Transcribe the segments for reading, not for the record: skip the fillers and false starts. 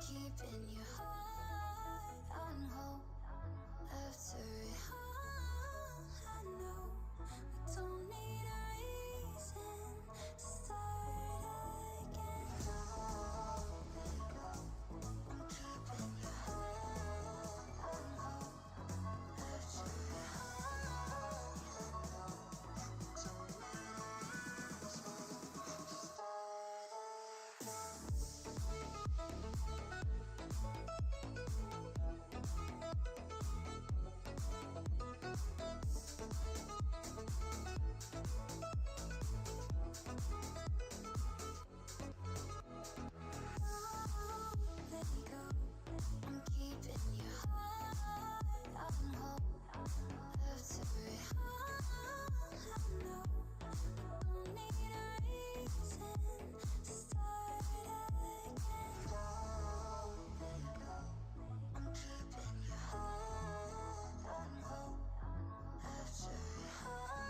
keeping your heart on hold. After it all, I know we don't need a reason to start again. I'm keeping your heart on hold. After it all, I know we don't need a reason to start again. Let me go. I'm keeping your heart on hold. After it all,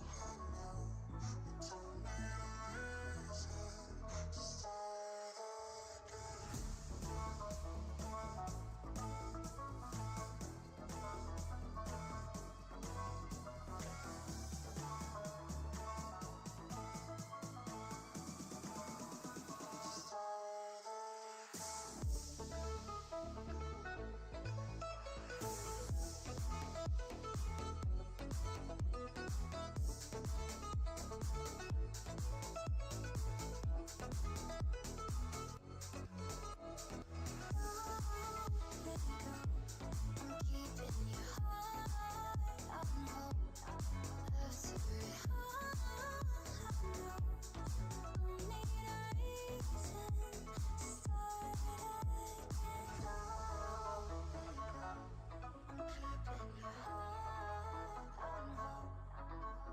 I know don't need a reason to start again. Let it go. I'm keeping your heart on hold.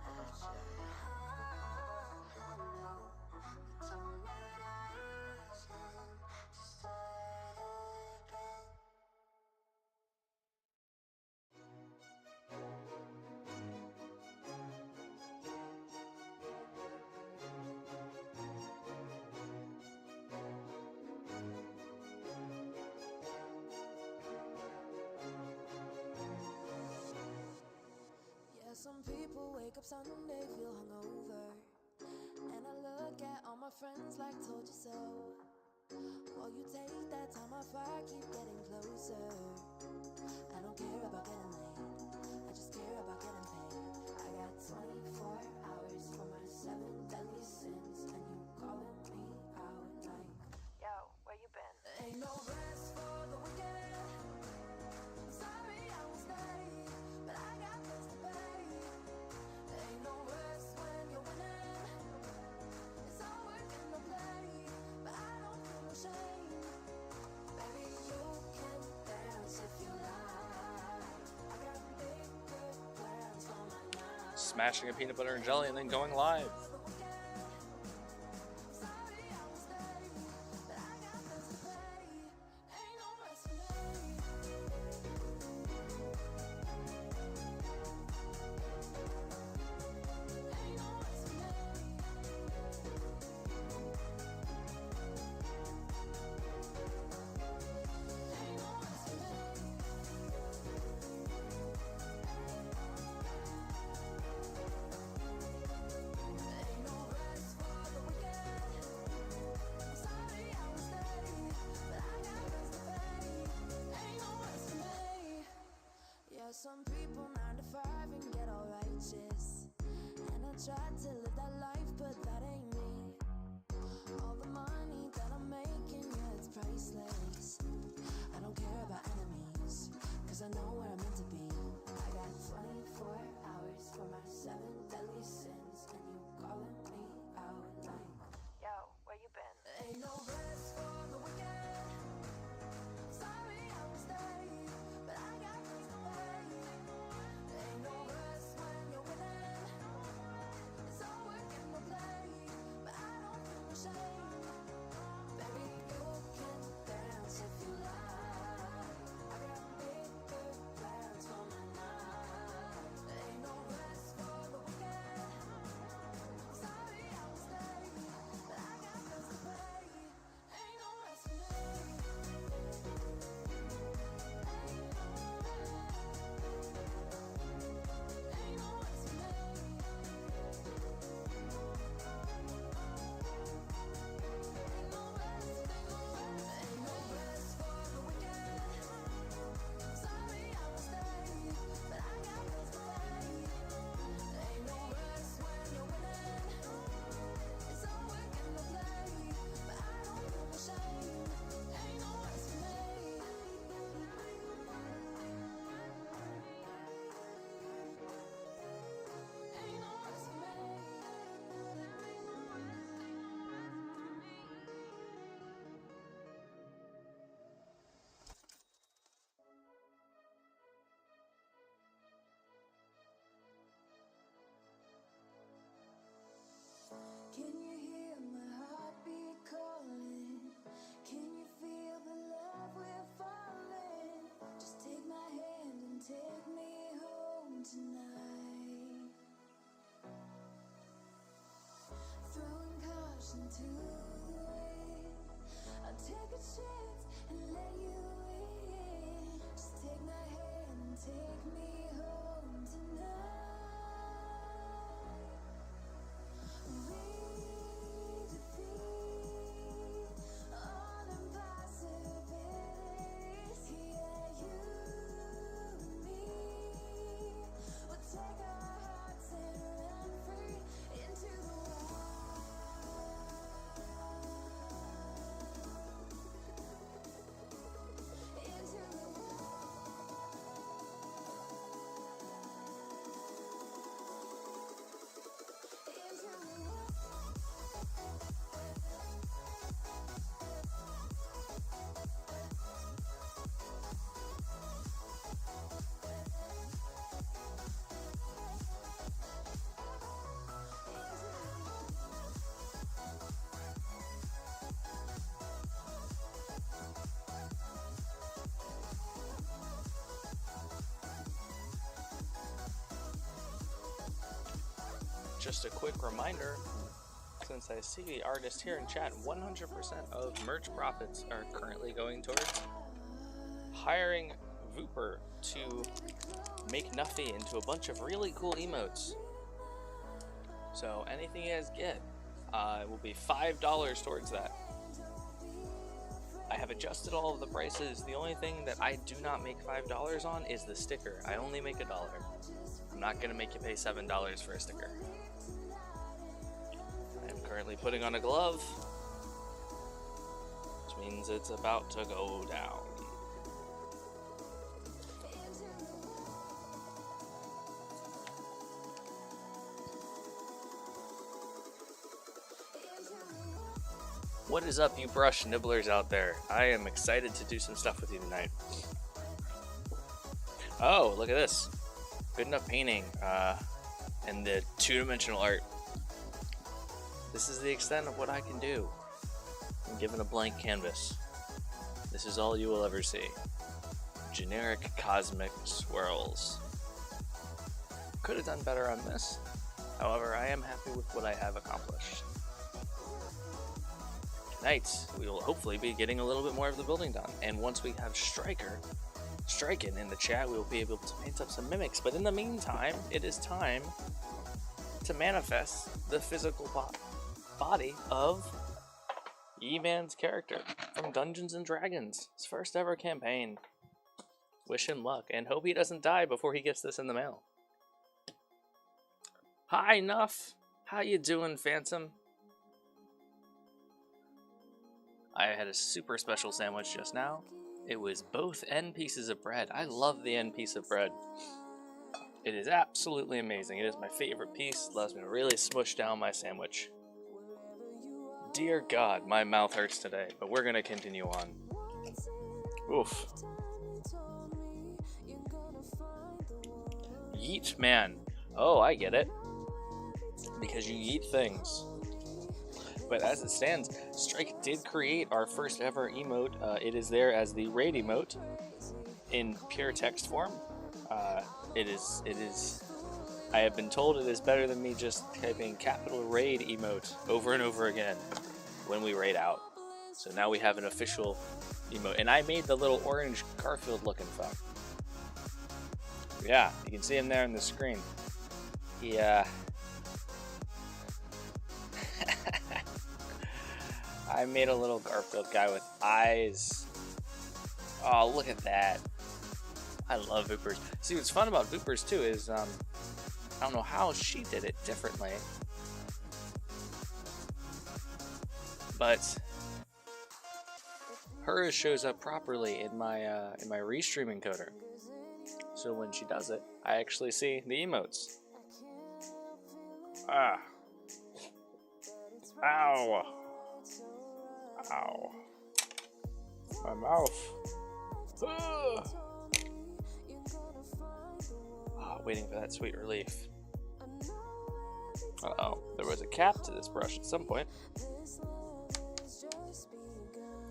After it all, I know we don't need a reason to start again. Some people wake up Sunday, feel hungover, and I look at all my friends like told you so. While you take that time off, I keep getting closer. I don't care about getting late, I just care about getting paid. I got 24 hours for my 7 deadly sins, and you calling me out like, yo, where you been? Ain't no rest for the weekend. Sorry I was late, but I got bills to pay. Ain't no rest when you're winning. It's all work and no play, but I don't feel no shame. Baby, you can dance if you like. I got bigger plans for my life. Smashing a peanut butter and jelly and then going live. Some people 9 to 5 and get all righteous, and I try to live that life, but that ain't me. All the money that I'm making, yeah, it's priceless. I don't care about enemies, cause I know where I'm meant to be. I got 24 hours for my 7 deadly sins, and you calling me out like, yo, where you been? Ain't no rest for the weekend. Sorry I was late, but I got bills to pay. Ain't no rest when you're winning. It's all work and no play, but I don't feel no shame. Baby, you can dance if you like. I got bigger plans. just a quick reminder, since I see the artist here in chat, 100% of merch profits are currently going towards hiring Vooper to make Nuffy into a bunch of really cool emotes. So anything you guys get will be $5 towards that. I have adjusted all of the prices. The only thing that I do not make $5 on is the sticker. I only make $1. I'm not going to make you pay $7 for a sticker. I am currently putting on a glove, which means it's about to go down. What is up, you brush nibblers out there? I am excited to do some stuff with you tonight. Oh, look at this. Good enough painting and the two-dimensional art. This is the extent of what I can do. I'm given a blank canvas. This is all you will ever see. Generic cosmic swirls. Could have done better on this. However, I am happy with what I have accomplished. Tonight, we will hopefully be getting a little bit more of the building done. And once we have Striken in the chat, we will be able to paint up some mimics. But in the meantime, it is time to manifest the physical body of E-Man's character from Dungeons & Dragons. His first ever campaign. Wish him luck and hope he doesn't die before he gets this in the mail. Hi, Nuff. How you doing, Phantom? I had a super special sandwich just now. It was both end pieces of bread. I love the end piece of bread. It is absolutely amazing. It is my favorite piece. It allows me to really smush down my sandwich. Dear God, my mouth hurts today, but we're gonna continue on. Oof. Yeet man. Oh, I get it. Because you yeet things. But as it stands, Strike did create our first ever emote. It is there as the raid emote in pure text form. It is. I have been told it is better than me just typing capital raid emote over and over again when we raid out. So now we have an official emote, and I made the little orange Garfield looking fuck. Yeah, you can see him there on the screen. Yeah. I made a little Garfield guy with eyes. Oh, look at that. I love Voopers. See, what's fun about Voopers, too, is, I don't know how she did it differently. But hers shows up properly in my restream encoder. So when she does it, I actually see the emotes. Ah. Ow. Ow. My mouth. Ugh. Oh, waiting for that sweet relief. Uh-oh. There was a cap to this brush at some point.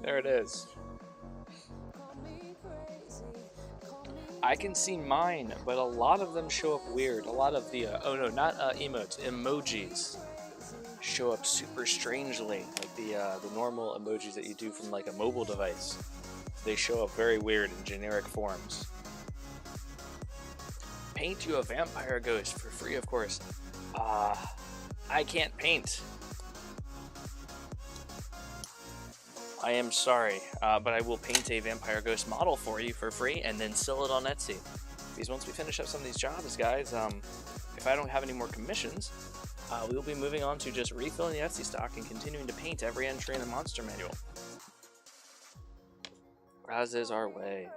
There it is. I can see mine, but a lot of them show up weird. A lot of the, oh no, not emotes, emojis show up super strangely, like the normal emojis that you do from like a mobile device. They show up very weird in generic forms. Paint you a vampire ghost for free, of course. I can't paint. I am sorry, but I will paint a vampire ghost model for you for free and then sell it on Etsy. Because once we finish up some of these jobs, guys, if I don't have any more commissions, we will be moving on to just refilling the Etsy stock and continuing to paint every entry in the monster manual. As is our way.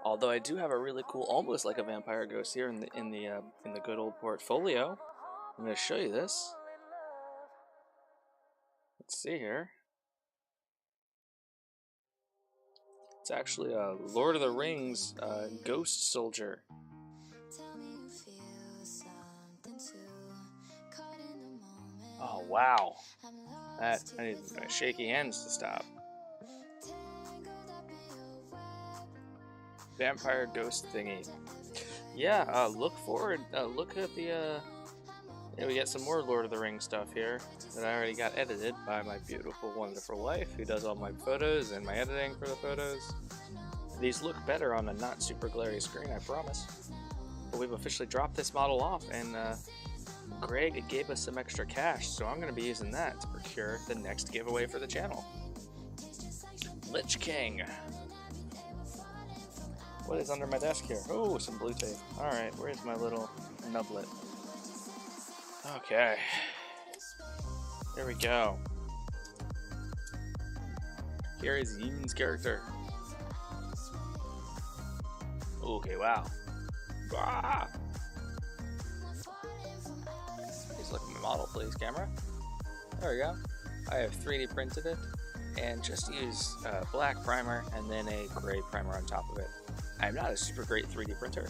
Although I do have a really cool, almost like a vampire ghost here in the good old portfolio. I'm going to show you this. Let's see here. It's actually a Lord of the Rings ghost soldier. Oh wow! I need my shaky hands to stop. vampire ghost thingy. Yeah, look forward. Look at the. Yeah, we get some more Lord of the Rings stuff here that I already got edited by my beautiful, wonderful wife, who does all my photos and my editing for the photos. These look better on a not super glary screen, I promise. But we've officially dropped this model off, and Greg gave us some extra cash, so I'm going to be using that to procure the next giveaway for the channel. Lich King. What is under my desk here? Oh, some blue tape. Alright, where's my little nublet? Okay. Here we go. Here is Yin's character. Okay, wow. Ah! Please look at my model, please, camera. There we go. I have 3D printed it and just used black primer and then a gray primer on top of it. I'm not a super great 3D printer,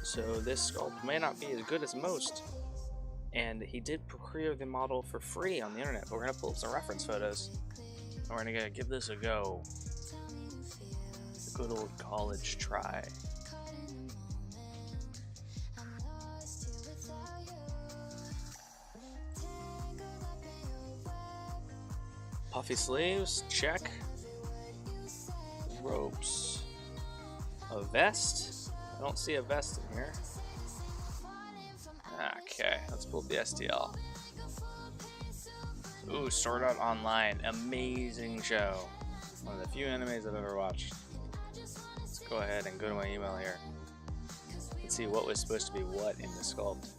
so this sculpt may not be as good as most. And he did procure the model for free on the internet, but we're going to pull up some reference photos. And we're going to give this a go. A good old college try. Puffy sleeves, check. Ropes. A vest? I don't see a vest in here. Okay, let's pull up the STL. Ooh, Sword Art Online. Amazing show. One of the few animes I've ever watched. Let's go ahead and go to my email here. Let's see what was supposed to be what in the sculpt.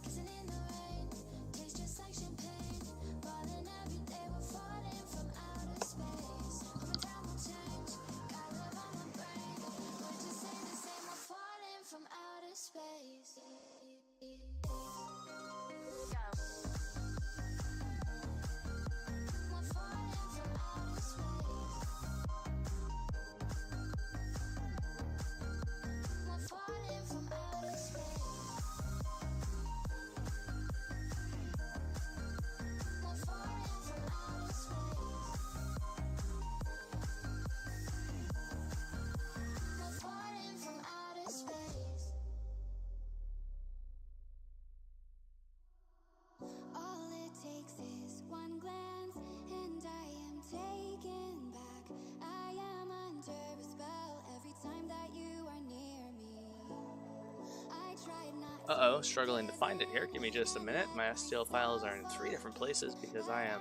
Uh-oh, struggling to find it here. Give me just a minute. My STL files are in 3 different places because I am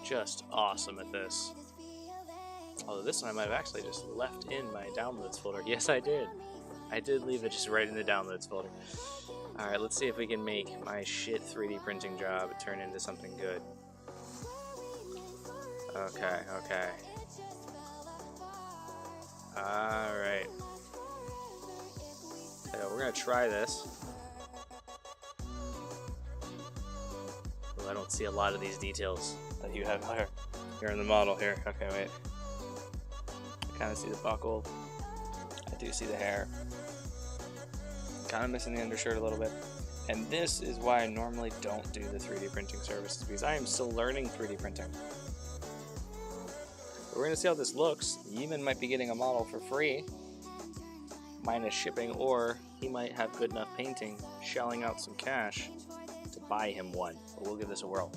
just awesome at this. Although this one I might have actually just left in my downloads folder. Yes, I did. I did leave it just right in the downloads folder. Alright, let's see if we can make my shit 3D printing job turn into something good. Okay, okay. Alright. So we're gonna try this. Well, I don't see a lot of these details that you have here in the model here. Okay, wait. I kind of see the buckle. I do see the hair. Kind of missing the undershirt a little bit. And this is why I normally don't do the 3D printing services, because I am still learning 3D printing. But we're gonna see how this looks. Yeeman might be getting a model for free, minus shipping, or he might have good enough painting, shelling out some cash to buy him one. But we'll give this a whirl.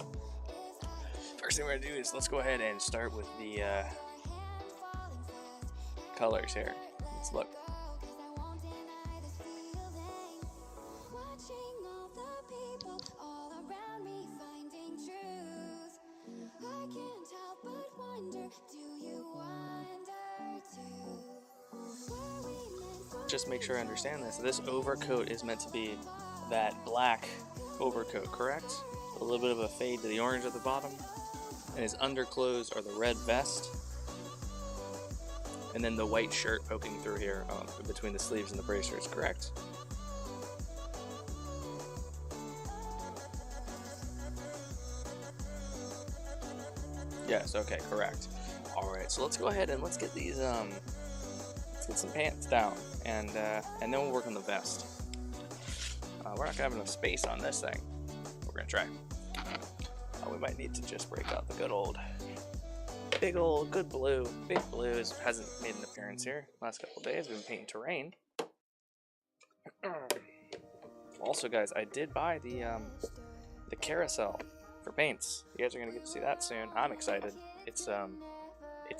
First thing we're gonna do is let's go ahead and start with the colors here. Let's look. Just make sure I understand this. This overcoat is meant to be that black overcoat, correct? A little bit of a fade to the orange at the bottom. And his underclothes are the red vest. And then the white shirt poking through here between the sleeves and the bracers, correct? Yes, okay, correct. Alright, so let's go ahead and let's get these let's get some pants down, and then we'll work on the vest. We're not gonna have enough space on this thing. We're gonna try. We might need to just break out the good old big old good blue. Big blue hasn't made an appearance here last couple days. We've been painting terrain. Also, guys, I did buy the carousel for paints. You guys are gonna get to see that soon. I'm excited. It's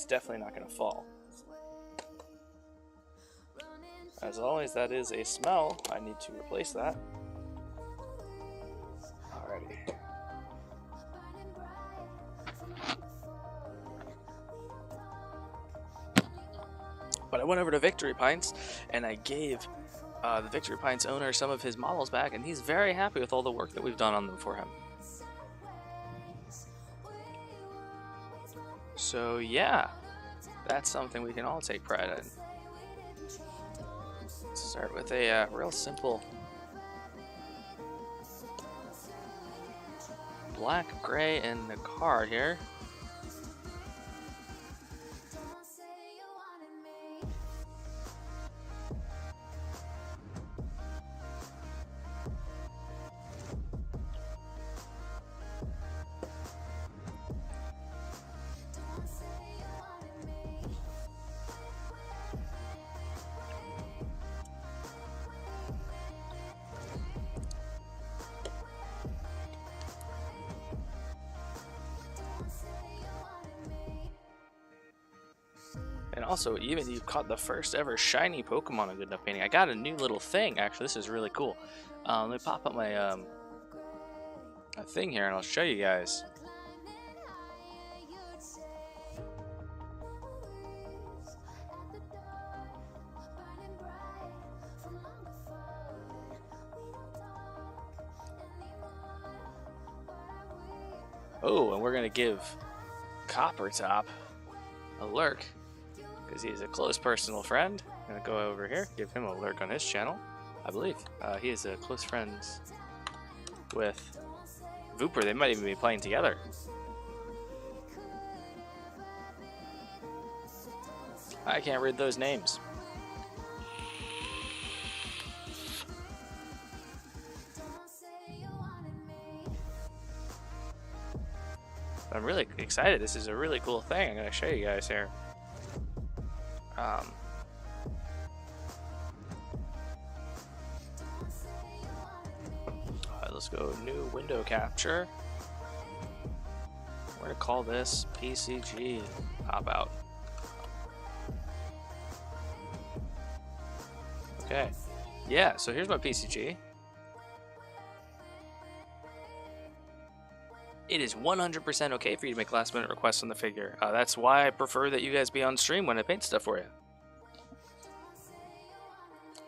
definitely not gonna fall. As always, that is a smell. I need to replace that. Alrighty. But I went over to Victory Pints and I gave the Victory Pints owner some of his models back, and he's very happy with all the work that we've done on them for him. So yeah, that's something we can all take pride in. Let's start with a real simple black, gray, and the car here. And also, even you caught the first ever shiny Pokemon in Good Enough Painting. I got a new little thing, actually. This is really cool. Let me pop up my a thing here, and I'll show you guys. Oh, and we're gonna give Copper Top a lurk, because he's a close personal friend. I'm gonna go over here, give him a lurk on his channel. I believe he is close friends with Vooper. They might even be playing together. I can't read those names. I'm really excited. This is a really cool thing. I'm gonna show you guys here. Let's go new window capture. We're gonna call this PCG pop out. Okay, yeah, so here's my PCG. It is 100% okay for you to make last minute requests on the figure. That's why I prefer that you guys be on stream when I paint stuff for you.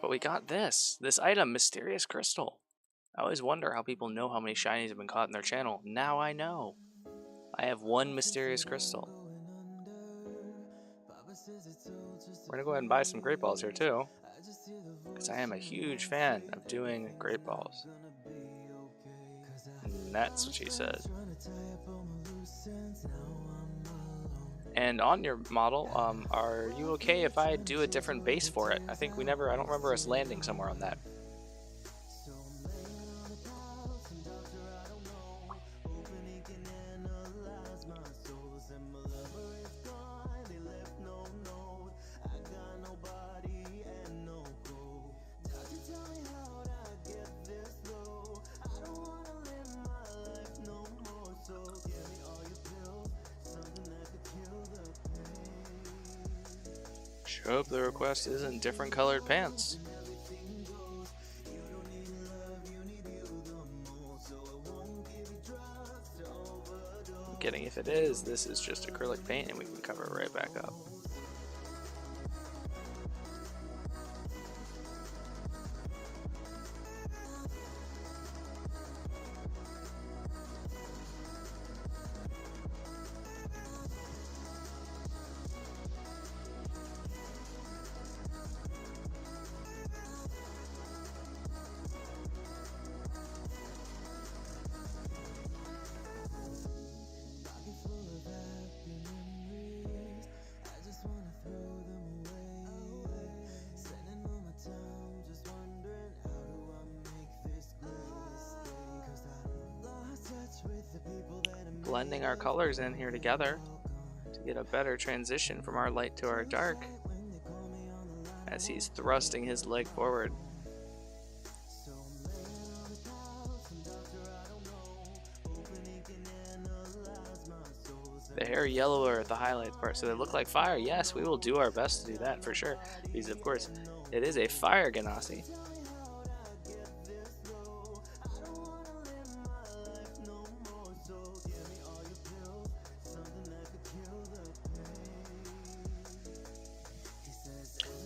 But we got this item, Mysterious Crystal. I always wonder how people know how many shinies have been caught in their channel. Now I know. I have one Mysterious Crystal. We're gonna go ahead and buy some Great Balls here too, because I am a huge fan of doing Great Balls. And that's what she said. And on your model, are you okay if I do a different base for it? I think I don't remember us landing somewhere on that. Hope the request isn't different colored pants. I'm kidding. If it is, this is just acrylic paint and we can cover it right back up. Blending our colors in here together to to get a better transition from our light to our dark as he's thrusting his leg forward. The hair yellower at the highlights part, so they look like fire. Yes, we will do our best to do that for sure, because of course it is a fire Ganassi.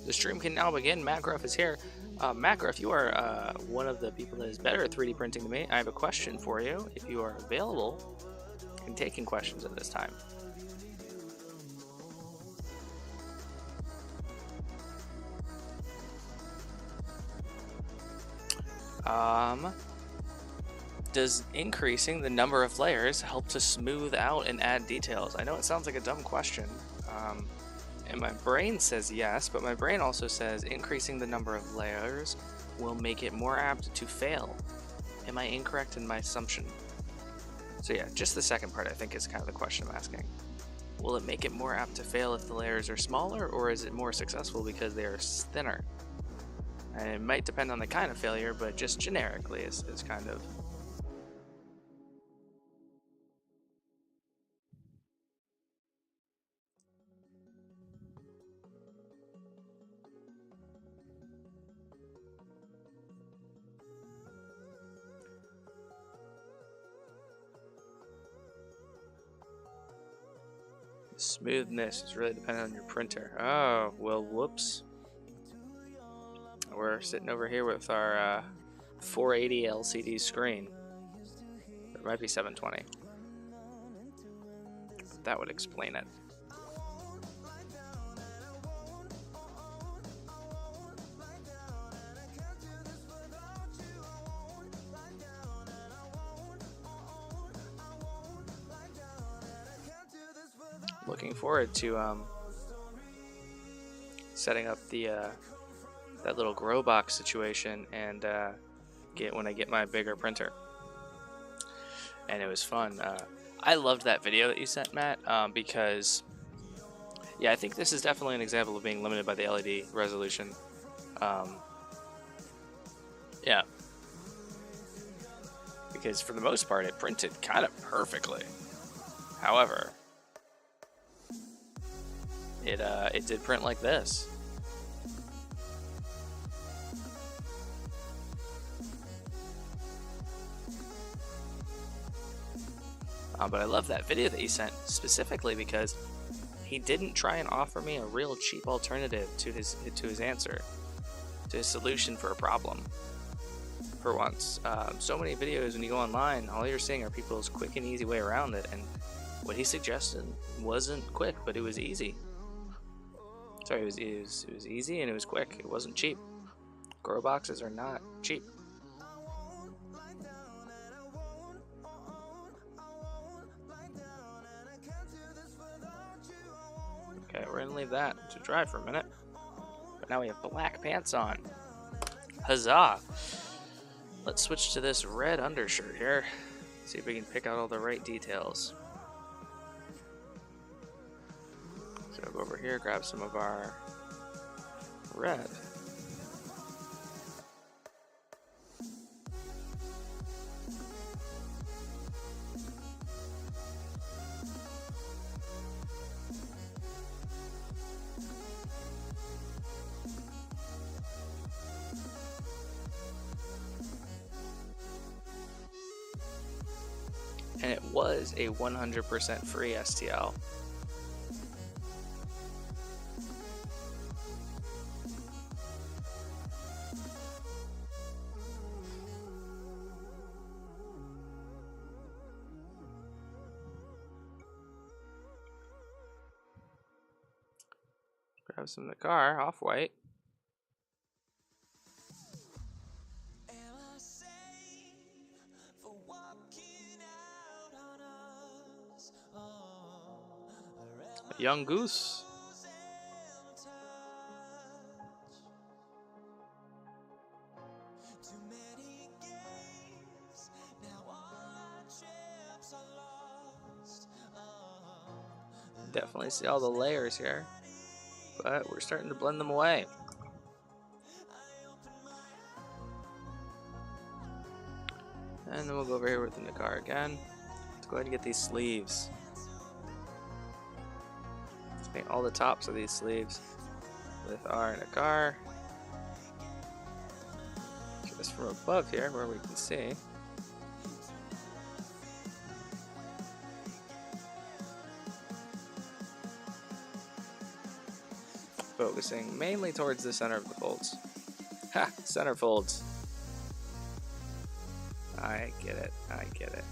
The stream can now begin. Macroff is here. Macroff, you are one of the people that is better at 3D printing than me. I have a question for you, if you are available and taking questions at this time. Does increasing the number of layers help to smooth out and add details? I know it sounds like a dumb question, and my brain says yes, but my brain also says increasing the number of layers will make it more apt to fail. Am I incorrect in my assumption? So yeah, just the second part I think is kind of the question I'm asking. Will it make it more apt to fail if the layers are smaller, or is it more successful because they are thinner? And it might depend on the kind of failure, but just generically is kind of... Smoothness is really dependent on your printer. Oh, well, whoops. We're sitting over here with our 480 LCD screen. It might be 720. That would explain it. Looking forward to setting up the that little grow box situation and when I get my bigger printer. And it was fun. I loved that video that you sent, Matt, because yeah, I think this is definitely an example of being limited by the LED resolution. Yeah, because for the most part it printed kind of perfectly. However, it did print like this. But I love that video that you sent specifically because he didn't try and offer me a real cheap alternative to his answer, to his solution for a problem. For once, so many videos when you go online, all you're seeing are people's quick and easy way around it, and what he suggested wasn't quick, but it was easy. Sorry, it was easy and it was quick. It wasn't cheap. Grow boxes are not cheap. Okay, we're gonna leave that to dry for a minute. But now we have black pants on. Huzzah! Let's switch to this red undershirt here. See if we can pick out all the right details. So I'll go over here, grab some of our red. And it was a 100% free STL. Grab some in the car, off-white. Young Goose. definitely see all the layers here, but we're starting to blend them away. And then we'll go over here with the Nagar again. Let's go ahead and get these sleeves. Let's paint all the tops of these sleeves with our Nagar. Just from above here where we can see. Focusing mainly towards the center of the folds. Ha! Center folds. I get it. I get it.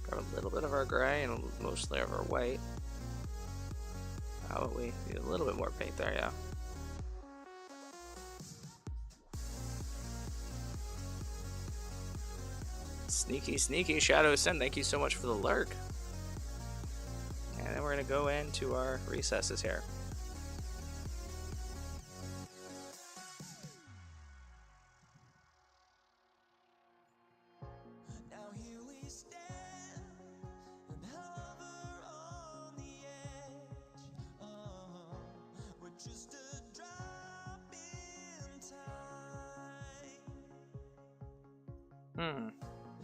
Got a little bit of our gray and mostly of our white. How about we do a little bit more paint there, yeah. Sneaky, sneaky Shadow Sin, thank you so much for the lurk. And then we're going to go into our recesses here.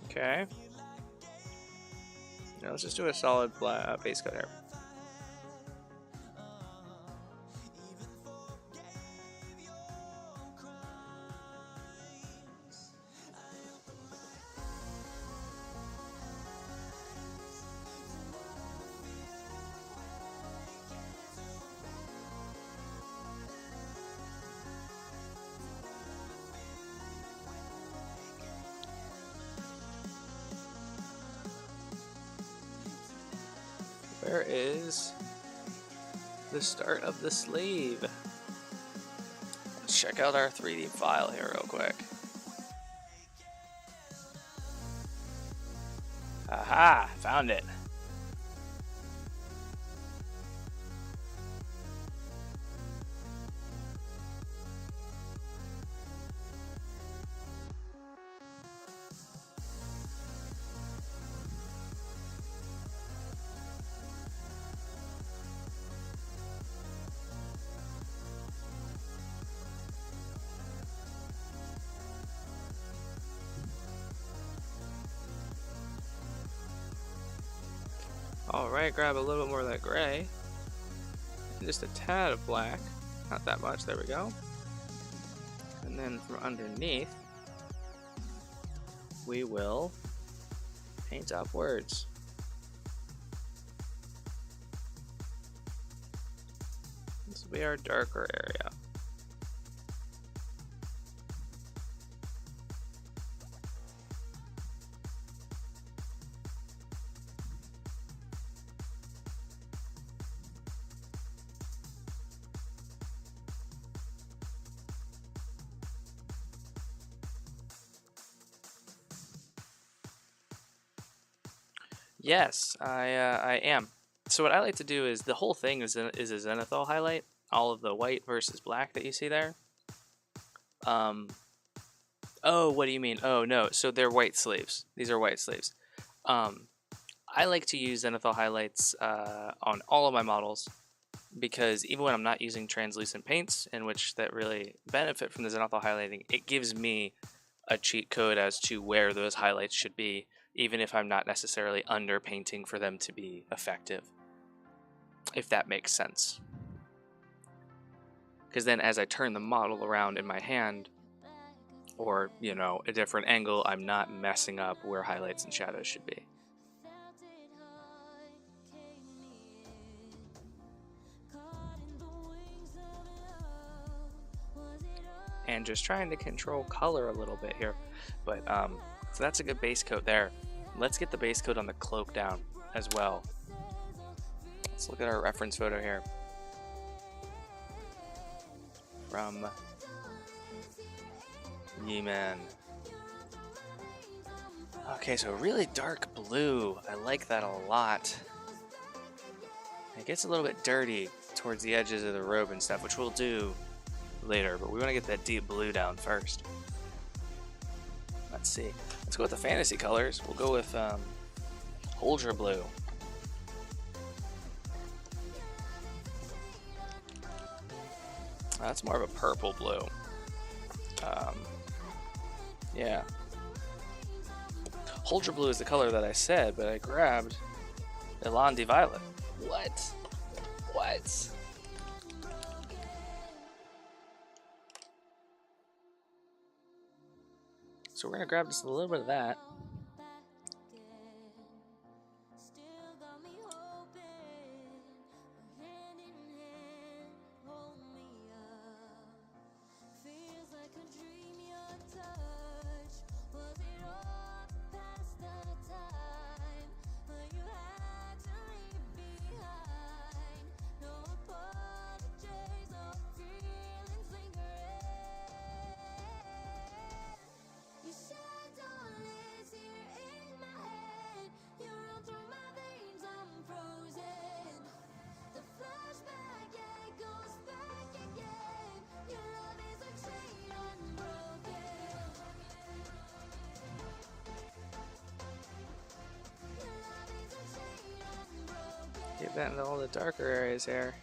Okay. Now let's just do a solid base coat here. Where is the start of the sleeve? Let's check out our 3D file here real quick. Aha! Found it. Alright, grab a little bit more of that gray. And just a tad of black. Not that much, there we go. And then from underneath, we will paint upwards. This will be our darker area. Yes, I am. So what I like to do is the whole thing is a zenithal highlight, all of the white versus black that you see there. Oh, what do you mean? Oh no, so they're white sleeves. These are white sleeves. I like to use zenithal highlights on all of my models because even when I'm not using translucent paints, in which that really benefit from the zenithal highlighting, it gives me a cheat code as to where those highlights should be, even if I'm not necessarily underpainting for them to be effective, if that makes sense. Because then as I turn the model around in my hand, or, you know, a different angle, I'm not messing up where highlights and shadows should be. And just trying to control color a little bit here. But, so that's a good base coat there. Let's get the base coat on the cloak down as well. Let's look at our reference photo here. From Yeeman. Okay, so really dark blue. I like that a lot. It gets a little bit dirty towards the edges of the robe and stuff, which we'll do later, but we want to get that deep blue down first. Let's see. Let's go with the fantasy colors. We'll go with Ultra Blue. That's more of a purple blue. Yeah. Ultra blue is the color that I said, but I grabbed Elandi Violet. What? What? So we're gonna grab just a little bit of that. Get that into all the darker areas here.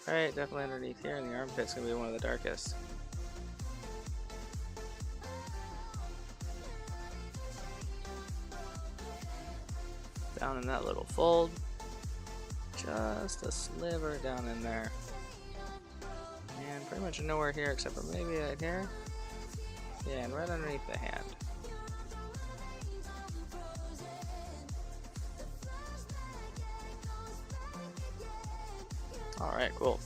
Alright, definitely underneath here in the armpit's gonna be one of the darkest. Down in that little fold. Just a sliver down in there. And pretty much nowhere here except for maybe right here. Yeah, and right underneath the hand. Alright, cool.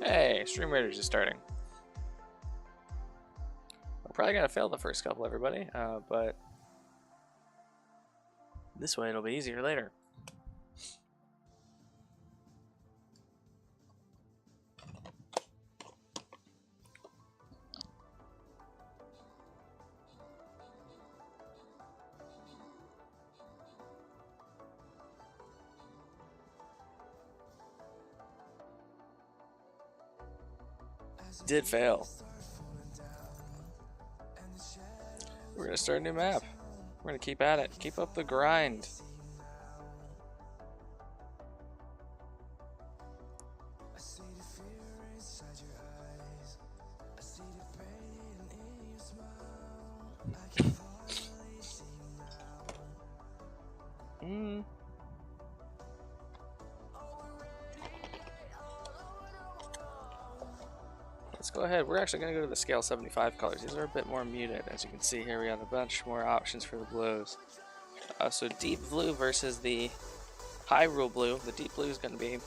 Hey, Stream Raiders is starting. We're probably gonna fail the first couple, everybody, but this way it'll be easier later. Did fail. We're gonna start a new map. We're gonna keep at it. Keep up the grind. Let's go ahead. We're actually going to go to the scale 75 colors. These are a bit more muted. As you can see here, we have a bunch more options for the blues. So deep blue versus the Hyrule blue. The deep blue is going to be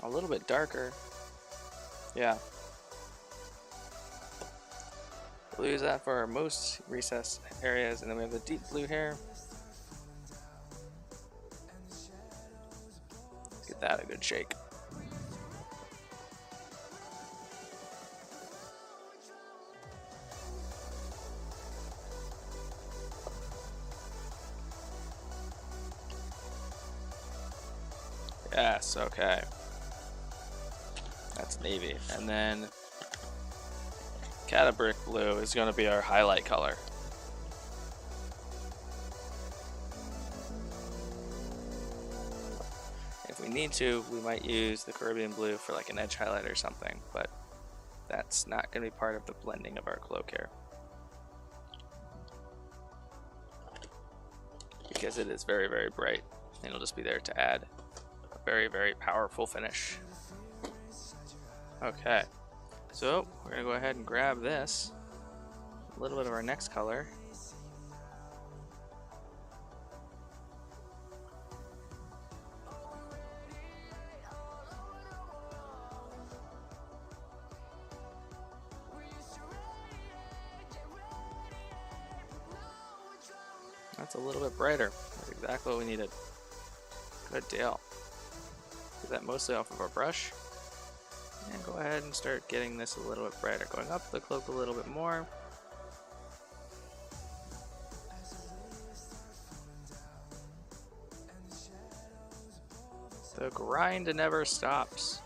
a little bit darker. Yeah. We'll use that for our most recessed areas. And then we have the deep blue here. Get that a good shake. Yes, okay. That's navy. And then Catabrick blue is going to be our highlight color. If we need to, we might use the Caribbean blue for like an edge highlight or something, but that's not going to be part of the blending of our cloak here. Because it is very, very bright, and it'll just be there to add very, very powerful finish. Okay, so we're gonna go ahead and grab this, a little bit of our next color. That's a little bit brighter. That's exactly what we needed. Good deal. Do that mostly off of our brush. And go ahead and start getting this a little bit brighter. Going up the cloak a little bit more. The grind never stops.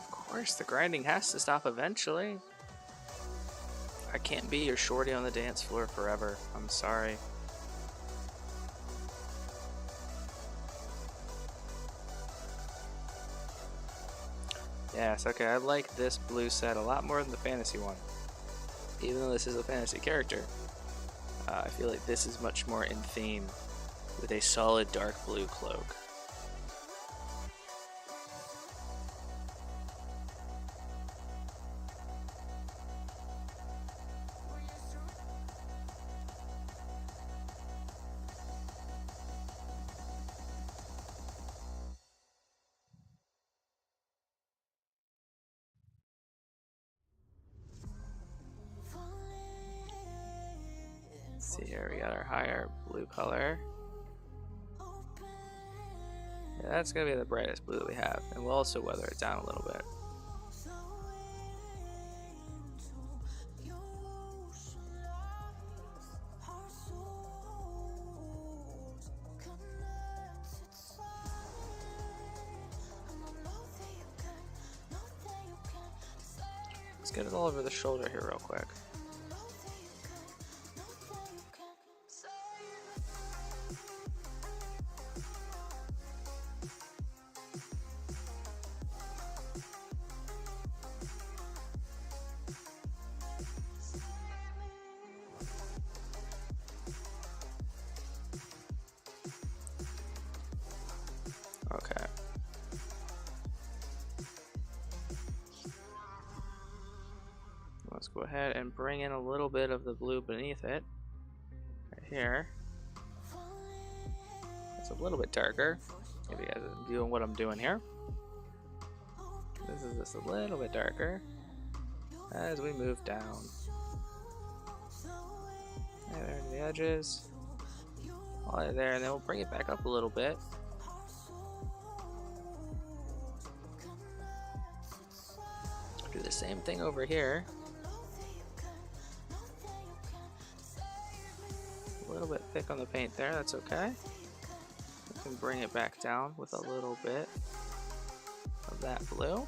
Of course, the grinding has to stop eventually. I can't be your shorty on the dance floor forever. I'm sorry. Yes, okay, I like this blue set a lot more than the fantasy one. Even though this is a fantasy character, I feel like this is much more in theme with a solid dark blue cloak. Let's see here, we got our higher blue color. Yeah, that's gonna be the brightest blue that we have, and we'll also weather it down a little bit. Let's get it all over the shoulder here real quick. Okay. Let's go ahead and bring in a little bit of the blue beneath it. Right here. It's a little bit darker. Maybe you guys are doing what I'm doing here. This is just a little bit darker as we move down. Right there to the edges. All right there, and then we'll bring it back up a little bit. Do the same thing over here. A little bit thick on the paint there, that's okay. We can bring it back down with a little bit of that blue.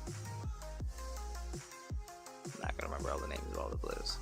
I'm not gonna remember all the names of all the blues.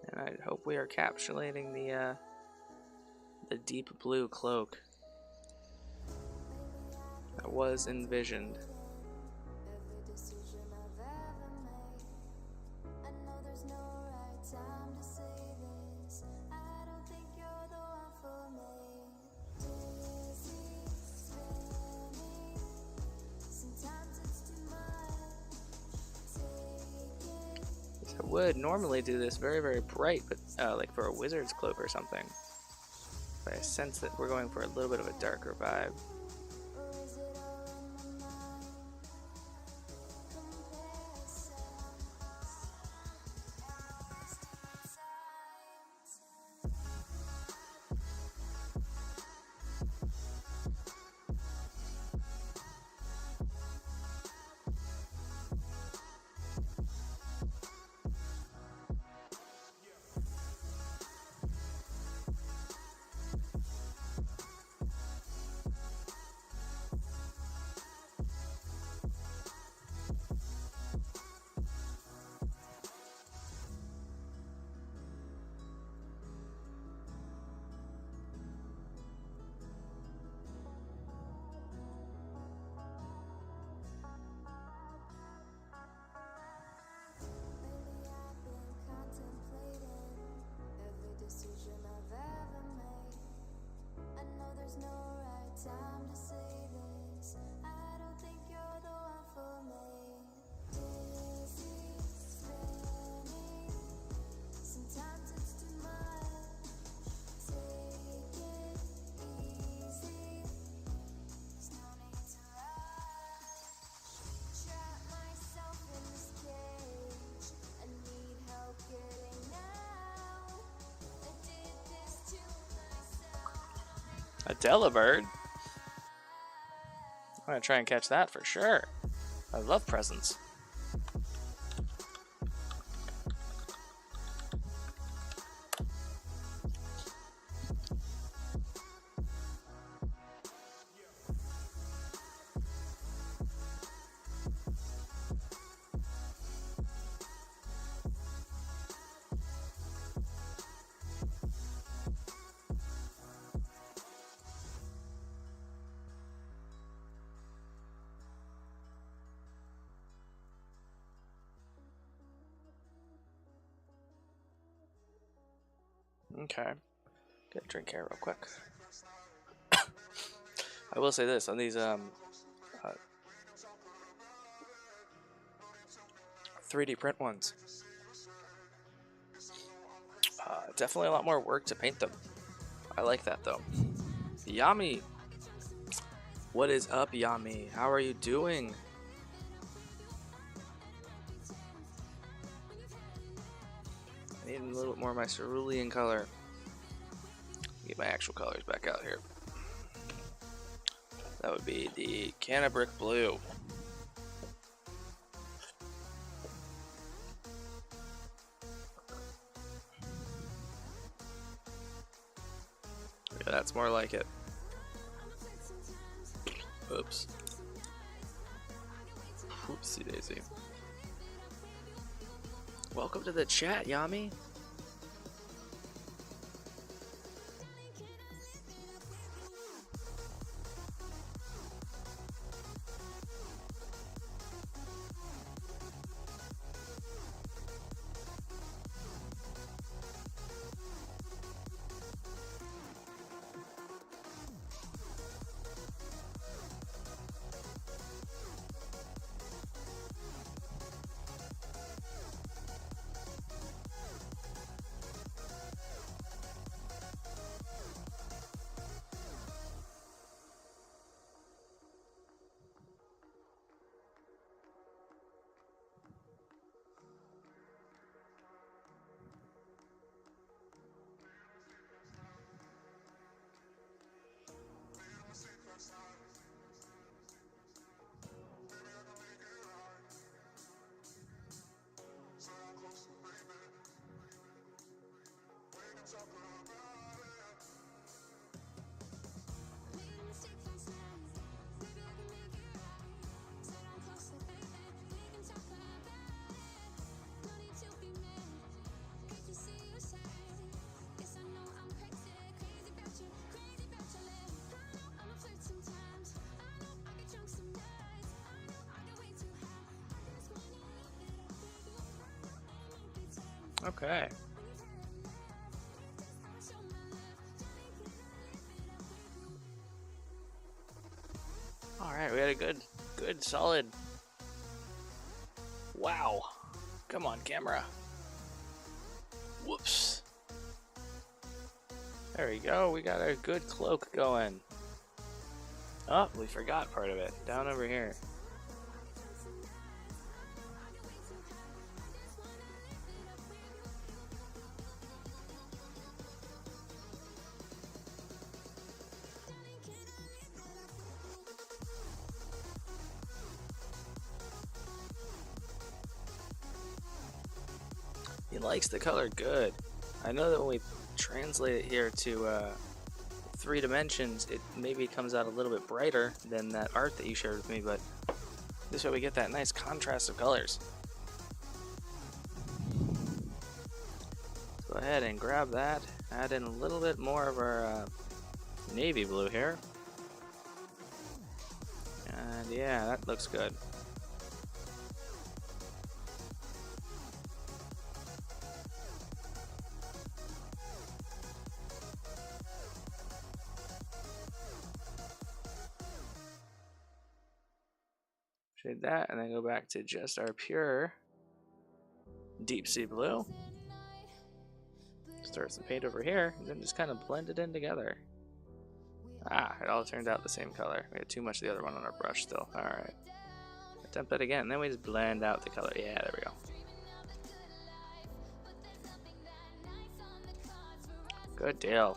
And I hope we are capsulating the deep blue cloak that was envisioned. Every decision I've ever made, I know there's no right time to say this. I don't think you're the one for me. Dizzy, spinning, sometimes it's too much. Take it. I would normally do this very, very bright, but like for a wizard's cloak or something. But I sense that we're going for a little bit of a darker vibe. Or is it all in my mind? A Delibird? I'm gonna try and catch that for sure. I love presents. Okay, get a drink here real quick. I will say this on these 3D print ones, definitely a lot more work to paint them. I like that though. Yami, what is up, Yami? How are you doing? I need a little bit more of my cerulean color. Get my actual colors back out here. That would be the Cannabrick Blue. Yeah, that's more like it. Oops. Oopsie daisy. Welcome to the chat, Yami. Okay. All right, we had a good, solid. Wow. Come on, camera. Whoops. There we go. We got a good cloak going. Oh, we forgot part of it. Down over here. He likes the color good. I know that when we translate it here to 3 dimensions, it maybe comes out a little bit brighter than that art that you shared with me, but this way we get that nice contrast of colors. Go ahead and grab that, add in a little bit more of our navy blue here. And yeah, that looks good. Shade that and then go back to just our pure deep sea blue. Start some paint over here and then just kind of blend it in together. Ah, it all turned out the same color. We had too much of the other one on our brush still. Alright. Attempt that again, and then we just blend out the color. Yeah, there we go. Good deal.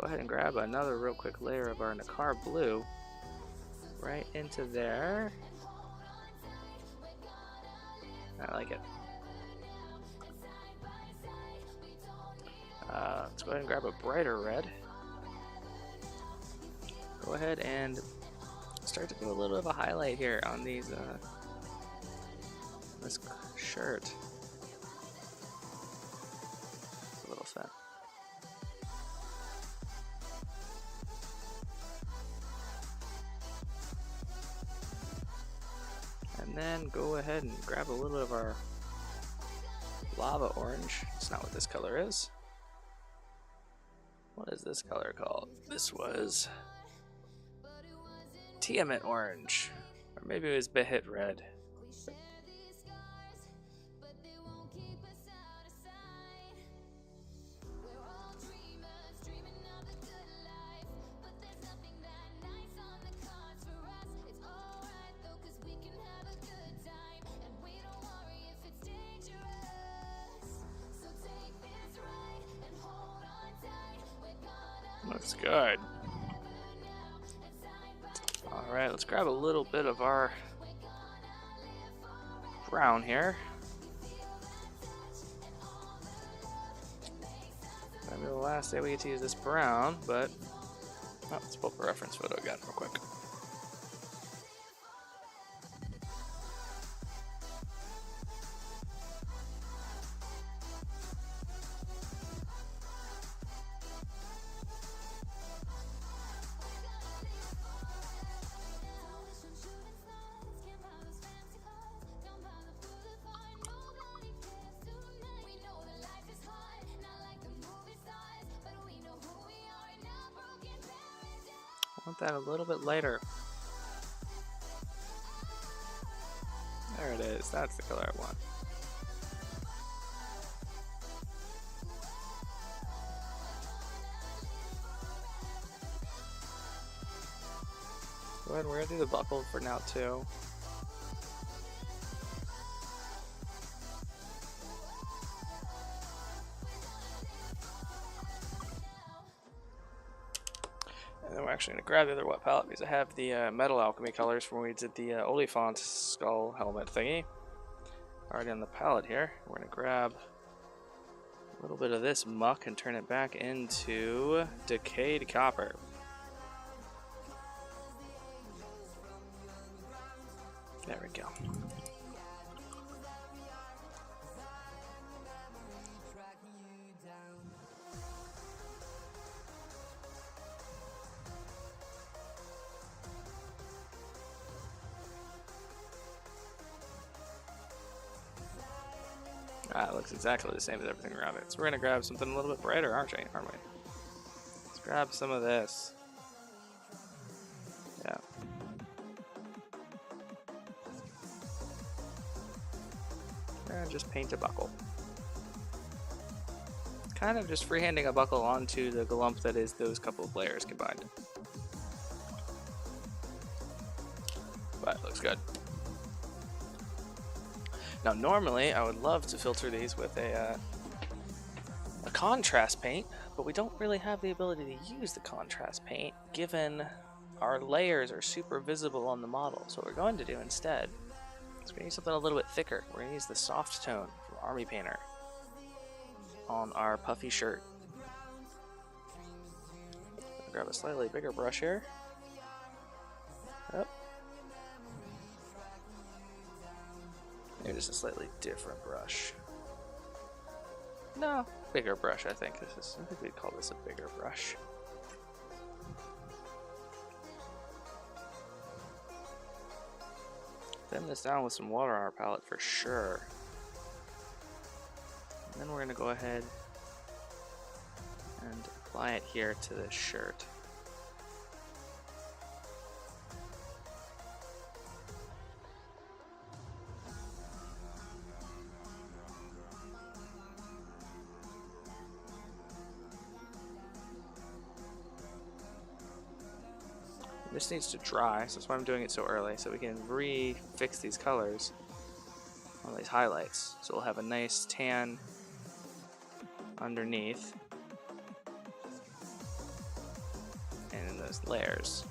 go ahead and grab another real quick layer of our Nakar blue right into there. I like it. Let's go ahead and grab a brighter red. Go ahead and start to do a little bit of a highlight here on these this shirt. A little thin. And then go ahead and grab a little bit of our lava orange. It's not what this color is. What is this color called? This was Tiamat orange. Or maybe it was Behit red. Looks good. Alright, let's grab a little bit of our brown here. Maybe the last day we get to use this brown, but let's pull up a reference photo again real quick. I want that a little bit lighter. There it is. That's the color I want. Go ahead, we're gonna do the buckle for now too. And then we're actually going to grab the other wet palette because I have the Metal Alchemy colors from when we did the Oliphant skull helmet thingy already on the palette here. We're going to grab a little bit of this muck and turn it back into decayed copper. There we go. It looks exactly the same as everything around it. So we're going to grab something a little bit brighter, aren't we? Let's grab some of this. Yeah. And just paint a buckle. Kind of just freehanding a buckle onto the glump that is those couple of layers combined. But it looks good. Now normally I would love to filter these with a contrast paint, but we don't really have the ability to use the contrast paint given our layers are super visible on the model. So what we're going to do instead is we're going to use something a little bit thicker. We're going to use the soft tone from Army Painter on our puffy shirt. Grab a slightly bigger brush here. Yep. Maybe just a slightly different brush. No, bigger brush. I think we'd call this a bigger brush. Thin this down with some water on our palette for sure. And then we're going to go ahead and apply it here to this shirt. This needs to dry, so that's why I'm doing it so early, so we can re-fix these colors on these highlights. So we'll have a nice tan underneath. those layers.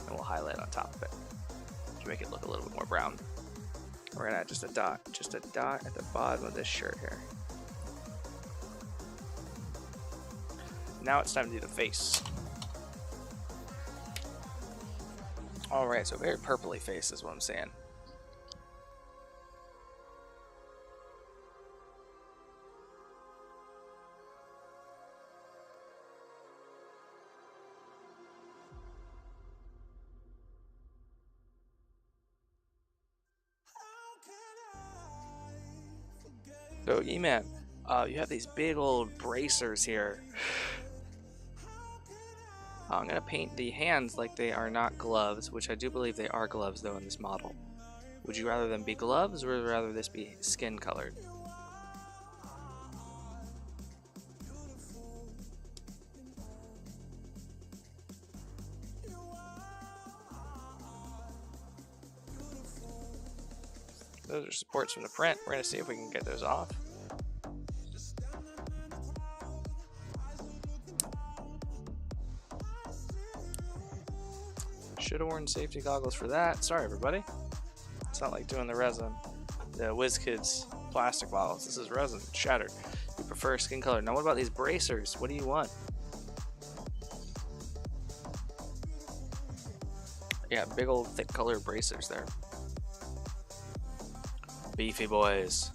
And we'll highlight on top of it to make it look a little bit more brown. We're gonna add just a dot at the bottom of this shirt here. Now it's time to do the face. Alright, so very purpley face is what I'm saying. So, E-Man, you have these big old bracers here. I'm going to paint the hands like they are not gloves, which I do believe they are gloves, though, in this model. Would you rather them be gloves, or would you rather this be skin colored? Those are supports from the print. We're going to see if we can get those off. Should have worn safety goggles for that. Sorry, everybody. It's not like doing the resin. The WizKids plastic bottles. This is resin. It's shattered. You prefer skin color. Now, what about these bracers? What do you want? Yeah, big old thick color bracers there. Beefy boys.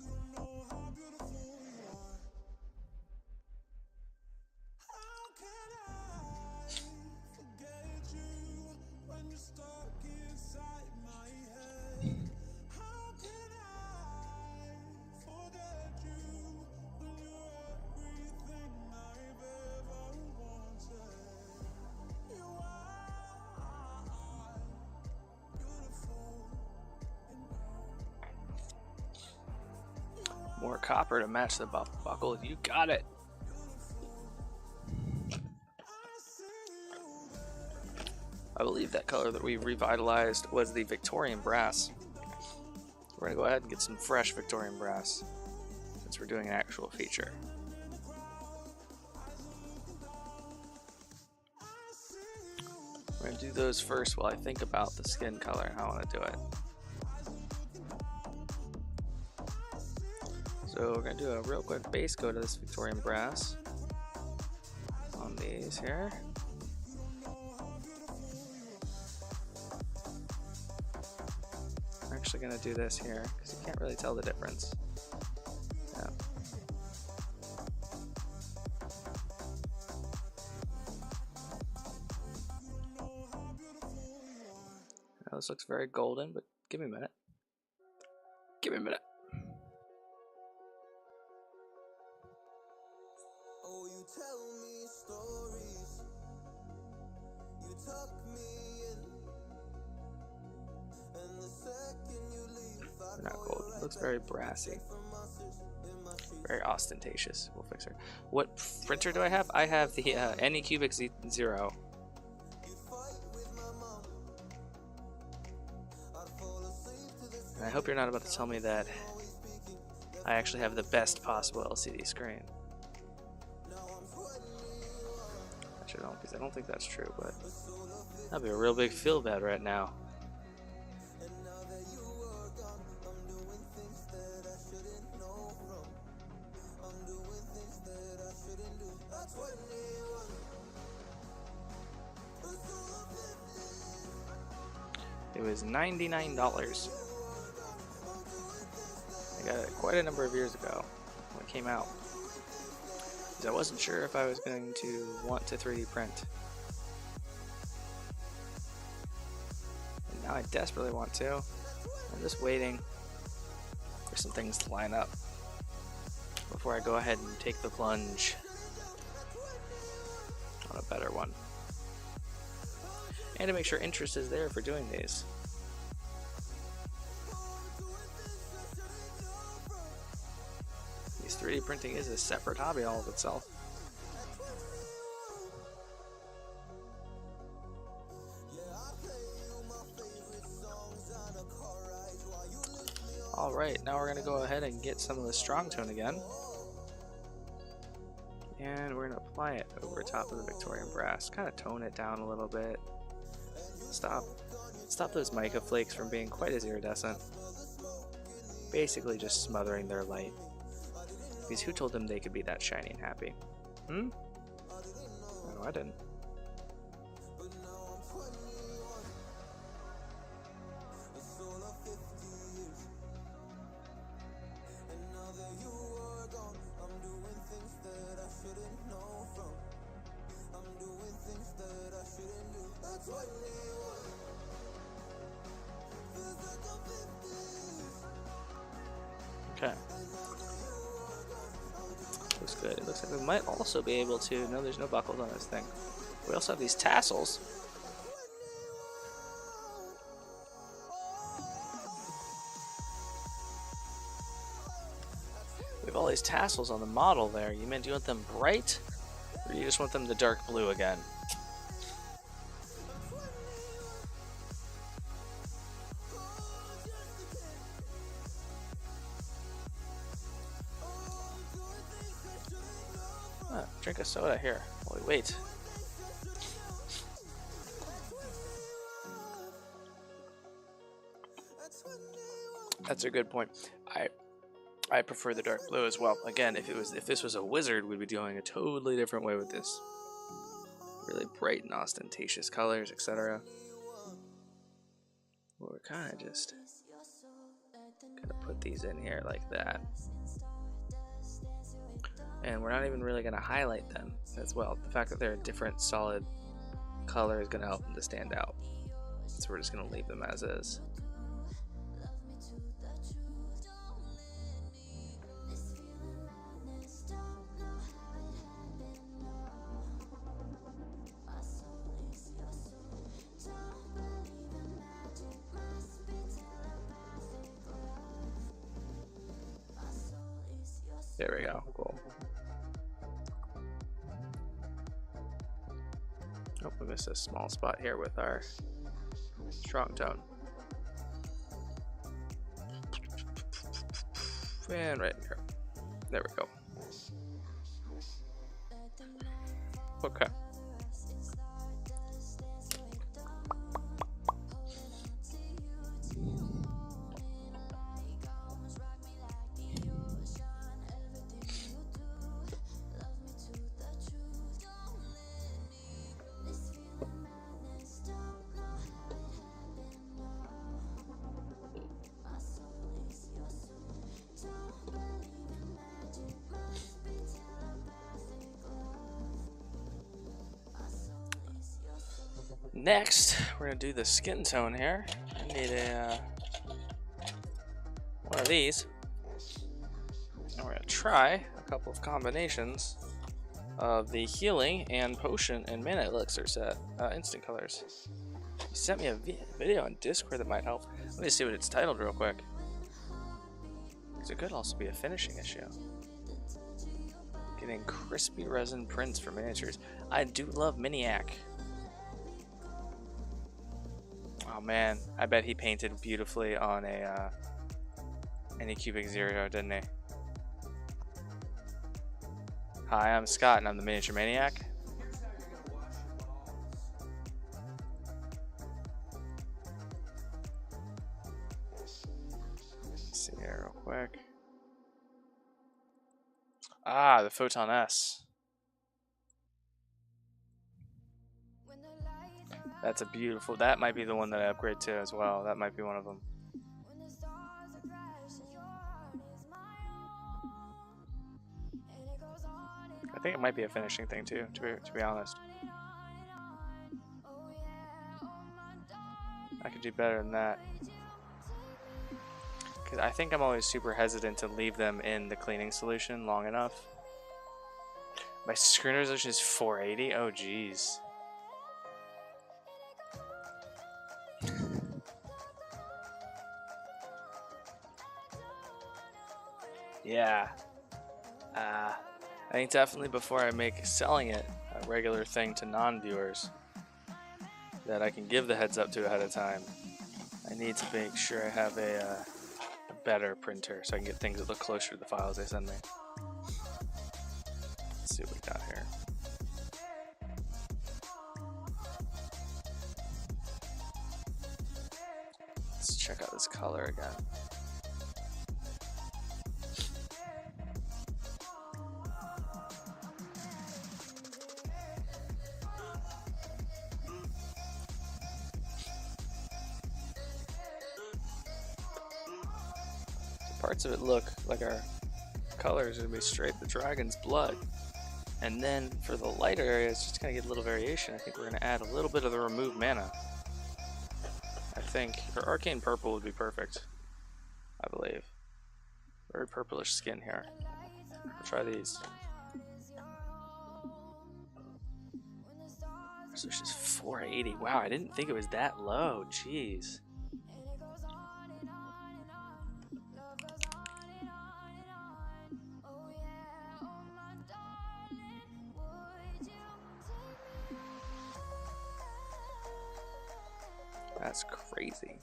More copper to match the buckle. You got it. I believe that color that we revitalized was the Victorian brass. We're going to go ahead and get some fresh Victorian brass since we're doing an actual feature. We're going to do those first while I think about the skin color and how I want to do it. So we're going to do a real quick base coat of this Victorian brass on these here. I'm actually going to do this here because you can't really tell the difference. Yeah. Now this looks very golden, but give me a minute. Give me a minute. Tell me stories. You tuck me in, and the second you leave, They're not gold. It looks very brassy, very ostentatious. We'll fix her. What printer do I have? I have the Anycubic Z0. And I hope you're not about to tell me that I actually have the best possible LCD screen. I don't, because I don't think that's true, but that'd be a real big feel bad right now. It was $99. I got it quite a number of years ago when it came out. I wasn't sure if I was going to want to 3D print. And now I desperately want to. I'm just waiting for some things to line up before I go ahead and take the plunge on a better one. And to make sure interest is there for doing these. Because 3D printing is a separate hobby all of itself. Alright, now we're going to go ahead and get some of the strong tone again. And we're going to apply it over top of the Victorian brass. Kind of tone it down a little bit. Stop those mica flakes from being quite as iridescent. Basically just smothering their light. Because who told them they could be that shiny and happy? Hmm? No, I didn't. Okay. Looks good. It looks like we might also be able to... No, there's no buckles on this thing. We also have these tassels. We have all these tassels on the model there. Do you want them bright? Or do you just want them the dark blue again? Drink a soda here while we wait. That's a good point. I prefer the dark blue as well. Again, if this was a wizard, we'd be doing a totally different way with this. Really bright and ostentatious colors, etc. Well, we're kind of just gonna put these in here like that. And we're not even really going to highlight them as well. The fact that they're a different solid color is going to help them to stand out. So we're just going to leave them as is. There we go. Cool. Oh, we missed a small spot here with our strong tone. And right here. There we go. Okay. Next, we're going to do the skin tone here. I need one of these. And we're going to try a couple of combinations of the healing and potion and mana elixir set, instant colors. You sent me a video on Discord that might help. Let me see what it's titled real quick. Because it could also be a finishing issue. Getting crispy resin prints for miniatures. I do love Miniac. Oh man, I bet he painted beautifully on a Anycubic Zero, didn't he? Hi, I'm Scott and I'm the Miniature Maniac. Let's see here real quick. Ah, the Photon S. That's a beautiful, that might be the one that I upgrade to as well. That might be one of them. I think it might be a finishing thing too, to be honest. I could do better than that. Because I think I'm always super hesitant to leave them in the cleaning solution long enough. My screen resolution is 480? Oh geez. Yeah. I think definitely before I make selling it a regular thing to non-viewers that I can give the heads up to ahead of time, I need to make sure I have a better printer so I can get things that look closer to the files they send me. Let's see what we got here. Let's check out this color again. Parts of it look like our colors are going to be straight the dragon's blood. And then for the lighter areas, just kind of get a little variation. I think we're going to add a little bit of the remove mana. I think, or arcane purple would be perfect, I believe. Very purplish skin here. We'll try these. So it's just 480. Wow, I didn't think it was that low. Jeez. That's crazy.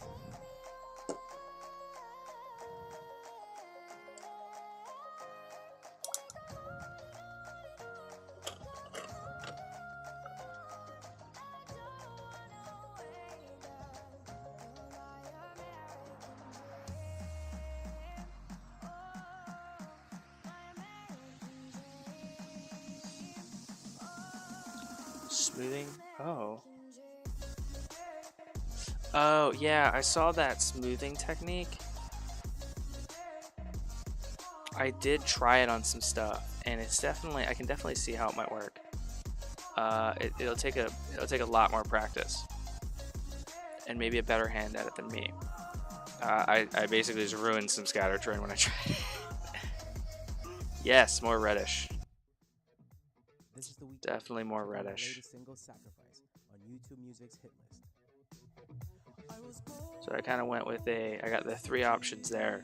Smoothing? Oh. Oh, yeah, I saw that smoothing technique. I did try it on some stuff, and it's definitely, I can definitely see how it might work. It'll take a lot more practice, and maybe a better hand at it than me. I basically just ruined some scatter terrain when I tried it. Yes, more reddish. Definitely more reddish. So I kind of went with I got the 3 options there.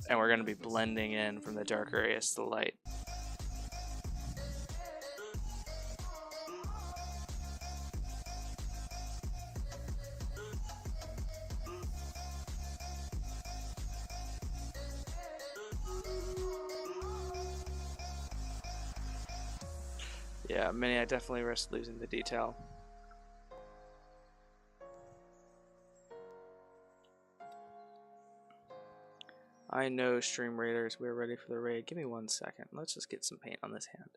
And we're going to be blending in from the darker areas to the light. Yeah, Mini, I definitely risked losing the detail. I know, Stream Raiders, we're ready for the raid. Give me 1 second. Let's just get some paint on this hand.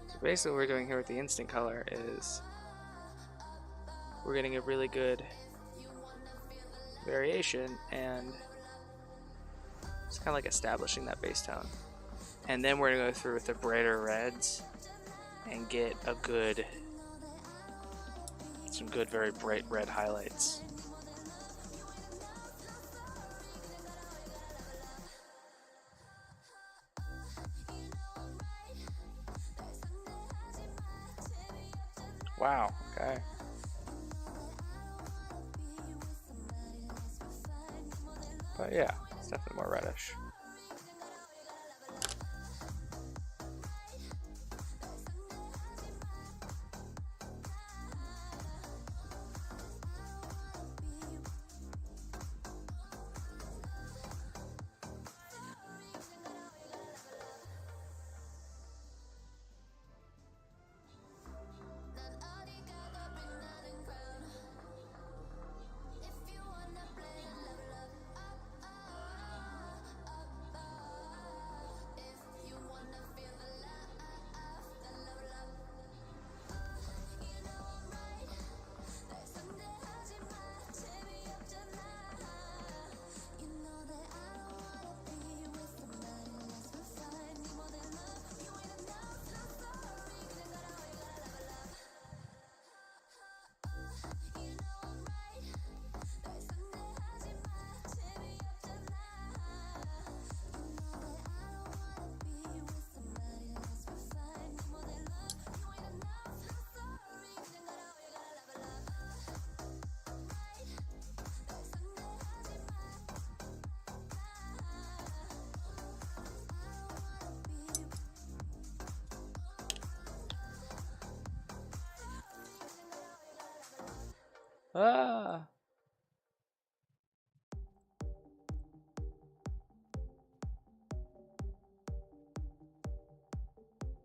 So basically what we're doing here with the instant color is we're getting a really good variation, and it's kind of like establishing that base tone. And then we're going to go through with the brighter reds and get some good very bright red highlights. Wow, okay. But yeah, it's definitely more reddish. Ah!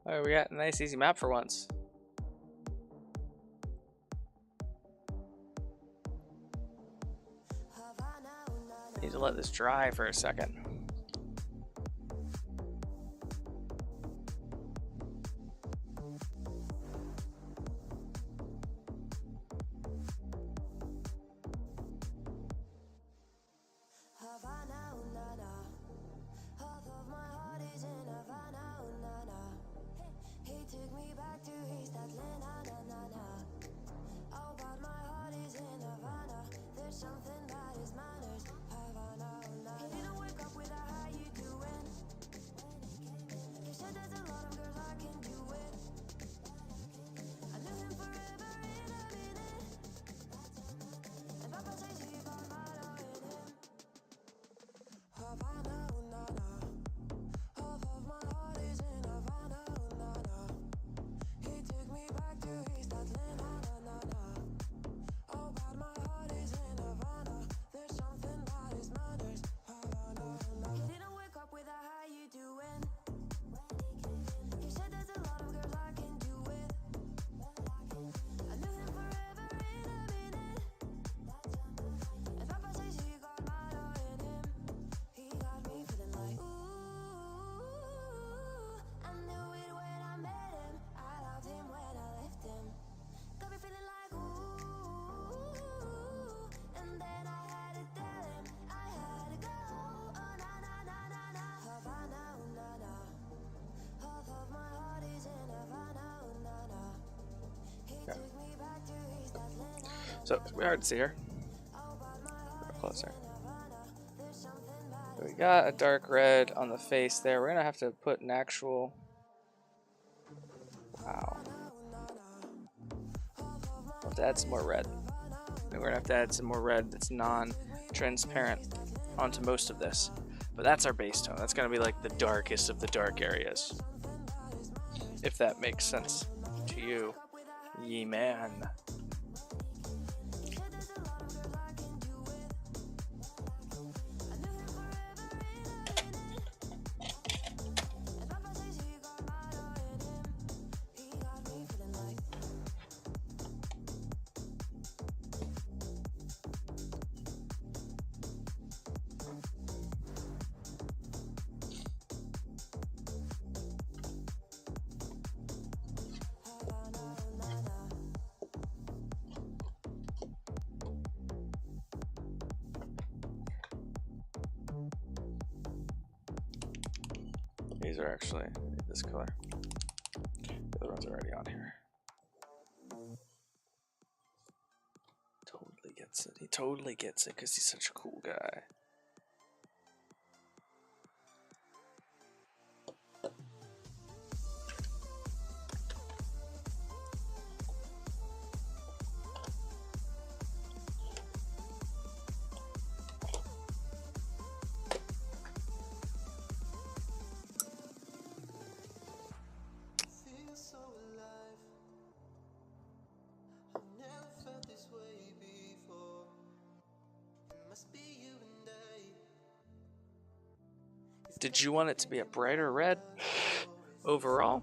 Oh, we got a nice easy map for once. Need to let this dry for a second. So it's hard to see her. Get closer. So we got a dark red on the face there. We're gonna have to put an actual. Wow. We'll have to add some more red. And we're gonna have to add some more red that's non-transparent onto most of this. But that's our base tone. That's gonna be like the darkest of the dark areas. If that makes sense to you, ye man. These are actually this color. The other one's already on here. Totally gets it. He totally gets it because he's such a cool guy. Did you want it to be a brighter red overall?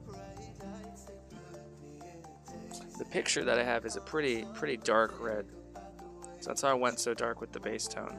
The picture that I have is a pretty dark red. So that's how I went so dark with the base tone.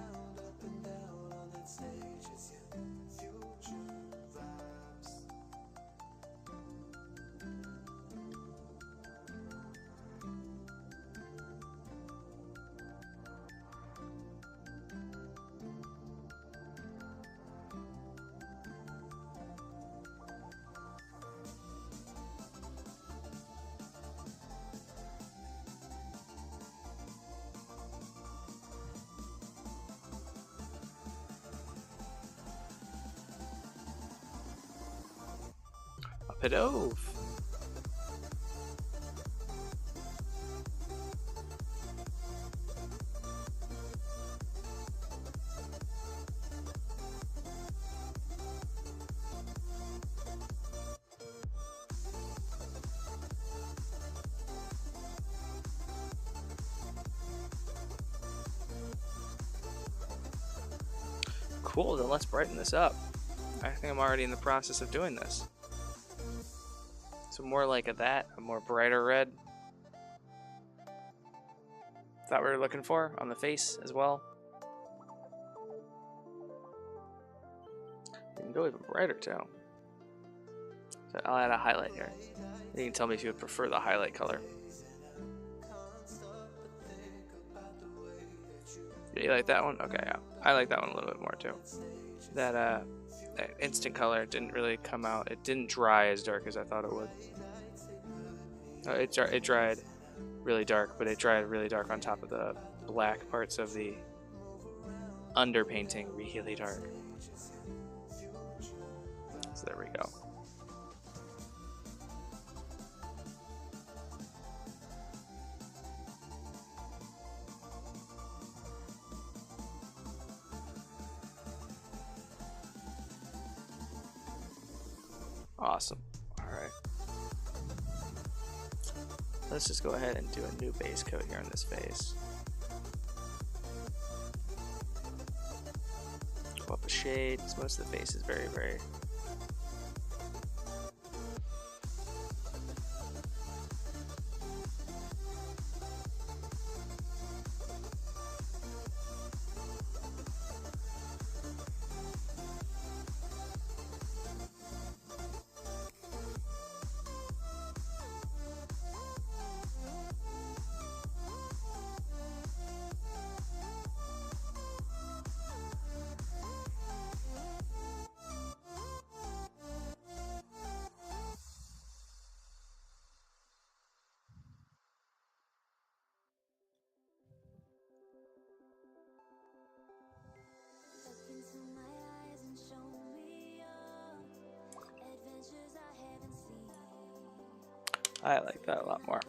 Up it over. Cool, then let's brighten this up. I think I'm already in the process of doing this. So more like a more brighter red. Is that what we're looking for on the face as well? You can go even brighter too. So I'll add a highlight here. You can tell me if you would prefer the highlight color. Yeah, you like that one? Okay, yeah. I like that one a little bit more too. That instant color didn't really come out. It didn't dry as dark as I thought it would. It dried really dark, but it dried really dark on top of the black parts of the underpainting, really dark. So there we go. Awesome. Alright. Let's just go ahead and do a new base coat here on this face. Go up a shade, because most of the face is very, very... I like that a lot more.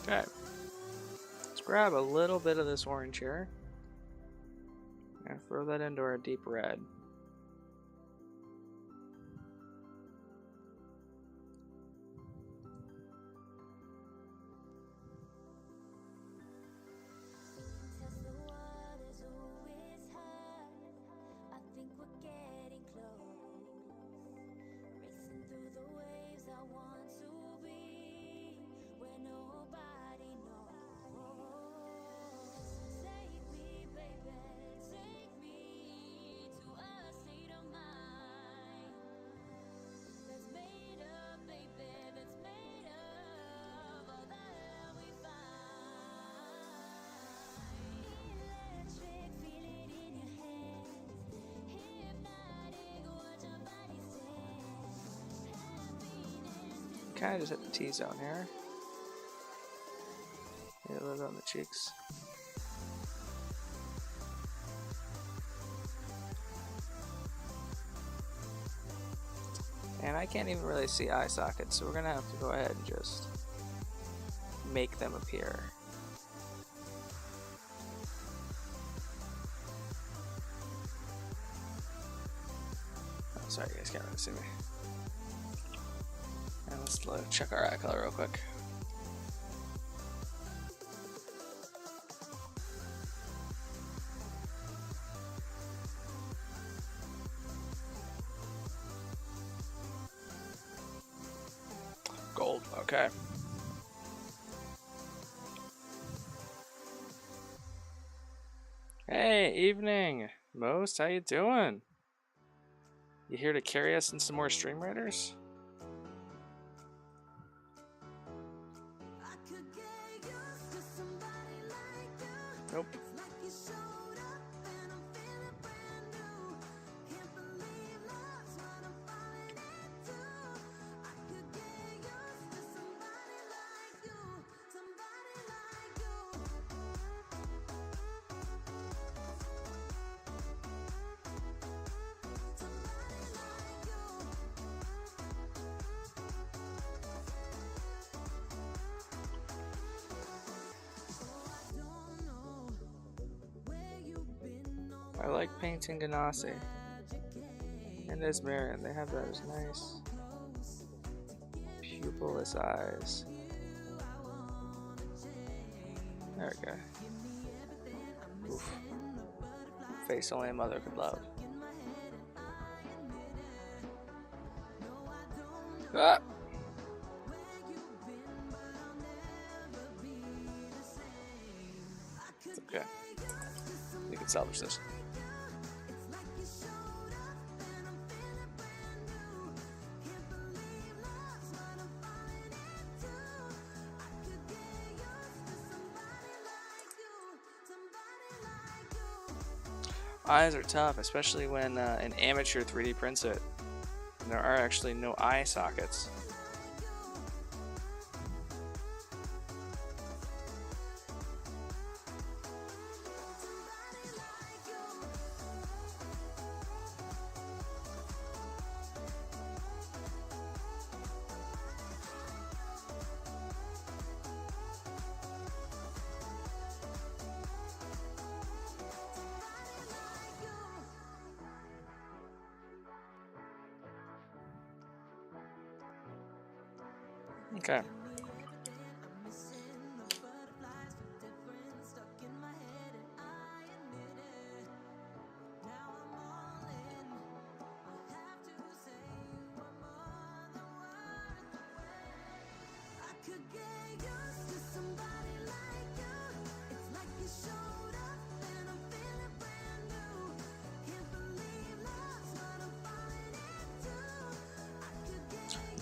Okay, let's grab a little bit of this orange here and throw that into our deep red. Kind of just hit the T-zone here. Maybe a little bit on the cheeks. And I can't even really see eye sockets, so we're gonna have to go ahead and just make them appear. Oh, sorry, you guys can't really see me. And let's check our eye color real quick. Gold, okay. evening, Most. How you doing? You here to carry us in some more Stream Raiders? Nope. I like painting Ganassi and Esmerian. They have those nice pupilless eyes. There we go. Oof. Face only a mother could love. Ah! It's okay. We can salvage this. Eyes are tough, especially when an amateur 3D prints it. And there are actually no eye sockets. Okay.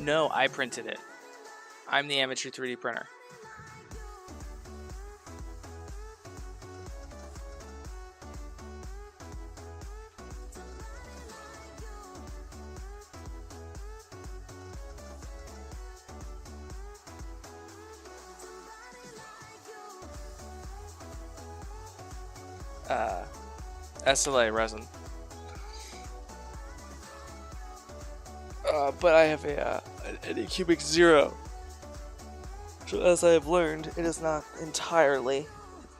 No, I printed it. I'm the amateur 3D printer. SLA resin. But I have an Anycubic 0. So as I have learned, it is not entirely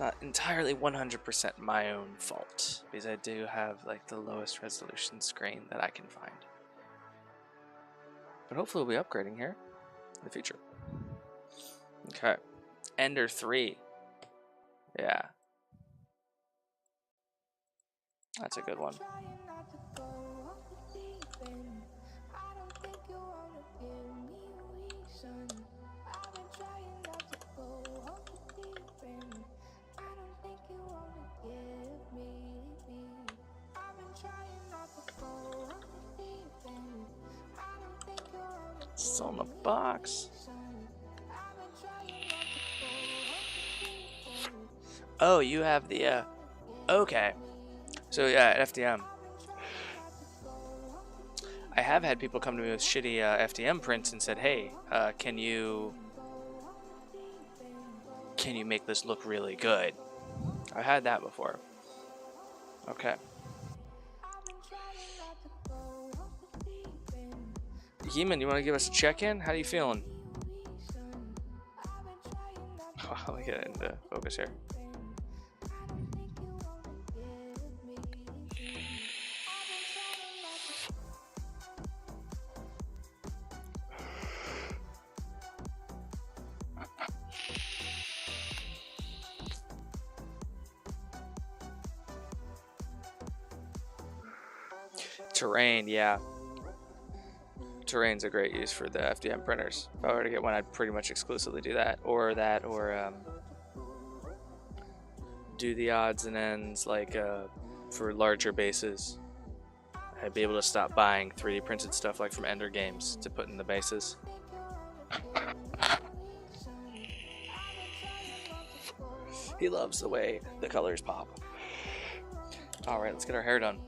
100% my own fault, because I do have like the lowest resolution screen that I can find. But hopefully we'll be upgrading here in the future. Okay, Ender 3. Yeah, that's a good one. Still in the box. Oh, you have the okay. So yeah, at FDM, I have had people come to me with shitty FDM prints and said, "Hey, can you make this look really good?" I've had that before. Okay. Heeman, you want to give us a check-in? How are you feeling? Let me get into focus here. Terrain, yeah. Terrain's a great use for the FDM printers. If I were to get one, I'd pretty much exclusively do that, or do the odds and ends like for larger bases, I'd be able to stop buying 3D printed stuff like from Ender Games to put in the bases. He loves the way the colors pop. Alright, let's get our hair done.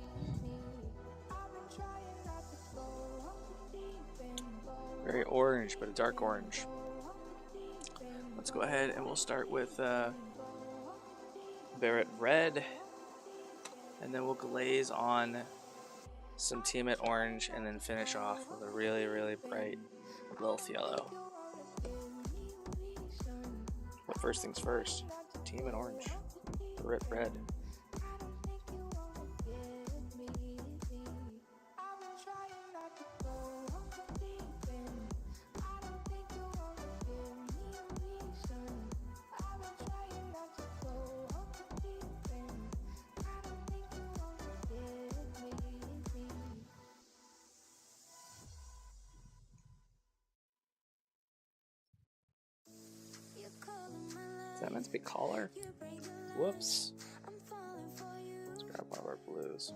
Very orange, but a dark orange. Let's go ahead and we'll start with Barrett Red. And then we'll glaze on some Team It Orange and then finish off with a really, really bright Lilith Yellow. But first things first, Team It Orange, Barrett Red. Is that meant to be collar? Whoops. Let's grab one of our blues.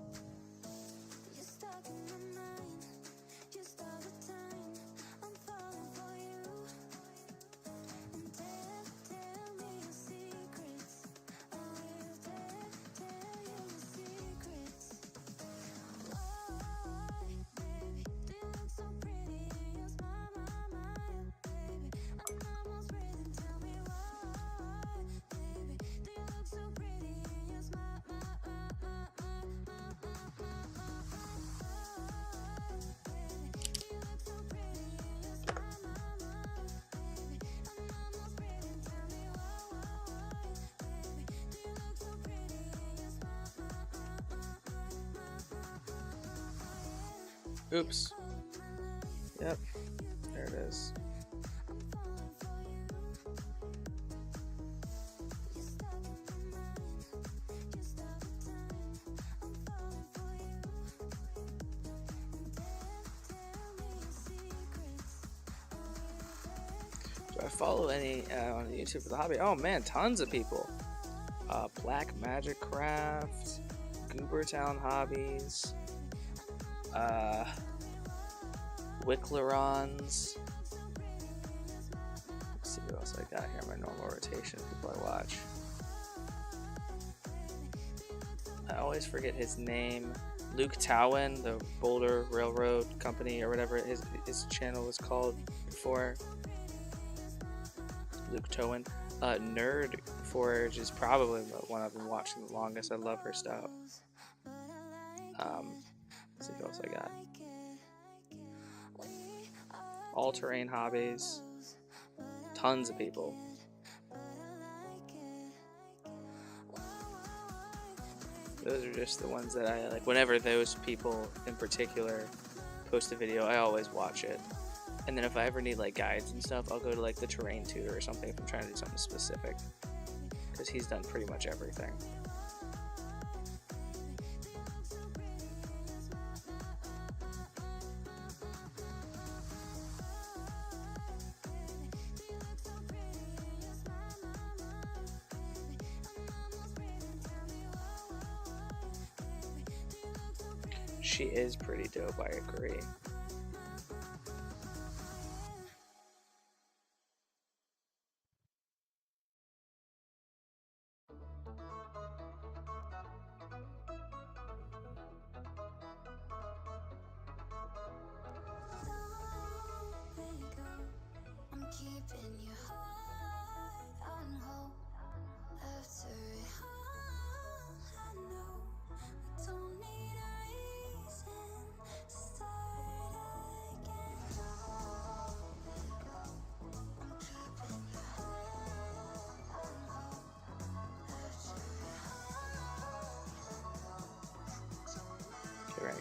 Oops. Yep, there it is. Do I follow any on YouTube for the hobby? Oh man, tons of people. Black Magic Craft, Goobertown Hobbies, Wicklerons. Let's see what else I got here in my normal rotation of people I watch. I always forget his name. Luke Towen, the Boulder Railroad Company or whatever his channel was called before. Luke Towen. Nerd Forge is probably the one I've been watching the longest. I love her stuff. Let's see what else I got. All Terrain Hobbies. Tons of people. Those are just the ones that I like. Whenever those people in particular post a video, I always watch it. And then if I ever need like guides and stuff, I'll go to like the Terrain Tutor or something if I'm trying to do something specific. Because he's done pretty much everything. She is pretty dope, I agree.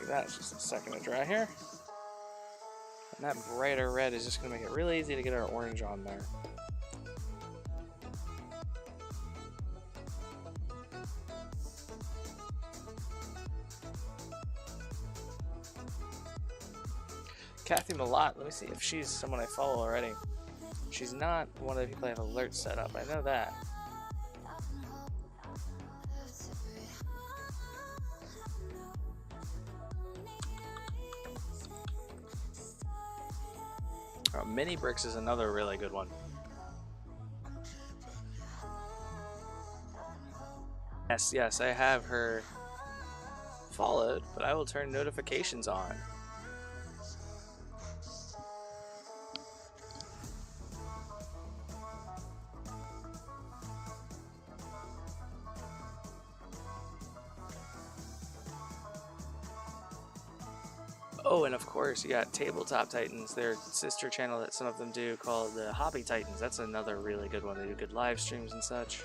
That's just a second to dry here. And that brighter red is just going to make it really easy to get our orange on there. Kathy Malott, let me see if she's someone I follow already. She's not one of the people I have alerts set up, I know that. Mini Bricks is another really good one. Yes, I have her followed, but I will turn notifications on. Oh, and of course, you got Tabletop Titans, their sister channel that some of them do called Hobby Titans. That's another really good one. They do good live streams and such.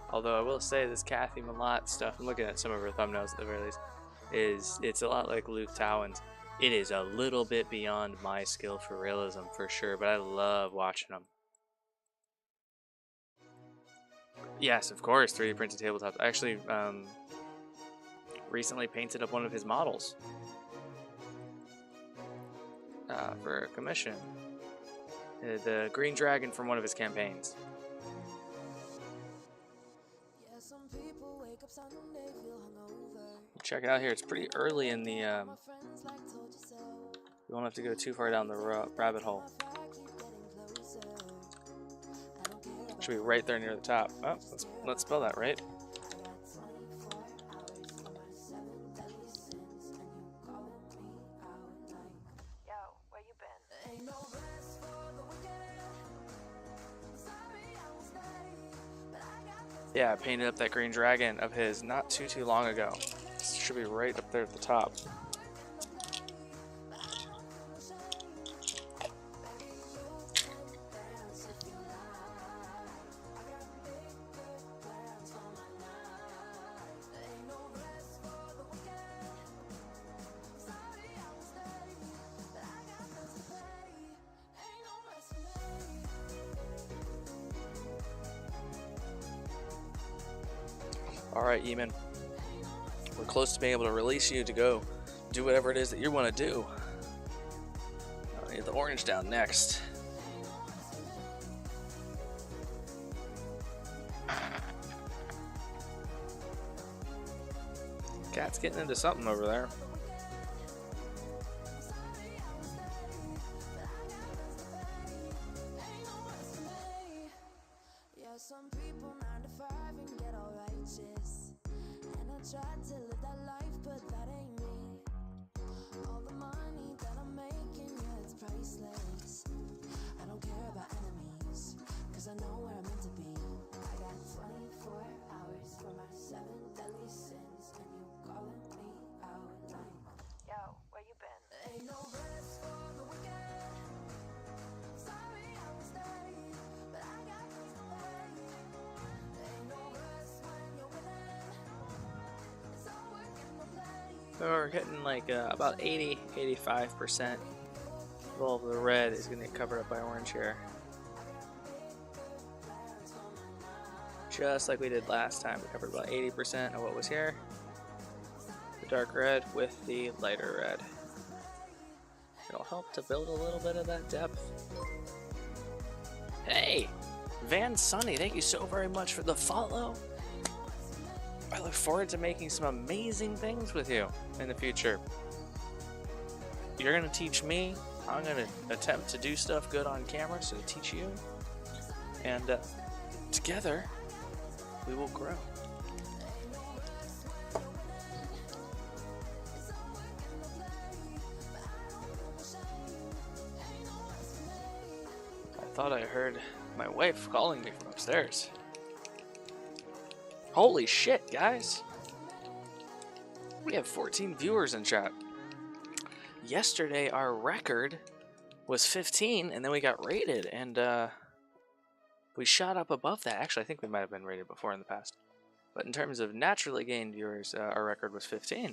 Although I will say this Kathy Malott stuff, I'm looking at some of her thumbnails at the very least, it's a lot like Luke Towan's. It is a little bit beyond my skill for realism for sure, but I love watching them. Yes, of course, 3D printed tabletops. I actually recently painted up one of his models for a commission. The green dragon from one of his campaigns. Check it out here. It's pretty early in the. You won't have to go too far down the rabbit hole. Should be right there near the top. Oh, let's spell that right. Yeah, I painted up that green dragon of his not too long ago. Should be right up there at the top. Alright, Eamon. We're close to being able to release you to go do whatever it is that you want to do. I'll get the orange down next. Cat's getting into something over there. Some people 9 to 5 and get all righteous, and I tried to live that life, but that ain't me. All the money that I'm making, yeah, it's priceless. I don't care about enemies, cause I know where I'm meant to be. I got 24 hours for my 7 deadly sins, and you calling me out like, yo, where you been? Ain't no rest for the wicked. Sorry I was dirty, but I got things to pay. So we're hitting like about 80-85% of all of the red is going to get covered up by orange here. Just like we did last time, we covered about 80% of what was here. The dark red with the lighter red. It'll help to build a little bit of that depth. Hey! Van Sunny, thank you so very much for the follow. I look forward to making some amazing things with you in the future. You're going to teach me. I'm going to attempt to do stuff good on camera, so to teach you. And together, we will grow. I thought I heard my wife calling me from upstairs. Holy shit, guys! We have 14 viewers in chat. Yesterday, our record was 15, and then we got rated, and we shot up above that. Actually, I think we might have been rated before in the past. But in terms of naturally gained viewers, our record was 15.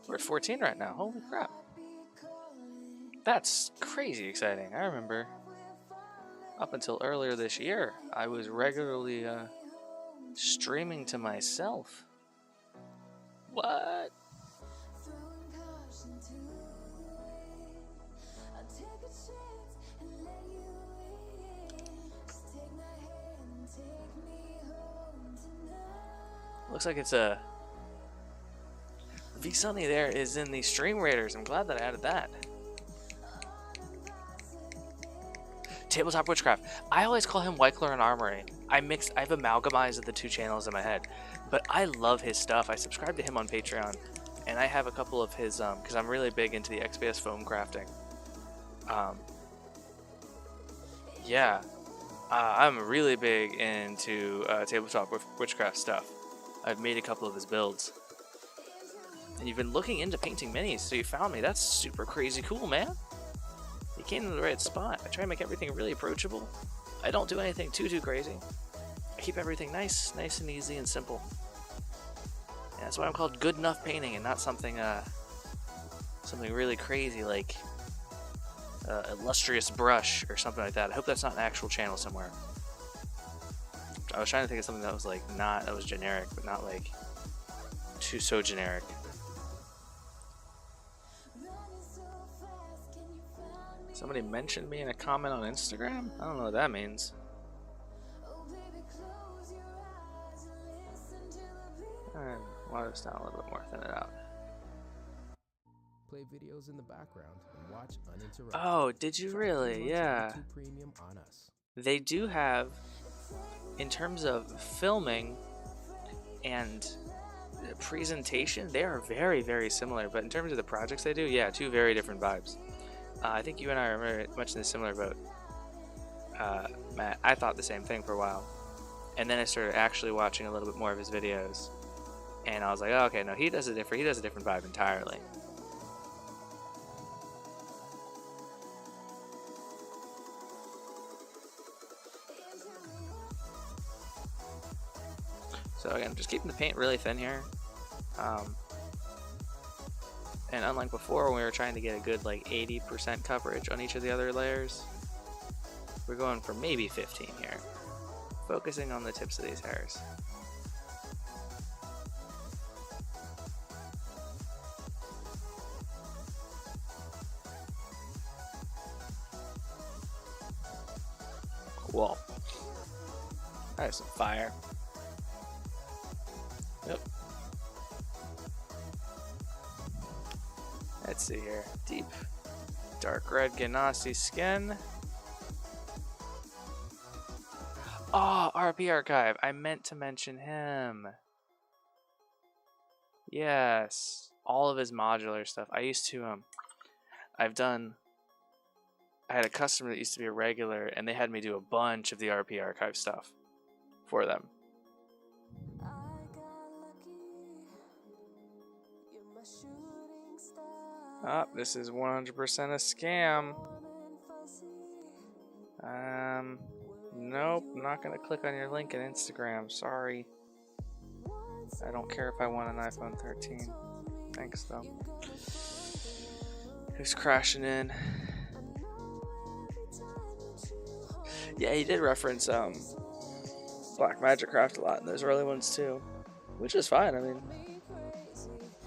We're at 14 right now. Holy crap. That's crazy exciting. I remember up until earlier this year, I was regularly streaming to myself. What? Looks like it's a V Sunny there is in the Stream Raiders. I'm glad that I added that. Tabletop Witchcraft. I always call him Weichler and Armory. I've amalgamized the two channels in my head, but I love his stuff. I subscribe to him on Patreon, and I have a couple of his because I'm really big into the XPS foam crafting. Yeah, I'm really big into Tabletop Witchcraft stuff. I've made a couple of his builds. And you've been looking into painting minis, so you found me. That's super crazy cool, man. You came to the right spot. I try to make everything really approachable. I don't do anything too crazy. I keep everything nice and easy and simple. And that's why I'm called Good Enough Painting and not something something really crazy like Illustrious Brush or something like that. I hope that's not an actual channel somewhere. I was trying to think of something that was like that was generic, but not like so generic. Somebody mentioned me in a comment on Instagram? I don't know what that means. Alright, water this down a little bit more, thin it out. Play videos in the background and watch uninterrupted. Oh, did you really? Yeah. Premium on us. They do have, in terms of filming and presentation, they are very, very similar. But in terms of the projects they do, yeah, two very different vibes. I think you and I are very much in a similar boat. Matt, I thought the same thing for a while. And then I started actually watching a little bit more of his videos. And I was like, oh, okay, no, he does a different vibe entirely. So again, just keeping the paint really thin here. And unlike before when we were trying to get a good like 80% coverage on each of the other layers, we're going for maybe 15 here. Focusing on the tips of these hairs. Cool. Alright, some fire. Yep. Let's see here. Deep, dark red Ganassi skin. Oh, RP Archive. I meant to mention him. Yes. All of his modular stuff. I used to, I had a customer that used to be a regular, and they had me do a bunch of the RP Archive stuff for them. Oh, this is 100% a scam. Nope, I'm not gonna click on your link in Instagram, sorry. I don't care if I want an iPhone 13. Thanks though. Who's crashing in? Yeah, he did reference Black Magic Craft a lot in those early ones too. Which is fine, I mean,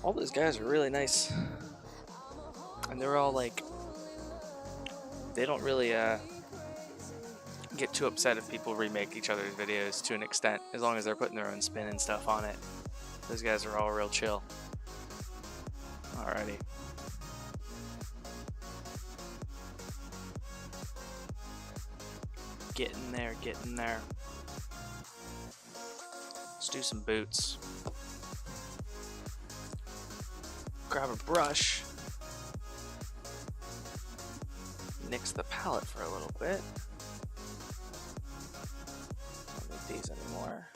all those guys are really nice. And they're all like, they don't really get too upset if people remake each other's videos to an extent, as long as they're putting their own spin and stuff on it. Those guys are all real chill. Alrighty. Getting there, getting there. Let's do some boots. Grab a brush. Nix the palette for a little bit. Don't need these anymore.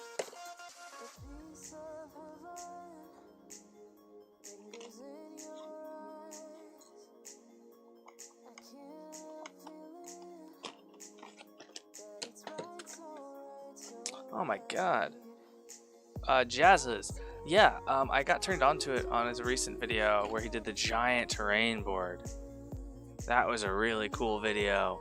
Oh my god. Jazzes. Yeah, I got turned on to it on his recent video where he did the giant terrain board. That was a really cool video.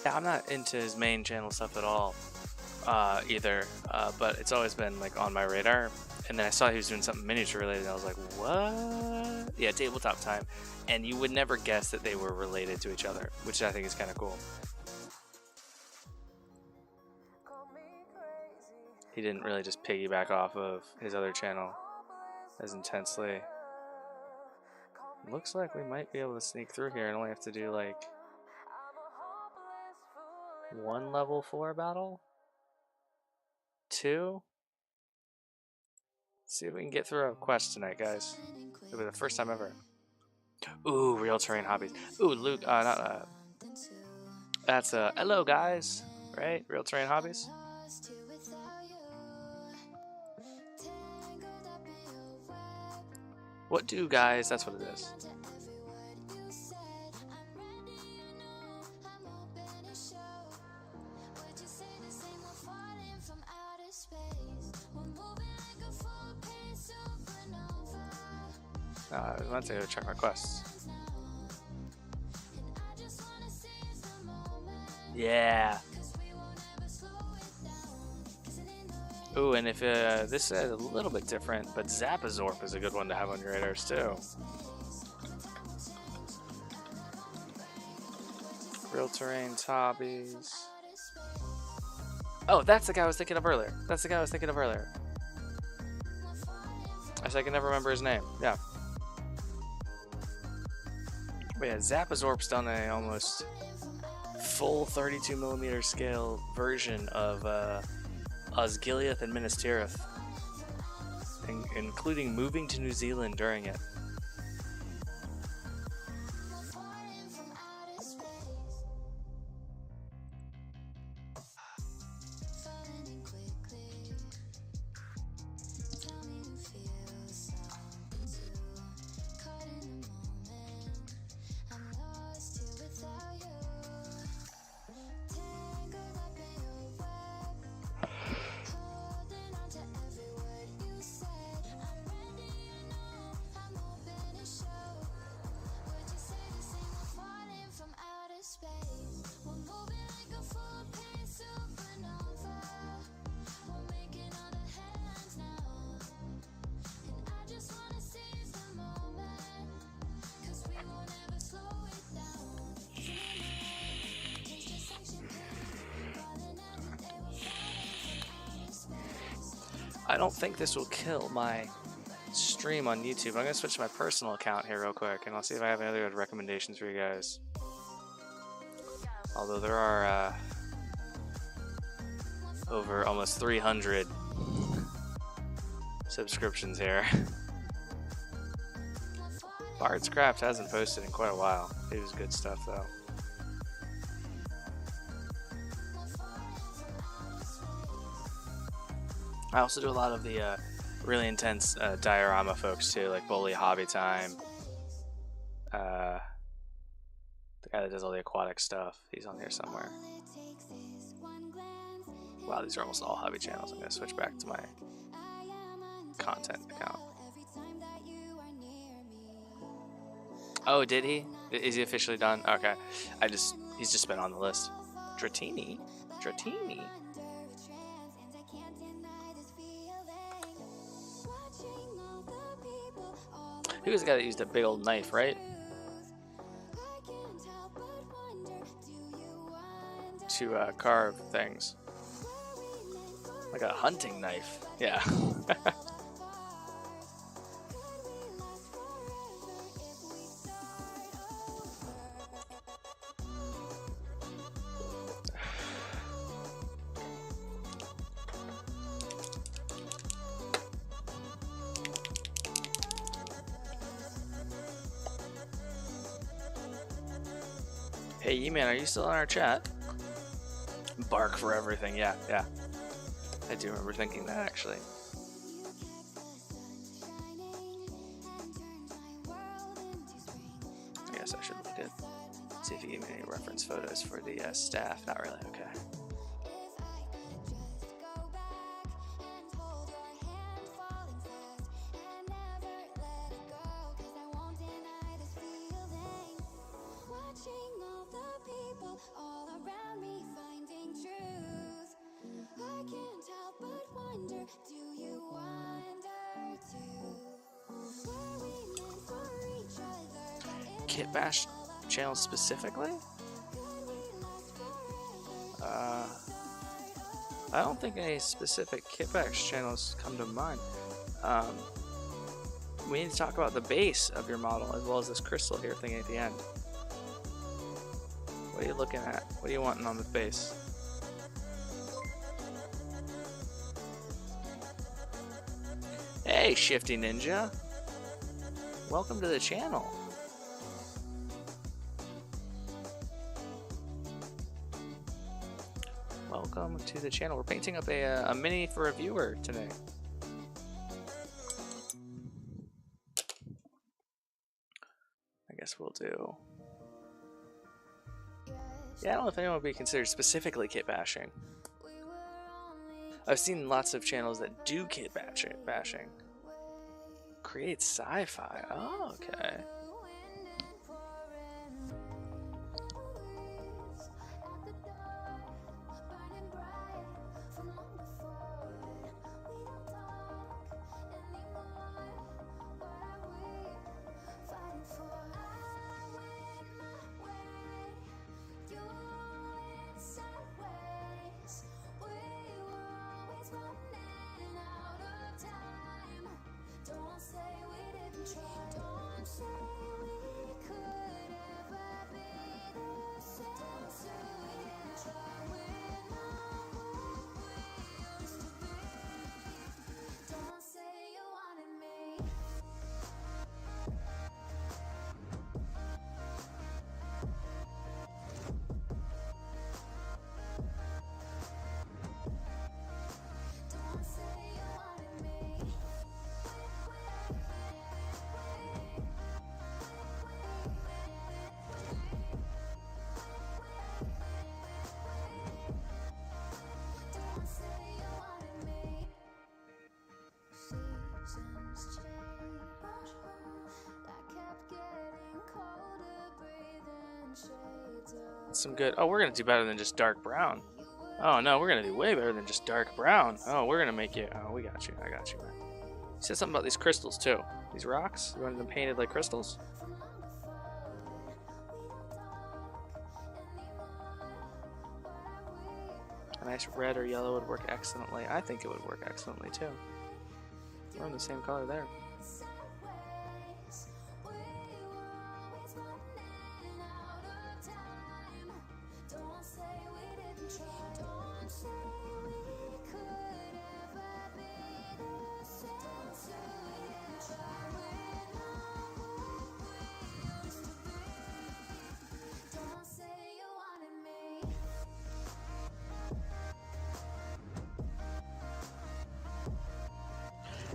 Yeah, I'm not into his main channel stuff at all either, but it's always been like on my radar. And then I saw he was doing something miniature related, and I was like, what? Yeah, tabletop time. And you would never guess that they were related to each other, which I think is kind of cool. He didn't really just piggyback off of his other channel as intensely. Looks like we might be able to sneak through here and only have to do like one level 4 battle? 2? Let's see if we can get through a quest tonight, guys. It'll be the first time ever. Ooh, real terrain hobbies. Ooh, Luke, that's hello guys, right? Real terrain hobbies. What do guys? That's what it is. I want to go check my quests. Yeah. Ooh, and if this is a little bit different, but Zapazorp is a good one to have on your radars too. Real terrain hobbies. Oh, that's the guy I was thinking of earlier. That's the guy I was thinking of earlier. I can never remember his name. Yeah. But yeah, Zapazorp's done a almost full 32mm scale version of Osgiliath and Minas Tirith, including moving to New Zealand during it. I don't think this will kill my stream on YouTube. I'm going to switch to my personal account here real quick, and I'll see if I have any other recommendations for you guys. Although there are over almost 300 subscriptions here. Bard's Craft hasn't posted in quite a while. It was good stuff though. I also do a lot of the really intense diorama folks too, like Bully Hobby Time. The guy that does all the aquatic stuff, he's on here somewhere. Wow, these are almost all hobby channels. I'm going to switch back to my content account. Oh, did he? Is he officially done? Okay. He's just been on the list. Dratini? Dratini? He was the guy that used a big old knife, right? To carve things. Like a hunting knife. Yeah. Hey, E-Man, are you still in our chat? Bark for everything. Yeah. I do remember thinking that, actually. I guess I should look at, see if he gave me any reference photos for the staff. Not really. Okay. Kit Bash channel specifically? I don't think any specific Kit Bash channels come to mind. We need to talk about the base of your model as well as this crystal here thing at the end. What are you looking at? What are you wanting on the base? Hey, Shifty Ninja! Welcome to the channel. Welcome to the channel. We're painting up a mini for a viewer today. I guess we'll do. Yeah, I don't know if anyone would be considered specifically kit bashing. I've seen lots of channels that do kit bashing. Create sci-fi. Oh, okay. Some good. Oh, we're gonna do better than just dark brown. Oh no, we're gonna do way better than just dark brown. Oh, we're gonna make you. Oh, we got you. I got you, man. You said something about these crystals too. These rocks. You wanted them painted like crystals. A nice red or yellow would work excellently. I think it would work excellently too. We're in the same color there.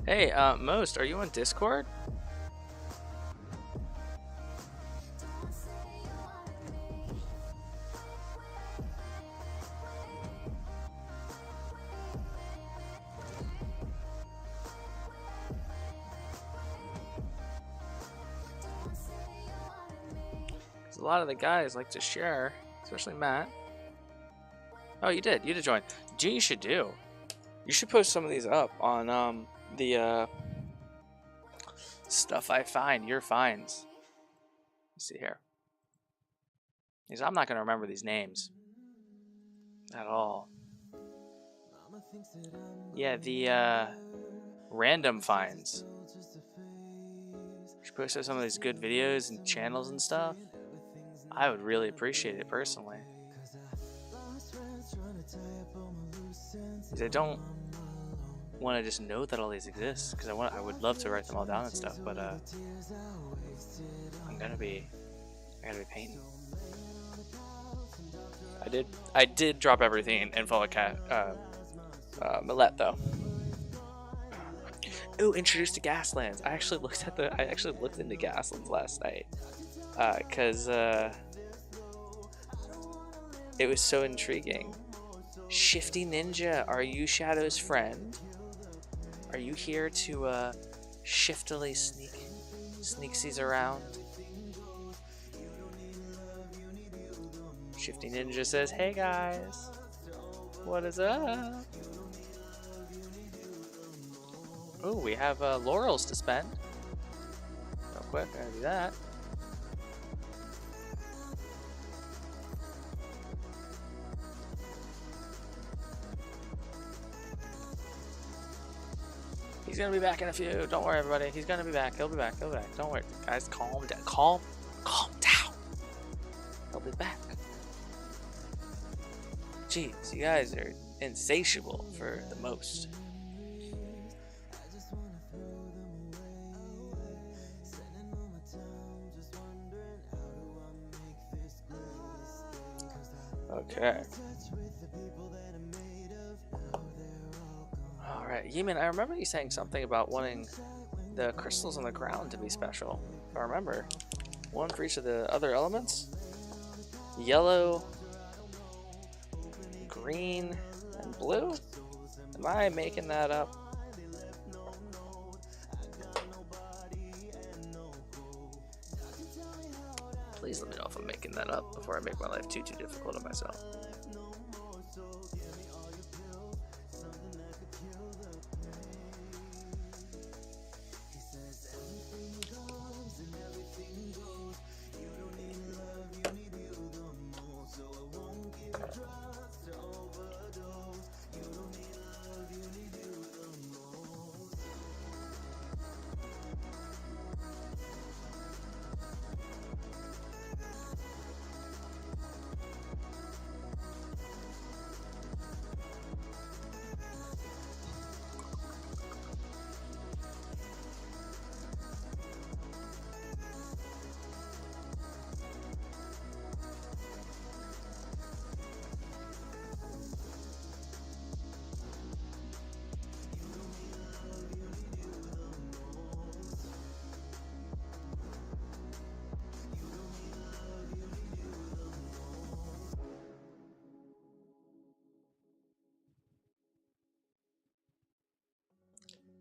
Hey, Most, are you on Discord? A lot of the guys like to share, especially Matt. Oh, you did join. Do you should do? You should post some of these up on the stuff I find, your finds. Let's see here. Because I'm not gonna remember these names at all. Yeah, the random finds. You should post up some of these good videos and channels and stuff. I would really appreciate it personally. Because I don't want to just know that all these exist, because I would love to write them all down and stuff, but I gotta be painting. I did drop everything and follow Millet though. Ooh, introduced to Gaslands. I actually looked into Gaslands last night. Cause it was so intriguing. Shifty Ninja, are you Shadow's friend? Are you here to shiftily sneaksies around? Shifty Ninja says, "Hey guys, what is up?" Oh, we have laurels to spend. Real quick, gotta do that. He's gonna be back in a few. Don't worry, everybody. He's gonna be back. He'll be back. He'll be back. Don't worry, guys. Calm down. Calm down. He'll be back. Jeez, you guys are insatiable for the most. Okay. Alright, Yeeman, I remember you saying something about wanting the crystals on the ground to be special. If I remember. One for each of the other elements? Yellow, green, and blue? Am I making that up? Please let me know if I'm making that up before I make my life too difficult on myself.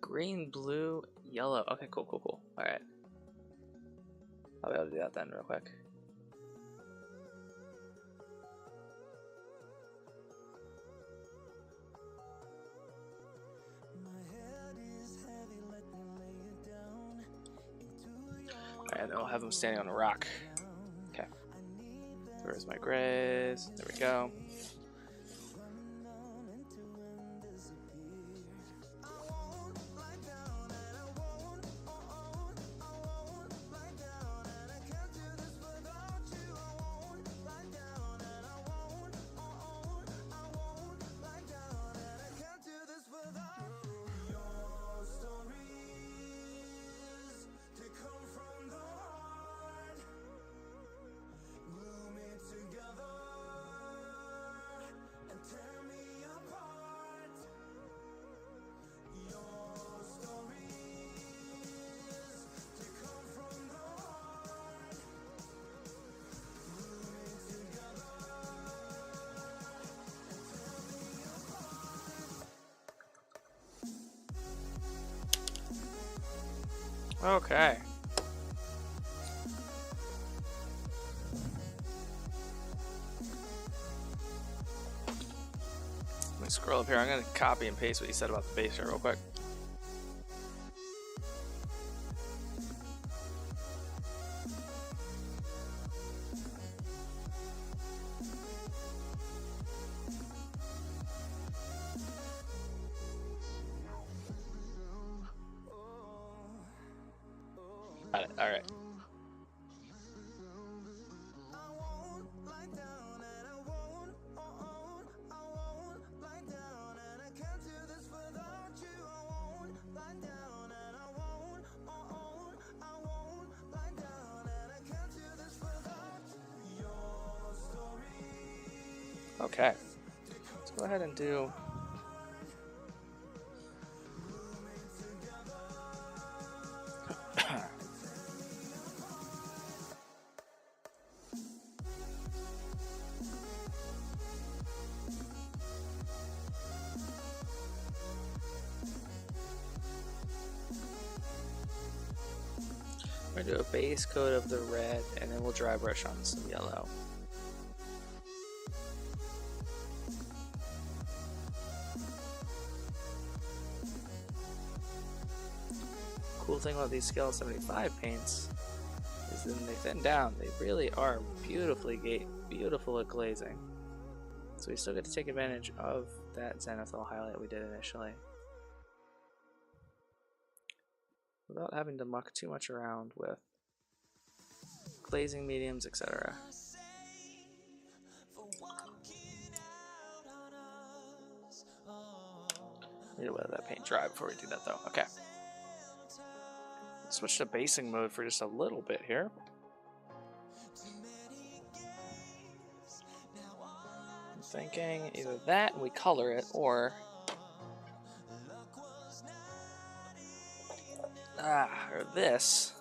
Green, blue, yellow. Okay, cool. Alright. I'll be able to do that then real quick. Alright, then I'll have them standing on a rock. Okay. Where's my grays? There we go. Okay. Let me scroll up here. I'm going to copy and paste what you said about the base here real quick. Got it. All right. Okay, let's go ahead and do. We're gonna do a base coat of the red, and then we'll dry brush on some yellow. Cool thing about these Scale 75 paints is that when they thin down, they really are beautiful at glazing. So we still get to take advantage of that zenithal highlight we did initially, without having to muck too much around with glazing mediums, etc. We need to let that paint dry before we do that though. Okay. Switch to basing mode for just a little bit here. I'm thinking either that and we color it, or or this.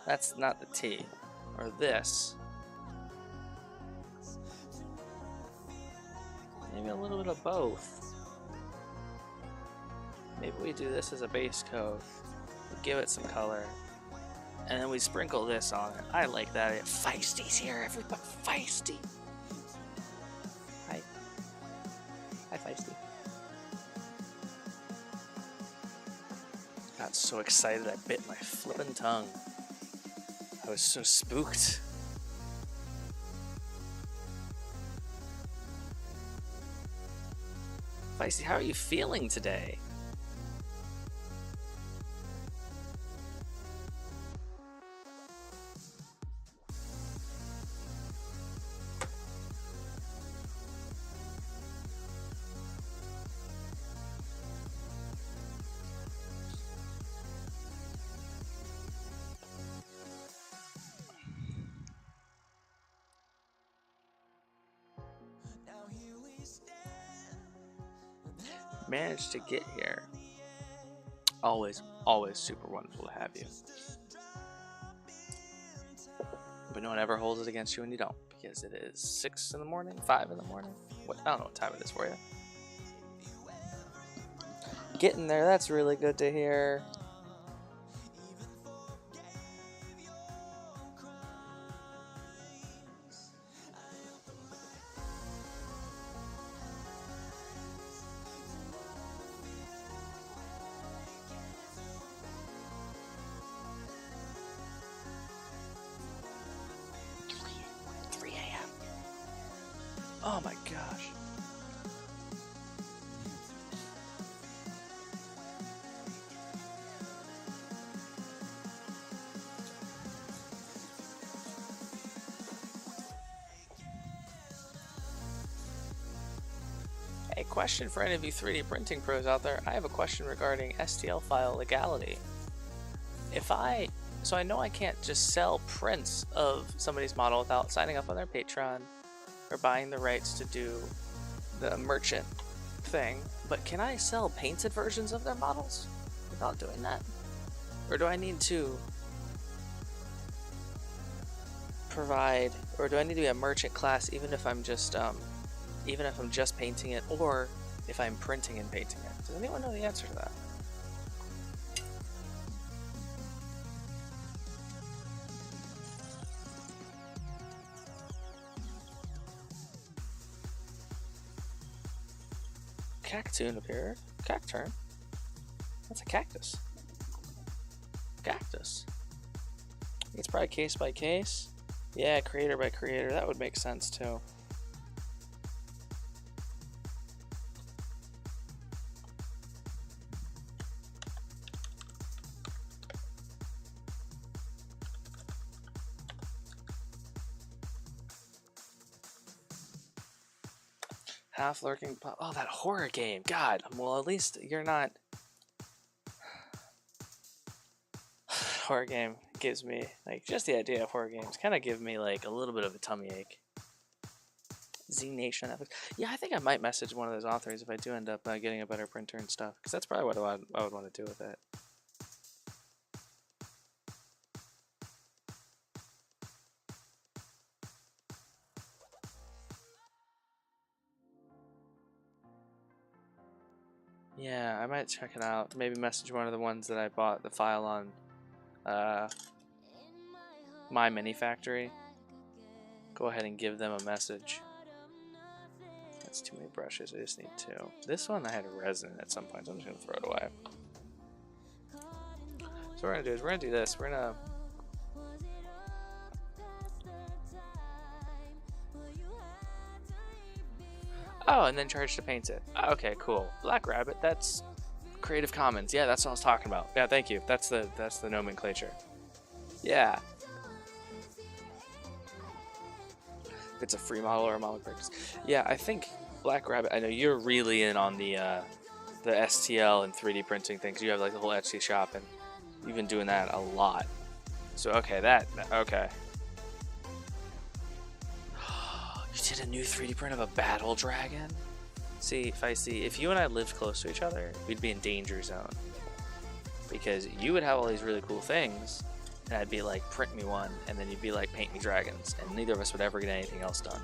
That's not the T. Or this. Maybe a little bit of both. Maybe we do this as a base coat, we give it some color, and then we sprinkle this on it. I like that. Feisty's here, everybody. Feisty. Hi. Hi, Feisty. Got so excited I bit my flippin' tongue. I was so spooked. Feisty, how are you feeling today? Managed to get here. Always super wonderful to have you. But no one ever holds it against you when you don't, because it is 6 in the morning, 5 in the morning. What, I don't know what time it is for you. Getting there, that's really good to hear. Oh my gosh. A question for any of you 3D printing pros out there. I have a question regarding STL file legality. So I know I can't just sell prints of somebody's model without signing up on their Patreon or buying the rights to do the merchant thing, but can I sell painted versions of their models without doing that? Or do I need to provide, or do I need to be a merchant class even if I'm just painting it, or if I'm printing and painting it? Does anyone know the answer to that? Cactoon appeared. Cacturn? That's a cactus. Cactus. It's probably case by case. Yeah, creator by creator. That would make sense too. Half lurking pop. Oh, that horror game. God. Well, at least you're not. Horror game gives me, like, just the idea of horror games kind of give me like a little bit of a tummy ache. Z Nation on Netflix. Yeah, I think I might message one of those authors if I do end up getting a better printer and stuff, because that's probably what I would want to do with it. Yeah, I might check it out. Maybe message one of the ones that I bought the file on My Mini Factory. Go ahead and give them a message. That's too many brushes. I just need 2. This one I had resin at some point, so I'm just going to throw it away. So what we're going to do is we're going to do this. We're going to... Oh, and then charge to paint it. Okay, cool. Black Rabbit, that's Creative Commons. Yeah, that's what I was talking about. Yeah, thank you. That's the nomenclature. Yeah. If it's a free model or a model purchase. Yeah, I think Black Rabbit, I know you're really in on the STL and 3D printing things. You have like the whole Etsy shop, and you've been doing that a lot. So, okay, okay. You did a new 3D print of a battle dragon? See, if you and I lived close to each other, we'd be in danger zone. Because you would have all these really cool things, and I'd be like, print me one, and then you'd be like, paint me dragons, and neither of us would ever get anything else done.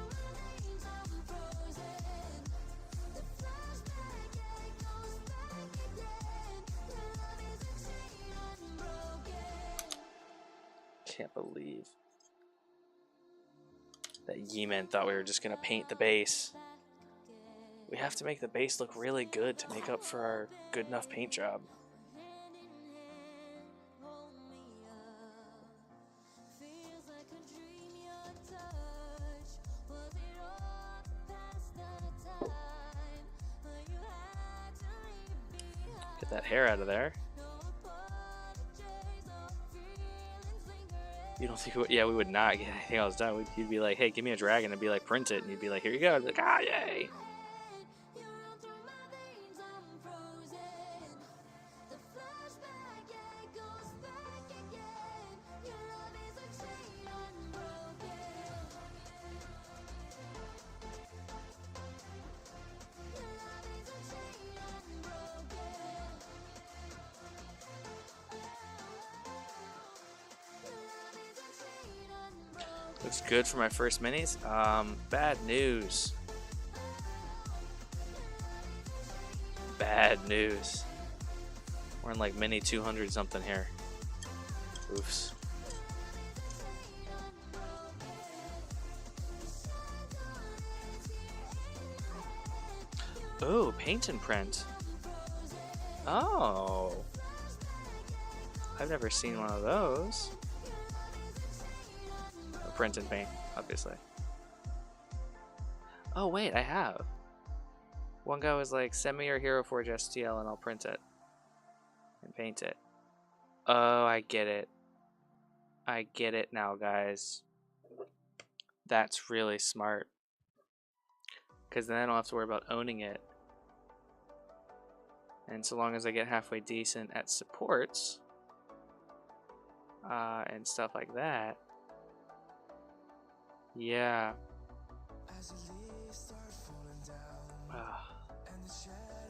Can't believe that Yeeman thought we were just gonna paint the base. We have to make the base look really good to make up for our good enough paint job. Get that hair out of there. You don't think, yeah, we would not get anything else done. You'd be like, hey, give me a dragon, and be like, print it, and you'd be like, here you go. I'd be like, ah, yay. Looks good for my first minis. Bad news. Bad news. We're in like mini 200 something here. Oofs. Oh, paint and print. Oh. I've never seen one of those. Print and paint, obviously. Oh wait, I have. One guy was like, send me your Hero Forge STL and I'll print it and paint it. Oh, I get it. I get it now, guys. That's really smart. Because then I don't have to worry about owning it. And so long as I get halfway decent at supports and stuff like that. Yeah.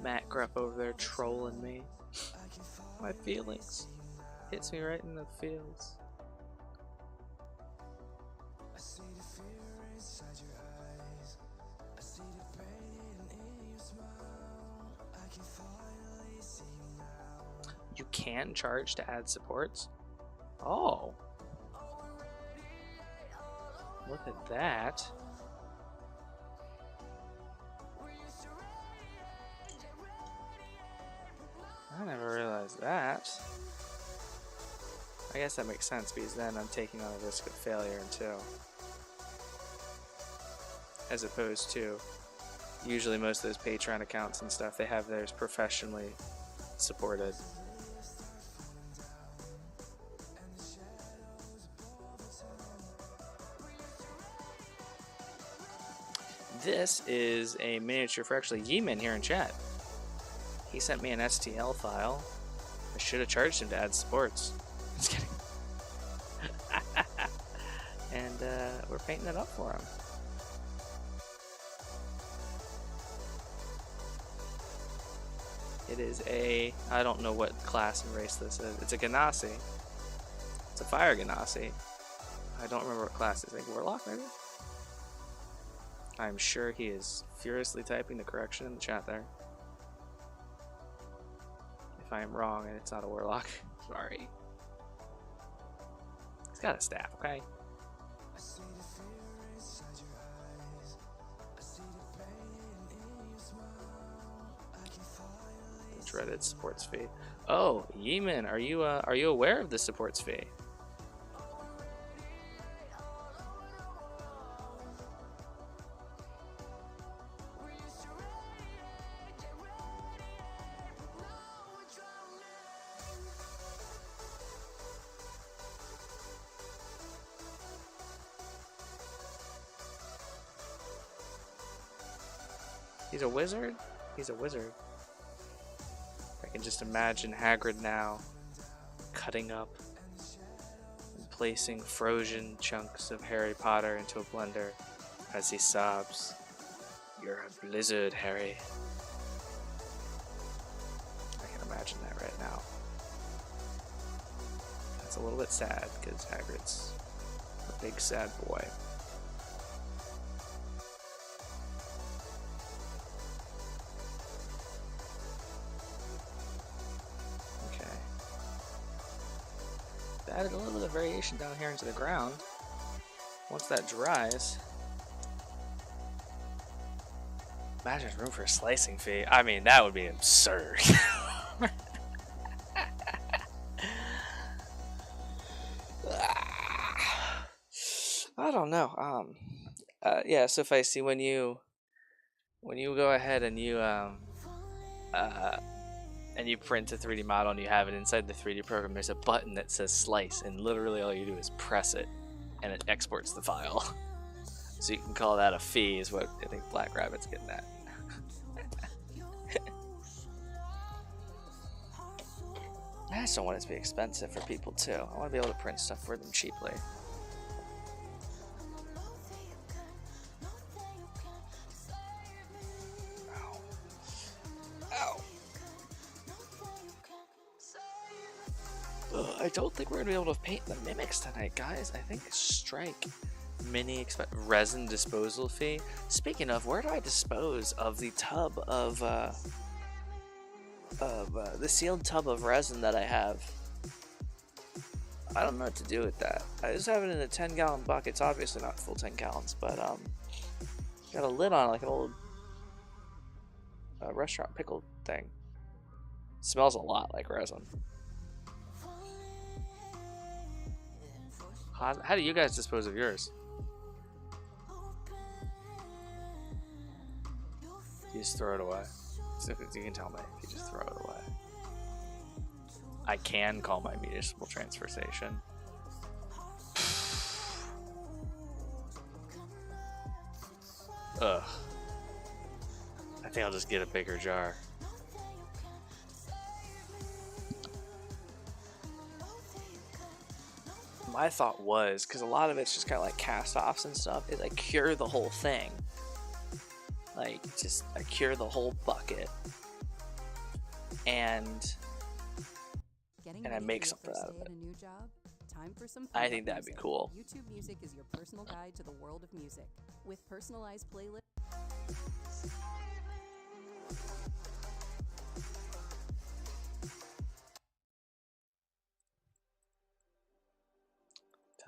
Matt Grupp over there trolling me. My feelings. Hits me right in the feels. You can charge to add supports? Oh. Look at that. I never realized that. I guess that makes sense because then I'm taking on a risk of failure too. As opposed to usually most of those Patreon accounts and stuff, they have theirs professionally supported. This is a miniature for actually Yeeman here in chat. He sent me an STL file. I should have charged him to add supports. Just kidding. And we're painting it up for him. It is a, I don't know what class and race this is. It's a Ganassi. It's a fire Ganassi. I don't remember what class it is. Like Warlock, maybe? I'm sure he is furiously typing the correction in the chat there. If I am wrong and it's not a Warlock, sorry. He's got a staff, okay? The dreaded supports fee. Oh, Yeeman, are you aware of the supports fee? He's a wizard? He's a wizard. I can just imagine Hagrid now cutting up and placing frozen chunks of Harry Potter into a blender as he sobs, "You're a blizzard, Harry." I can imagine that right now. That's a little bit sad because Hagrid's a big sad boy. Added a little bit of variation down here into the ground. Once that dries, imagine room for a slicing fee. I mean, that would be absurd. I don't know. Yeah. So if I see when you go ahead and you print a 3D model and you have it inside the 3D program, there's a button that says slice, and literally all you do is press it and it exports the file. So you can call that a fee, is what I think Black Rabbit's getting at. I just don't want it to be expensive for people too. I want to be able to print stuff for them cheaply. I don't think we're gonna be able to paint the mimics tonight, guys. I think Strike mini resin disposal fee. Speaking of, where do I dispose of the tub of the sealed tub of resin that I have? I don't know what to do with that. I just have it in a 10-gallon bucket. It's obviously not full 10 gallons, but got a lid on it like an old restaurant pickle thing. It smells a lot like resin. How do you guys dispose of yours? You just throw it away. So you can tell me if you just throw it away. I can call my municipal transfer station. Ugh. I think I'll just get a bigger jar. My thought was, because a lot of it's just kind of like cast-offs and stuff, is I cure the whole thing. Like, just I cure the whole bucket, and I make something out of it. I think that'd be cool. YouTube Music is your personal guide to the world of music, with personalized playlists.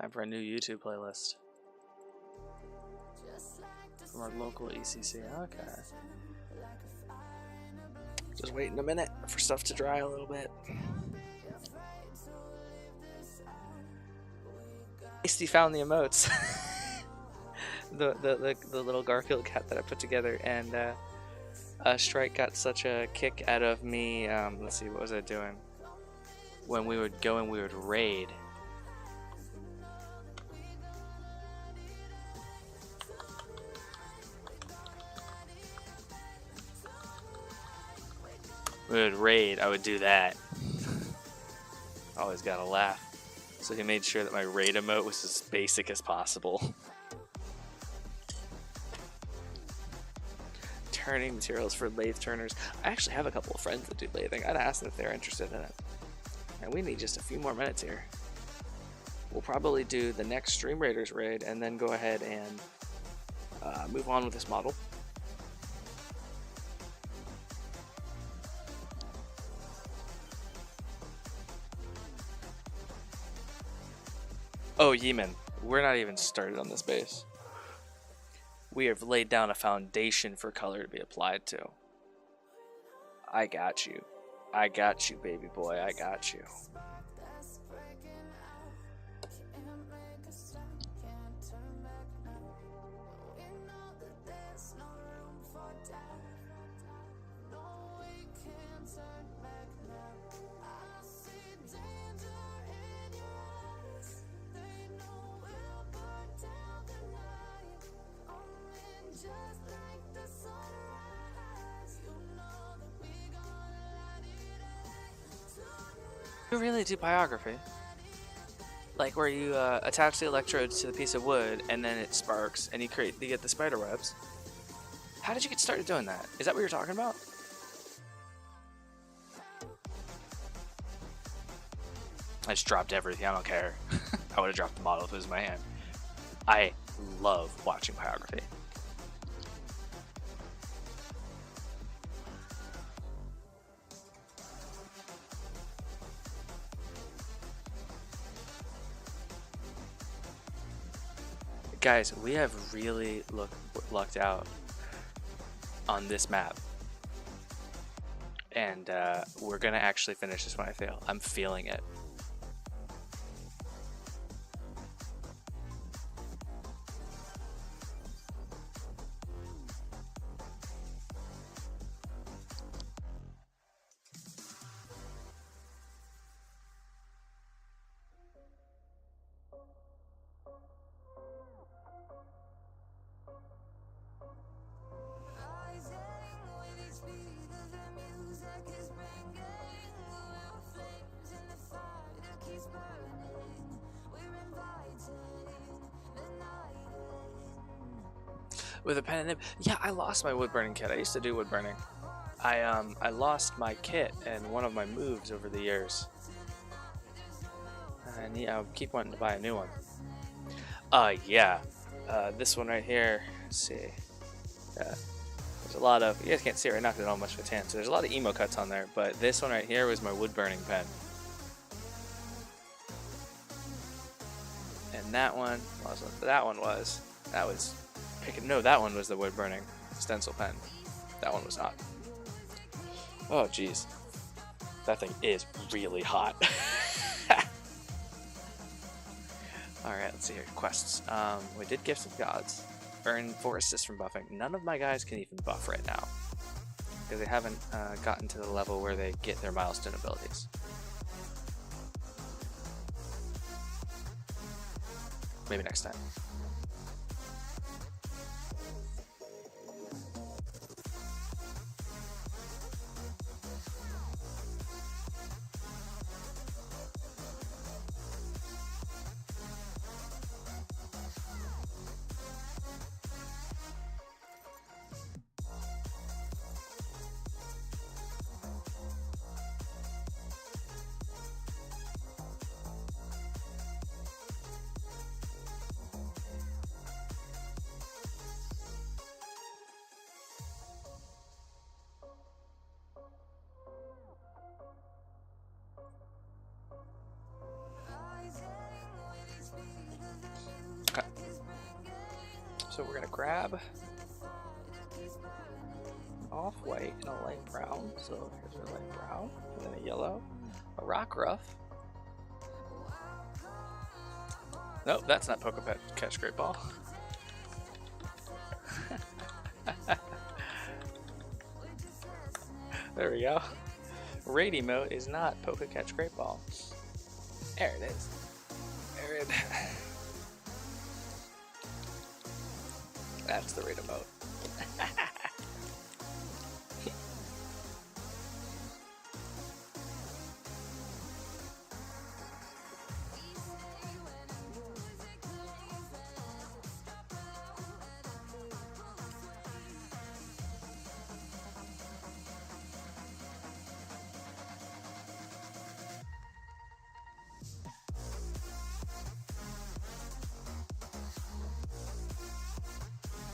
Time for a new YouTube playlist from our local ECC. Okay. Just waiting a minute for stuff to dry a little bit. Tasty found the emotes. the little Garfield cat that I put together, and Strike got such a kick out of me. Let's see, what was I doing? When we would go and we would raid. We would raid, I would do that. Always gotta laugh. So he made sure that my raid emote was as basic as possible. turning materials for lathe turners. I actually have a couple of friends that do lathing. I'd ask them if they're interested in it. And we need just a few more minutes here. We'll probably do the next Stream Raiders raid and then go ahead and move on with this model. Oh, Yemen, we're not even started on this base. We have laid down a foundation for color to be applied to. I got you. I got you, baby boy. I got you. You really do biography? Like where you attach the electrodes to the piece of wood and then it sparks and you get the spider webs. How did you get started doing that? Is that what you're talking about? I just dropped everything. I don't care. I would have dropped the model if it was in my hand. I love watching biography. Guys, we have really lucked out on this map. And we're gonna actually finish this when I fail. I'm feeling it. With a pen and nib. Yeah, I lost my wood burning kit. I used to do wood burning. I lost my kit and one of my moves over the years. And yeah, I keep wanting to buy a new one. Yeah. This one right here. Let's see. There's a lot of, you guys can't see it right now because I don't have much of a tan, so there's a lot of emo cuts on there, but this one right here was my wood burning pen. And that one that one was the wood burning stencil pen. That one was not. Oh jeez, that thing is really hot. Alright, let's see here. Quests. We did Gifts of Gods. Earn 4 assists from buffing. None of my guys can even buff right now because they haven't gotten to the level where they get their milestone abilities. Maybe next time. Okay. So we're gonna grab off white and a light brown. So here's our light brown, and then a yellow, a rock ruff. Nope, that's not Poke Catch Great Ball. There we go. Raid emote is not Poke Catch Great Ball. There it is. There it. That's the raid emote.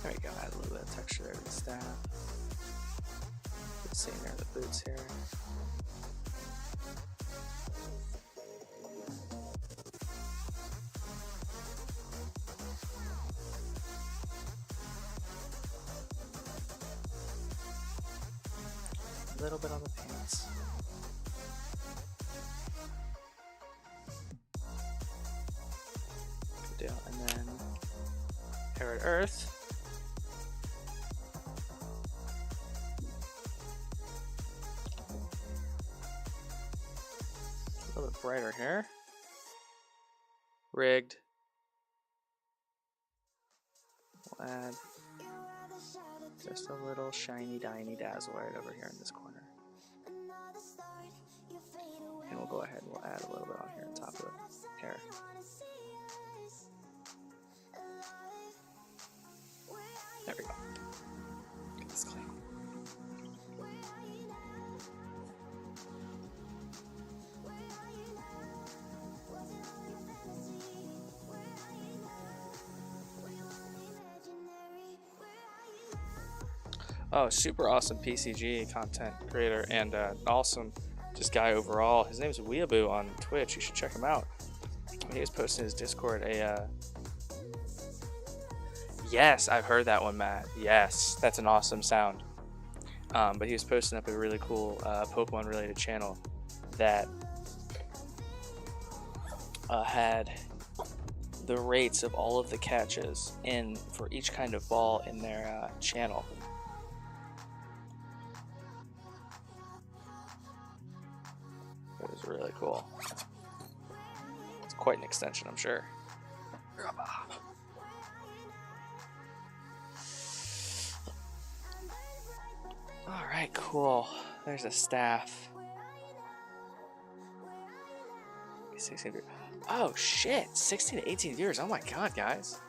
There we go, add a little bit of texture there to the staff. Let's see near the boots here. A little bit on the pants. Good deal. And then hair at earth. A little bit brighter hair. Rigged. We'll add just a little shiny, diny dazzle right over here in this corner. And we'll go ahead and we'll add a little bit on here on top of the hair. There we go. Get this clean. Oh, super awesome PCG content creator and awesome just guy overall. His name's Weeaboo on Twitch. You should check him out. He was posting his Discord yes, I've heard that one, Matt. Yes, that's an awesome sound. But he was posting up a really cool Pokemon related channel that had the rates of all of the catches in for each kind of ball in their channel. It was really cool. It's quite an extension, I'm sure. Alright, cool. There's a staff. 16 viewers. Oh shit! 16 to 18 viewers. Oh my god, guys.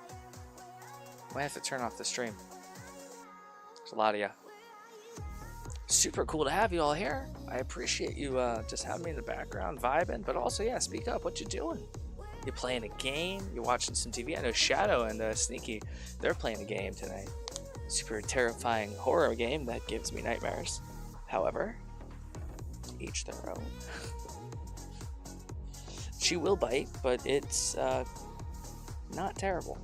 Might have to turn off the stream. There's a lot of you. Super cool to have you all here. I appreciate you just having me in the background, vibing, but also, yeah, speak up. What you doing? You playing a game? You watching some TV? I know Shadow and Sneaky, they're playing a game tonight. Super terrifying horror game that gives me nightmares. However, each their own. She will bite, but it's not terrible.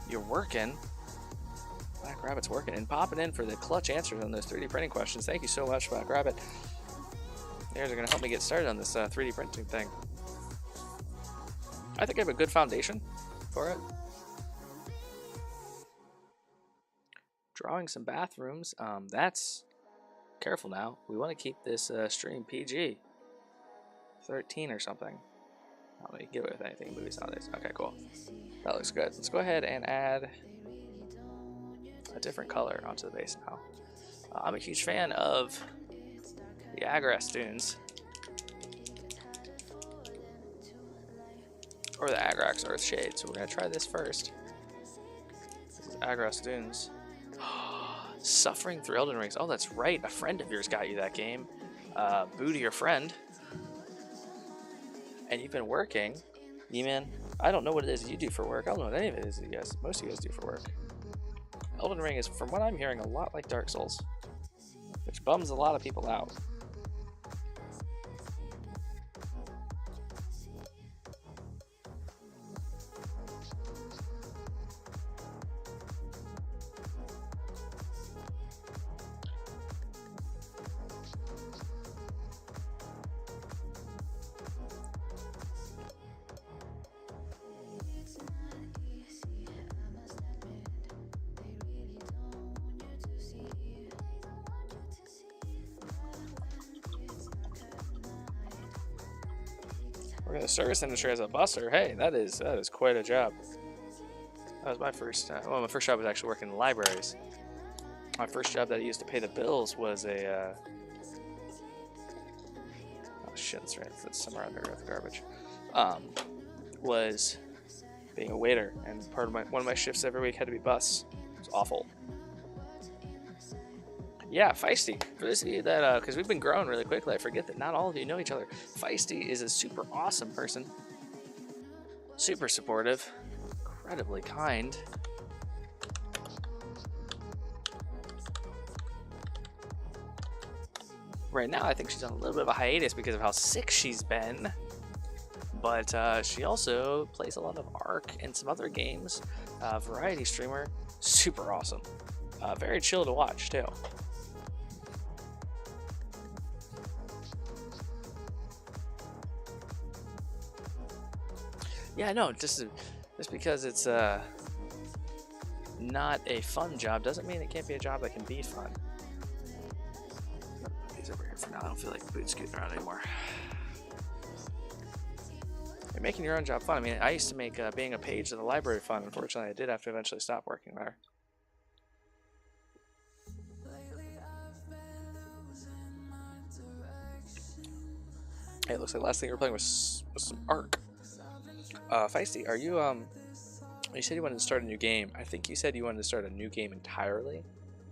You're working. Black Rabbit's working and popping in for the clutch answers on those 3D printing questions. Thank you so much, Black Rabbit. They're going to help me get started on this 3D printing thing. I think I have a good foundation for it. Drawing some bathrooms. That's... Careful now. We want to keep this stream PG. 13 or something. I don't know, you can get away with anything in movies nowadays. Okay, cool. That looks good. Let's go ahead and add a different color onto the base now. I'm a huge fan of the Agras Dunes. Or the Agrax Earthshade. So we're going to try this first. This is Agras Dunes. Suffering through Elden Rings. Oh, that's right. A friend of yours got you that game. Boo to your friend. And you've been working. E-Man, I don't know what it is you do for work. I don't know what any of it is that you guys, most of you guys do for work. Elden Ring is, from what I'm hearing, a lot like Dark Souls, which bums a lot of people out. The service industry as a busser, hey, that is quite a job. That was my first. Well, my first job was actually working in libraries. My first job that I used to pay the bills was a. Oh shit, that's right. That's somewhere under the garbage. Was being a waiter, and one of my shifts every week had to be bus. It was awful. Yeah, Feisty. For those of you that, because we've been growing really quickly, I forget that not all of you know each other. Feisty is a super awesome person. Super supportive. Incredibly kind. Right now, I think she's on a little bit of a hiatus because of how sick she's been. But she also plays a lot of Ark and some other games. Variety streamer. Super awesome. Very chill to watch, too. Yeah, no, just because it's not a fun job doesn't mean it can't be a job that can be fun. He's over here for now. I don't feel like boot scooting around anymore. You're making your own job fun. I mean, I used to make being a page at the library fun. Unfortunately, I did have to eventually stop working there. Hey, it looks like the last thing you were playing was some Ark. Feisty, are you you said you wanted to start a new game. I think you said you wanted to start a new game entirely,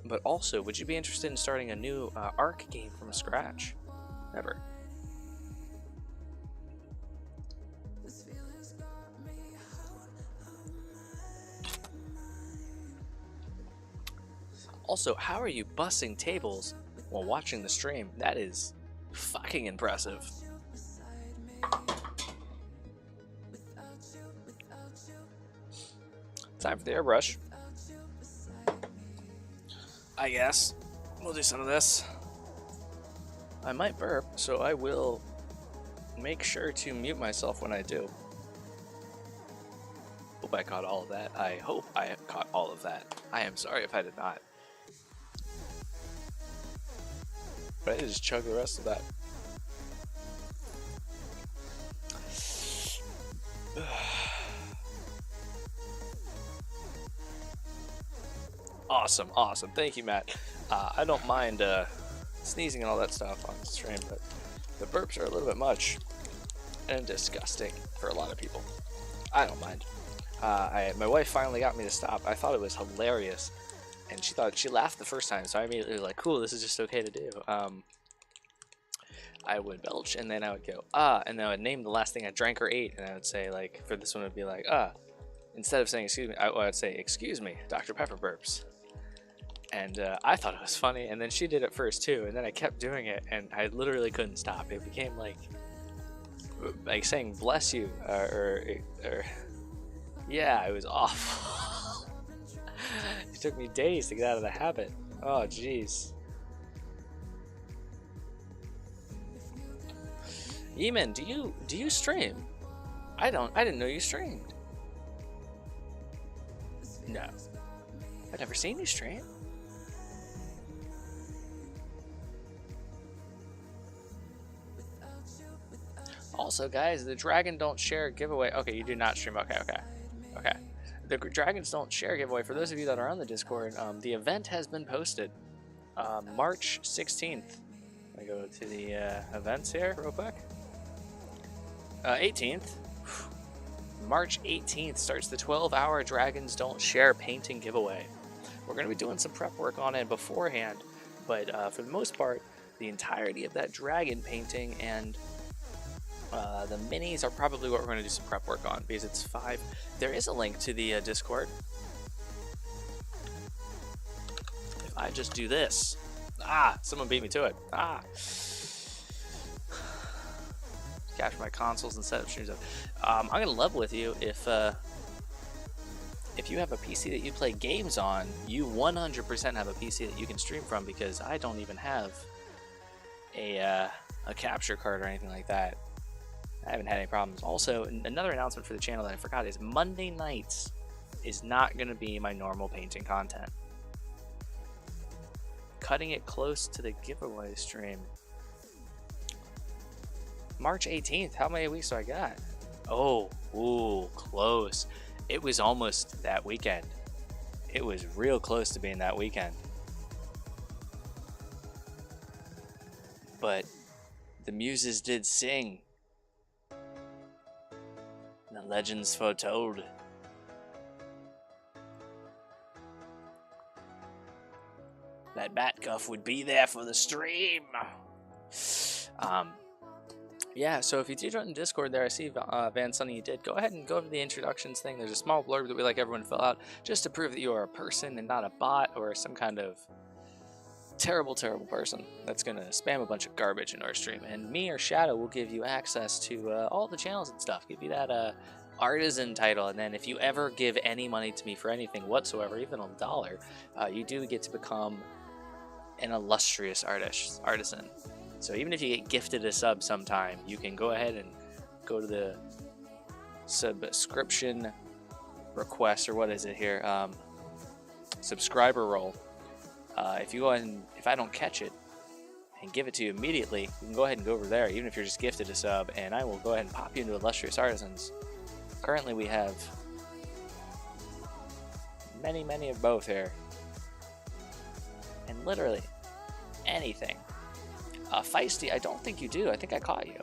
but also, would you be interested in starting a new Ark game from scratch? Never. Also, how are you bussing tables while watching the stream? That is fucking impressive. Time for the airbrush. I guess we'll do some of this. I might burp, so I will make sure to mute myself when I do. Hope I caught all of that. I hope I caught all of that. I am sorry if I did not. But I need to just chug the rest of that. Awesome, awesome. Thank you, Matt. I don't mind sneezing and all that stuff on the stream, but the burps are a little bit much and disgusting for a lot of people. I don't mind. My wife finally got me to stop. I thought it was hilarious, and she laughed the first time, so I immediately was like, cool, this is just okay to do. I would belch, and then I would go, and then I would name the last thing I drank or ate, and I would say, like, for this one, it would be like, instead of saying excuse me, I would say, excuse me, Dr. Pepper burps. And I thought it was funny, and then she did it first too, and then I kept doing it, and I literally couldn't stop. It became like saying bless you, or yeah, it was awful. It took me days to get out of the habit. Oh jeez. Eamon, do you stream? I didn't know you streamed. No, I've never seen you stream. Also, guys, the Dragon Don't Share giveaway. Okay, you do not stream. Okay. The Dragons Don't Share giveaway, for those of you that are on the Discord, the event has been posted. March 16th. I go to the events here real quick. 18th. March 18th starts the 12-hour Dragons Don't Share painting giveaway. We're going to be doing some prep work on it beforehand, but for the most part, the entirety of that dragon painting and the minis are probably what we're going to do some prep work on, because it's 5. There is a link to the Discord. If I just do this. Someone beat me to it. Capture my consoles and set up streams. I'm going to level with you. If you have a PC that you play games on, you 100% have a PC that you can stream from, because I don't even have a capture card or anything like that. I haven't had any problems. Also, another announcement for the channel that I forgot is Monday nights is not going to be my normal painting content. Cutting it close to the giveaway stream. March 18th. How many weeks do I got? Oh, ooh, close. It was almost that weekend. It was real close to being that weekend. But the muses did sing. The legends foretold. That Batcuff would be there for the stream. Yeah, so if you did join the Discord there, I see Van Sunny you did, go ahead and go to the introductions thing. There's a small blurb that we like everyone to fill out just to prove that you are a person and not a bot or some kind of terrible person that's going to spam a bunch of garbage in our stream. And me or Shadow will give you access to all the channels and stuff, give you that artisan title. And then if you ever give any money to me for anything whatsoever, even $1, you do get to become an illustrious artisan. So even if you get gifted a sub sometime, you can go ahead and go to the subscription request, or what is it here? Subscriber roll. If you go ahead and, if I don't catch it and give it to you immediately, you can go ahead and go over there, even if you're just gifted a sub, and I will go ahead and pop you into illustrious artisans. Currently we have many of both here. And literally anything. Feisty, I don't think you do. I think I caught you.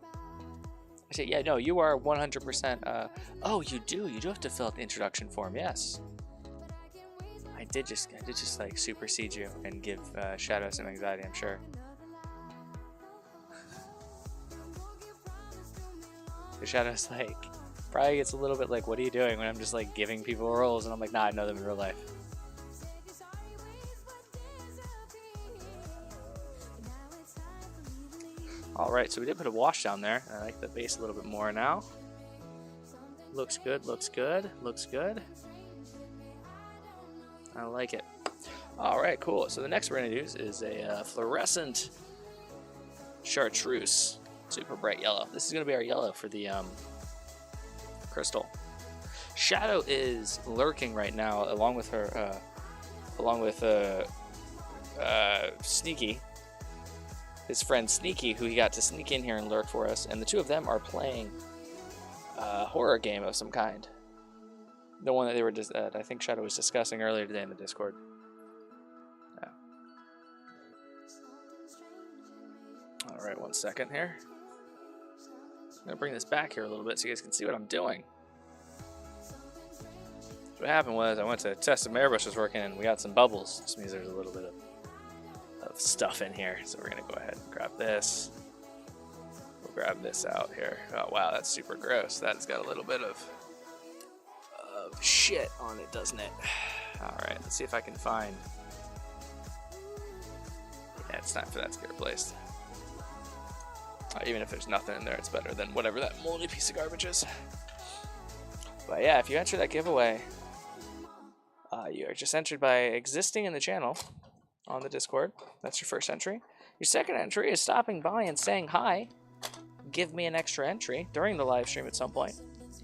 I said, yeah, no, you are 100%. Oh, you do. You do have to fill out the introduction form. Yes. I did just like supersede you and give Shadow some anxiety, I'm sure. The Shadow's like, probably gets a little bit like, what are you doing, when I'm just like giving people roles, and I'm like, nah, I know them in real life. Alright, so we did put a wash down there. I like the base a little bit more now. Looks good, looks good, looks good. I like it. Alright, cool. So the next we're going to use is a fluorescent chartreuse. Super bright yellow. This is going to be our yellow for the crystal. Shadow is lurking right now along with her, Sneaky. His friend Sneaky, who he got to sneak in here and lurk for us, and the two of them are playing a horror game of some kind. The one that they were I think Shadow was discussing earlier today in the Discord. Yeah. Alright, 1 second here. I'm going to bring this back here a little bit so you guys can see what I'm doing. So what happened was I went to test if my airbrush was working and we got some bubbles. This means there's a little bit of stuff in here. So we're going to go ahead and grab this. We'll grab this out here. Oh wow, that's super gross. That's got a little bit of shit on it, doesn't it? Alright, let's see if I can find... Yeah, it's time for that to get replaced. Even if there's nothing in there, it's better than whatever that moldy piece of garbage is. But yeah, if you enter that giveaway, you are just entered by existing in the channel on the Discord. That's your first entry. Your second entry is stopping by and saying hi. Give me an extra entry during the live stream at some point.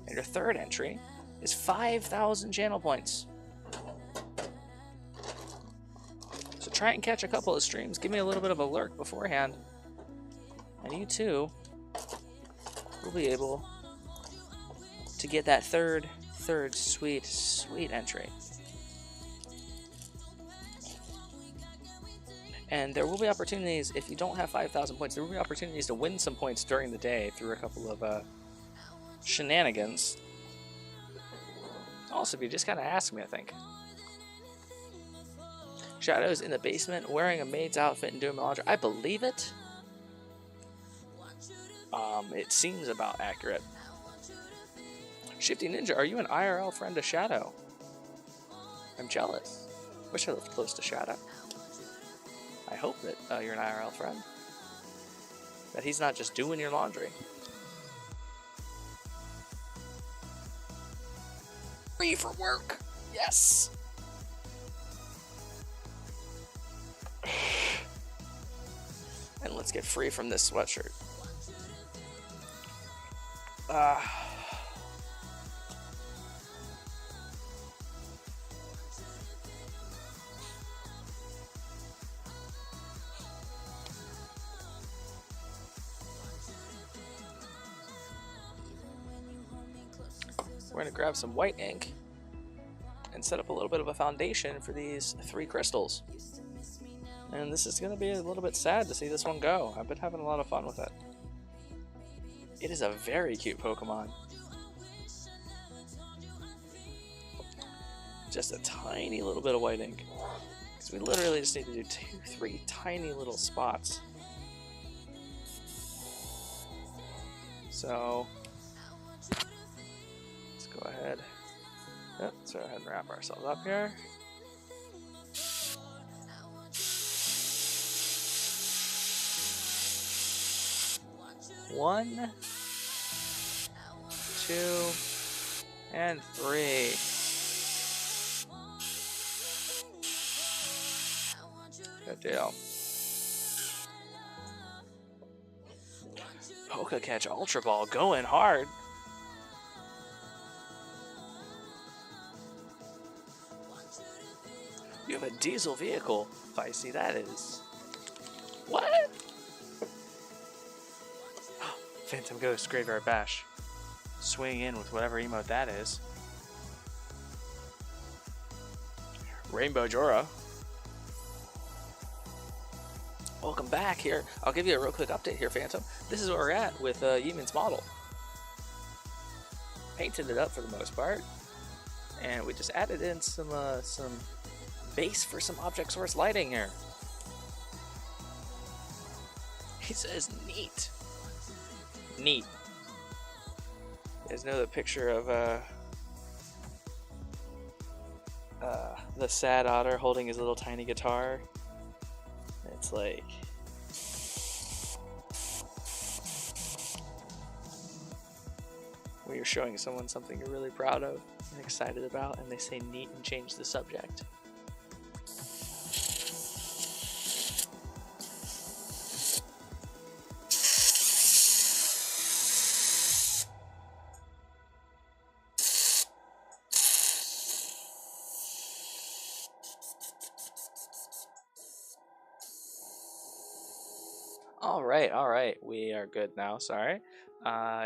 And your third entry is 5,000 channel points. So try and catch a couple of streams. Give me a little bit of a lurk beforehand. And you too will be able to get that third sweet entry. And there will be opportunities, if you don't have 5,000 points, there will be opportunities to win some points during the day through a couple of shenanigans. Also, if you just kind of ask me, I think. Shadow's in the basement wearing a maid's outfit and doing laundry. I believe it. It seems about accurate. Shifty Ninja, are you an IRL friend of Shadow? I'm jealous. Wish I lived close to Shadow. I hope that you're an IRL friend. That he's not just doing your laundry. Free for work! Yes! And let's get free from this sweatshirt. We're going to grab some white ink and set up a little bit of a foundation for these 3 crystals. And this is going to be a little bit sad to see this one go. I've been having a lot of fun with it. It is a very cute Pokemon. Just a tiny little bit of white ink. Because we literally just need to do 2-3 tiny little spots. So let's go ahead. Yep, let's go ahead and wrap ourselves up here. One, two, and three. Good deal. Polka Catch Ultra Ball going hard. You have a diesel vehicle. If I see that is. What? Phantom Ghost Graveyard Bash. Swing in with whatever emote that is. Rainbow Jora. Welcome back here. I'll give you a real quick update here, Phantom. This is where we're at with Yeeman's model. Painted it up for the most part. And we just added in some base for some object source lighting here. He says neat. Neat. You guys know the picture of the sad otter holding his little tiny guitar? It's like when you're showing someone something you're really proud of and excited about, and they say neat and change the subject. All right, we are good now. Sorry.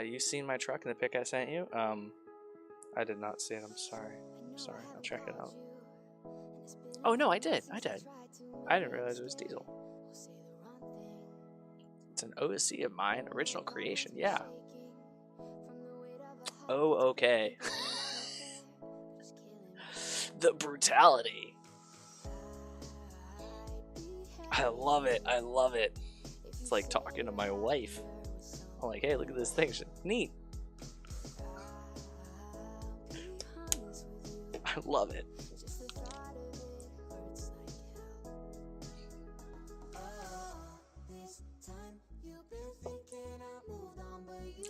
You've seen my truck and the pic I sent you? I did not see it. I'm sorry. I'll check it out. Oh no, I did. I didn't realize it was diesel. It's an OSC of mine, original creation. Yeah. Oh, okay. The brutality. I love it. I love it. It's like talking to my wife. I'm like, hey, look at this thing. She's neat. I love it.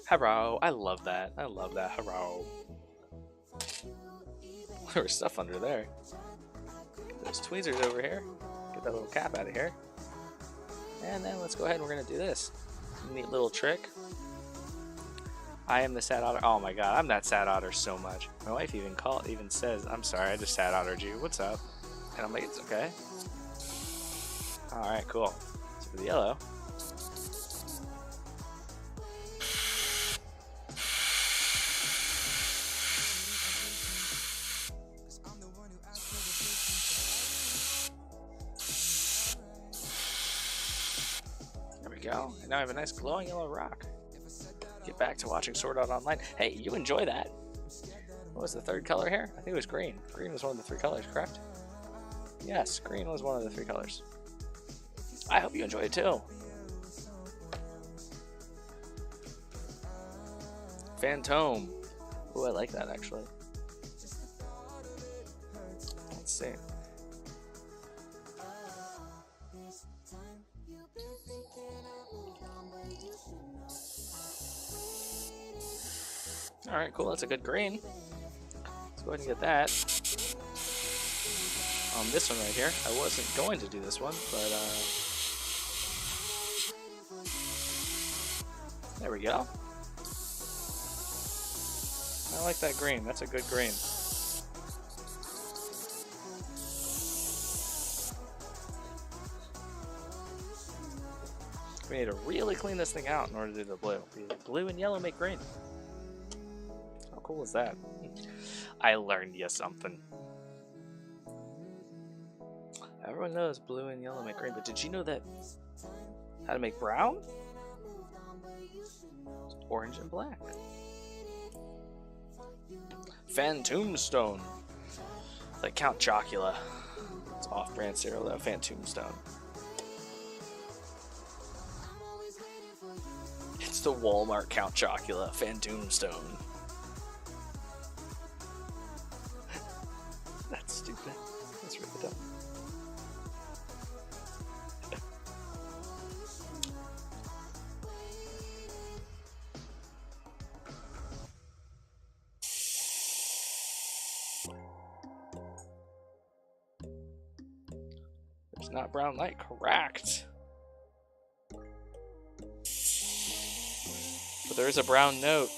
Hello. I love that. I love that. Hello. There was stuff under there. There's tweezers over here. Get that little cap out of here. And then let's go ahead and we're going to do this. Neat little trick. I am the sad otter. Oh my god, I'm that sad otter so much. My wife even says, I'm sorry, I just sad ottered you. What's up? And I'm like, it's okay. Alright, cool. So for the yellow. Go. And now I have a nice glowing yellow rock. Get back to watching Sword Art Online. Hey, you enjoy that. What was the third color here? I think it was green. Green was one of the 3 colors, correct? Yes, green was one of the 3 colors. I hope you enjoy it too. Phantom. Ooh, I like that actually. Let's see. Alright, cool. That's a good green. Let's go ahead and get that. This one right here. I wasn't going to do this one, but there we go. I like that green. That's a good green. We need to really clean this thing out in order to do the blue. Blue and yellow make green. How cool is that? I learned you something. Everyone knows blue and yellow make green, but did you know that how to make brown? Orange and black. Phantomstone. Like Count Chocula. It's off-brand cereal though, Phantomstone. It's It's the Walmart Count Chocula Phantom Stone. That's stupid. That's really dumb. There's not brown light, correct. But there is a brown note.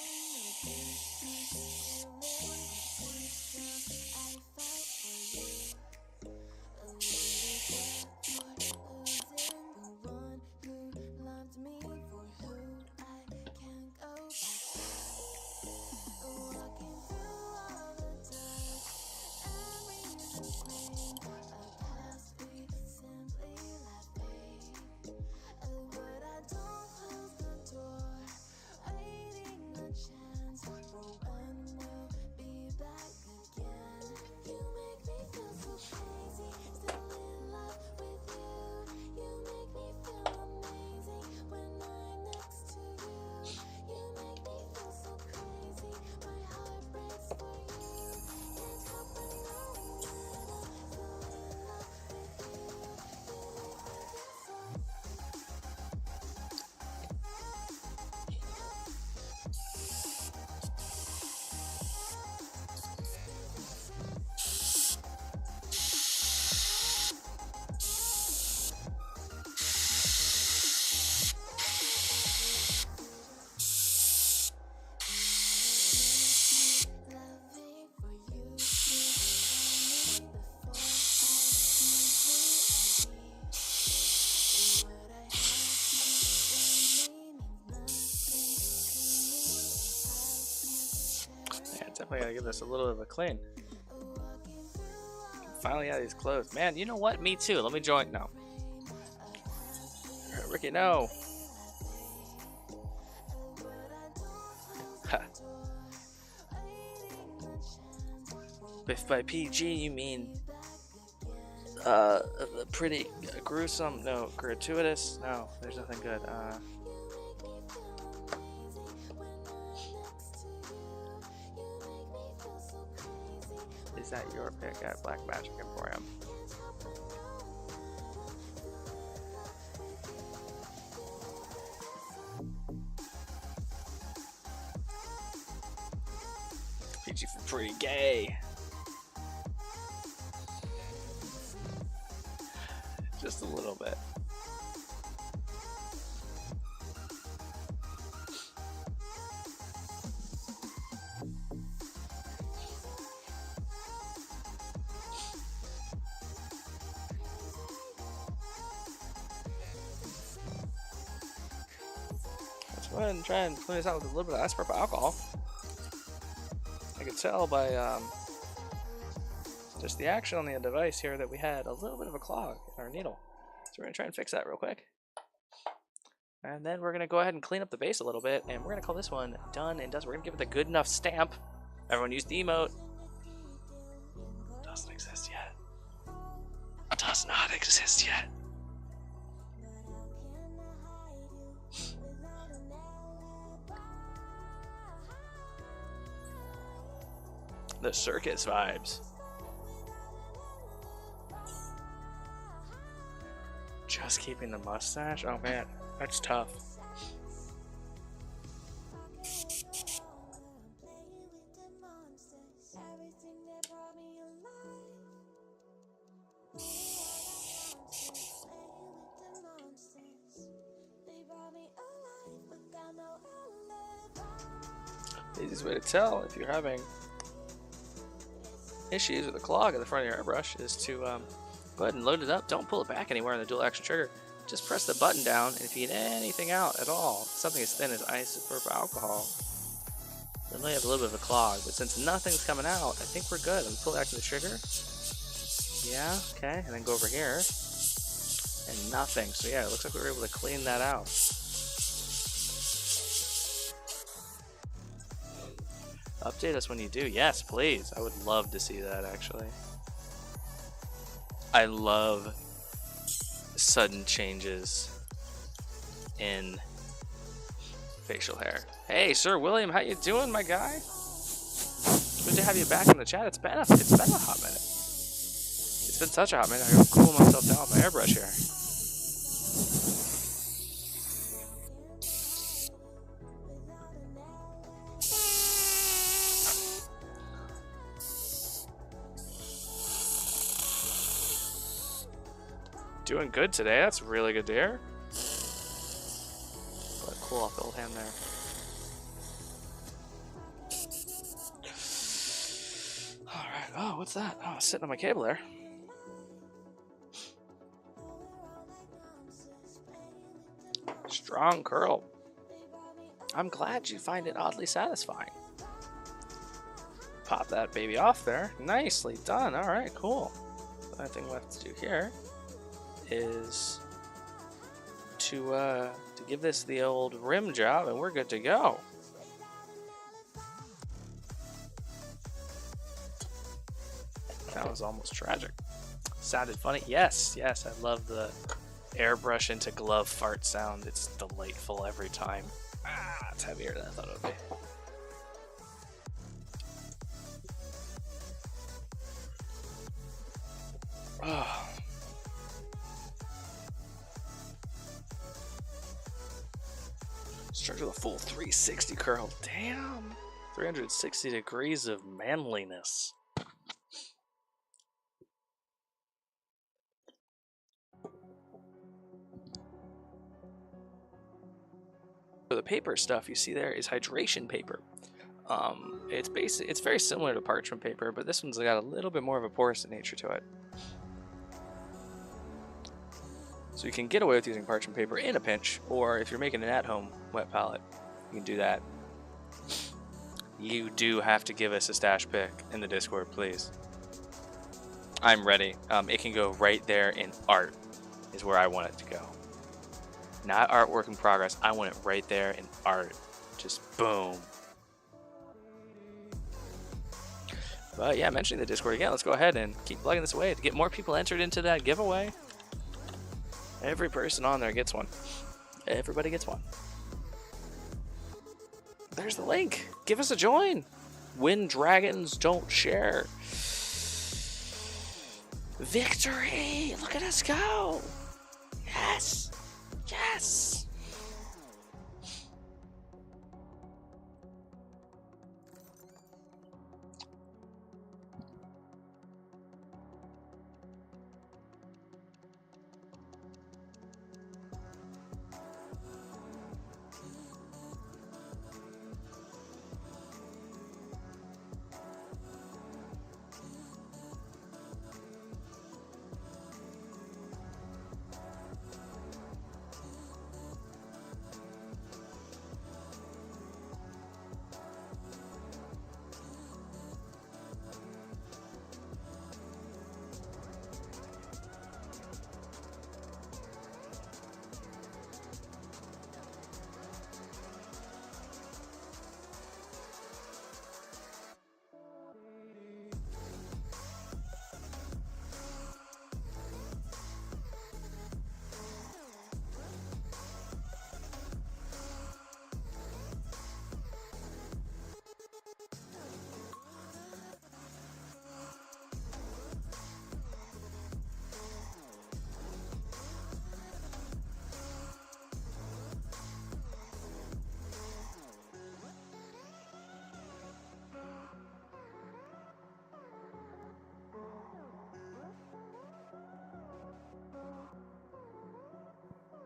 Definitely gotta give this a little bit of a clean. Finally out of these clothes. Man, you know what? Me too. Let me join. No. Ricky, no. Ha. If by PG you mean pretty gruesome, no, gratuitous, no, there's nothing good. Is that your pick at Black Magic Emporium? PG for pretty gay. Just a little bit. Let's go ahead and try and clean this out with a little bit of isopropyl alcohol. I could tell by just the action on the device here that we had a little bit of a clog in our needle. So we're going to try and fix that real quick. And then we're going to go ahead and clean up the base a little bit, and we're going to call this one done and done. We're going to give it the good enough stamp. Everyone used the emote. Doesn't exist yet. Does not exist yet. The circus vibes. Just keeping the mustache? Oh man, that's tough. The easiest way to tell if you're having issues with a clog in the front of your airbrush is to go ahead and load it up. Don't pull it back anywhere on the dual action trigger. Just press the button down, and if you get anything out at all, something as thin as isopropyl alcohol, then we have a little bit of a clog. But since nothing's coming out, I think we're good. Let me pull back to the trigger. Yeah, okay, and then go over here, and nothing. So yeah, it looks like we were able to clean that out. Update us when you do. Yes, please. I would love to see that, actually. I love sudden changes in facial hair. Hey, Sir William, how you doing, my guy? Good to have you back in the chat. It's been a hot minute. It's been such a hot minute. I gotta cool myself down with my airbrush here. Doing good today. That's really good to hear. Let it cool off the old hand there. Alright. Oh, what's that? Oh, it's sitting on my cable there. Strong curl. I'm glad you find it oddly satisfying. Pop that baby off there. Nicely done. Alright, cool. The only thing left to do here is to give this the old rim job, and we're good to go. That was almost tragic. Sounded funny. Yes, yes, I love the airbrush into glove fart sound. It's delightful every time. Ah, it's heavier than I thought it would be. Oh. Start with a full 360 curl. Damn. 360 degrees of manliness. For the paper stuff you see there is hydration paper. It's very similar to parchment paper, but this one's got a little bit more of a porous nature to it. So you can get away with using parchment paper in a pinch, or if you're making an at-home wet palette, you can do that. You do have to give us a stash pick in the Discord, please. I'm ready. It can go right there in art, is where I want it to go. Not artwork in progress. I want it right there in art. Just boom. But yeah, mentioning the Discord again, let's go ahead and keep plugging this away to get more people entered into that giveaway. Every person on there gets one. Everybody gets one. There's the link. Give us a join. When dragons don't share. Victory! Look at us go! Yes! Yes!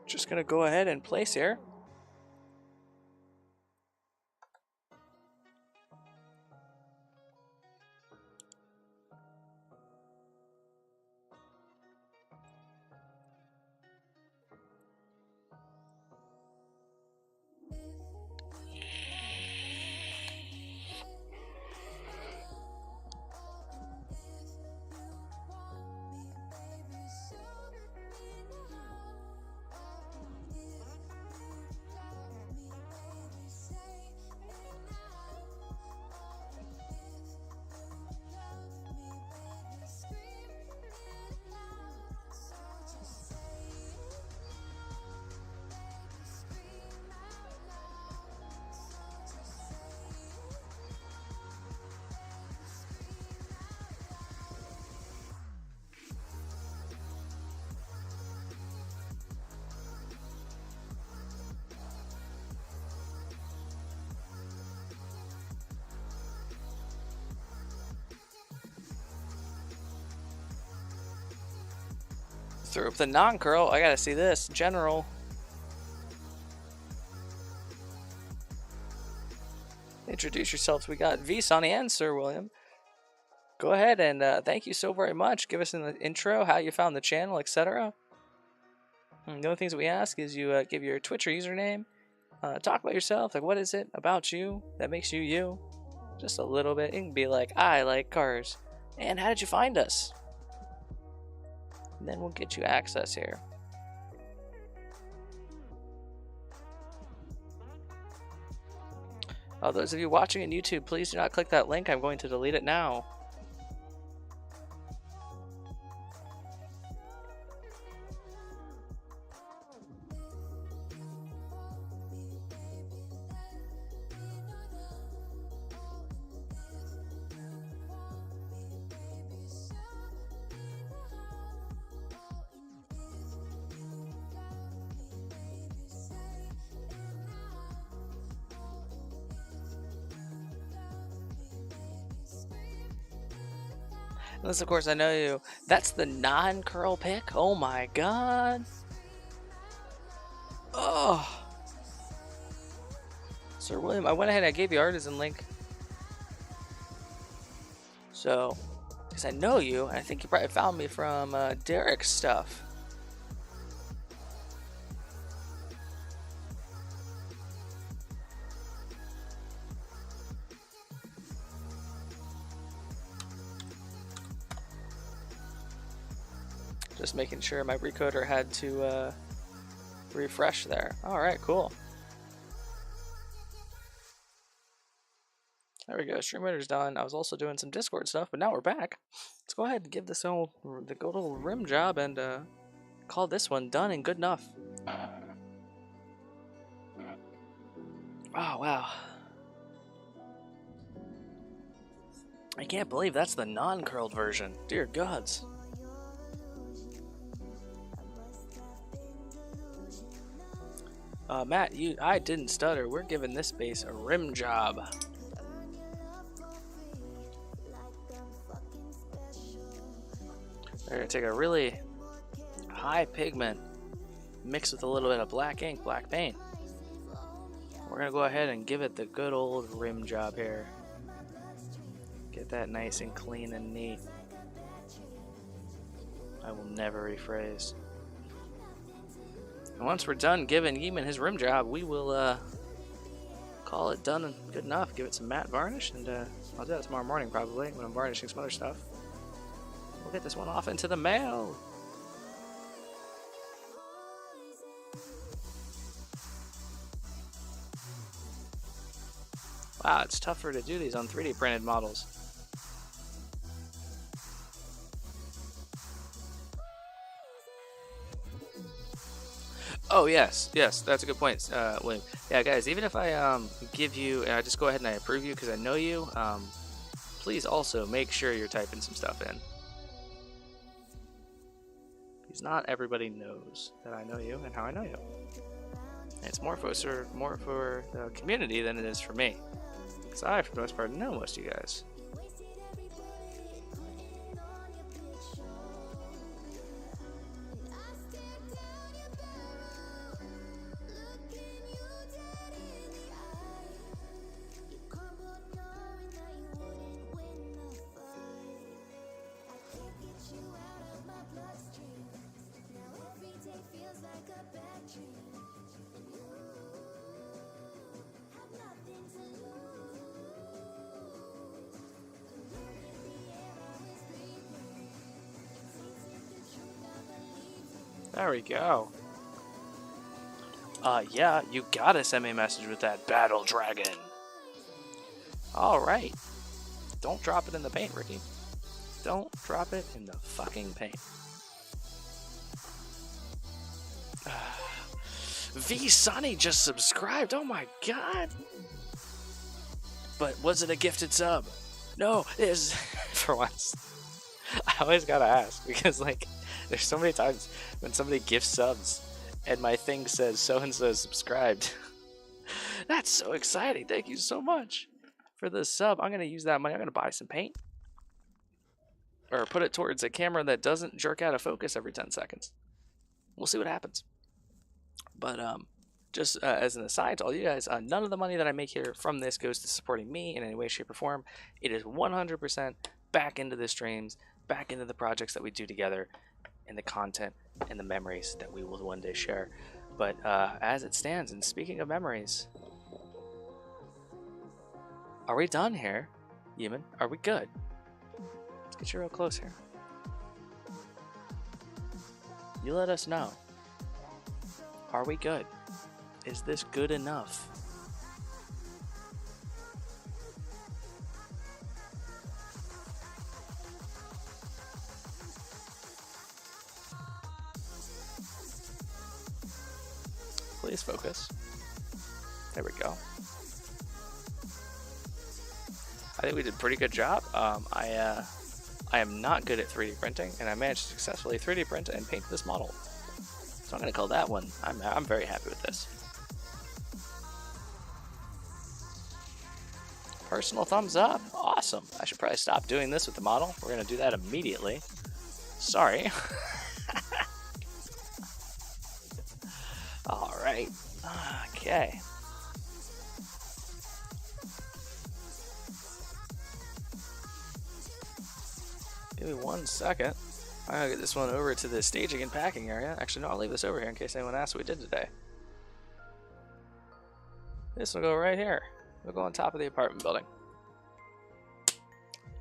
Just gonna go ahead and place here. Through the non-curl. I gotta see this. General. Introduce yourselves. We got V, Sonny, and Sir William. Go ahead and thank you so very much. Give us an intro, how you found the channel, etc. The only things we ask is you give your Twitch username, talk about yourself, like what is it about you that makes you you? Just a little bit. You can be like, I like cars. And how did you find us? And then we'll get you access here. Those of you watching on YouTube, please do not click that link. I'm going to delete it now. Unless, of course, I know you. That's the non-curl pick? Oh my god. Oh. Sir William, I went ahead and I gave you Artisan link. So, because I know you, and I think you probably found me from Derek's stuff. Just making sure my recoder had to refresh there. Alright, cool. There we go, StreamRider's done. I was also doing some Discord stuff, but now we're back. Let's go ahead and give this the good old rim job and call this one done and good enough. Oh, wow. I can't believe that's the non-curled version. Dear gods. Matt, I didn't stutter. We're giving this bass a rim job. We're gonna take a really high pigment, mix with a little bit of black ink, black paint. We're gonna go ahead and give it the good old rim job here. Get that nice and clean and neat. I will never rephrase. And once we're done giving Yeeman his rim job, we will call it done and good enough. Give it some matte varnish, and I'll do that tomorrow morning probably when I'm varnishing some other stuff. We'll get this one off into the mail. Wow, it's tougher to do these on 3D printed models. Oh yes, that's a good point, William. Yeah, guys, even if I give you, and I just go ahead and I approve you because I know you, please also make sure you're typing some stuff in. Because not everybody knows that I know you and how I know you. And it's more for the community than it is for me. Because I, for the most part, know most of you guys. There we go. Yeah, you gotta send me a message with that battle dragon. Alright. Don't drop it in the paint, Ricky. Don't drop it in the fucking paint. V Sonny just subscribed. Oh my god. But was it a gifted sub? No, it is. For once. I always gotta ask because, like, there's so many times when somebody gifts subs and my thing says so-and-so subscribed. That's so exciting. Thank you so much for the sub. I'm going to use that money. I'm going to buy some paint. Or put it towards a camera that doesn't jerk out of focus every 10 seconds. we'll see what happens. But just as an aside to all you guys, none of the money that I make here from this goes to supporting me in any way, shape, or form. It is 100% back into the streams, back into the projects that we do together, and the content and the memories that we will one day share. But as it stands, and speaking of memories, are we done here, Yemen? Are we good? Let's get you real close here. You let us know. Are we good? Is this good enough? Please focus. There we go. I think we did a pretty good job. I am not good at 3D printing, and I managed to successfully 3D print and paint this model. So I'm going to call that one. I'm very happy with this. Personal thumbs up. Awesome. I should probably stop doing this with the model. We're going to do that immediately. Sorry. All right. Okay. Give me 1 second. I'm going to get this one over to the staging and packing area. Actually, no, I'll leave this over here in case anyone asks what we did today. This will go right here. We'll go on top of the apartment building.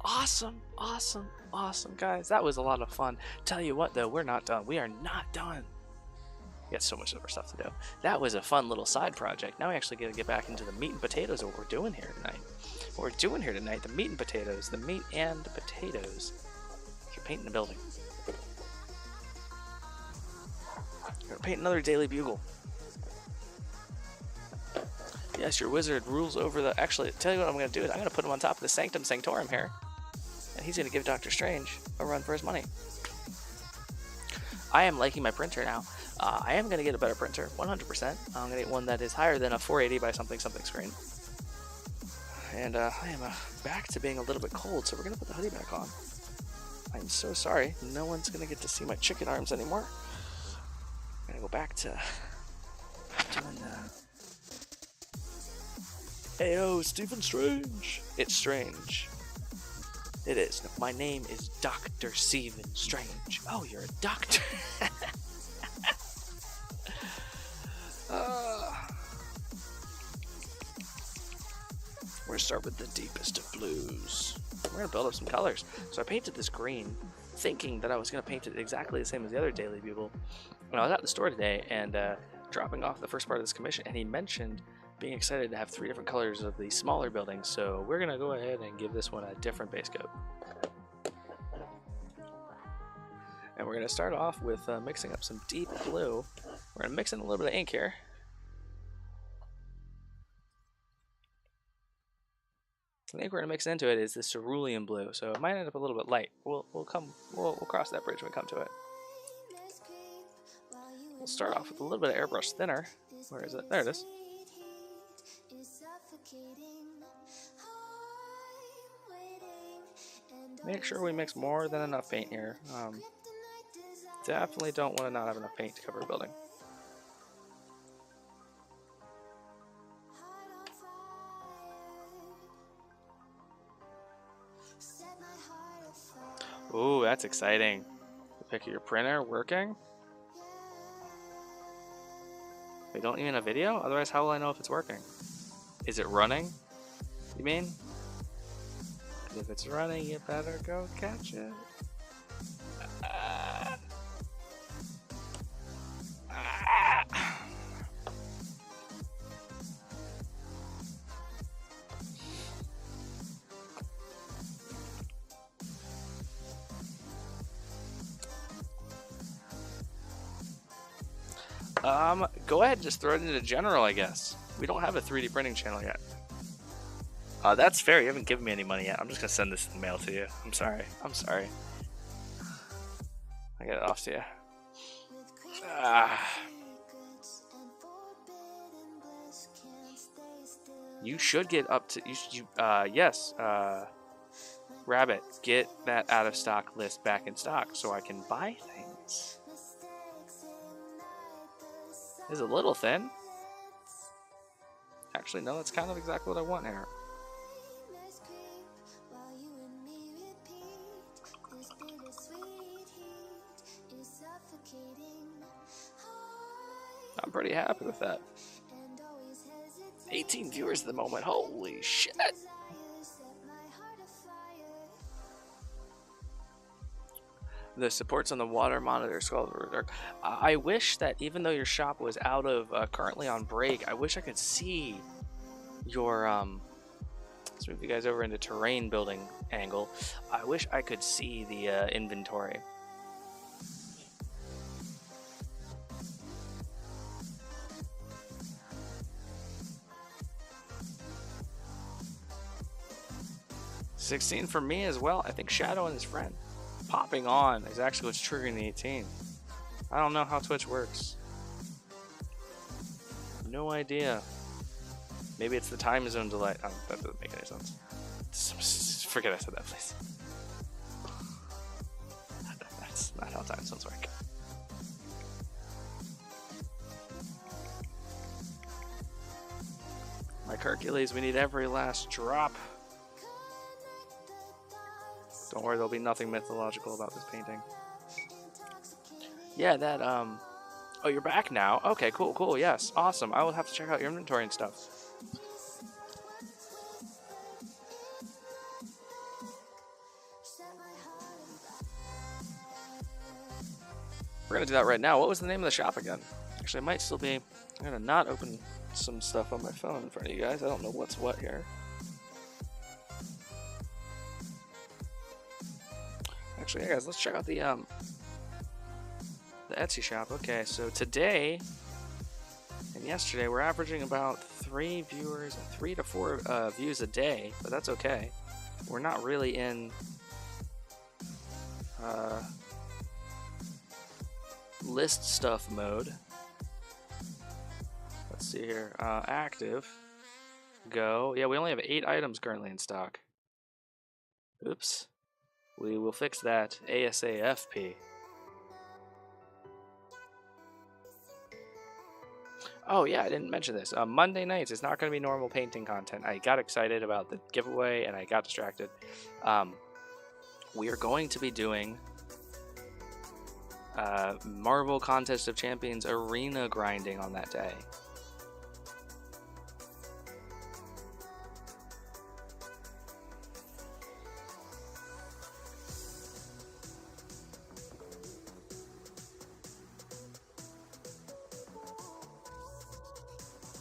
Awesome, awesome, awesome, guys. That was a lot of fun. Tell you what, though, we're not done. We are not done. We got so much other stuff to do. That was a fun little side project. Now we actually got to get back into the meat and potatoes of what we're doing here tonight. What we're doing here tonight, the meat and potatoes. The meat and potatoes. You're painting a building. You're going to paint another Daily Bugle. Yes, your wizard rules over the... Actually, tell you what I'm going to do is I'm going to put him on top of the Sanctum Sanctorum here. And he's going to give Doctor Strange a run for his money. I am liking my printer now. I am going to get a better printer, 100%. I'm going to get one that is higher than a 480 by something screen. And I am back to being a little bit cold, so we're going to put the hoodie back on. I'm so sorry. No one's going to get to see my chicken arms anymore. I'm going to go back to doing Ayo, Stephen Strange. It's strange. It is. No, my name is Dr. Stephen Strange. Oh, you're a doctor. We're going to start with the deepest of blues. We're going to build up some colors. So I painted this green, thinking that I was going to paint it exactly the same as the other Daily Bugle. When I was at the store today and dropping off the first part of this commission, and he mentioned being excited to have 3 different colors of the smaller buildings, so we're going to go ahead and give this one a different base coat. And we're going to start off with mixing up some deep blue. We're going to mix in a little bit of ink here. The ink we're going to mix into it is the cerulean blue, so it might end up a little bit light. We'll cross that bridge when we come to it. We'll start off with a little bit of airbrush thinner. Where is it? There it is. Make sure we mix more than enough paint here. Definitely don't want to not have enough paint to cover a building. Ooh, that's exciting. The pick of your printer working. We don't even have video? Otherwise, how will I know if it's working? Is it running? You mean? If it's running, you better go catch it. Go ahead, just throw it into general, I guess. We don't have a 3D printing channel yet. That's fair, you haven't given me any money yet. I'm just gonna send this in the mail to you. I'm sorry. I get it off to you. You should get up to, yes, Rabbit, get that out of stock list back in stock so I can buy things. Is a little thin. Actually, no, that's kind of exactly what I want here. I'm pretty happy with that. 18 viewers at the moment. Holy shit. The supports on the water monitor scroll. I wish that even though your shop was out of currently on break, I wish I could see your let's move you guys over into terrain building angle. I wish I could see the inventory. $16 for me as well. I think Shadow and his friend popping on is actually what's triggering the 18. I don't know how Twitch works. No idea. Maybe it's the time zone delay. Oh, that doesn't make any sense. Forget I said that, please. That's not how time zones work. Like Hercules, we need every last drop. Don't worry, there'll be nothing mythological about this painting. Yeah, that, oh, you're back now? Okay, cool, yes, awesome. I will have to check out your inventory and stuff. We're gonna do that right now. What was the name of the shop again? Actually, it might still be. I'm gonna not open some stuff on my phone in front of you guys. I don't know what's what here. Actually, yeah, guys, let's check out the Etsy shop. Okay, so today and yesterday we're averaging about 3 viewers, 3 to 4 views a day, but that's okay. We're not really in list stuff mode. Let's see here. Active. Go. Yeah, we only have 8 items currently in stock. Oops. We will fix that ASAFP. Oh yeah, I didn't mention this. Monday nights is not going to be normal painting content. I got excited about the giveaway and I got distracted. We are going to be doing Marvel Contest of Champions arena grinding on that day.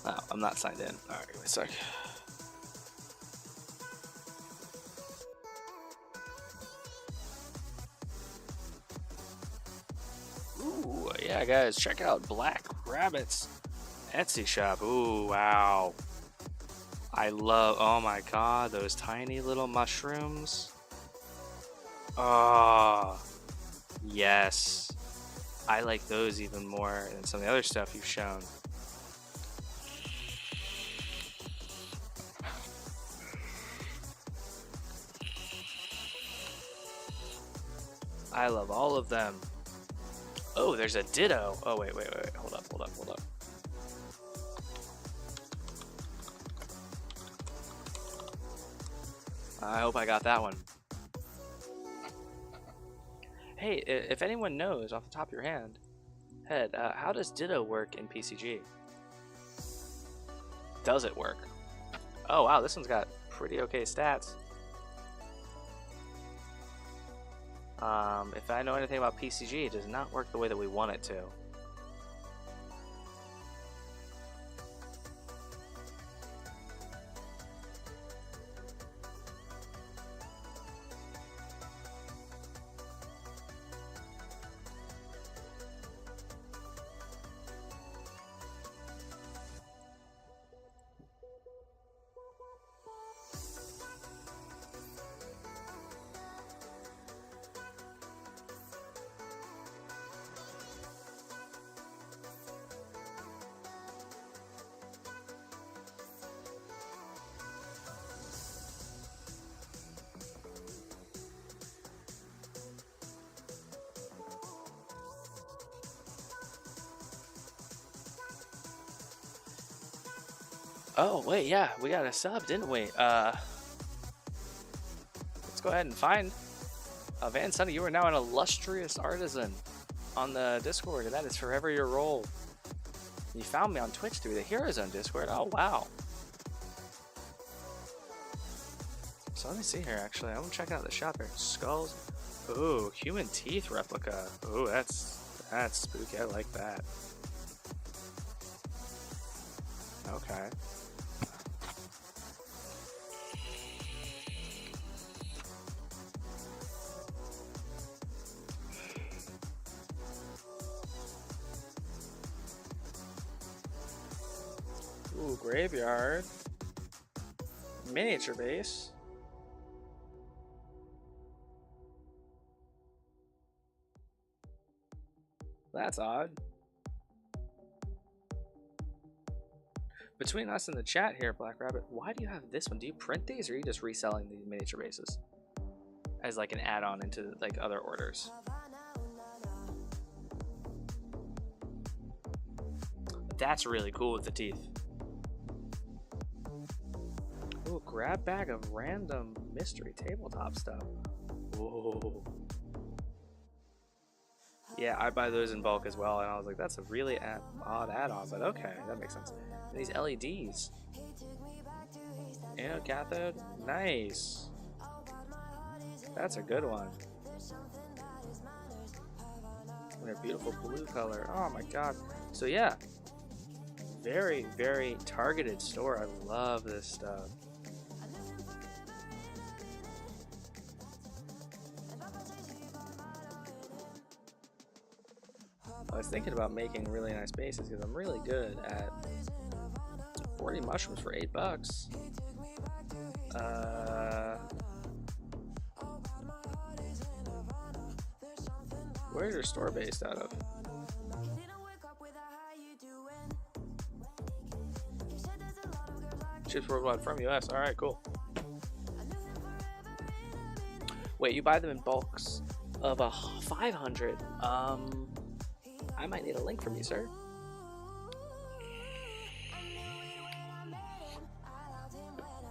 Oh, I'm not signed in. Alright, give me a sec. Ooh, yeah, guys, check out Black Rabbit's Etsy shop. Ooh, wow. I love, oh my god, those tiny little mushrooms. Oh, yes. I like those even more than some of the other stuff you've shown. I love all of them. Oh, there's a Ditto. Oh, wait. Hold up. I hope I got that one. Hey, if anyone knows off the top of your head, how does Ditto work in PCG? Does it work? Oh, wow, this one's got pretty okay stats. If I know anything about PCG, it does not work the way that we want it to. Oh, wait, yeah, we got a sub, didn't we? Let's go ahead and find Van Sunny. You are now an illustrious artisan on the Discord, and that is forever your role. You found me on Twitch through the Hero Zone Discord. Oh, wow. So let me see here, actually. I'm checking out the shop here. Skulls. Ooh, human teeth replica. Ooh, that's spooky. I like that. Okay. Ooh, graveyard. Miniature base. That's odd. Between us and the chat here, Black Rabbit, why do you have this one? Do you print these, or are you just reselling these miniature bases as like an add-on into like other orders? That's really cool with the teeth. Ooh, grab bag of random mystery tabletop stuff. Whoa. Yeah, I buy those in bulk as well, and I was like, that's a really odd add-on, but okay, that makes sense. And these LEDs. Anode cathode, nice. That's a good one. And a beautiful blue color. Oh my god. So yeah, very, very targeted store. I love this stuff. I was thinking about making really nice bases because I'm really good at 40 mushrooms for $8. Where's your store based out of? Ships worldwide from US. Alright, cool. Wait, you buy them in bulks of 500. I might need a link from you, sir.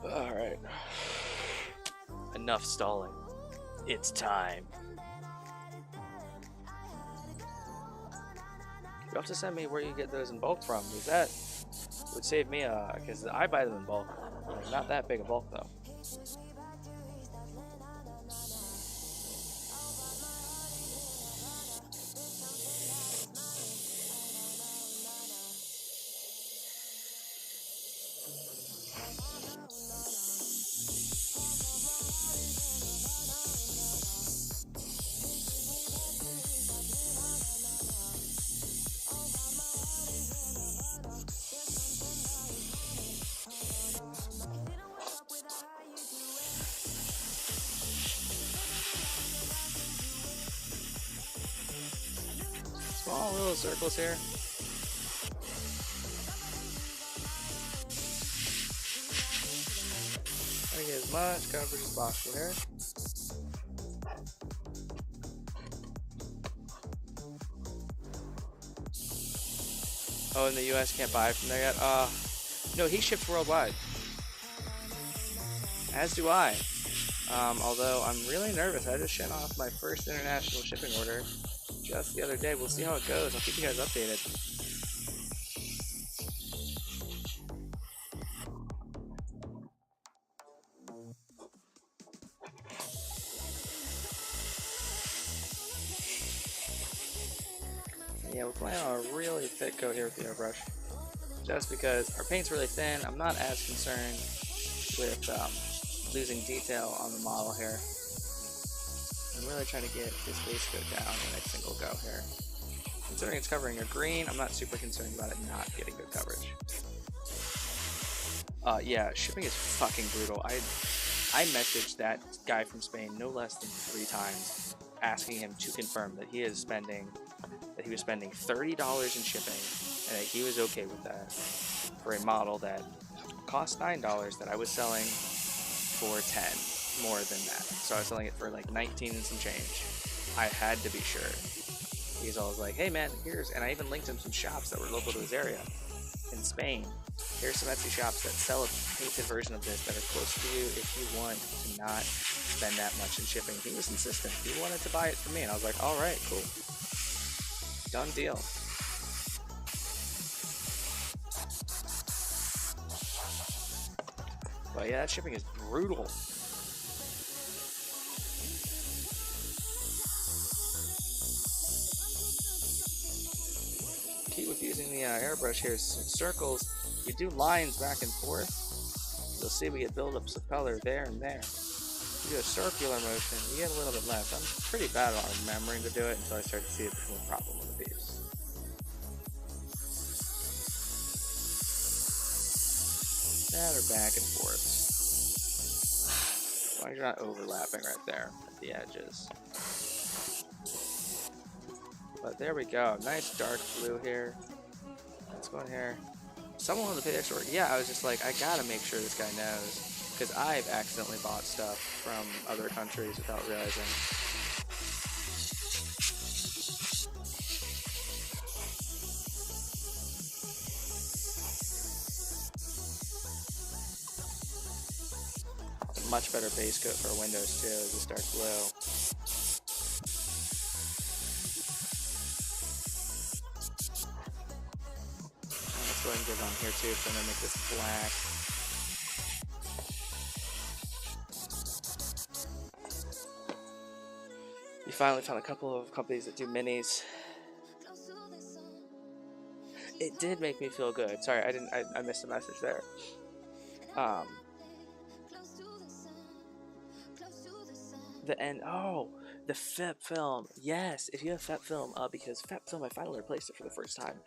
Alright. Enough stalling. It's time. You have to send me where you get those in bulk from, because that would save me, because I buy them in bulk. Like, not that big a bulk, though. Small little circles here. Trying to get as much coverage as possible here. Oh, in the US can't buy from there yet? No, he ships worldwide. As do I. Although I'm really nervous. I just sent off my first international shipping order just the other day. We'll see how it goes. I'll keep you guys updated. Yeah, we're playing on a really thick coat here with the airbrush. Just because our paint's really thin, I'm not as concerned with losing detail on the model here. I'm really trying to get this base coat down in a single go here. Considering it's covering a green, I'm not super concerned about it not getting good coverage. Yeah, shipping is fucking brutal. I messaged that guy from Spain no less than 3 times, asking him to confirm that he was spending $30 in shipping, and that he was okay with that for a model that cost $9 that I was selling for 10, more than that. So I was selling it for like 19 and some change. I had to be sure. He's always like, hey man, here's, and I even linked him some shops that were local to his area. in Spain, here's some Etsy shops that sell a painted version of this that are close to you if you want to not spend that much in shipping. He was insistent. He wanted to buy it from me, and I was like, all right, cool. Done deal. But yeah, that shipping is brutal. Key with using the airbrush here is circles. You do lines back and forth. You'll see we get buildups of color there and there. You do a circular motion, you get a little bit less. I'm pretty bad at remembering to do it until I start to see it become a problem with the piece. That or back and forth. As long as you're not overlapping right there at the edges. But there we go. Nice dark blue here. Let's go in here. Someone wanted to pay the extra work. Yeah, I was just like, I gotta make sure this guy knows. Because I've accidentally bought stuff from other countries without realizing. A much better base coat for Windows too is this dark blue. Let's go ahead and give on here too, so I'm gonna make this black. You finally found a couple of companies that do minis. It did make me feel good. Sorry, I missed a message there. The end. Oh, the FEP film. Yes, if you have FEP film, because FEP film, I finally replaced it for the first time.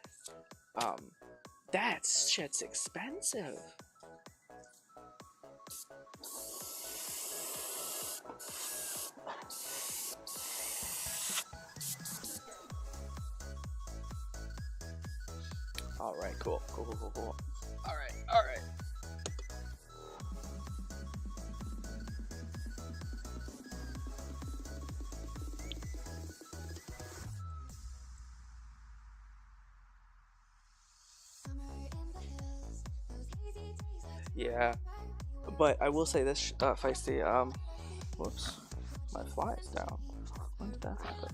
That shit's expensive. All right, cool. All right. Yeah, but I will say this, Feisty, whoops, my fly is down. When did that happen?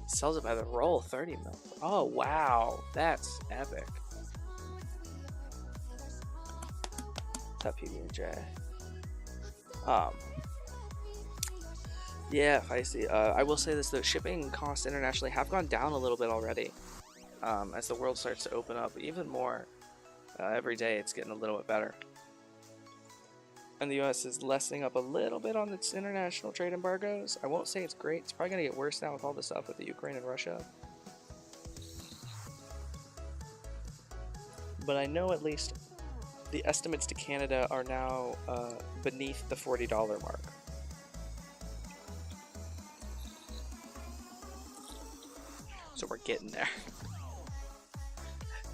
Sells it by the roll, 30 mil. Oh, wow, that's epic. What's up, PB&J? Yeah, Feisty, I will say this, though, shipping costs internationally have gone down a little bit already. As the world starts to open up even more. Every day it's getting a little bit better. And the US is lessening up a little bit on its international trade embargoes. I won't say it's great. It's probably going to get worse now with all this stuff with the Ukraine and Russia. But I know at least the estimates to Canada are now beneath the $40 mark. So we're getting there.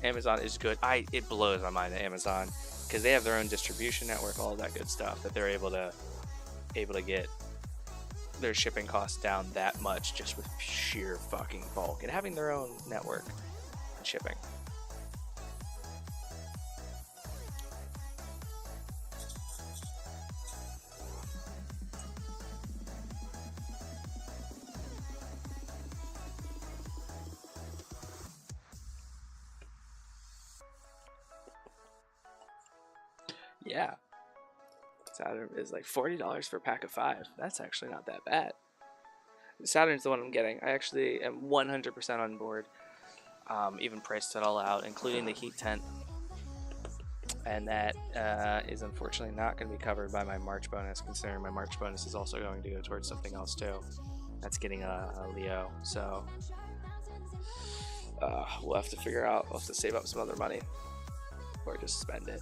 Amazon is good. It blows my mind at Amazon because they have their own distribution network, all of that good stuff, that they're able to get their shipping costs down that much just with sheer fucking bulk and having their own network and shipping. Yeah, Saturn is like $40 for a pack of 5. That's actually not that bad. Saturn's the one I'm getting. I actually am 100% on board. Even priced it all out, including the heat tent. And that is unfortunately not going to be covered by my March bonus, considering my March bonus is also going to go towards something else too. That's getting a Leo. So we'll have to figure out, we'll have to save up some other money or just spend it.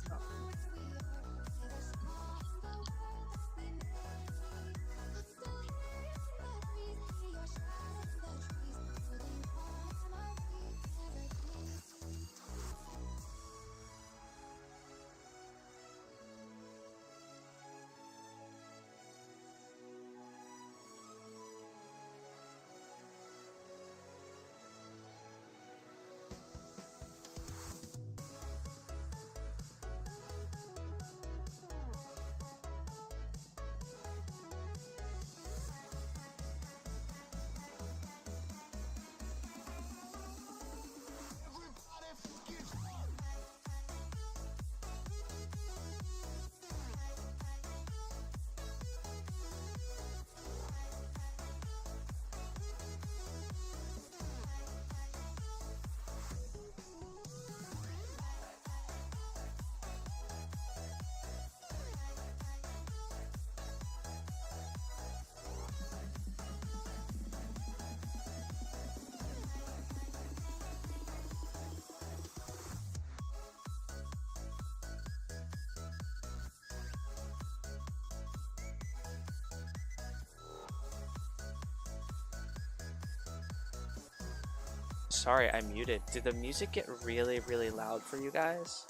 Sorry, I muted. Did the music get really, really loud for you guys?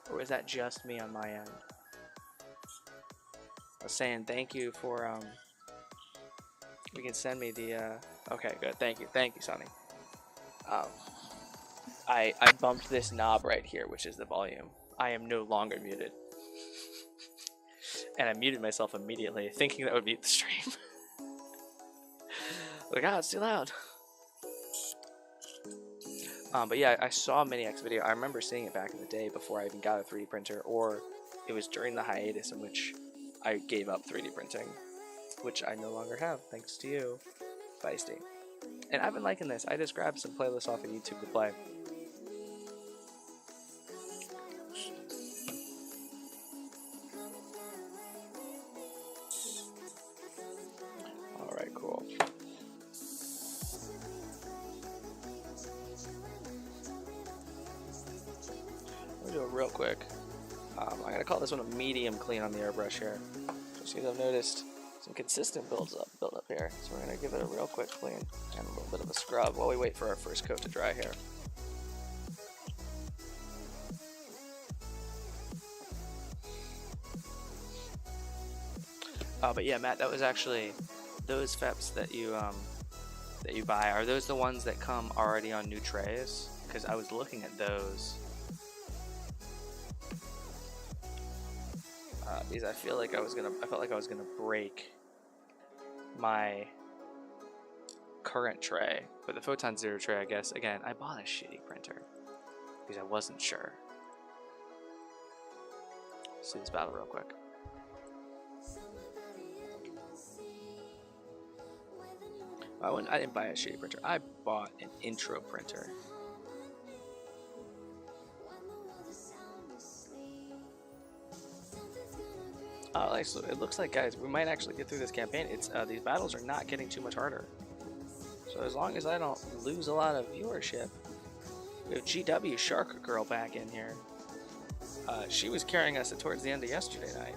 Or was that just me on my end? I was saying thank you for, you can send me the, okay, good. Thank you, Sonny. I bumped this knob right here, which is the volume. I am no longer muted. And I muted myself immediately, thinking that would mute the stream. Like, ah, it's too loud. But yeah, I saw a Mini X video. I remember seeing it back in the day before I even got a 3D printer, or it was during the hiatus in which I gave up 3D printing, which I no longer have, thanks to you, Feisty. And I've been liking this. I just grabbed some playlists off of YouTube to play. Alright, cool. We'll do it real quick. I gotta call this one a medium clean on the airbrush here. Just because I've noticed some consistent build up here. So we're gonna give it a real quick clean and a little bit of a scrub while we wait for our first coat to dry here. But yeah, Matt, that was actually those FEPs that you buy. Are those the ones that come already on new trays? Because I was looking at those. Because I felt like I was gonna break my current tray, but the Photon Zero tray, I guess. Again, I bought a shitty printer because I wasn't sure. Let's see this battle real quick. I didn't buy a shitty printer. I bought an intro printer. So it looks like, guys, we might actually get through this campaign. It's these battles are not getting too much harder. So as long as I don't lose a lot of viewership, we have GW Shark Girl back in here. She was carrying us towards the end of yesterday night.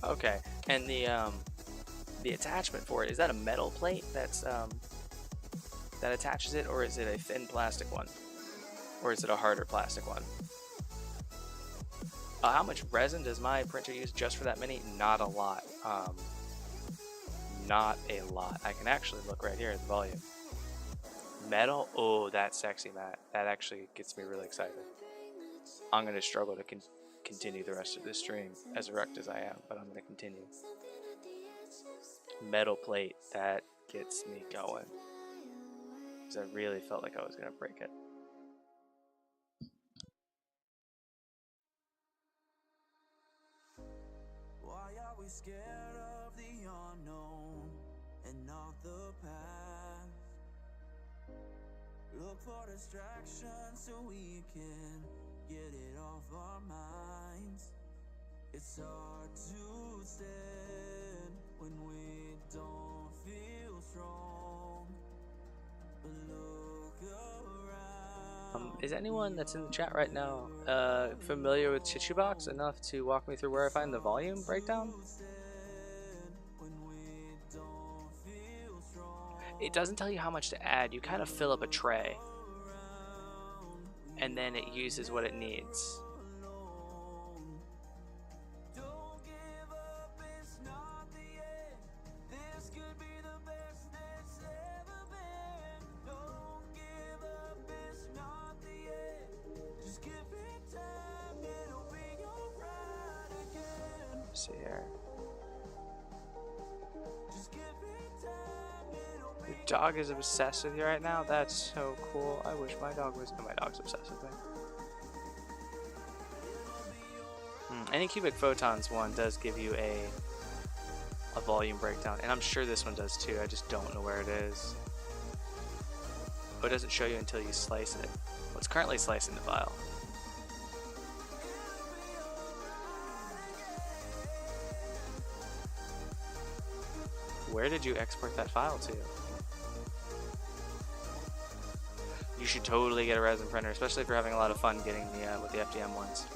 Okay, and the attachment for it, is that a metal plate that's that attaches it, or is it a thin plastic one, or is it a harder plastic one? How much resin does my printer use just for that mini? Not a lot. Not a lot. I can actually look right here at the volume. Metal? Oh, that's sexy, Matt. That actually gets me really excited. I'm going to struggle to continue the rest of this stream as wrecked as I am, but I'm going to continue. Metal plate, that gets me going. Because I really felt like I was going to break it. Why are we scared of the unknown and not the past? Look for distractions so we can get it off our minds. It's hard to stand when we don't feel strong. But look around. Is anyone that's in the chat right now familiar with Chichubox enough to walk me through where I find the volume breakdown? It doesn't tell you how much to add. You kind of fill up a tray, and then it uses what it needs. See here. Your dog is obsessed with you right now? That's so cool. I wish my dog was. No, my dog's obsessed with me. Any Cubic Photons one does give you a volume breakdown, and I'm sure this one does too. I just don't know where it is. Oh, it doesn't show you until you slice it. Well, it's currently slicing the file. Where did you export that file to? you should totally get a resin printer, especially if you're having a lot of fun getting the with the FDM ones.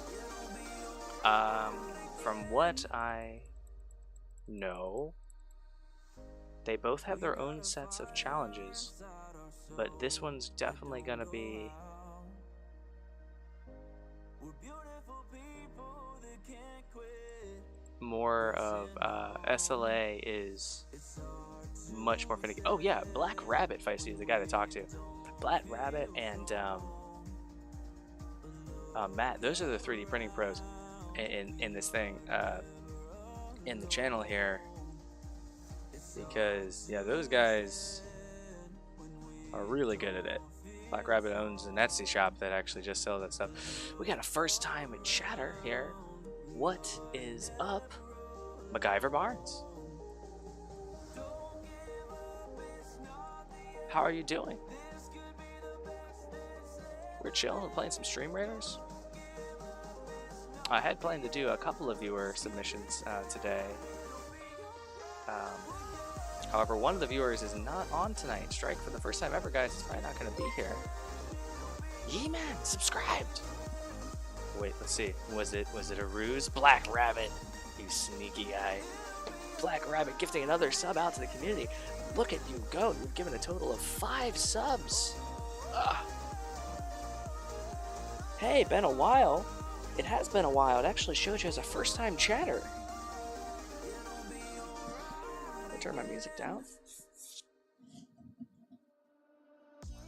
From what I know, they both have their own sets of challenges, but this one's definitely gonna be more of SLA is much more finicky. Oh yeah, Black Rabbit Feisty is the guy to talk to. Black Rabbit and Matt, those are the 3D printing pros in this thing, in the channel here, because yeah, those guys are really good at it. Black Rabbit owns an Etsy shop that actually just sells that stuff. We got a first time in chatter here. What is up, MacGyver Barnes? How are you doing? We're chilling and playing some Stream Raiders. I had planned to do a couple of viewer submissions today. However, one of the viewers is not on tonight. Strike, for the first time ever, guys, is probably not going to be here. Yee-Man subscribed. Wait, let's see. Was it a ruse? Black Rabbit, you sneaky guy. Black Rabbit gifting another sub out to the community. Look at you go. You've given a total of 5 subs. Ugh. Hey, been a while. It has been a while. It actually showed you as a first-time chatter. I'll turn my music down.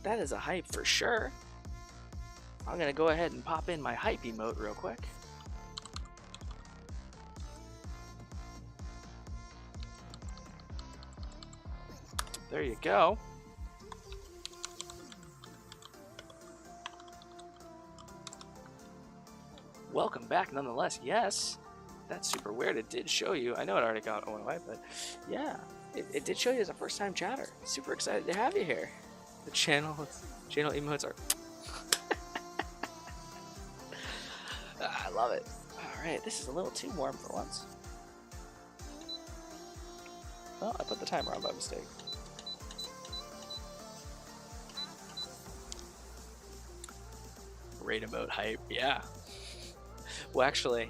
That is a hype for sure. I'm gonna go ahead and pop in my hype emote real quick. There you go. Welcome back nonetheless. Yes, that's super weird. It did show you. I know it already got away, but yeah, it did show you as a first-time chatter. Super excited to have you here. The channel emotes are I love it. Alright, this is a little too warm for once. Oh, I put the timer on by mistake. Raid emote hype, yeah. Well, actually,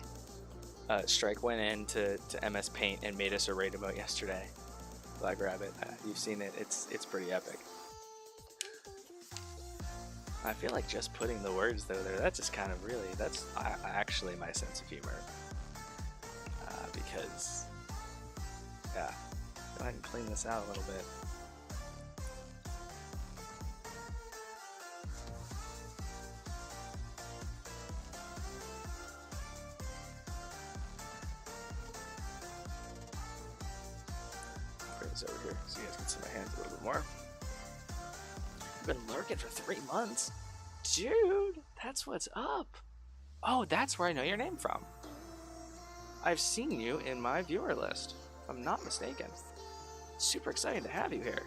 Strike went into MS Paint and made us a raid emote yesterday. Black Rabbit, you've seen it. It's pretty epic. I feel like just putting the words though there, that's just kind of really, that's actually my sense of humor. Because, yeah, go ahead and clean this out a little bit. Put this over here so you guys can see my hands a little bit more. I've been lurking for 3 months. Dude, that's what's up. Oh, that's where I know your name from. I've seen you in my viewer list, if I'm not mistaken. Super excited to have you here.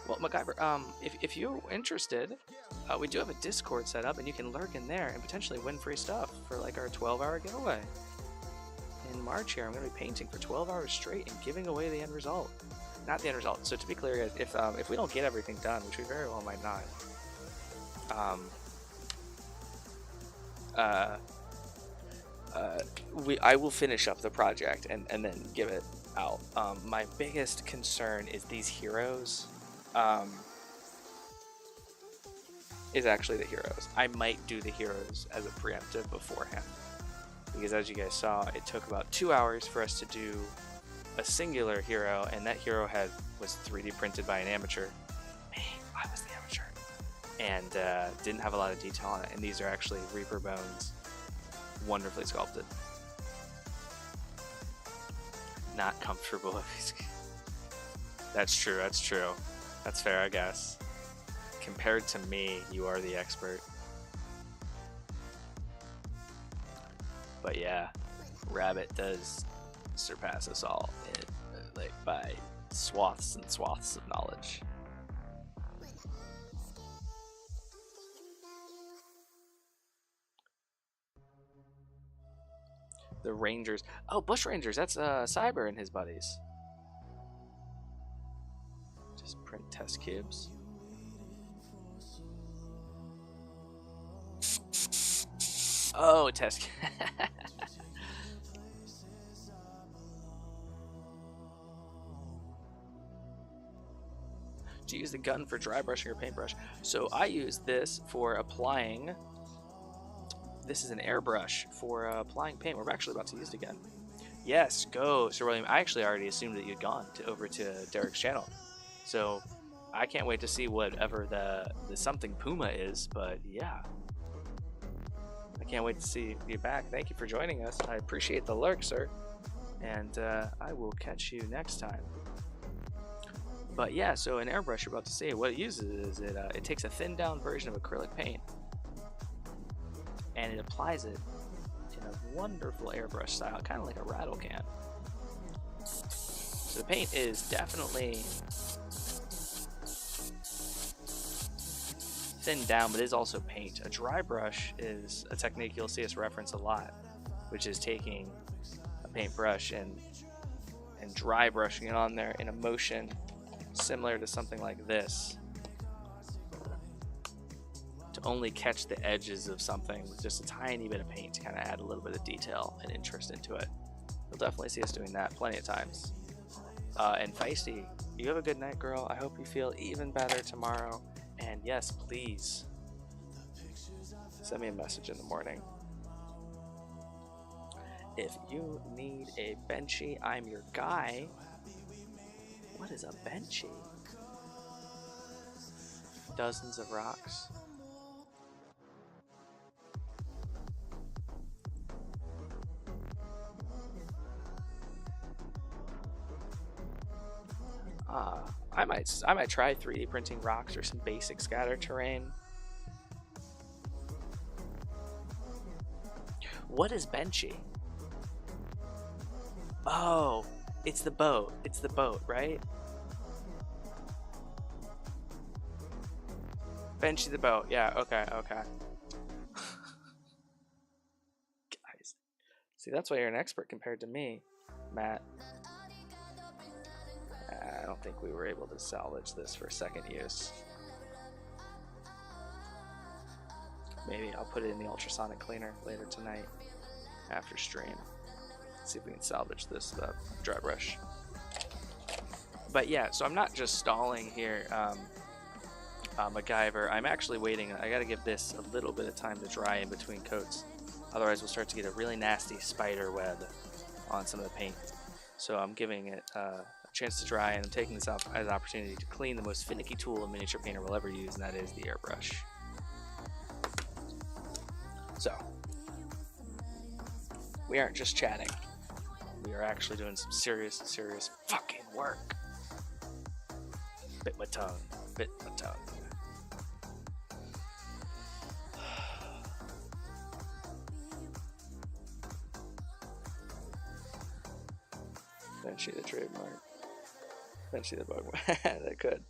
Well, MacGyver, if you're interested, we do have a Discord set up, and you can lurk in there and potentially win free stuff for like our 12-hour giveaway. In March here, I'm going to be painting for 12 hours straight and giving away the end result. Not the end result. So to be clear, guys, if we don't get everything done, which we very well might not, I will finish up the project and then give it out. My biggest concern is these heroes. Is actually the heroes. I might do the heroes as a preemptive beforehand. Because as you guys saw, it took about 2 hours for us to do a singular hero, and that hero was 3D printed by an amateur. Me, I was the amateur. And didn't have a lot of detail on it, and these are actually Reaper bones, wonderfully sculpted. Not comfortable with these. That's true, that's true. That's fair, I guess. Compared to me, you are the expert. But yeah, Rabbit does surpass us all like by swaths and swaths of knowledge. The Rangers. Oh, Bush Rangers. That's Cyber and his buddies. different test cubes. Oh, test. Do you use the gun for dry brushing or paintbrush? So I use this for applying. This is an airbrush for applying paint. We're actually about to use it again. Yes, go, Sir William. I actually already assumed that you'd gone over to Derek's channel, so I can't wait to see whatever the something Puma is. But yeah, I can't wait to see you back. Thank you for joining us. I appreciate the lurk, sir, and I will catch you next time. But yeah, so an airbrush you're about to see, what it uses is it takes a thin down version of acrylic paint and it applies it in a wonderful airbrush style, kind of like a rattle can. So the paint is definitely thinned down, but it is also paint. A dry brush is a technique you'll see us reference a lot, which is taking a paintbrush and dry brushing it on there in a motion similar to something like this, to only catch the edges of something with just a tiny bit of paint to kind of add a little bit of detail and interest into it. You'll definitely see us doing that plenty of times. And Feisty, you have a good night, girl. I hope you feel even better tomorrow. And yes, please send me a message in the morning. If you need a benchy, I'm your guy. What is a benchy? Dozens of rocks. I might try 3D printing rocks or some basic scatter terrain. What is benchy? Oh, it's the boat. It's the boat, right? Benchy the boat. Yeah, okay. Guys. See, that's why you're an expert compared to me, Matt. I don't think we were able to salvage this for second use. Maybe I'll put it in the ultrasonic cleaner later tonight after stream. See if we can salvage this dry brush. But yeah, so I'm not just stalling here, MacGyver. I'm actually waiting. I gotta give this a little bit of time to dry in between coats. Otherwise we'll start to get a really nasty spider web on some of the paint. So I'm giving it a chance to dry, and I'm taking this out as an opportunity to clean the most finicky tool a miniature painter will ever use, and that is the airbrush. So, we aren't just chatting. We are actually doing some serious fucking work. Bit my tongue. Benchy the trademark. Benchy the bug. That could.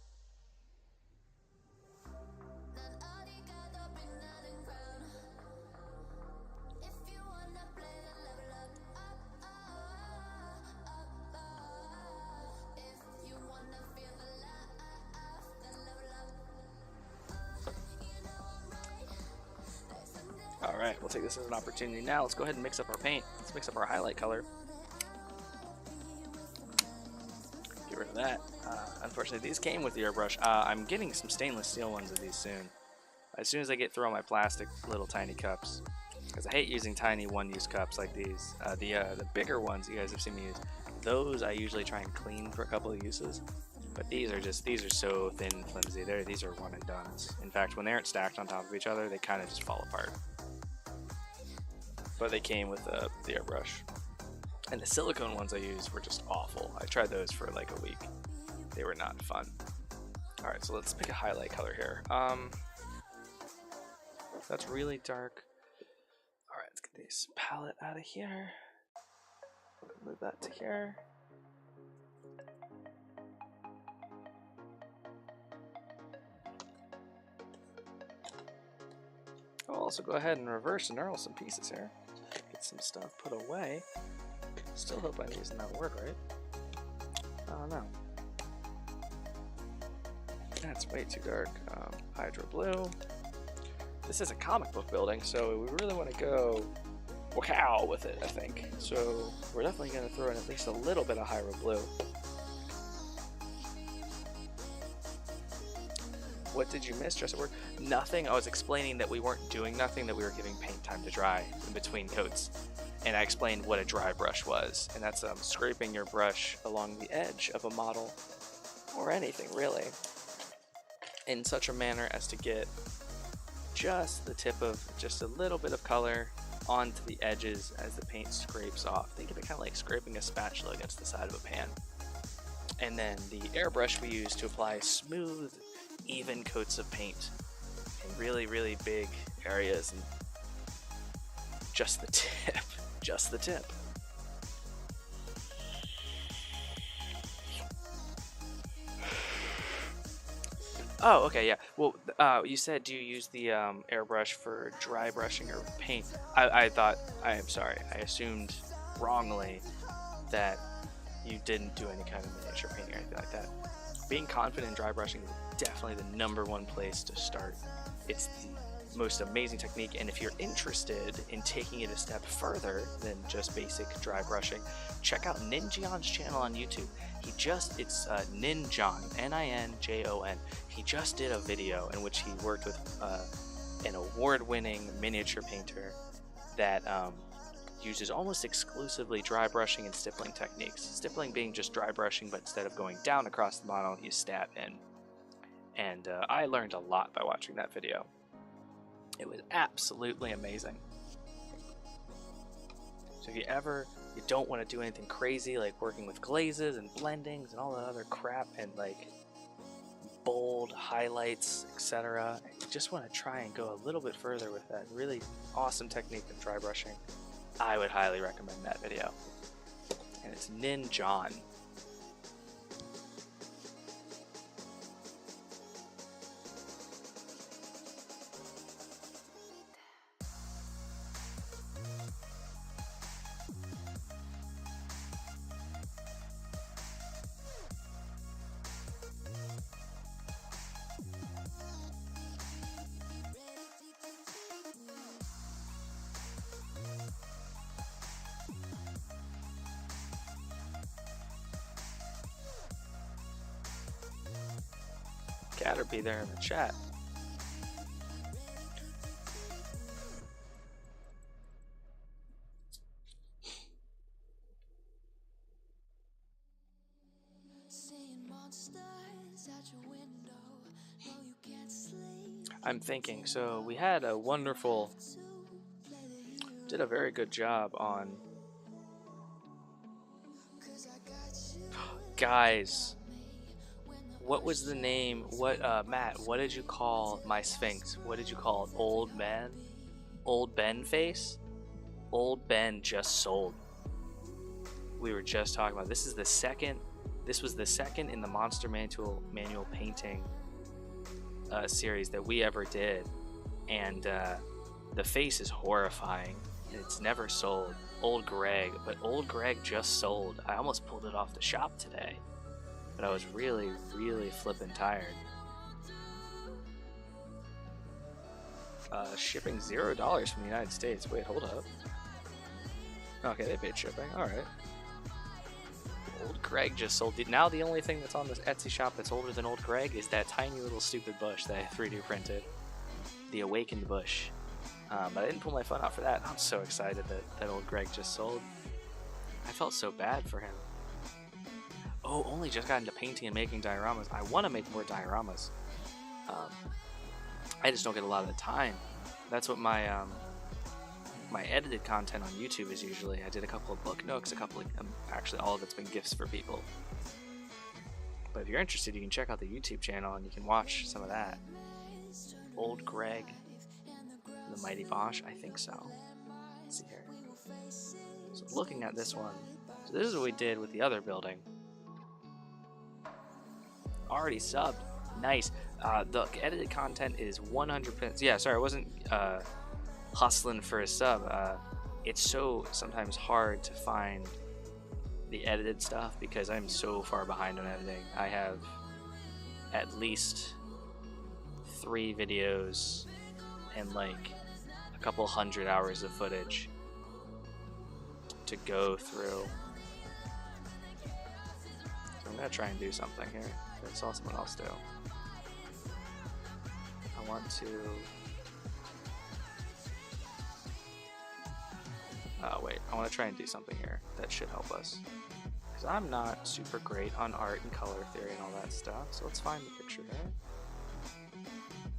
Alright, we'll take this as an opportunity now. Let's go ahead and mix up our paint. Let's mix up our highlight color. Get rid of that. Unfortunately, these came with the airbrush. I'm getting some stainless steel ones of these soon. As soon as I get through all my plastic little tiny cups. Because I hate using tiny one-use cups like these. The bigger ones you guys have seen me use, those I usually try and clean for a couple of uses. But these are so thin and flimsy. These are one and dones. In fact, when they aren't stacked on top of each other, they kind of just fall apart. But they came with the airbrush. And the silicone ones I used were just awful. I tried those for like a week. They were not fun. Alright, so let's pick a highlight color here. That's really dark. Alright, let's get this palette out of here. Move that to here. I'll also go ahead and reverse and knurl some pieces here. Get some stuff put away. Still hope I'm using that word right. I don't know. That's way too dark. Hydro blue. This is a comic book building, so we really want to go wow with it, I think. So we're definitely going to throw in at least a little bit of hydro blue. What did you miss, Just at Work? Nothing. I was explaining that we weren't doing nothing, that we were giving paint time to dry in between coats. And I explained what a dry brush was, and that's scraping your brush along the edge of a model, or anything really, in such a manner as to get just the tip of just a little bit of color onto the edges as the paint scrapes off. Think of it kind of like scraping a spatula against the side of a pan. And then the airbrush we use to apply smooth, even coats of paint in really, really big areas, and just the tip, just the tip. Oh, okay, yeah. Well, you said, do you use the airbrush for dry brushing or paint? I'm sorry, I assumed wrongly that you didn't do any kind of miniature painting or anything like that. Being confident in dry brushing is definitely the #1 place to start. It's the most amazing technique, and if you're interested in taking it a step further than just basic dry brushing, check out Ninjon's channel on YouTube. It's Ninjon, Ninjon. He just did a video in which he worked with an award-winning miniature painter that uses almost exclusively dry brushing and stippling techniques. Stippling being just dry brushing, but instead of going down across the model, you stab in. And I learned a lot by watching that video. It was absolutely amazing. So if you don't want to do anything crazy like working with glazes and blendings and all that other crap and like bold highlights, etc., you just want to try and go a little bit further with that really awesome technique of dry brushing, I would highly recommend that video. And it's Ninjon. Caterpie there in the chat. I'm thinking, so we had a wonderful, did a very good job on, guys, what was the name, Matt, what did you call my Sphinx? What did you call it? Old man? Old Ben face? Old Ben just sold. We were just talking about, this was the second in the Monster Manual painting series that we ever did, and the face is horrifying. It's never sold. Old Greg, but Old Greg just sold. I almost pulled it off the shop today, but I was really, really flippin' tired. Shipping $0 from the United States. Wait, hold up. Okay, they paid shipping. Alright. Old Greg just sold. Now the only thing that's on this Etsy shop that's older than Old Greg is that tiny little stupid bush that I 3D printed. The Awakened Bush. But I didn't pull my phone out for that. I'm so excited that Old Greg just sold. I felt so bad for him. Oh, only just got into painting and making dioramas. I want to make more dioramas. I just don't get a lot of the time. That's what my my edited content on YouTube is usually. I did a couple of book nooks, actually all of it's been gifts for people. But if you're interested, you can check out the YouTube channel and you can watch some of that. Old Greg, the Mighty Bosch, I think so. Let's see here. So looking at this one, so this is what we did with the other building. Already subbed. Nice. The edited content is 100%. Yeah, sorry, I wasn't hustling for a sub. It's so sometimes hard to find the edited stuff because I'm so far behind on editing. I have at least 3 videos and like a couple hundred hours of footage to go through. So I'm gonna try and do something here. I saw someone else do. I want to. Oh wait, I want to try and do something here that should help us. Because I'm not super great on art and color theory and all that stuff, so let's find the picture there.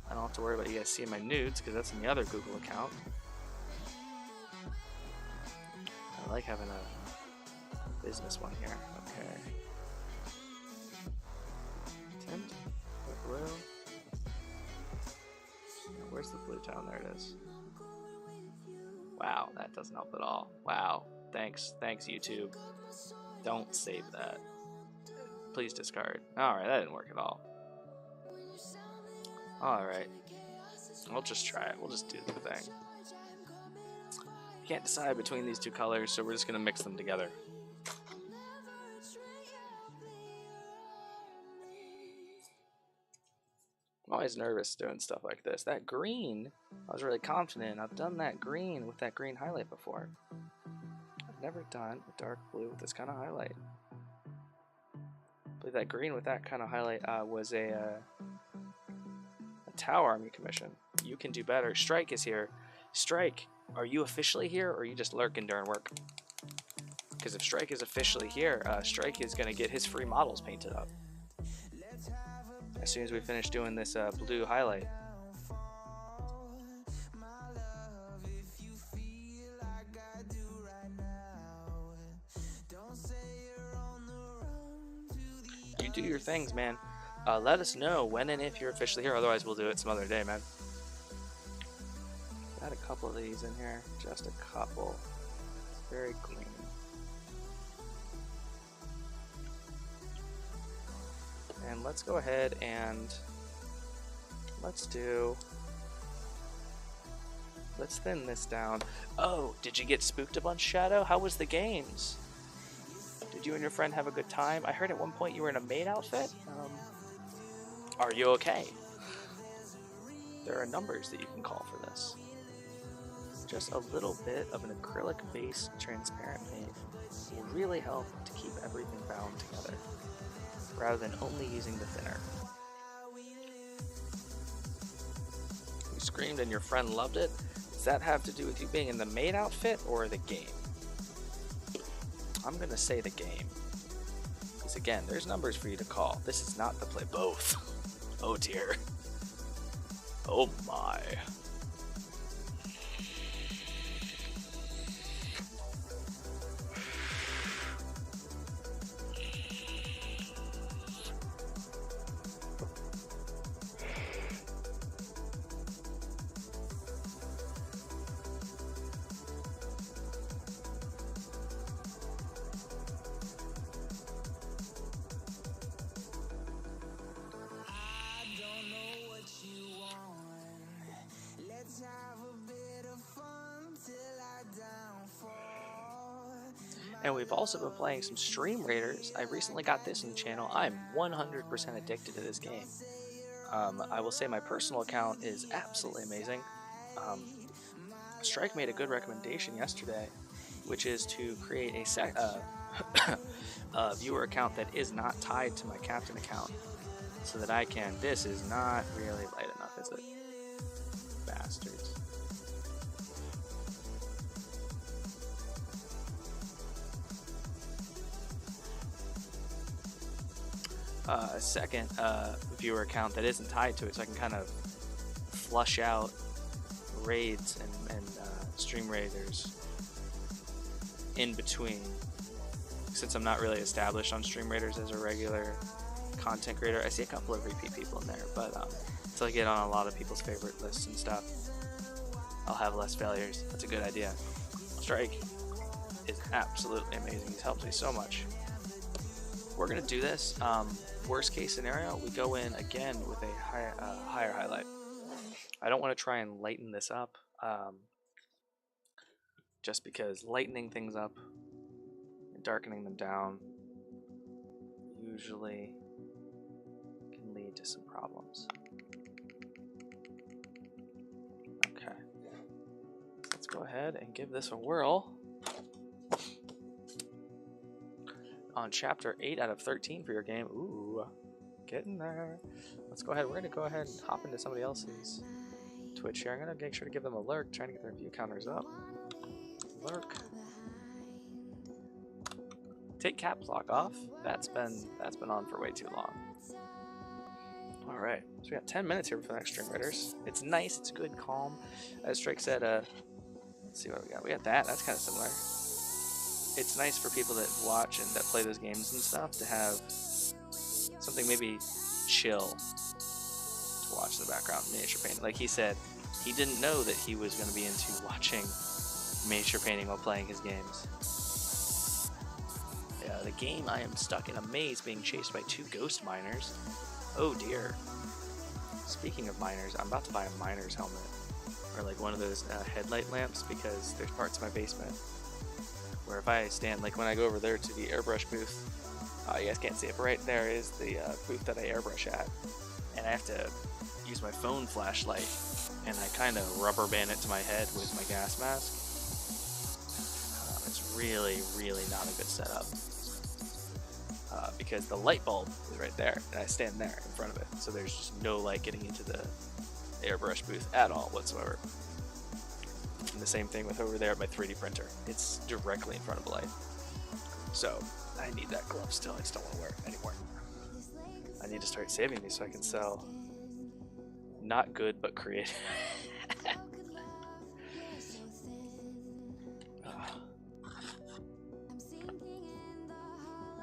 I don't have to worry about you guys seeing my nudes, because that's in the other Google account. I like having a business one here. Okay. Tint, blue. Where's the blue town? There it is. Wow, that doesn't help at all. Wow, thanks YouTube. Don't save that. Please discard. Alright, that didn't work at all. Alright. We'll just try it. We'll just do the thing. Can't decide between these 2 colors, so we're just going to mix them together. I'm always nervous doing stuff like this. That green, I was really confident. I've done that green with that green highlight before. I've never done a dark blue with this kind of highlight. I believe that green with that kind of highlight was a Tau Army commission. You can do better. Strike is here. Strike, are you officially here, or are you just lurking during work? Because if Strike is officially here, Strike is going to get his free models painted up as soon as we finish doing this blue highlight. You do your things, man. Let us know when and if you're officially here, otherwise we'll do it some other day, man. Add a couple of these in here, just a couple. It's very green. And let's go ahead and let's thin this down. Oh, did you get spooked a bunch, Shadow? How was the games? Did you and your friend have a good time? I heard at one point you were in a maid outfit. Are you okay? There are numbers that you can call for this. Just a little bit of an acrylic-based transparent paint will really help to keep everything bound together, rather than only using the thinner. You screamed and your friend loved it. Does that have to do with you being in the maid outfit or the game? I'm gonna say the game. Because again, there's numbers for you to call. This is not the play. Both. Oh dear. Oh my. And we've also been playing some Stream Raiders. I recently got this on the channel. I'm 100% addicted to this game. I will say my personal account is absolutely amazing. Strike made a good recommendation yesterday, which is to create a viewer account that is not tied to my captain account, so that I can. This is not really light enough, is it? Bastards. A second viewer account that isn't tied to it, so I can kind of flush out raids and Stream Raiders in between, since I'm not really established on Stream Raiders as a regular content creator. I see a couple of repeat people in there, but until I get on a lot of people's favorite lists and stuff, I'll have less failures. That's a good idea. Strike is absolutely amazing. He's helped me so much. We're gonna do this. Worst case scenario, we go in again with a higher highlight. I don't want to try and lighten this up, just because lightening things up and darkening them down usually can can lead to some problems. Okay. Let's go ahead and give this a whirl. On chapter 8 out of 13 for your game. Ooh, getting there. Let's go ahead. We're going to go ahead and hop into somebody else's Twitch here. I'm going to make sure to give them a lurk, trying to get their view counters up. Lurk. Take caps lock off. That's been on for way too long. All right, so we got 10 minutes here for the next Stream Raiders. It's nice. It's good, calm. As Strike said, let's see what we got. We got that. That's kind of similar. It's nice for people that watch and that play those games and stuff to have something maybe chill to watch in the background. Miniature painting. Like he said, he didn't know that he was going to be into watching miniature painting while playing his games. Yeah, the game, I am stuck in a maze being chased by 2 ghost miners. Oh dear. Speaking of miners, I'm about to buy a miner's helmet. Or like one of those headlight lamps, because there's parts of my basement where if I stand, like when I go over there to the airbrush booth, you guys can't see it, but right there is the booth that I airbrush at. And I have to use my phone flashlight, and I kind of rubber band it to my head with my gas mask. It's really, really not a good setup. Because the light bulb is right there, and I stand there in front of it, so there's just no light getting into the airbrush booth at all whatsoever. And the same thing with over there at my 3D printer. It's directly in front of the light. So I need that glove still. I just don't want to wear it anymore. I need to start saving these so I can sell not good but creative.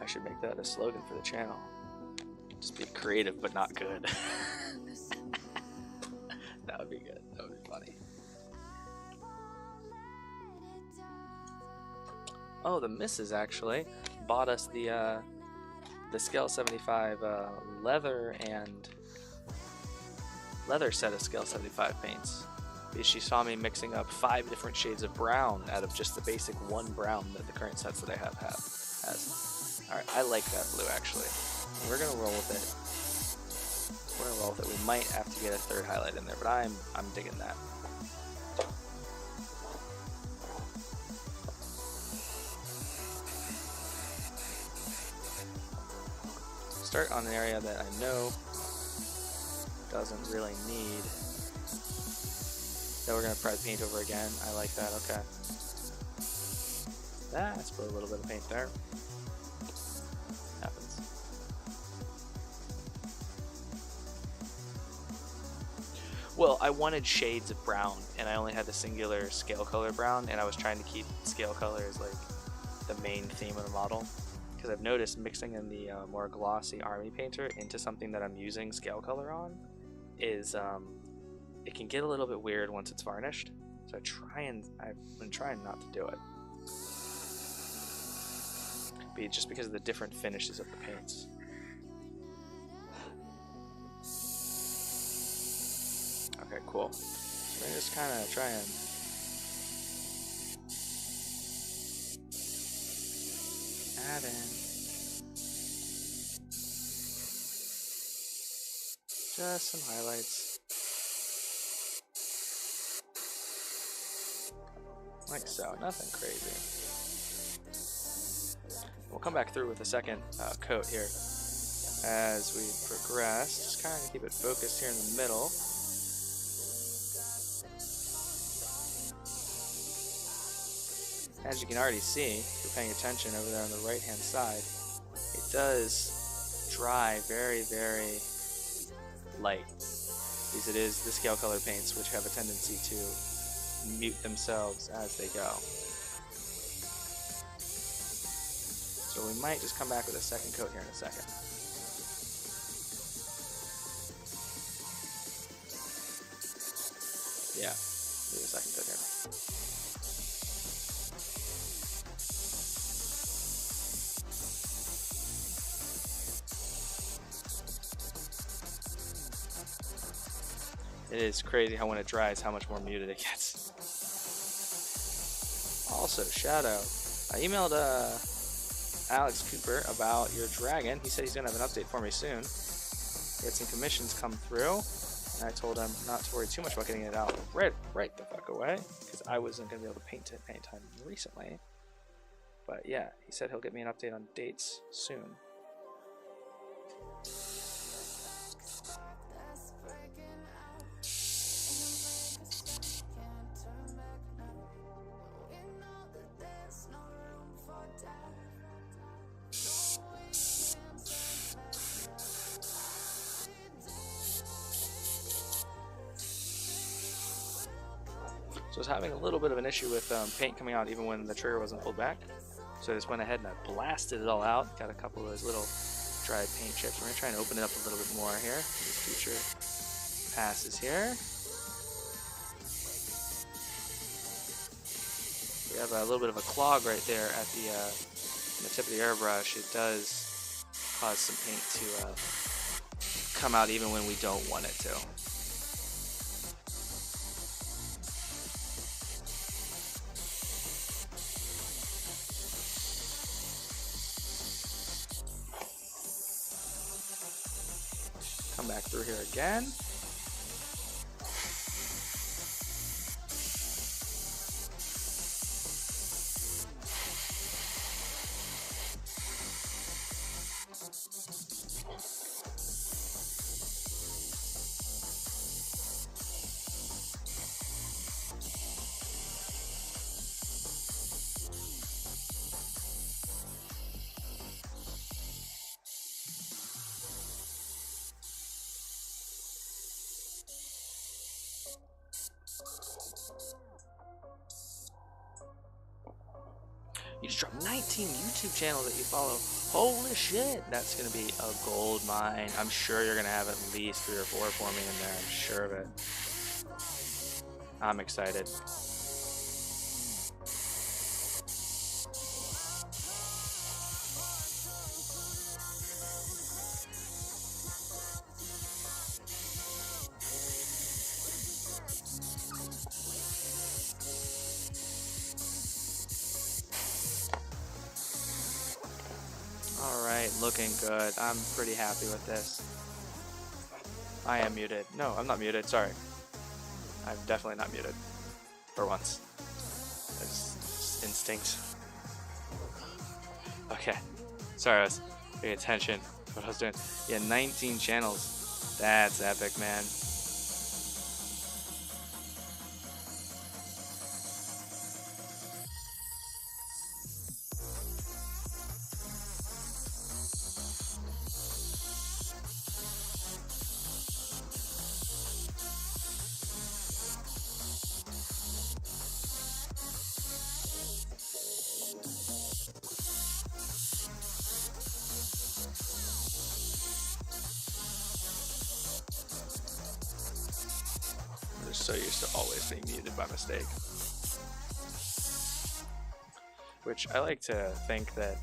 I should make that a slogan for the channel. Just be creative but not good. That would be good. That would be funny. Oh, the missus actually bought us the Scale 75 leather set of Scale 75 paints. Because she saw me mixing up 5 different shades of brown out of just the basic 1 brown that the current sets that I have has. Alright, I like that blue actually. We're gonna roll with it. We're gonna roll with it. We might have to get a 3rd highlight in there, but I'm digging that. Start on an area that I know doesn't really need. Then we're gonna probably paint over again. I like that. Okay. Let's put a little bit of paint there. Happens. Well, I wanted shades of brown, and I only had the singular scale color brown, and I was trying to keep scale color as like the main theme of the model. Because I've noticed mixing in the more glossy army painter into something that I'm using scale color on is it can get a little bit weird once it's varnished. So I've been trying not to do it. Just because of the different finishes of the paints. Okay, cool. So I just kind of try and add in just some highlights. Like so, nothing crazy. We'll come back through with a second coat here as we progress. Just kind of keep it focused here in the middle. As you can already see, if you're paying attention over there on the right hand side, it does dry very, very light, because it is the scale color paints which have a tendency to mute themselves as they go. So we might just come back with a second coat here in a second. Yeah, do a second coat here. It is crazy how when it dries, how much more muted it gets. Also, shout out. I emailed Alex Cooper about your dragon. He said he's going to have an update for me soon. He had some commissions come through, and I told him not to worry too much about getting it out right the fuck away, because I wasn't going to be able to paint it anytime recently. But yeah, he said he'll get me an update on dates soon. So I was having a little bit of an issue with paint coming out even when the trigger wasn't pulled back. So I just went ahead and I blasted it all out. Got a couple of those little dried paint chips. We're going to try and open it up a little bit more here. These future passes here. We have a little bit of a clog right there at the tip of the airbrush. It does cause some paint to come out even when we don't want it to. Come back through here again. You just dropped 19 YouTube channels that you follow. Holy shit, that's gonna be a gold mine. I'm sure you're gonna have at least 3 or 4 for me in there. I'm sure of it. I'm excited. Alright, looking good. I'm pretty happy with this. I am muted. No, I'm not muted, sorry. I'm definitely not muted. For once. It's instinct. Okay. Sorry, I was paying attention to what I was doing. Yeah, 19 channels. That's epic, man. I'm just so used to always being muted by mistake. Which I like to think that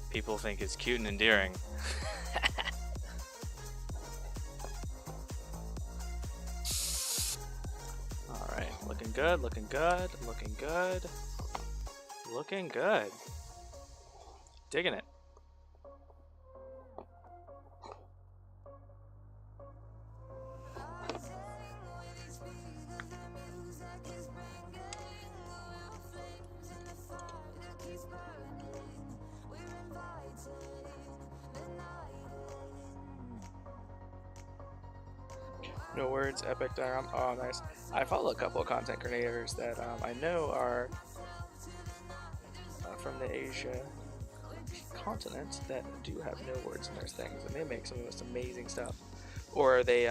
people think is cute and endearing. Alright, looking good, looking good, looking good. Looking good. Digging it. No words, epic diorama. Oh, nice. I follow a couple of content creators that I know are from the Asia continent that do have no words in their things, and they make some of the most amazing stuff. Or they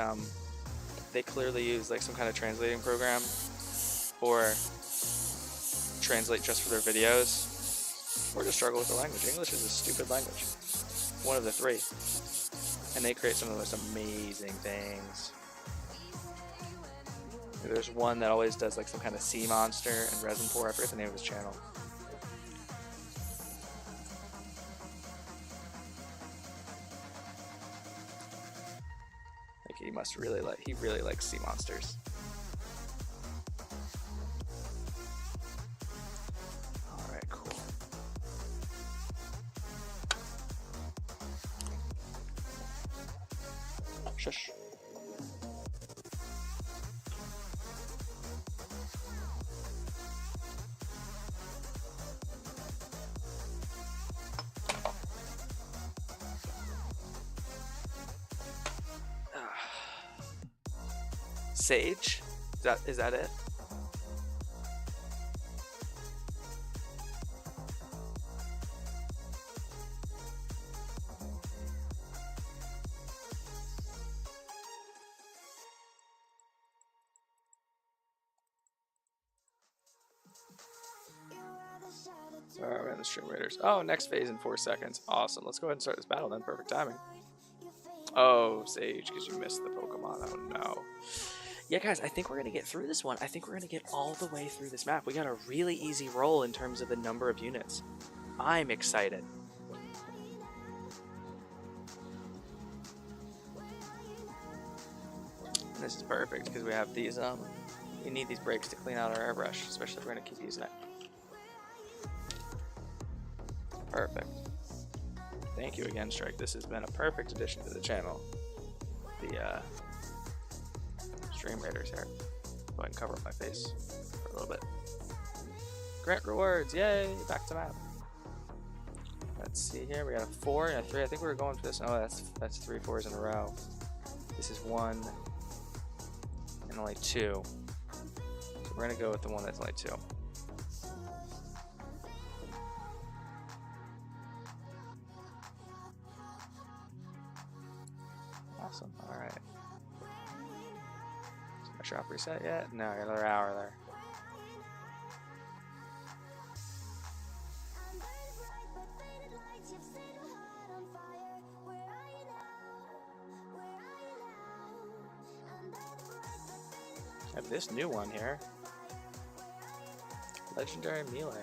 clearly use like some kind of translating program, or translate just for their videos, or just struggle with the language. English is a stupid language. One of the three. And they create some of the most amazing things. There's one that always does like some kind of sea monster and resin pour. I forget the name of his channel. Like he really likes sea monsters. Alright, cool. Shush. Sage? Is that it? Alright, we're in the Stream Raiders. Oh, next phase in 4 seconds. Awesome. Let's go ahead and start this battle then. Perfect timing. Oh, Sage, because you missed the Pokemon. Oh, no. Yeah, guys, I think we're going to get through this one. I think we're going to get all the way through this map. We got a really easy roll in terms of the number of units. I'm excited. And this is perfect because we have these, we need these breaks to clean out our airbrush, especially if we're going to keep using it. Perfect. Thank you again, Strike. This has been a perfect addition to the channel. The Stream Raiders here. Go ahead and cover up my face for a little bit. Grant rewards, yay! Back to map. Let's see here. We got a 4 and a 3. I think we were going for this. Oh, that's 3 4s in a row. This is 1 and only 2. So we're gonna go with the one that's only 2. Awesome. All right. Is my shop reset yet? No, I got another hour there. I have this new one here. Legendary Melee.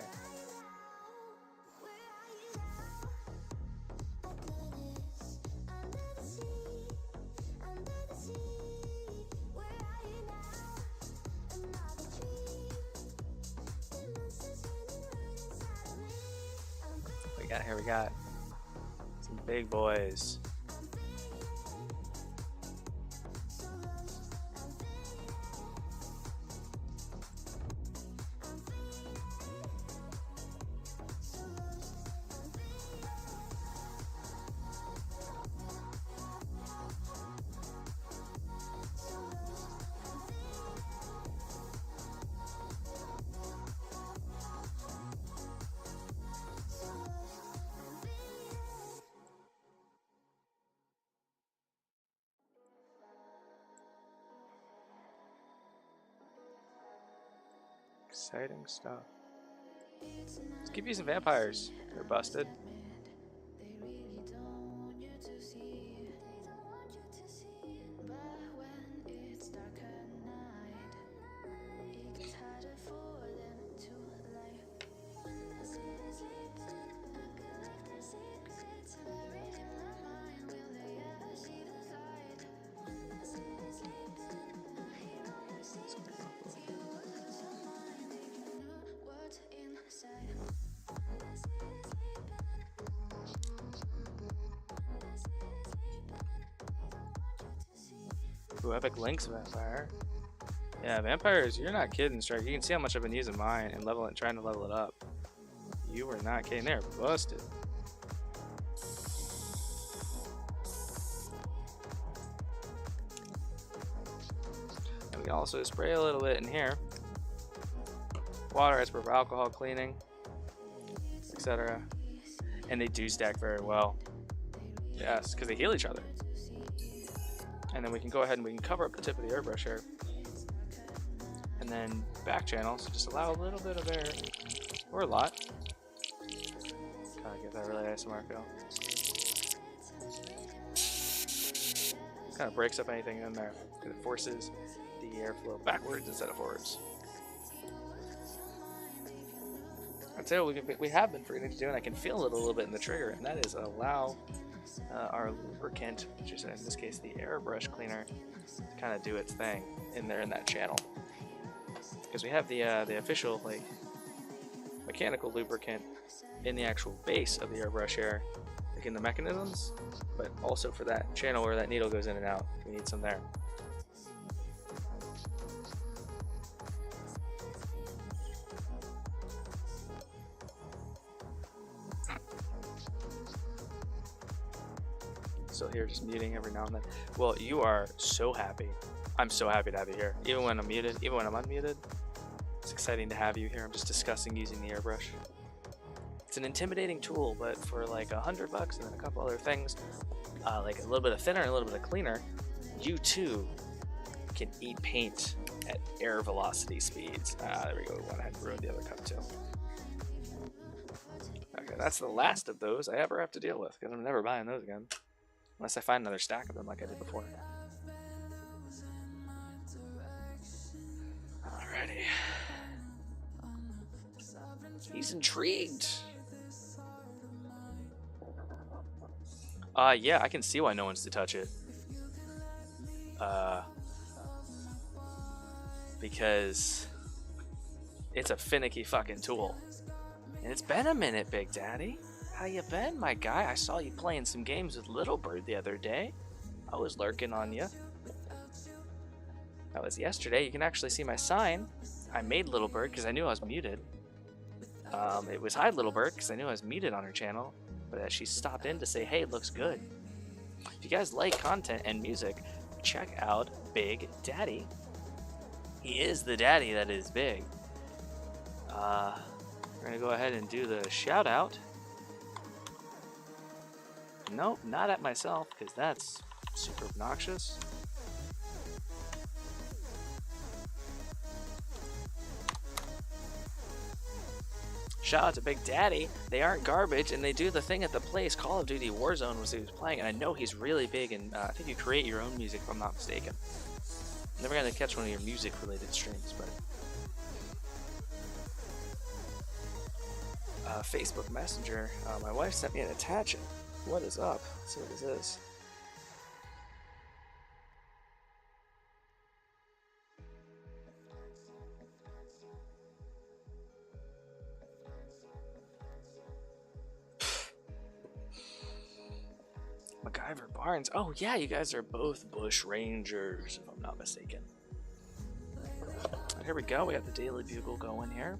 Here we got some big boys. Exciting stuff. Let's keep using vampires. They're busted. Ooh, Epic Link's Vampire. Yeah, vampires, you're not kidding, Strike. You can see how much I've been using mine and trying to level it up. You were not kidding. They're busted. And we can also spray a little bit in here. Water as per alcohol cleaning, etc. And they do stack very well. Yes, because they heal each other. And then we can go ahead and we can cover up the tip of the airbrush here. And then back channel, so just allow a little bit of air, or a lot. Kind of give that really ASMR feel. Kind of breaks up anything in there, because it forces the airflow backwards instead of forwards. I'd say what we have been forgetting to do, and I can feel it a little bit in the trigger, and that is allow our lubricant, which is in this case the airbrush cleaner, to kind of do its thing in there in that channel. Because we have the official like mechanical lubricant in the actual base of the airbrush here. like in the mechanisms, but also for that channel where that needle goes in and out. We need some there. So here, just muting every now and then. Well, you are so happy. I'm so happy to have you here. Even when I'm muted, even when I'm unmuted, it's exciting to have you here. I'm just discussing using the airbrush. It's an intimidating tool, but for like $100 and then a couple other things, like a little bit of thinner and a little bit of cleaner, you too can eat paint at air velocity speeds. There we go. We went ahead and ruined the other cup too. Okay, that's the last of those I ever have to deal with, because I'm never buying those again. Unless I find another stack of them like I did before. Alrighty. He's intrigued. Yeah, I can see why no one's to touch it. Because it's a finicky fucking tool. And it's been a minute, Big Daddy. How you been, my guy? I saw you playing some games with Little Bird the other day. I was lurking on you. That was yesterday. You can actually see my sign. I made Little Bird because I knew I was muted. It was Hide Little Bird because I knew I was muted on her channel. But she stopped in to say, hey, it looks good. If you guys like content and music, check out Big Daddy. He is the daddy that is big. We're going to go ahead and do the shout out. Nope, not at myself, because that's super obnoxious. Shout out to Big Daddy. They aren't garbage, and they do the thing at the place. Call of Duty Warzone was he was playing, and I know he's really big, and I think you create your own music, if I'm not mistaken. Never going to catch one of your music-related streams, but... Facebook Messenger. My wife sent me an attachment. What is up? Let's see what this is. MacGyver Barnes. Oh yeah, you guys are both Bush Rangers, if I'm not mistaken. Here we go. We got the Daily Bugle going here.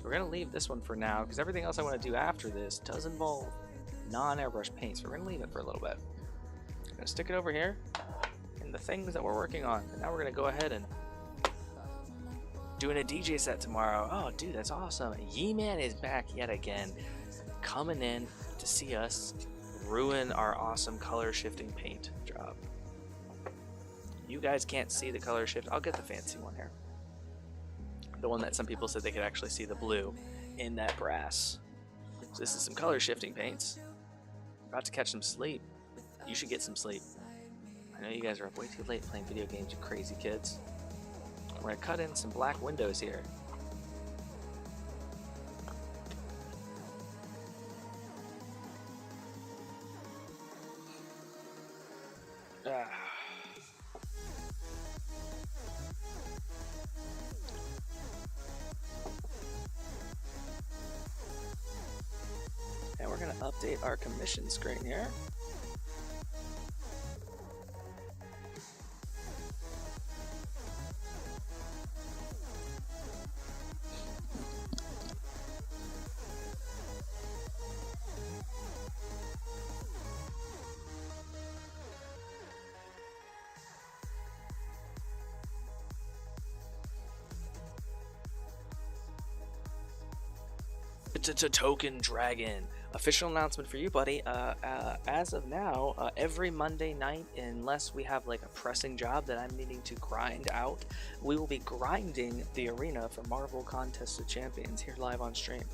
We're going to leave this one for now, because everything else I want to do after this does involve non-airbrush paint, so we're going to leave it for a little bit. I'm going to stick it over here in the things that we're working on, and now we're going to go ahead and doing a DJ set tomorrow. Oh, dude, that's awesome. Ye-Man is back yet again, coming in to see us ruin our awesome color shifting paint job. You guys can't see the color shift. I'll get the fancy one here. The one that some people said they could actually see the blue in that brass. So this is some color shifting paints. About to catch some sleep. You should get some sleep. I know you guys are up way too late playing video games, you crazy kids. We're gonna cut in some black windows here. And we're going to update our commission screen here. It's a token dragon. Official announcement for you, buddy. As of now, every Monday night, unless we have like a pressing job that I'm needing to grind out, we will be grinding the arena for Marvel Contest of Champions here live on stream.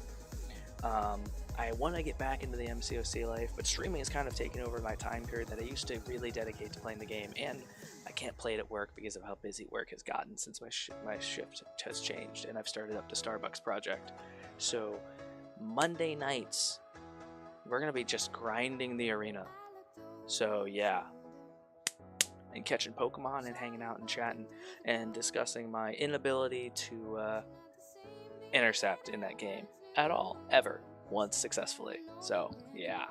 I want to get back into the MCOC life, but streaming is kind of taking over my time period that I used to really dedicate to playing the game, and I can't play it at work because of how busy work has gotten since my shift has changed, and I've started up the Starbucks project. So Monday nights, we're going to be just grinding the arena. So yeah, and catching Pokemon and hanging out and chatting and discussing my inability to intercept in that game at all, ever. once successfully. So, yeah.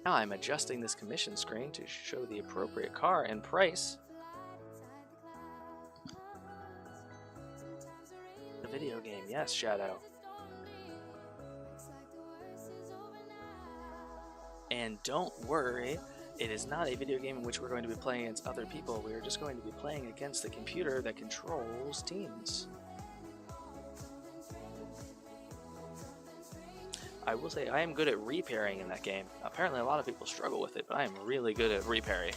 Now I'm adjusting this commission screen to show the appropriate car and price. The video game, yes, Shadow. And don't worry, it is not a video game in which we're going to be playing against other people. We are just going to be playing against the computer that controls teams. I will say I am good at reparrying in that game. Apparently a lot of people struggle with it, but I am really good at reparry.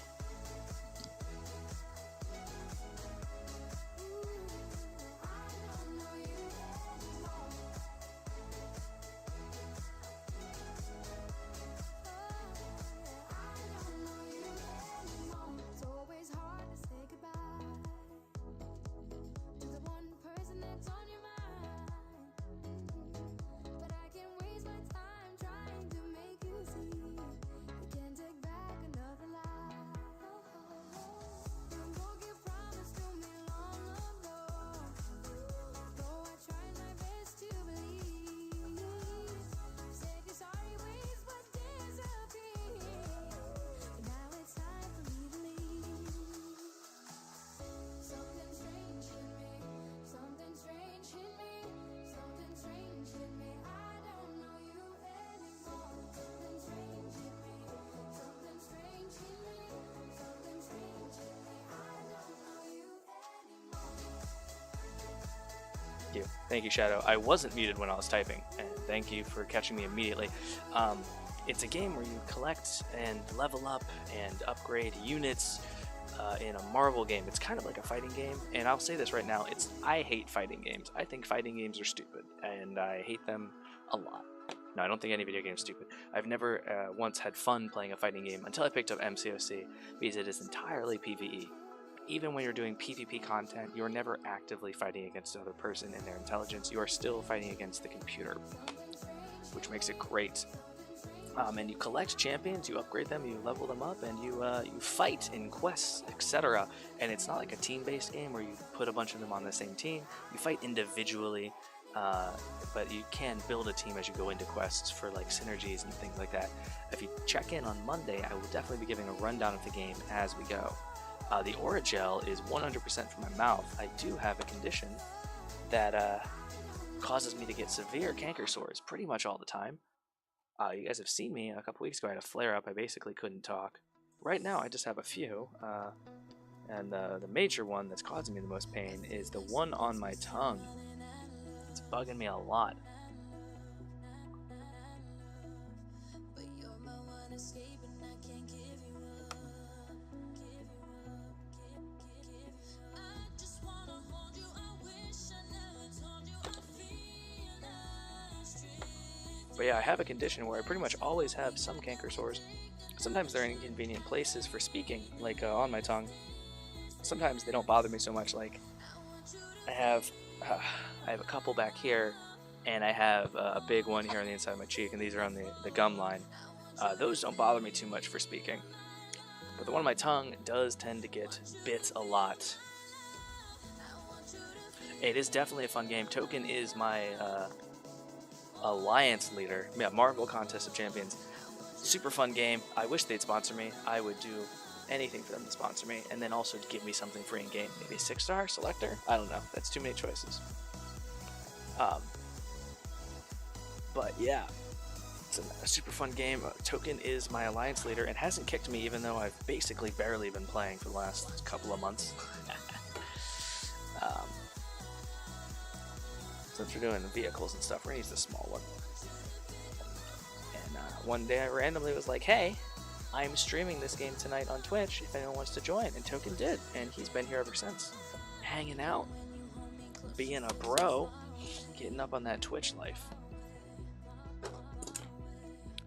Thank you, Shadow. I wasn't muted when I was typing, and thank you for catching me immediately. It's a game where you collect and level up and upgrade units in a Marvel game. It's kind of like a fighting game, and I'll say this right now, I hate fighting games. I think fighting games are stupid, and I hate them a lot. No, I don't think any video game is stupid. I've never once had fun playing a fighting game until I picked up MCOC, because it is entirely PvE. Even when you're doing PvP content, you're never actively fighting against another person and their intelligence. You are still fighting against the computer, which makes it great. And you collect champions, you upgrade them, you level them up, and you fight in quests, etc. And it's not like a team-based game where you put a bunch of them on the same team. You fight individually, but you can build a team as you go into quests for like synergies and things like that. If you check in on Monday, I will definitely be giving a rundown of the game as we go. The Oragel is 100% from my mouth. I do have a condition that causes me to get severe canker sores pretty much all the time. You guys have seen me a couple weeks ago. I had a flare-up. I basically couldn't talk. Right now, I just have a few. And the major one that's causing me the most pain is the one on my tongue. It's bugging me a lot. But yeah, I have a condition where I pretty much always have some canker sores. Sometimes they're in inconvenient places for speaking, like on my tongue. Sometimes they don't bother me so much, like I have a couple back here, and I have a big one here on the inside of my cheek, and these are on the gum line. Those don't bother me too much for speaking. But the one on my tongue does tend to get bit a lot. It is definitely a fun game. Token is my alliance leader. Yeah, Marvel Contest of Champions. Super fun game. I wish they'd sponsor me. I would do anything for them to sponsor me, and then also give me something free in game. Maybe a 6-star selector? I don't know. That's too many choices. But yeah, it's a super fun game. Token is my alliance leader and hasn't kicked me, even though I've basically barely been playing for the last couple of months. Since we're doing vehicles and stuff, we're gonna use the small one. And one day I randomly was like, hey, I'm streaming this game tonight on Twitch if anyone wants to join, and Token did, and he's been here ever since. Hanging out, being a bro, getting up on that Twitch life.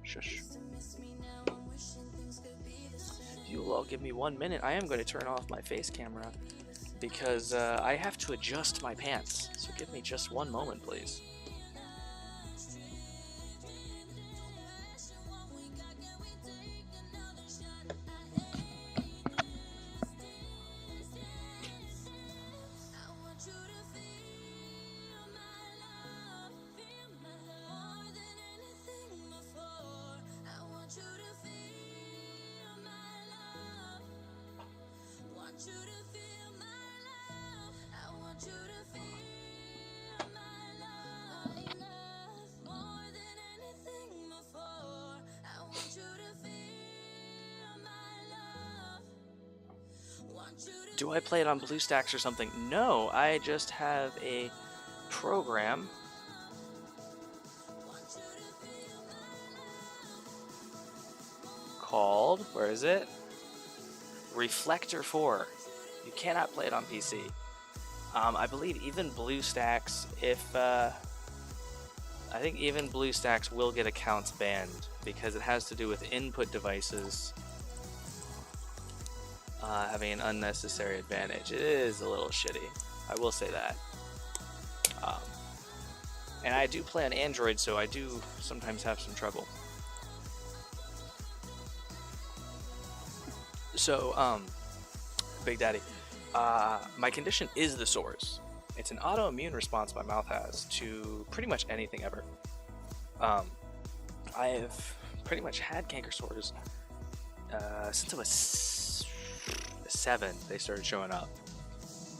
Shush. If you'll all give me 1 minute, I am going to turn off my face camera because I have to adjust my pants. So give me just 1 moment, please. Do I play it on BlueStacks or something? No, I just have a program called, where is it? Reflector 4. You cannot play it on PC. I believe even BlueStacks, I think even BlueStacks will get accounts banned because it has to do with input devices having an unnecessary advantage. It is a little shitty, I will say that. And I do play on Android, so I do sometimes have some trouble. So, Big Daddy, my condition is the sores. It's an autoimmune response my mouth has to pretty much anything ever. I have pretty much had canker sores since I was 7. They started showing up,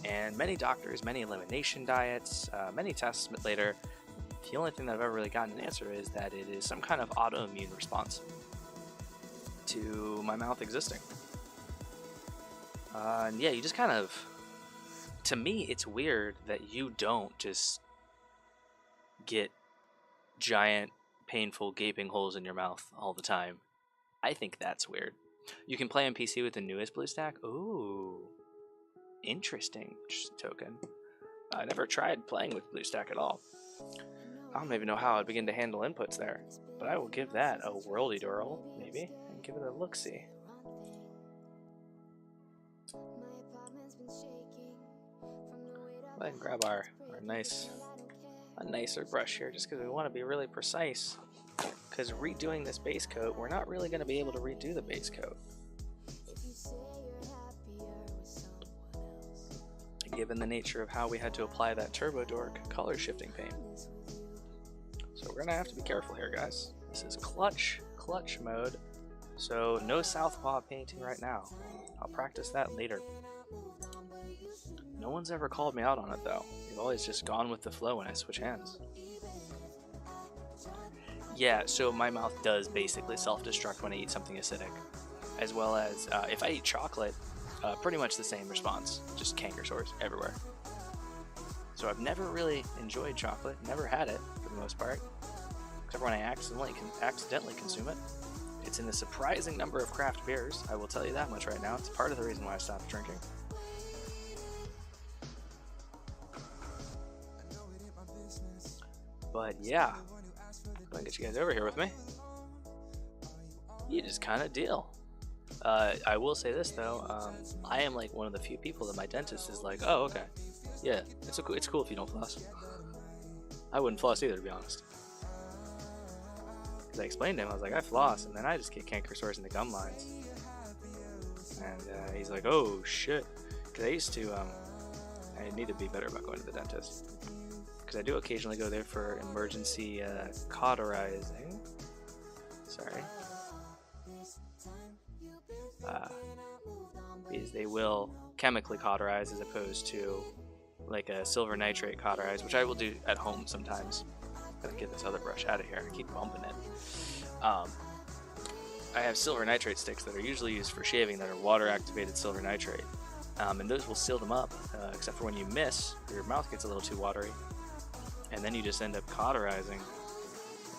and many doctors, many elimination diets, many tests later, the only thing that I've ever really gotten an answer is that it is some kind of autoimmune response to my mouth existing. And yeah, you just kind of, to me, it's weird that you don't just get giant, painful, gaping holes in your mouth all the time. I think that's weird. You can play on PC with the newest BlueStack. Ooh, interesting token. I never tried playing with BlueStack at all. I don't even know how I'd begin to handle inputs there, but I will give that a whirly-durl, maybe, and give it a look-see. Go ahead and grab our a nicer brush here, just because we want to be really precise. Because redoing this base coat, we're not really going to be able to redo the base coat, given the nature of how we had to apply that Turbo Dork color shifting paint. So we're going to have to be careful here, guys. This is clutch mode, so no southpaw painting right now. I'll practice that later. No one's ever called me out on it, though. They've always just gone with the flow when I switch hands. Yeah, so my mouth does basically self-destruct when I eat something acidic, as well as if I eat chocolate, pretty much the same response, just canker sores everywhere. So I've never really enjoyed chocolate, never had it for the most part, except for when I accidentally consume it. It's in a surprising number of craft beers, I will tell you that much right now. It's part of the reason why I stopped drinking. But yeah, I'm gonna get you guys over here with me. You just kind of deal. I will say this though, I am like one of the few people that my dentist is like, oh okay, yeah, it's cool if you don't floss. I wouldn't floss either, to be honest. Because I explained to him, I was like, I floss, and then I just get canker sores in the gum lines. And he's like, oh shit. Because I used to, I need to be better about going to the dentist. Because I do occasionally go there for emergency cauterizing. Sorry. Because they will chemically cauterize as opposed to like a silver nitrate cauterize, which I will do at home sometimes. Gotta get this other brush out of here. I keep bumping it. I have silver nitrate sticks that are usually used for shaving that are water activated silver nitrate. And those will seal them up, except for when you miss, your mouth gets a little too watery. And then you just end up cauterizing,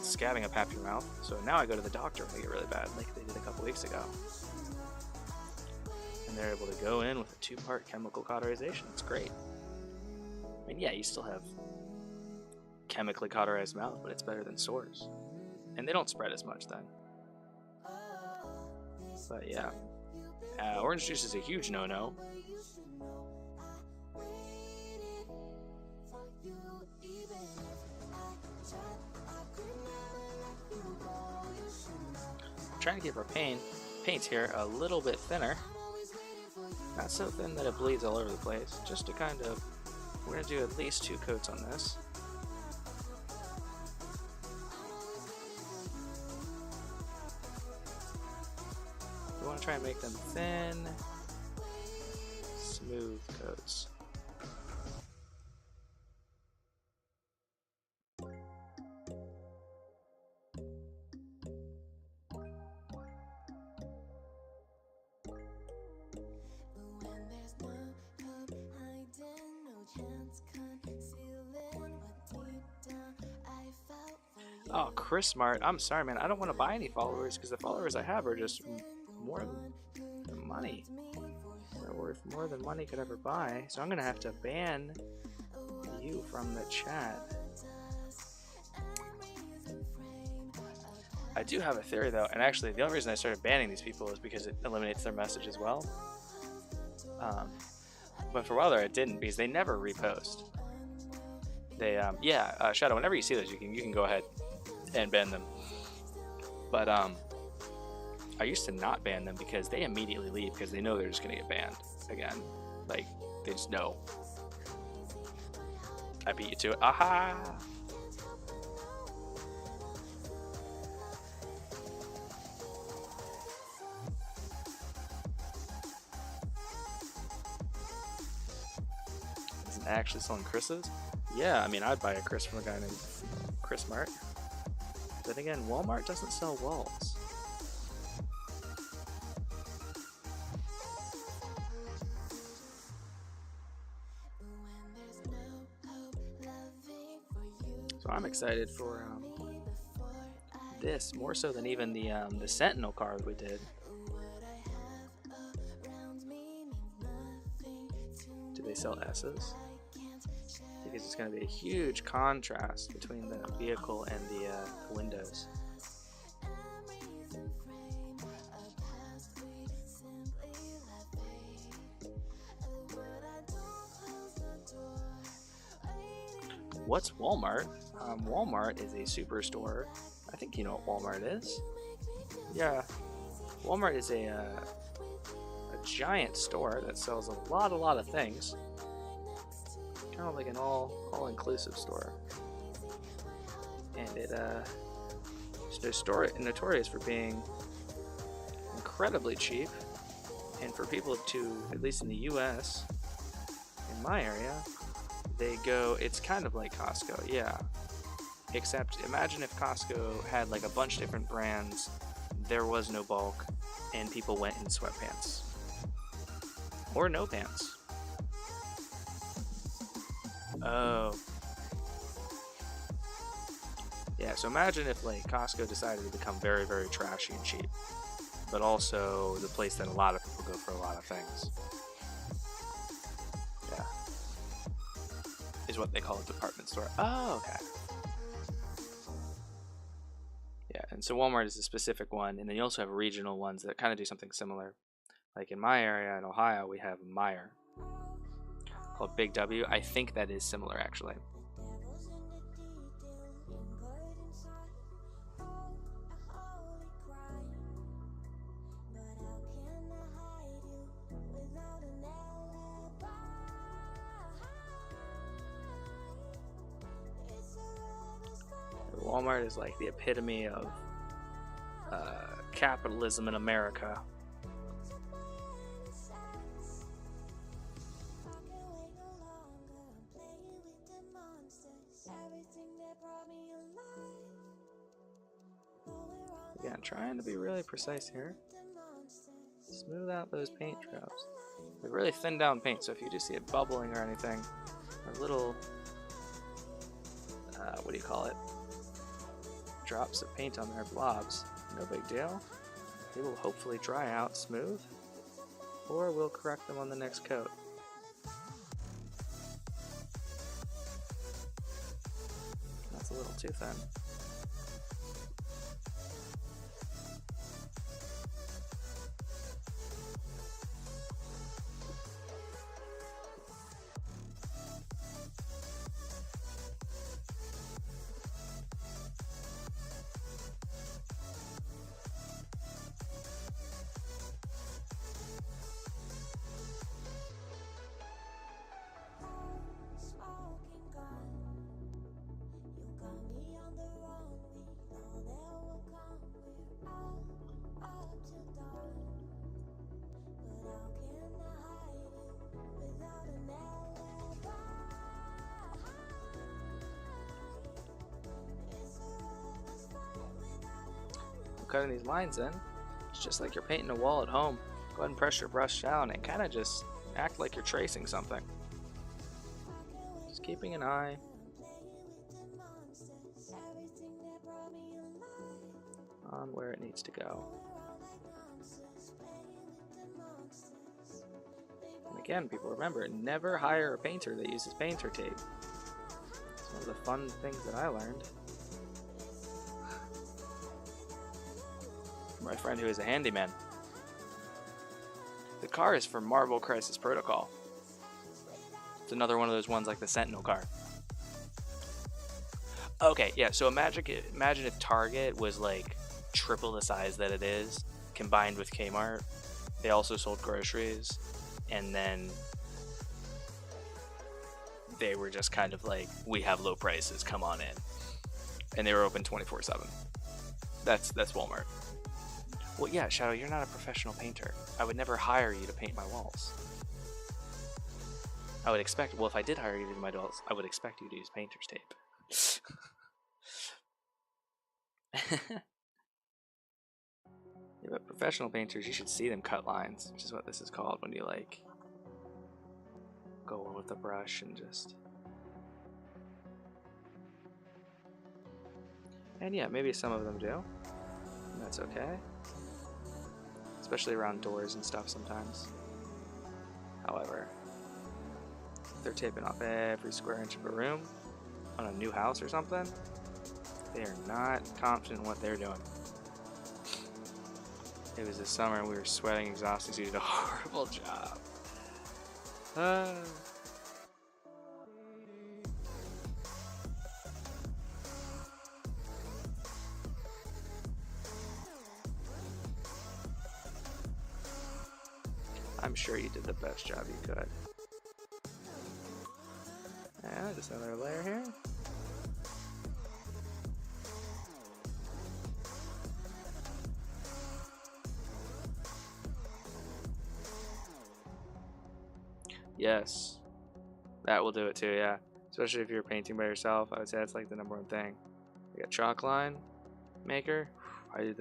scabbing up half your mouth. So now I go to the doctor when I get really bad, like they did a couple weeks ago. And they're able to go in with a 2-part chemical cauterization. It's great. I mean, yeah, you still have chemically cauterized mouth, but it's better than sores. And they don't spread as much then. But yeah. Orange juice is a huge no-no. Trying to keep our paints here a little bit thinner. Not so thin that it bleeds all over the place. Just to kind of, we're going to do at least 2 coats on this. We want to try and make them thin, smooth coats. Oh, Chris Smart. I'm sorry, man. I don't want to buy any followers because the followers I have are just more than money. They're worth more than money could ever buy. So I'm going to have to ban you from the chat. I do have a theory, though. And actually, the only reason I started banning these people is because it eliminates their message as well. But for a while there, it didn't because they never repost. They, Shadow, whenever you see those, you can go ahead and ban them. But I used to not ban them because they immediately leave because they know they're just gonna get banned again. Like, they just know. I beat you to it. Aha! Isn't actually selling Chris's? Yeah, I mean, I'd buy a Chris from a guy named Chris Mart. Then again, Walmart doesn't sell walls. So I'm excited for this more so than even the Sentinel card we did. Do they sell S's? Because it's going to be a huge contrast between the vehicle and the windows. What's Walmart? Walmart is a superstore. I think you know what Walmart is. Yeah, Walmart is a giant store that sells a lot of things. Kind of like an all-inclusive store, and it's notorious for being incredibly cheap, and for people to, at least in the U.S., in my area, they go. It's kind of like Costco, yeah. Except imagine if Costco had like a bunch of different brands, there was no bulk, and people went in sweatpants or no pants. Oh. Yeah, so imagine if like Costco decided to become very, very trashy and cheap, but also the place that a lot of people go for a lot of things. Yeah. Is what they call a department store. Oh, okay. Yeah, and so Walmart is a specific one, and then you also have regional ones that kind of do something similar. Like in my area in Ohio, we have Meijer called Big W. I think that is similar, actually. Walmart is like the epitome of capitalism in America. Again, trying to be really precise here. Smooth out those paint drops. Like really thin down paint, so if you do see it bubbling or anything, or little, what do you call it? Drops of paint on there, blobs, no big deal. They will hopefully dry out smooth, or we'll correct them on the next coat. That's a little too thin. Cutting these lines in, it's just like you're painting a wall at home. Go ahead and press your brush down and kind of just act like you're tracing something. Just keeping an eye. on where it needs to go. And again, people remember, never hire a painter that uses painter tape. It's one of the fun things that I learned. My friend who is a handyman. The car is for Marvel Crisis Protocol. It's another one of those ones like the Sentinel car. Okay, yeah, so imagine if Target was like triple the size that it is, combined with Kmart. They also sold groceries, and then they were just kind of like, we have low prices, come on in. And they were open 24/7. That's Walmart. Well, yeah, Shadow, you're not a professional painter. I would never hire you to paint my walls. I would expect, well, if I did hire you to do my walls, I would expect you to use painter's tape. Yeah, but professional painters, you should see them cut lines, which is what this is called when you like go in with a brush and just. And yeah, maybe some of them do. And that's okay. Especially around doors and stuff sometimes. However, if they're taping off every square inch of a room on a new house or something, they are not confident in what they're doing. It was this summer and we were sweating, exhausted, so we did a horrible job. I'm sure you did the best job you could. Yeah, just another layer here. Yes, that will do it too, yeah. Especially if you're painting by yourself, I would say that's like the #1 thing. You got chalk line maker. I use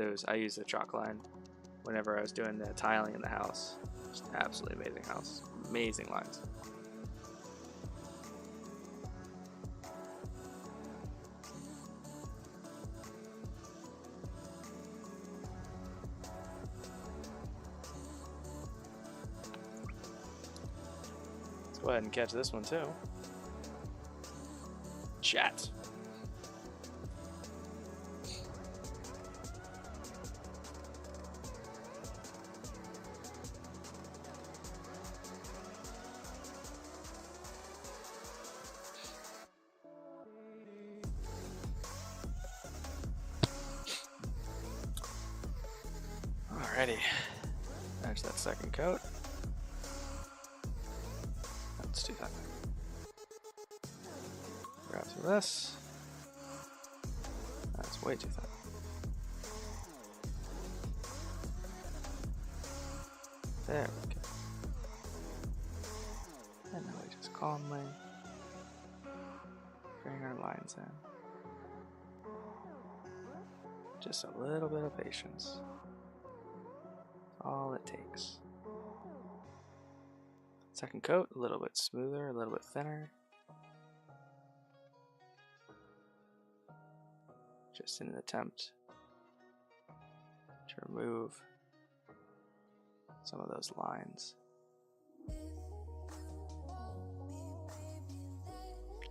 the chalk line whenever I was doing the tiling in the house. Just an absolutely amazing house. Amazing lines. Let's go ahead and catch this one too. Chat. Alrighty, there's that second coat. Let's do that. Grab some of this. That's way too thin. There we go. And now we just calmly bring our lines in. Just a little bit of patience. All it takes. Second coat, a little bit smoother, a little bit thinner. Just in an attempt to remove some of those lines.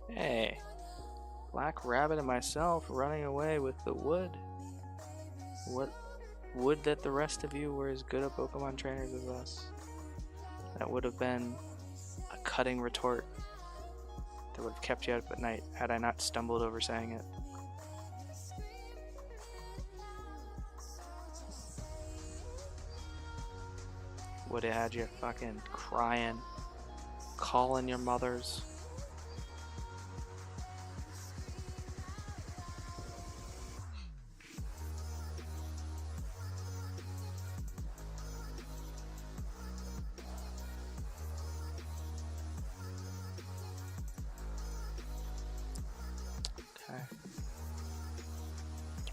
Hey, Black Rabbit and myself running away with the wood. What? Would that the rest of you were as good at Pokemon trainers as us. That would have been a cutting retort that would have kept you up at night had I not stumbled over saying it. Would have had you fucking crying, calling your mothers.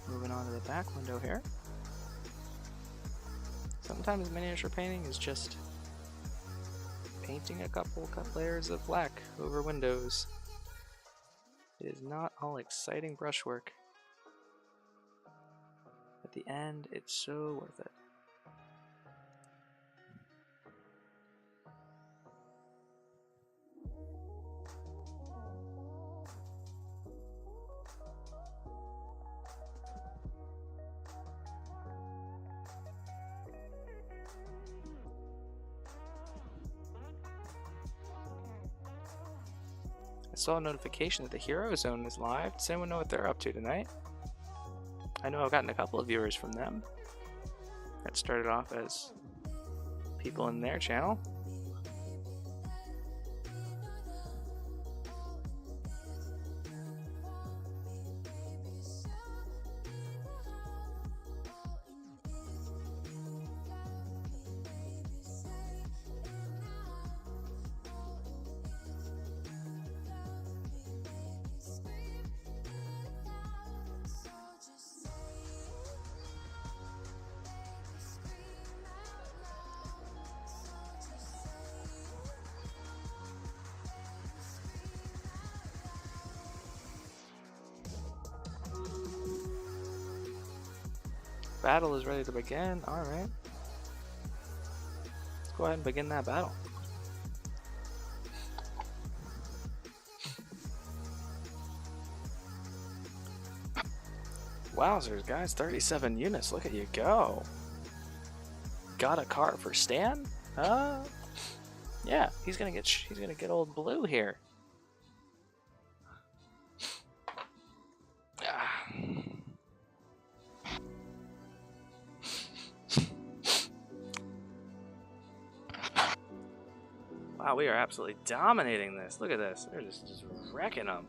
Moving on to the back window here. Sometimes miniature painting is just painting a couple cut layers of black over windows. It is not all exciting brushwork. at the end, it's so worth it. I saw a notification that the Hero Zone is live. Does anyone know what they're up to tonight? I know I've gotten a couple of viewers from them. That started off as people in their channel. Battle is ready to begin. Alright. Let's go ahead and begin that battle. Wowzers, guys. 37 units. Look at you go. Got a card for Stan? Yeah, he's gonna get old Blue here. Wow, we are absolutely dominating this. Look at this. They're just wrecking them.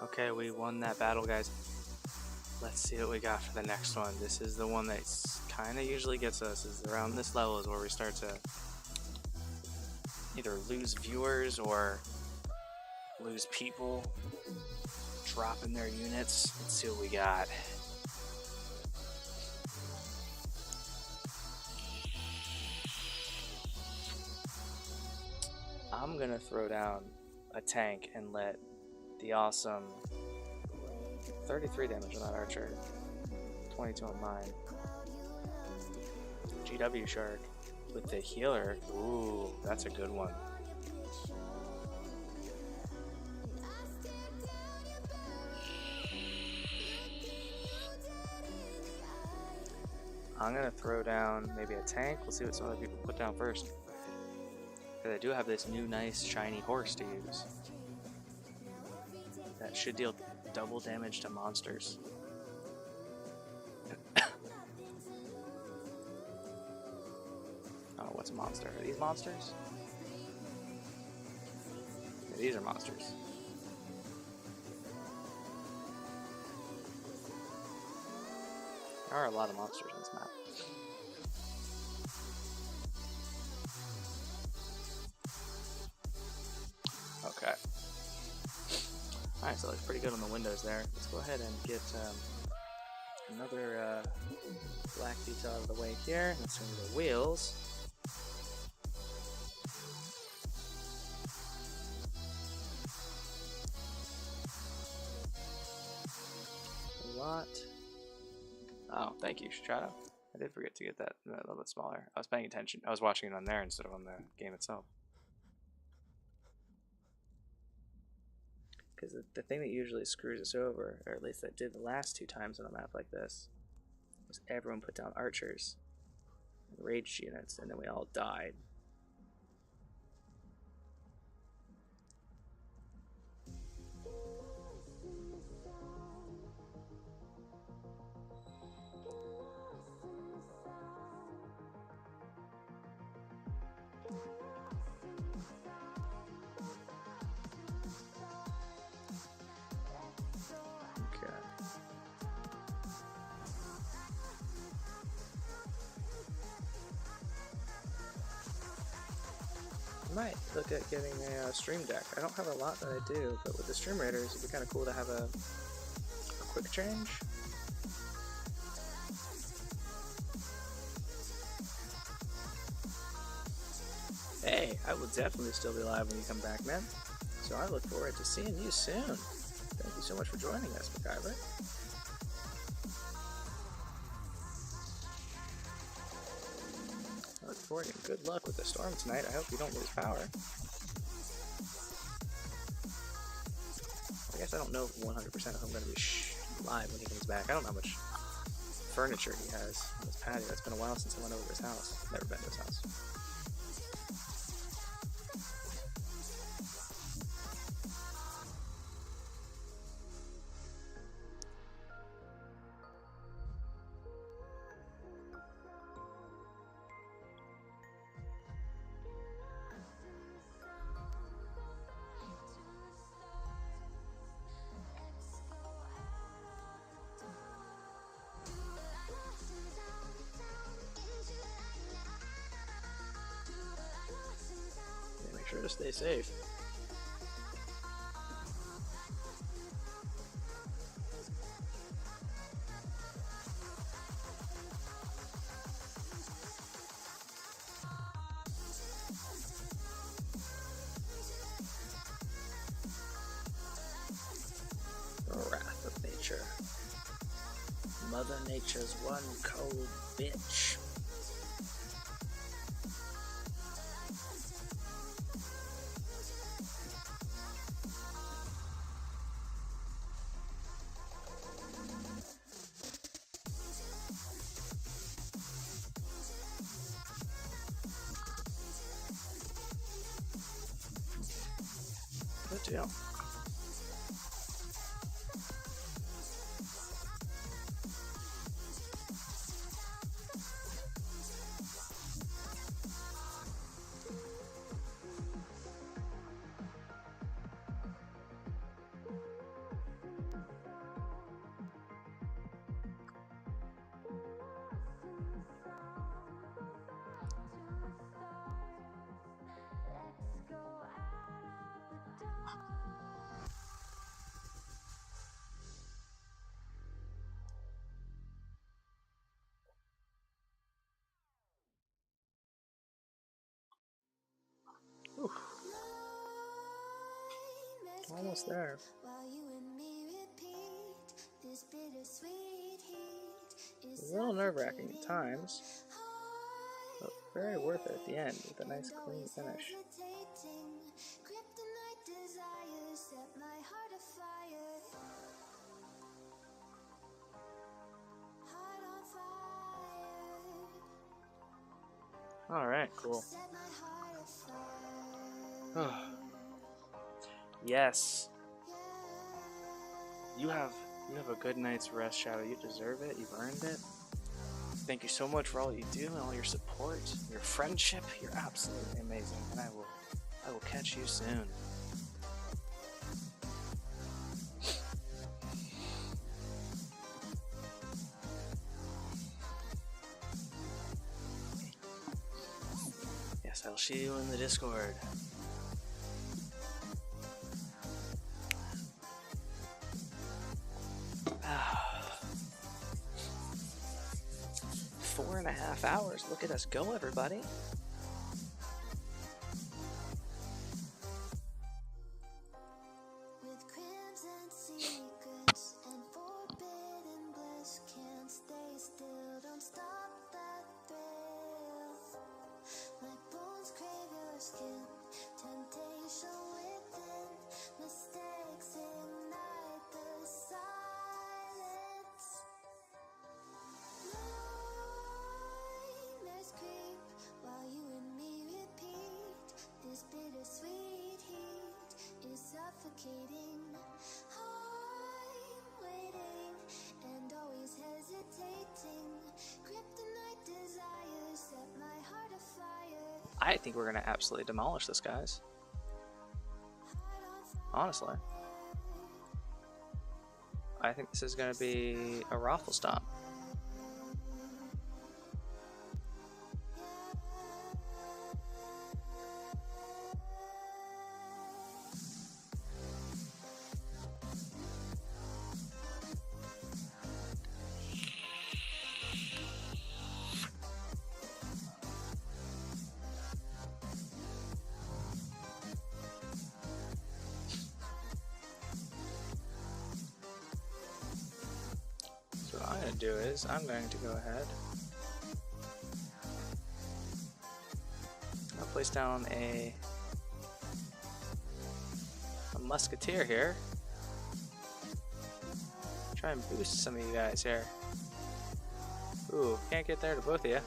Okay, we won that battle, guys. Let's see what we got for the next one. This is the one that kind of usually gets us. Is around this level is where we start to either lose viewers or lose people dropping their units. Let's see what we got. I'm gonna throw down a tank and let the awesome 33 damage on that archer, 22 on mine. GW Shark with the healer. Ooh, that's a good one. I'm gonna throw down maybe a tank. We'll see what some other people put down first. Because I do have this new nice shiny horse to use. That should deal double damage to monsters. Oh, what's a monster? Are these monsters? Yeah, these are monsters. There are a lot of monsters in this map. Okay. Alright, so it looks pretty good on the windows there. Let's go ahead and get another black detail out of the way here. Let's do the wheels. A lot. Oh, thank you, Shadow. I did forget to get that a little bit smaller. I was paying attention. I was watching it on there instead of on the game itself. Because the thing that usually screws us over, or at least that did the last 2 times on a map like this, was everyone put down archers and rage units, and then we all died. might look at getting a stream deck. I don't have a lot that I do, but with the stream raiders, it'd be kind of cool to have a quick change. Hey, I will definitely still be live when you come back, man. So I look forward to seeing you soon. Thank you so much for joining us, MacGyver. I look forward and good luck with the storm tonight. I hope you don't lose power. I guess I don't know 100% if I'm going to be live when he comes back. I don't know how much furniture he has on his patio. It's been a while since I went over to his house. Never been to his house. Sure to stay safe. The wrath of nature. Mother Nature's one cold bitch. Good deal. Oof. Almost there. A little nerve-wracking at times, but very worth it at the end with a nice clean finish. Alright, cool. Yes. You have a good night's rest, Shadow. You deserve it. You've earned it. Thank you so much for all you do and all your support, your friendship. You're absolutely amazing, and I will catch you soon. Yes, I'll see you in the Discord. Four and a half hours. Look at us go, everybody. With crimson secrets and forbidden bliss, can't stay still, don't stop that thrill. My bones crave your skin, temptation within, mistakes ignite the silence. Nightmares creep while you and me repeat. This bittersweet heat is suffocating. I'm waiting and always hesitating. Kryptonite desires set my heart afire. I think we're gonna absolutely demolish this, guys. Honestly, I think this is gonna be a raffle stomp. do is I'm going to go ahead. I'll place down a musketeer here. Try and boost some of you guys here. Ooh, can't get there to both of you.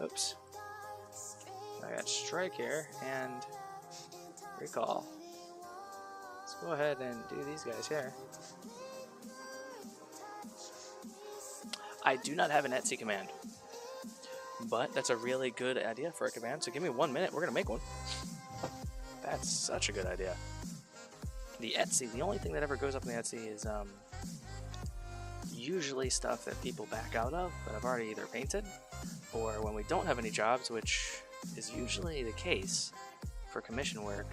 Oops. I got strike here and recall. Let's go ahead and do these guys here. I do not have an Etsy command, but that's a really good idea for a command, so give me 1 minute, we're gonna make one. That's such a good idea. The Etsy, the only thing that ever goes up in the Etsy is usually stuff that people back out of, but I've already either painted, or when we don't have any jobs, which is usually the case for commission work,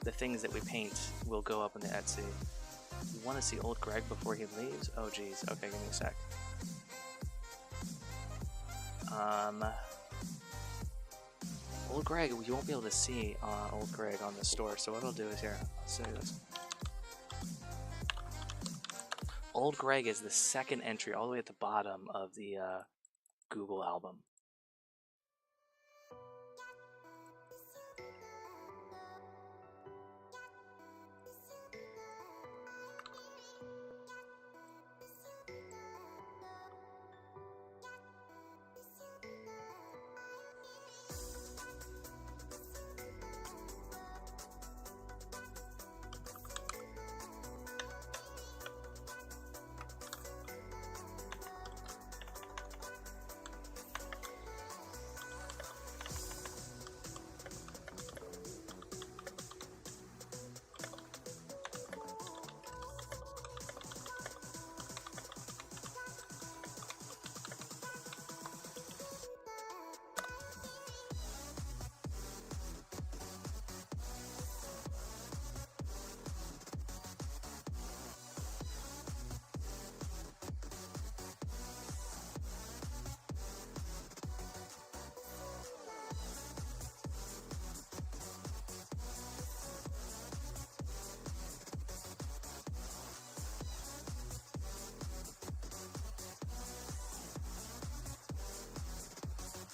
the things that we paint will go up in the Etsy. You want to see old Greg before he leaves? Oh geez, okay, give me a sec. Old Greg, you won't be able to see old Greg on the store, so what I'll do is here, let's do this. Old Greg is the second entry all the way at the bottom of the Google album.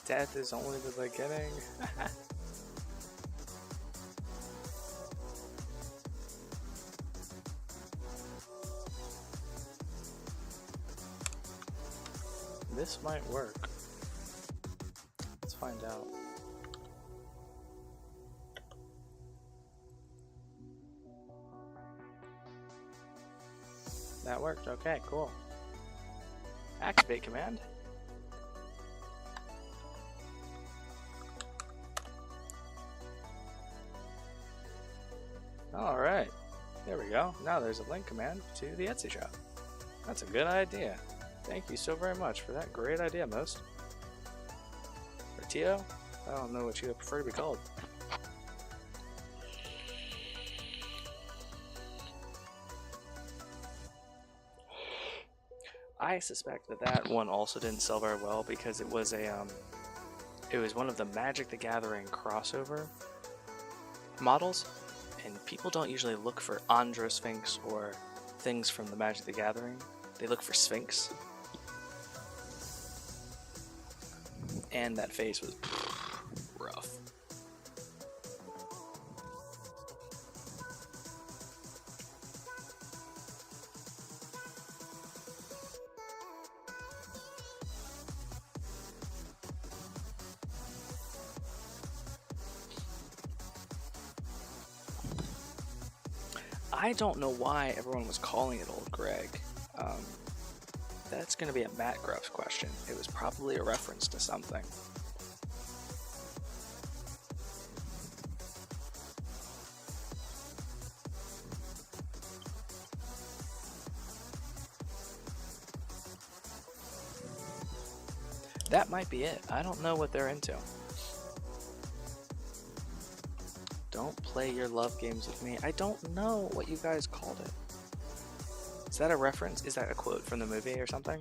Death is only the beginning. This might work. Let's find out. That worked. Okay, cool. Activate command. Alright, there we go. Now there's a link command to the Etsy shop. That's a good idea. Thank you so very much for that great idea, Most. Or Tio? I don't know what you prefer to be called. I suspect that that one also didn't sell very well because it was one of the Magic the Gathering crossover models. And people don't usually look for Androsphinx or things from the Magic the Gathering. They look for Sphinx. And that face was rough. I don't know why everyone was calling it Old Greg. That's going to be a Matt Gruff's question. It was probably a reference to something. That might be it. I don't know what they're into. Don't play your love games with me. I don't know what you guys called it. Is that a reference? Is that a quote from the movie or something?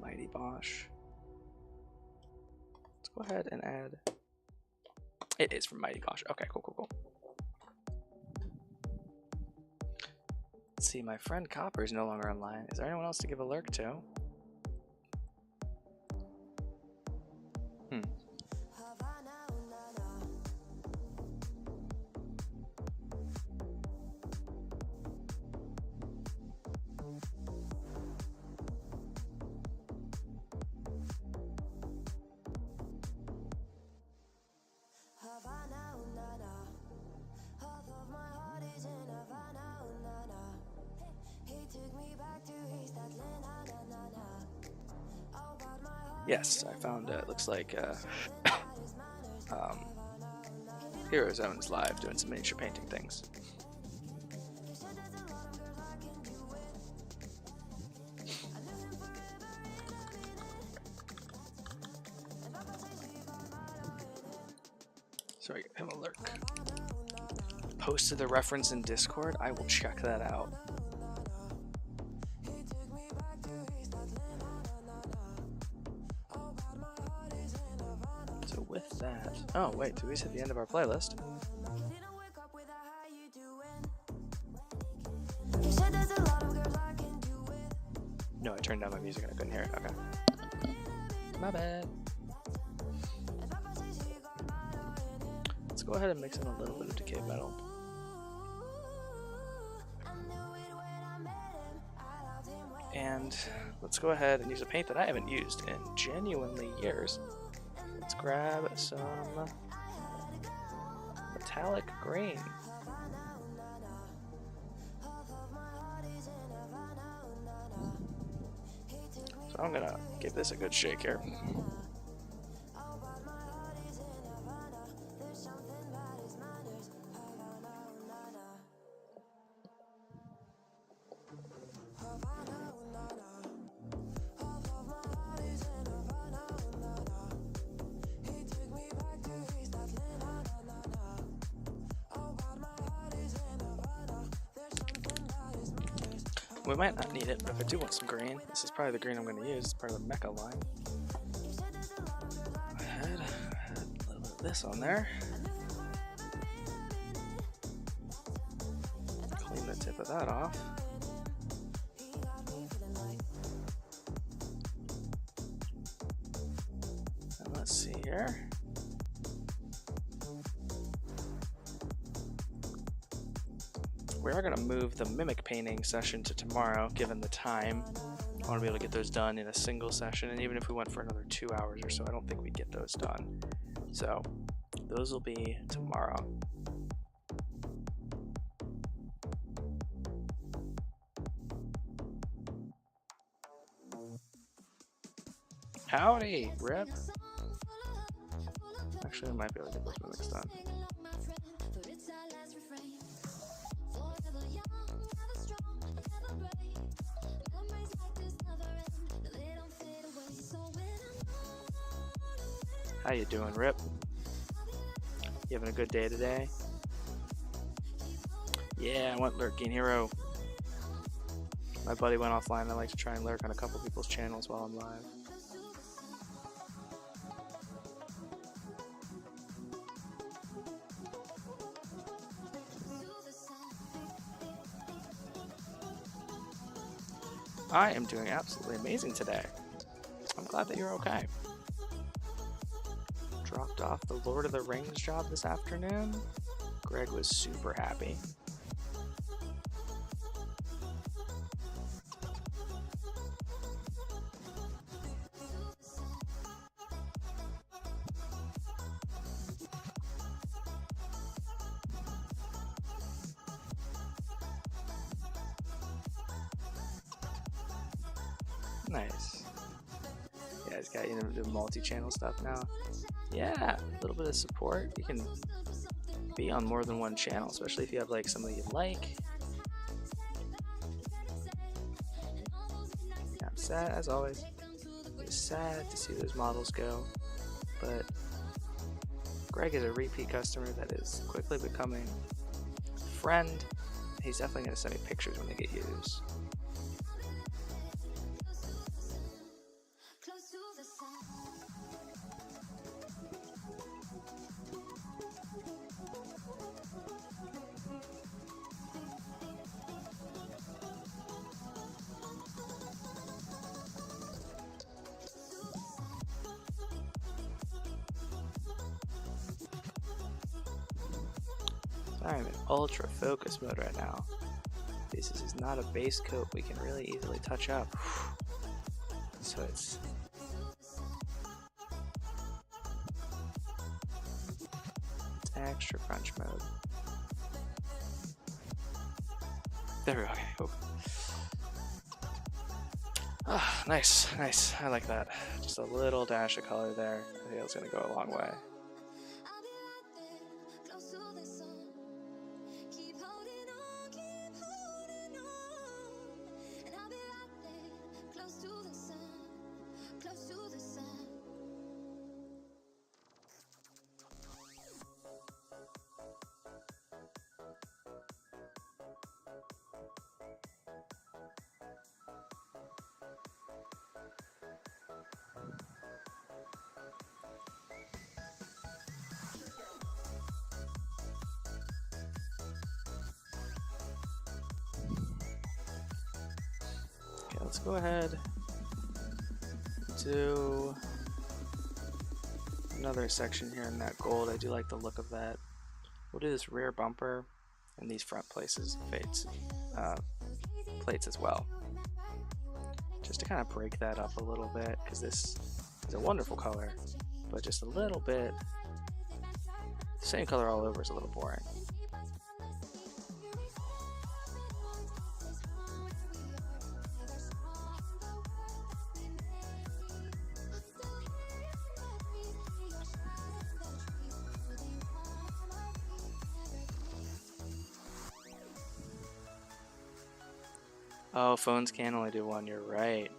Mighty Bosch. Let's go ahead and add. It is from Mighty Bosch. Okay, cool. Let's see, my friend Copper is no longer online. Is there anyone else to give a lurk to? Yes, I found it. Looks like Hero Zone's live doing some miniature painting things. So I give him a lurk. Posted the reference in Discord. I will check that out. So with that, oh wait, did we hit the end of our playlist? No, I turned down my music and I couldn't hear it. Okay. My bad. Let's go ahead and mix in a little bit of decay metal. And let's go ahead and use a paint that I haven't used in genuinely years. Let's grab some metallic green. So I'm gonna give this a good shake here. We might not need it, but if I do want some green, this is probably the green I'm going to use. It's part of the Mecha line. I had a little bit of this on there. Clean the tip of that off. And let's see here. We are going to move the mimic painting session to tomorrow, given the time. I want to be able to get those done in a single session, and even if we went for another 2 hours or so, I don't think we'd get those done. So, those will be tomorrow. Howdy, Rip. Actually, I might be able to get those mimics done. How you doing, Rip? You having a good day today? Yeah, I went lurking hero. My buddy went offline. I like to try and lurk on a couple people's channels while I'm live. I am doing absolutely amazing today. I'm glad that you're okay. Dropped off the Lord of the Rings job this afternoon. Greg was super happy. Nice. Yeah, he's got, you know, do multi-channel stuff now. Yeah, a little bit of support. You can be on more than one channel, especially if you have like somebody you like. Yeah, I'm sad as always. It's sad to see those models go, but Greg is a repeat customer that is quickly becoming a friend. He's definitely going to send me pictures when they get used. I'm in ultra focus mode right now. This is not a base coat we can really easily touch up. So it's extra crunch mode. There we go. Okay. Oh. Ah, nice, nice. I like that. Just a little dash of color there. I think it's gonna go a long way. I'll be right there, close to the sun. Keep holding on, and I'll be right there, close to the sun, close to the sun. Okay, let's go ahead and do another section here in that gold. I do like the look of that. We'll do this rear bumper and these front plates as well, just to kind of break that up a little bit, because this is a wonderful color, but just a little bit, the same color all over is a little boring. Oh, phones can only do one, you're right.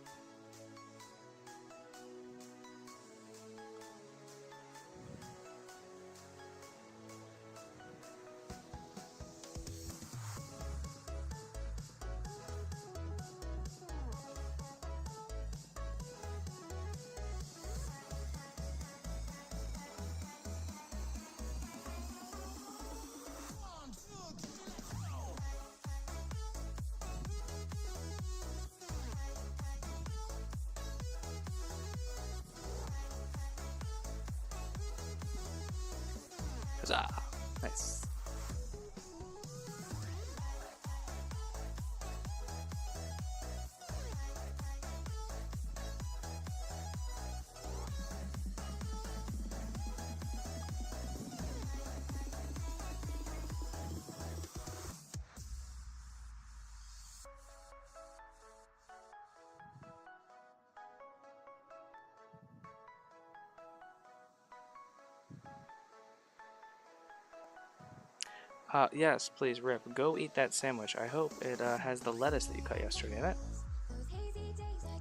Huzzah! Nice. Yes, please, Rip, go eat that sandwich. I hope it has the lettuce that you cut yesterday in it.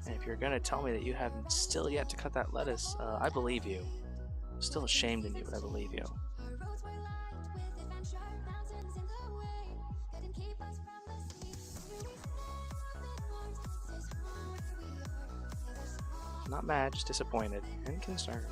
And if you're gonna tell me that you haven't still yet to cut that lettuce, I believe you. I'm still ashamed in you, but I believe you. Not mad, just disappointed and concerned.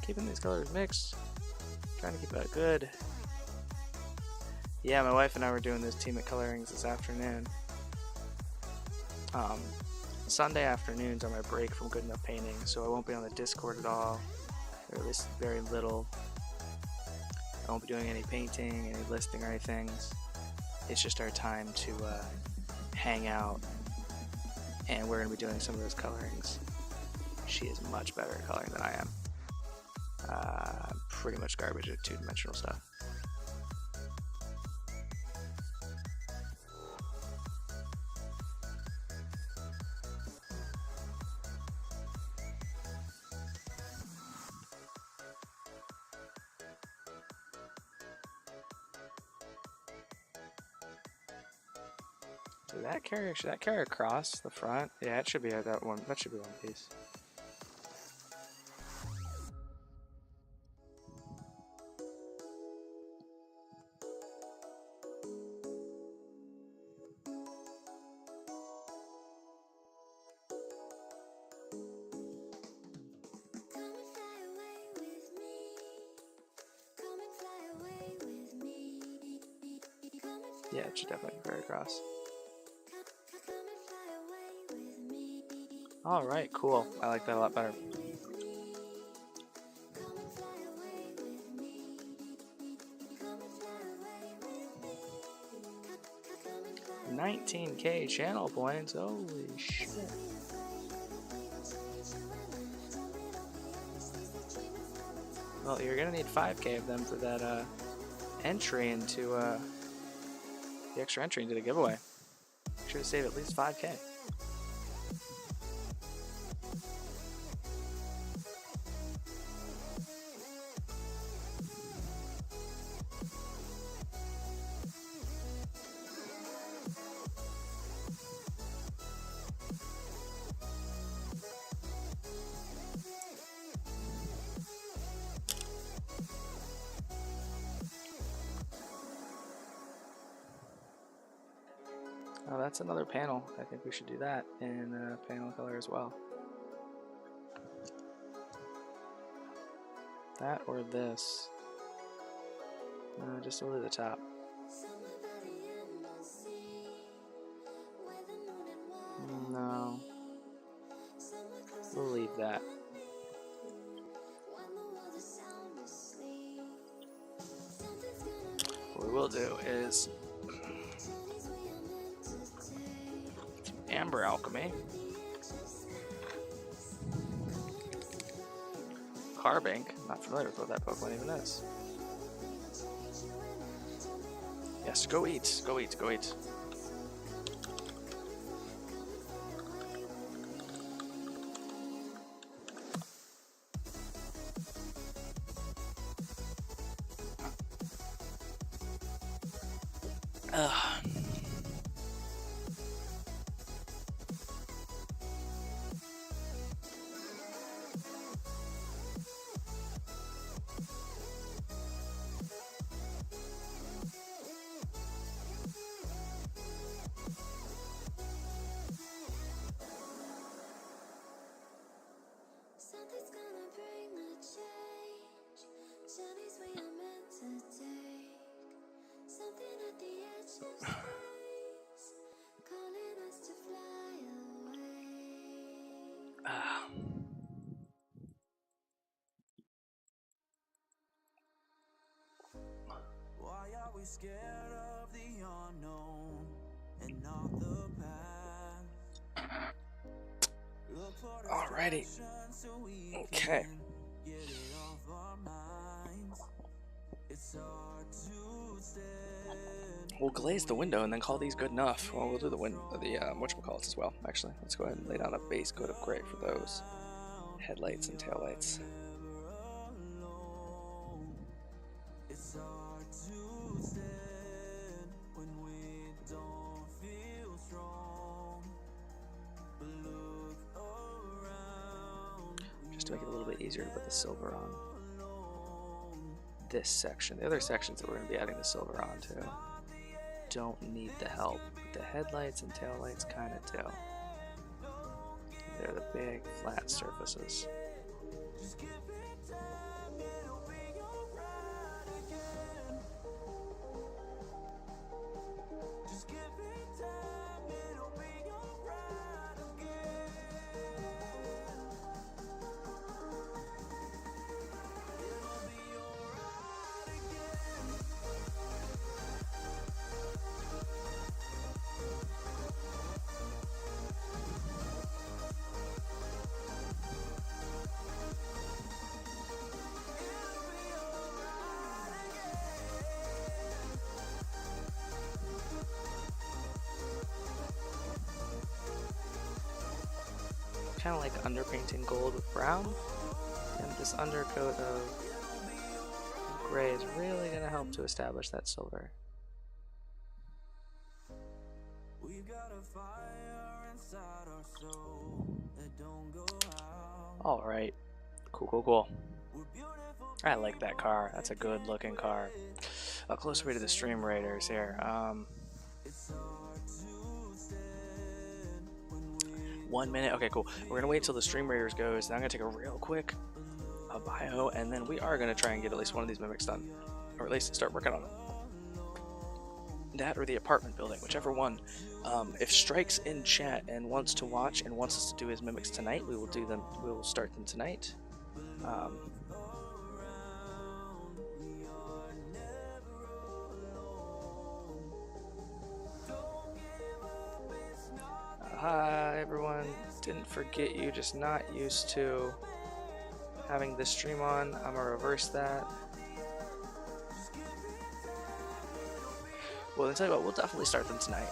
Keeping these colors mixed, trying to keep it good. Yeah, my wife and I were doing this team at colorings this afternoon. Sunday afternoons are my break from Good Enough Painting, so I won't be on the Discord at all, or at least very little. I won't be doing any painting, any listing or anything. It's just our time to hang out, and we're going to be doing some of those colorings. She is much better at coloring than I am. Pretty much garbage at two-dimensional stuff. Did that carry? Should that carry across the front? Yeah, it should be that one. That should be one piece. Yeah, it should definitely carry across. Alright, cool. I like that a lot better. $19K channel points. Holy shit. Well, you're gonna need 5K of them for that entry into the extra entry into the giveaway. Make sure to save at least 5K. Oh, that's another panel. I think we should do that in panel color as well. That or this. Just over the top. No. We'll leave that. What we will do is Amber Alchemy, Carbink, not familiar with what that Pokemon even is. Yes, go eat, go eat, go eat. Something's gonna bring the change. Journeys we are meant to take. Something at the edge of space, calling us to fly away. Why are we scared of the unknown and not the past? Look for Alrighty. distractions so we Okay. can get it off our minds. It's hard to stand. We'll glaze the window and then call these good enough. Well, we'll do the whatchamacallits as well, actually. Let's go ahead and lay down a base coat of gray for those headlights and taillights. It's hard to stand when we don't feel strong. But look around. Just to make it a little bit easier to put the silver on this section. The other sections that we're going to be adding the silver on to don't need the help. But the headlights and taillights kind of do. They're the big flat surfaces. Just give it time, it'll be alright again. Just give it time, it'll be alright again. It'll be alright again. Kind of like underpainting gold with brown, and this undercoat of gray is really going to help to establish that silver. We We've got a fire inside our soul that don't go out. All right. Cool, cool, cool. We're beautiful. I like that car. That's a good looking car. A closer way to the stream raiders here. It's hard to stand when we 1 minute. Okay, cool. We're gonna wait till the stream raiders goes. Then I'm gonna take a real quick bio, and then we are gonna try and get at least one of these mimics done, or at least start working on it. That or the apartment building, whichever one. If Strike's in chat and wants to watch and wants us to do his mimics tonight, we will do them. We will start them tonight. Hi everyone, didn't forget you, just not used to having this stream on. I'm gonna reverse that. Well, then tell you what, we'll definitely start them tonight.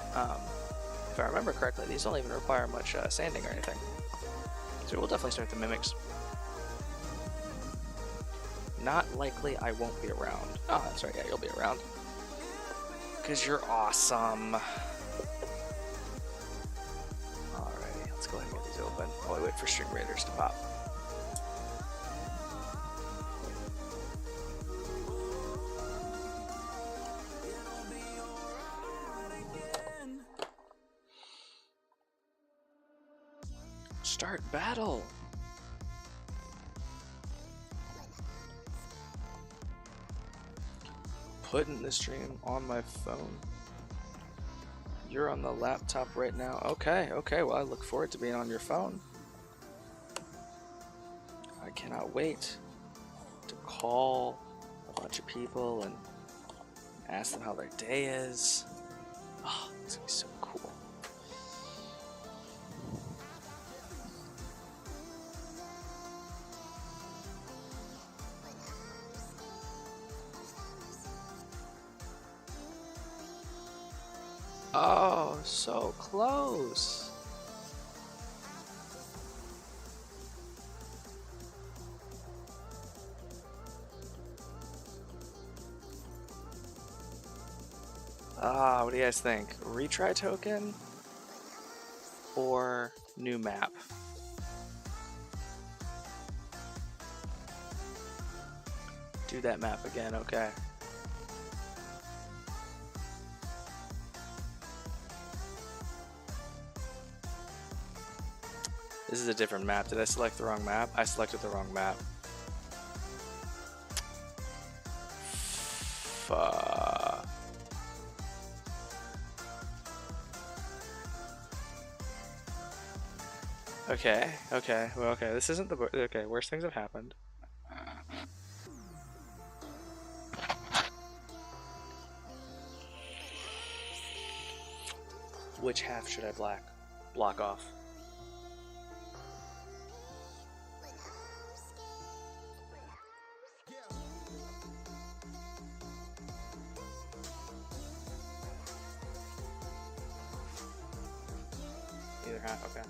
If I remember correctly, these don't even require much sanding or anything. So we'll definitely start the mimics. Not likely I won't be around. Oh, that's right, yeah, you'll be around. Because you're awesome. Alrighty, let's go ahead and get these open while we wait for Stream Raiders to pop. Start battle! Putting the stream on my phone. You're on the laptop right now. Okay, okay, well I look forward to being on your phone. I cannot wait to call a bunch of people and ask them how their day is. Oh, it's gonna be so cool. Oh, so close. What do you guys think? Retry token or new map? Do that map again, okay. This is a different map. Did I select the wrong map? I selected the wrong map. Fuck. Okay, okay, well, okay. This isn't the okay. Worst things have happened. Which half should I block off? Either half, okay.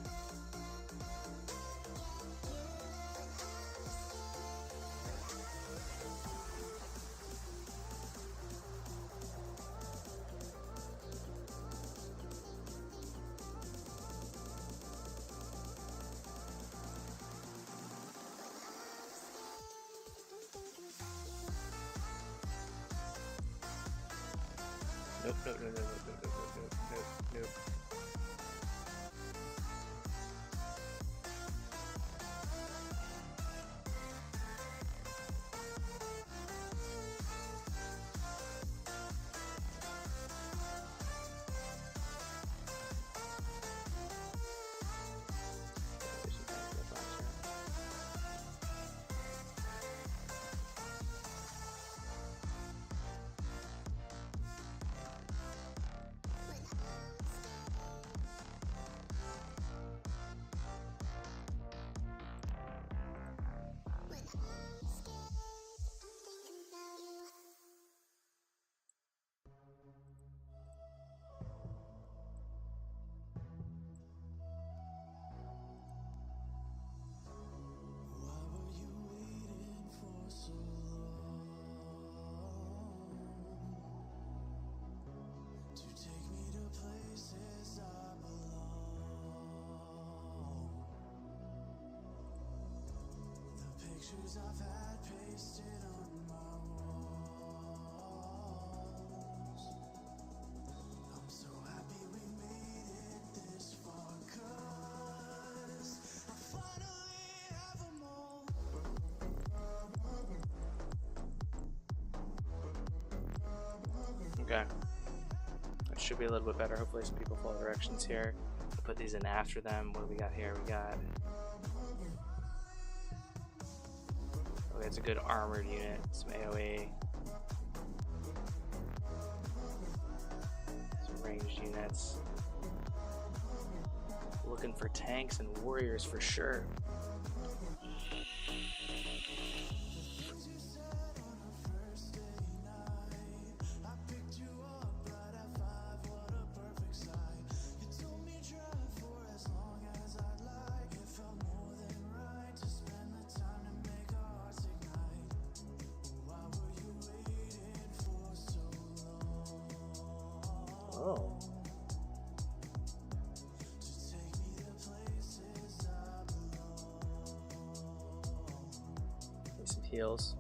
Nope, nope, nope, nope, nope, nope, nope, nope, nope, nope. Okay. That should be a little bit better. Hopefully some people follow directions here. Put these in after them. What do we got here? We got... Okay, it's a good armored unit. Some AoE. Some ranged units. Looking for tanks and warriors for sure. Oh. Some heals.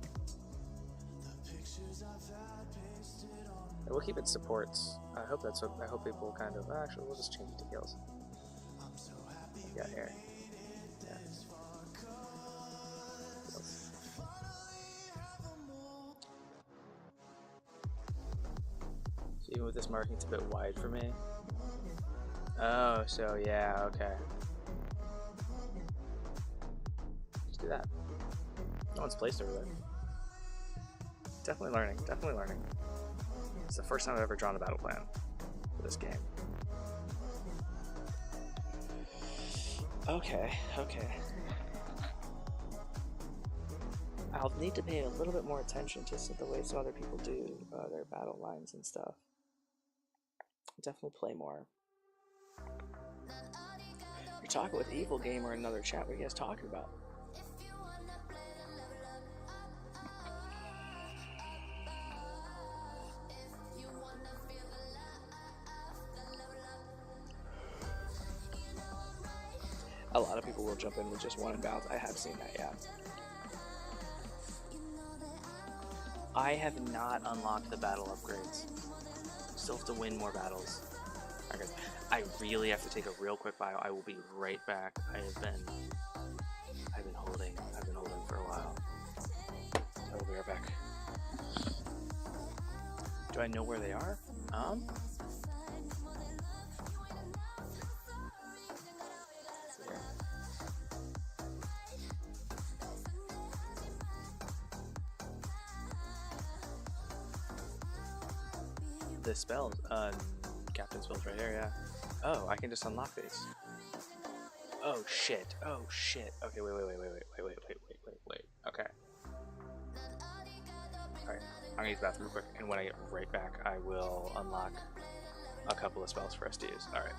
We'll keep it supports. I hope that's what I hope people kind of actually we'll just change it to heals. Yeah, here. Yeah. Heals. So even with this marking, it's a bit wide for me. Oh, so yeah, okay. Just do that. No one's placed over there. Definitely learning, definitely learning. It's the first time I've ever drawn a battle plan for this game. Okay, okay. I'll need to pay a little bit more attention to the way some other people do their battle lines and stuff. Definitely play more. You're talking with Evil Gamer in another chat. What are you guys talking about? A lot of people will jump in with just one inbound. I have seen that, yeah. I have not unlocked the battle upgrades. Still have to win more battles. Alright guys, I really have to take a real quick bio. I will be right back. I've been holding for a while. I will be right back. Do I know where they are? The spells, Captain spells right here, yeah. Oh, I can just unlock these. Oh shit, oh shit. Okay, wait. Okay. Alright, I'm gonna use the bathroom real quick, and when I get right back, I will unlock a couple of spells for us to use. Alright.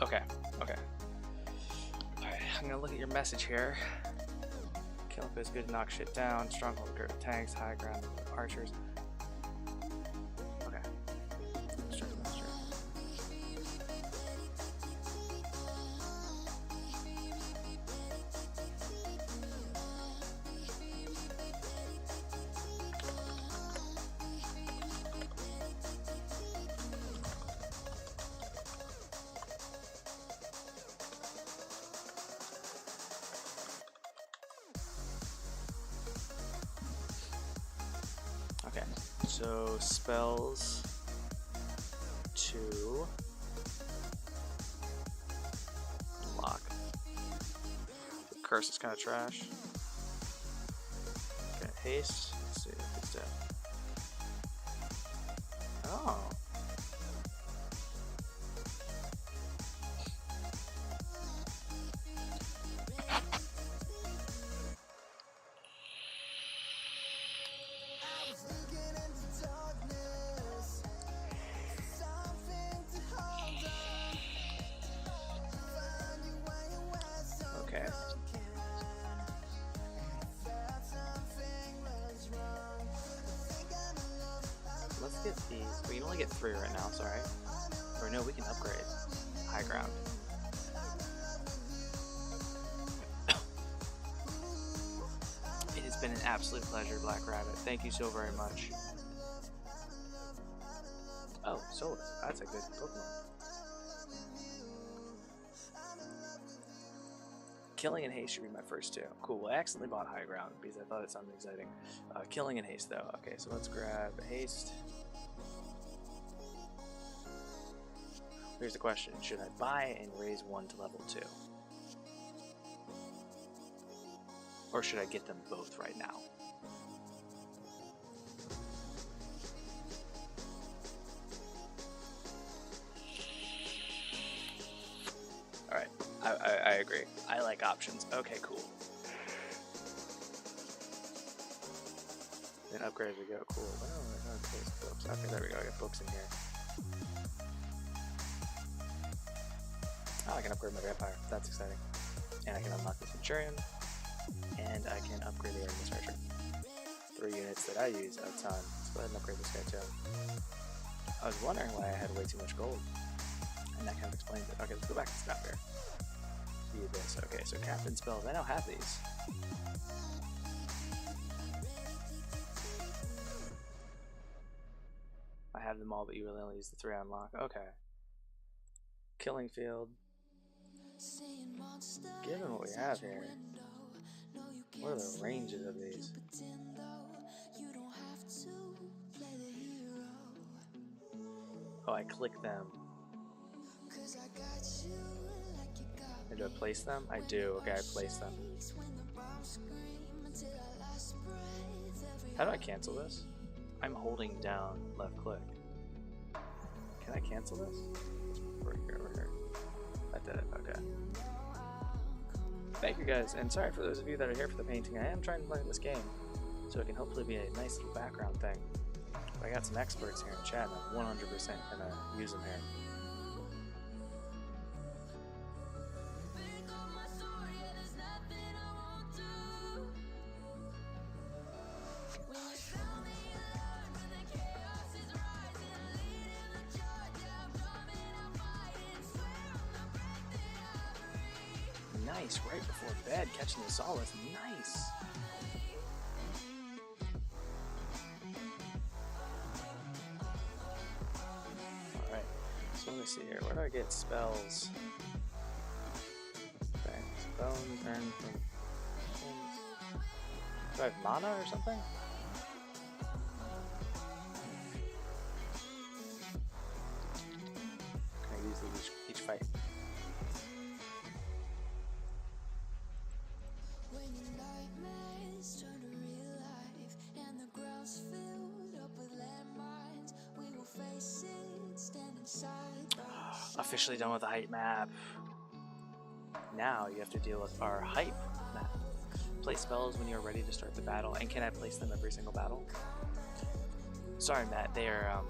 Okay. Alright, I'm gonna look at your message here. Kill up is good to knock shit down. Stronghold of dirt tanks, high ground archers. Okay. Let's check the message here. So spells to lock. The curse is kind of trash. Okay, haste. Let's see if it's dead. Oh. Okay. Let's get these. We can only get 3 right now, sorry. Or no, we can upgrade. High ground. It has been an absolute pleasure, Black Rabbit. Thank you so very much. Oh, Solus. That's a good Pokemon. Killing and Haste should be my first 2. Cool. Well, I accidentally bought High Ground because I thought it sounded exciting. Killing and Haste, though. Okay, so let's grab Haste. Here's the question. Should I buy and raise 1 to level 2? Or should I get them both right now? Alright, I agree. I like options. Okay, cool. Then upgrade we go. Cool. Well, books. Okay, there we go. I got books in here. Oh, I can upgrade my vampire. That's exciting. And I can unlock the Centurion. And I can upgrade the Artemis Archer. 3 units that I use a ton. Let's go ahead and upgrade this guy too. I was wondering why I had way too much gold. And that kind of explains it. Okay, let's go back to this map here. View this. Okay, so Captain Spells. I now have these. I have them all, but you really only use the 3 I unlock. Okay. Killing Field. Given what we have here, what are the ranges of these? Oh, I click them. And do I place them? I do. Okay, I place them. How do I cancel this? I'm holding down left click. Can I cancel this? Over here. I did it. Okay. Thank you guys, and sorry for those of you that are here for the painting. I am trying to learn this game, so it can hopefully be a nice little background thing. But I got some experts here in chat, and I'm 100% gonna use them here. Nice, right before bed, catching the Solace. Nice. Alright, so let me see here. Where do I get spells? Okay, spell turn from. Do I have mana or something? Can I use these each fight? Officially done with the hype map. Now you have to deal with our hype map. Place spells when you're ready to start the battle. And can I place them every single battle? Sorry, Matt. They're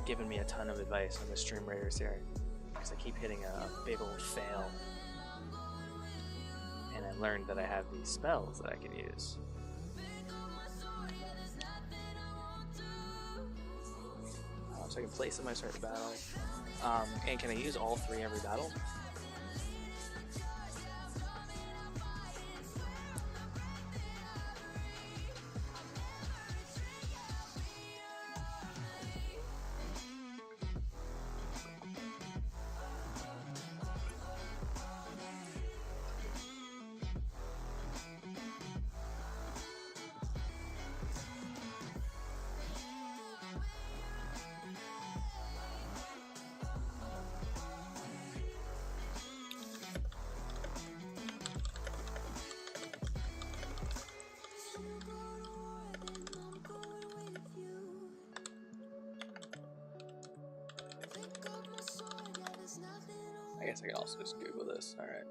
giving me a ton of advice on the Stream Raiders here because I keep hitting a big old fail. And I learned that I have these spells that I can use. So I can place them when I start the battle. And can I use all 3 every battle? guess I can also just Google this. All right.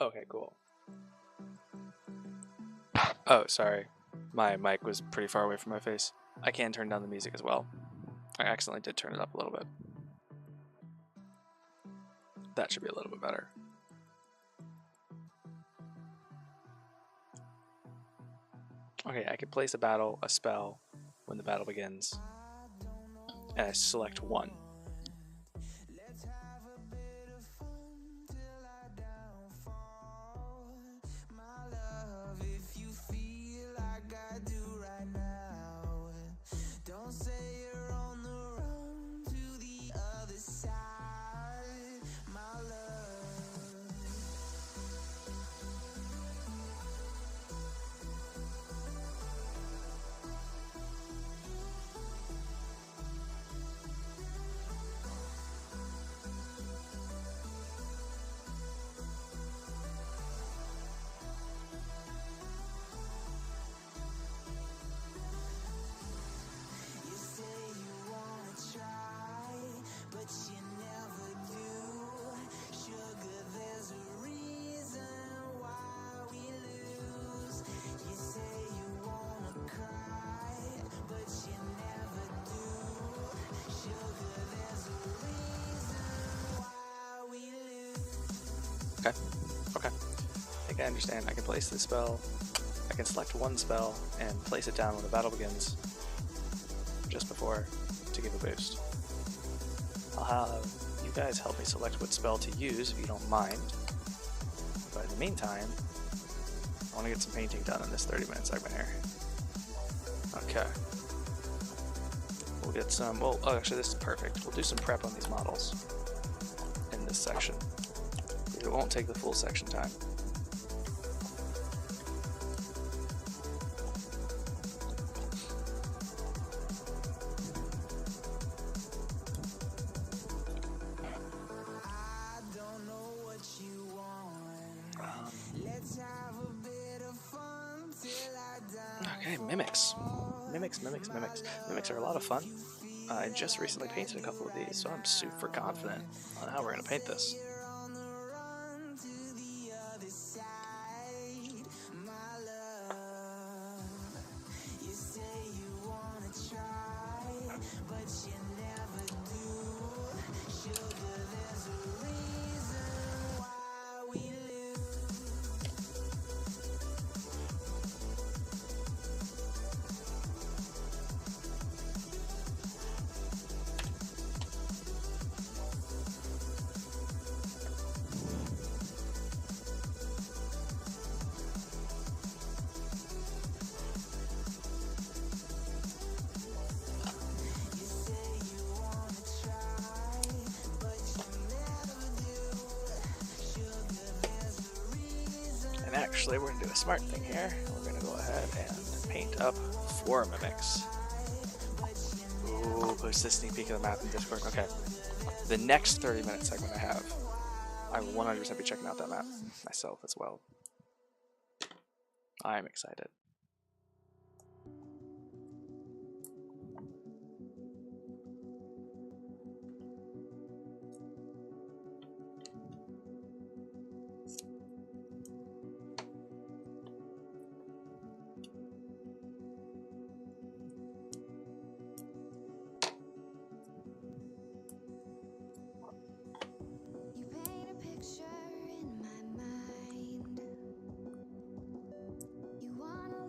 Okay, cool. Oh, sorry. My mic was pretty far away from my face. I can turn down the music as well. I accidentally did turn it up a little bit. That should be a little bit better. Okay, I can place a spell, when the battle begins, and I select one. Okay. Okay. I think I understand. I can place the spell. I can select one spell and place it down when the battle begins, just before, to give a boost. I'll have you guys help me select what spell to use if you don't mind. But in the meantime, I want to get some painting done in this 30-minute segment here. Okay. We'll get some. Well, oh, actually, this is perfect. We'll do some prep on these models in this section. It won't take the full section time. Okay, mimics. Mimics are a lot of fun. I just recently painted a couple of these, so I'm super confident on how we're going to paint this. And actually, we're going to do a smart thing here. We're going to go ahead and paint up 4 mimics. Ooh, post this sneak peek of the map in Discord. Okay. The next 30-minute segment I will 100% be checking out that map myself as well. I'm excited. You paint a picture in my mind. You wanna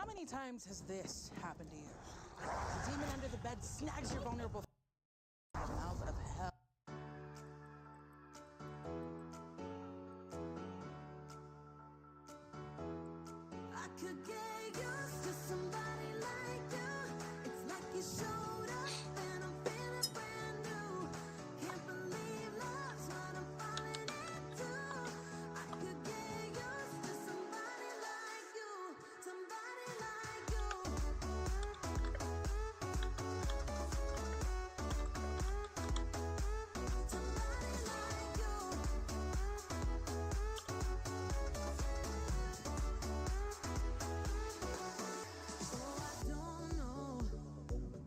How many times has this happened to you? The demon under the bed snags your vulnerable in the mouth of hell. I could get used to somebody like you. It's like you showed up and I'm feeling brand new. Can't believe love's what I'm falling into. I could get used to somebody like you. Somebody like you. Somebody like you. Oh, I don't know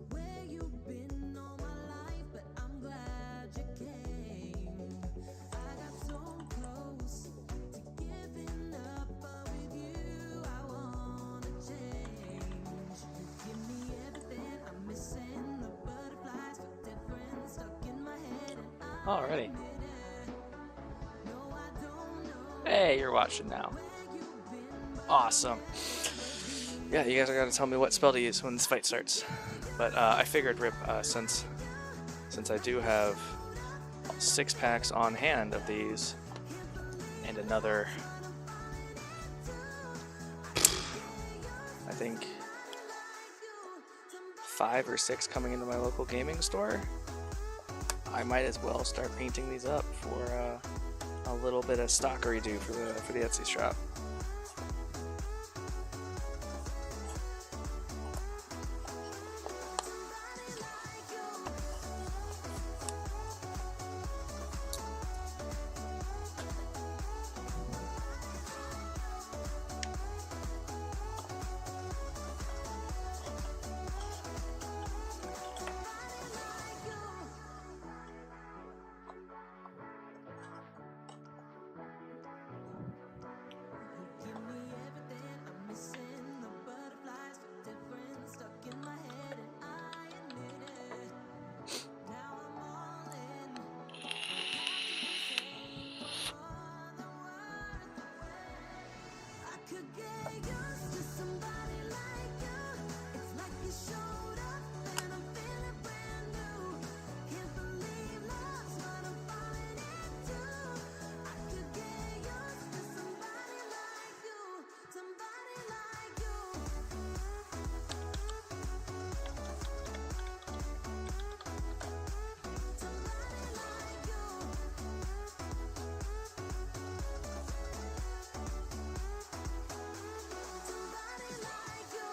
where you've been all my life, but I'm glad you came. I got so close to giving up, but with you I wanna change. You give me everything I'm missing, the butterflies feel different, stuck in my head, and I Alrighty. admit it. No, I don't know Hey, you're watching now. where you've been, but Awesome. Yeah, you guys are gonna tell me what spell to use when this fight starts. But I figured, Rip, since I do have 6 packs on hand of these, and another, I think, 5 or 6 coming into my local gaming store, I might as well start painting these up for a little bit of stockery do for the Etsy shop. give me everything I'm missing, the butterflies feel different, stuck in my head, and I admit it. Now I'm all in. I could get used to somebody like you. It's like you showed up and I'm feeling brand new. Can't believe love's what I'm falling into. I could get used to somebody like you. Somebody like you. Somebody like you. Somebody like you.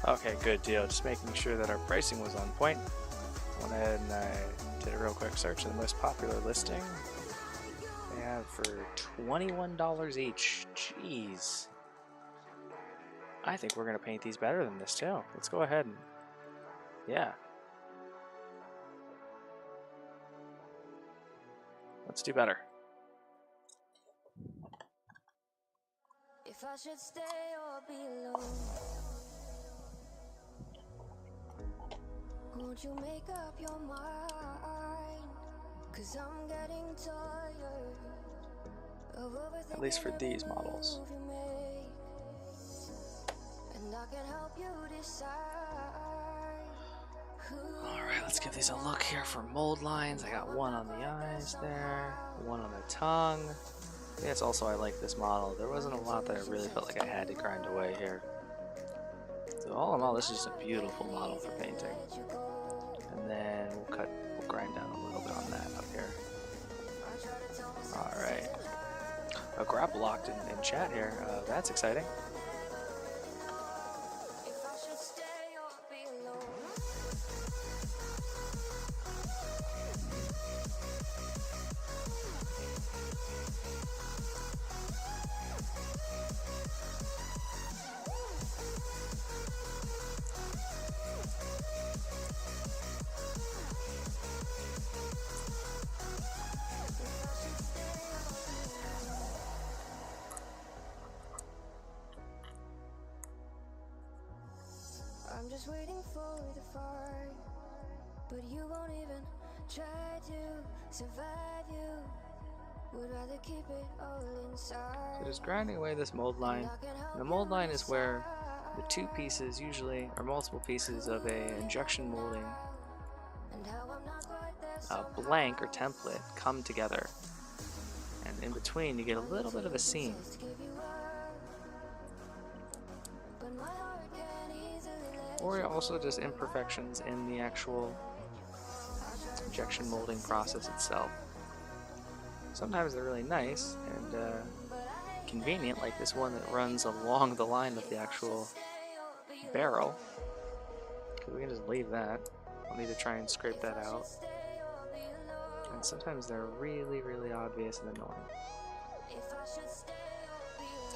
Okay, good deal. Just making sure that our pricing was on point. I went ahead and I did a real quick search of the most popular listing. They have for $21 each. Jeez. I think we're going to paint these better than this too. Let's go ahead and... yeah. Let's do better. If I should stay or be alone, won't you make up your mind? 'Cause I'm getting tired of overthinking At least for every these models. move you make. And I can help you decide who Alright, let's give these a look here for mold lines. I got one on the eyes there, one on the tongue. Yes, also I like this model. There wasn't a lot that I really felt like I had to grind away here. So all in all, this is just a beautiful model for painting. And then we'll grind down a little bit on that up here. Alright. A grapple locked in chat here. That's exciting. if I should stay or be alone. I'm just waiting for the fire, but you won't even try to survive you. Would rather keep it all inside. So just grinding away this mold line. And the mold line is where the two pieces usually, or multiple pieces of a injection molding blank or template come together. And in between you get a little bit of a seam. Or also just imperfections in the actual injection molding process itself. Sometimes they're really nice and convenient, like this one that runs along the line of the actual barrel. Because we can just leave that. I'll need to try and scrape that out. And sometimes they're really, really obvious and annoying.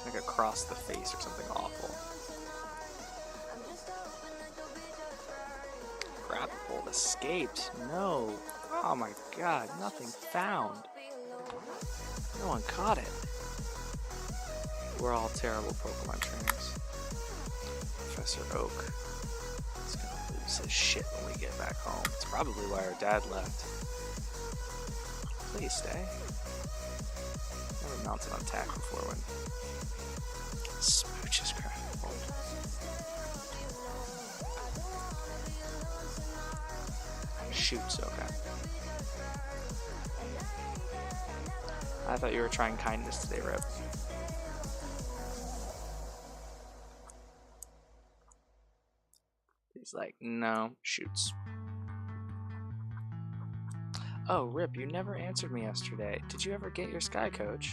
Like across the face or something awful. Grapple escaped. No. Oh my god, nothing found. No one caught it. We're all terrible Pokemon trainers. Professor Oak is gonna lose his shit when we get back home. It's probably why our dad left. Please stay. Never mounted on tack before when Smooch is crap. Shoots, okay. I thought you were trying kindness today, Rip. He's like, no, shoots. Oh, Rip, you never answered me yesterday. Did you ever get your Sky Coach?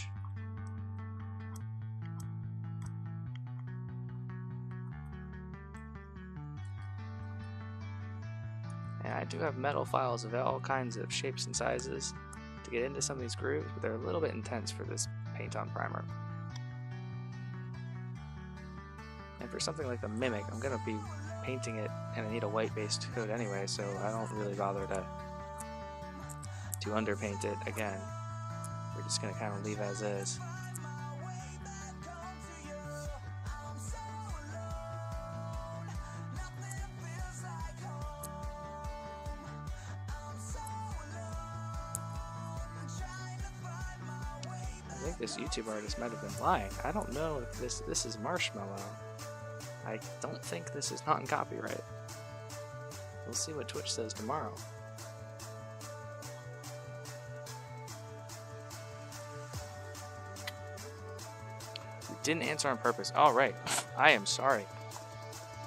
And I do have metal files of all kinds of shapes and sizes to get into some of these grooves, but they're a little bit intense for this paint-on primer. And for something like the Mimic, I'm going to be painting it, and I need a white-based coat anyway, so I don't really bother to underpaint it again. We're just going to kind of leave as is. I think this YouTube artist might have been lying. I don't know if this is Marshmallow. I don't think this is not in copyright. We'll see what Twitch says tomorrow. You didn't answer on purpose. All right. I am sorry.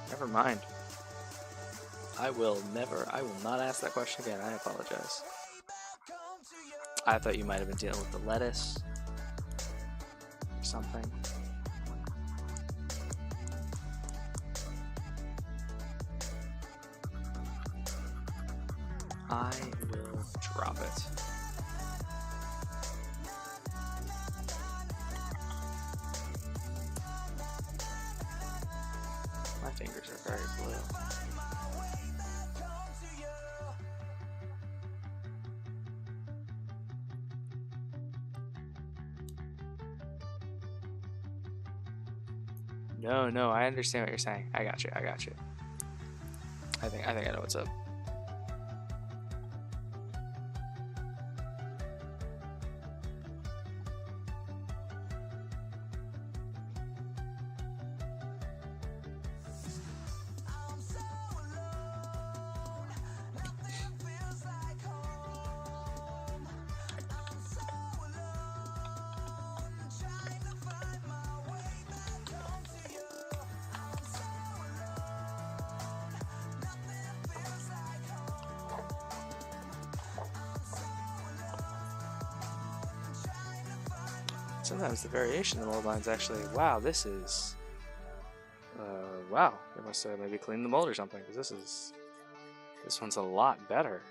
Never mind. I will not ask that question again. I apologize. I thought you might have been dealing with the lettuce or something. I will drop it. My fingers are very blue. No, I understand what you're saying. I got you. I think I know what's up. Sometimes the variation of the mold line's actually, wow, this is, wow, they must have maybe cleaned the mold or something, because this one's a lot better.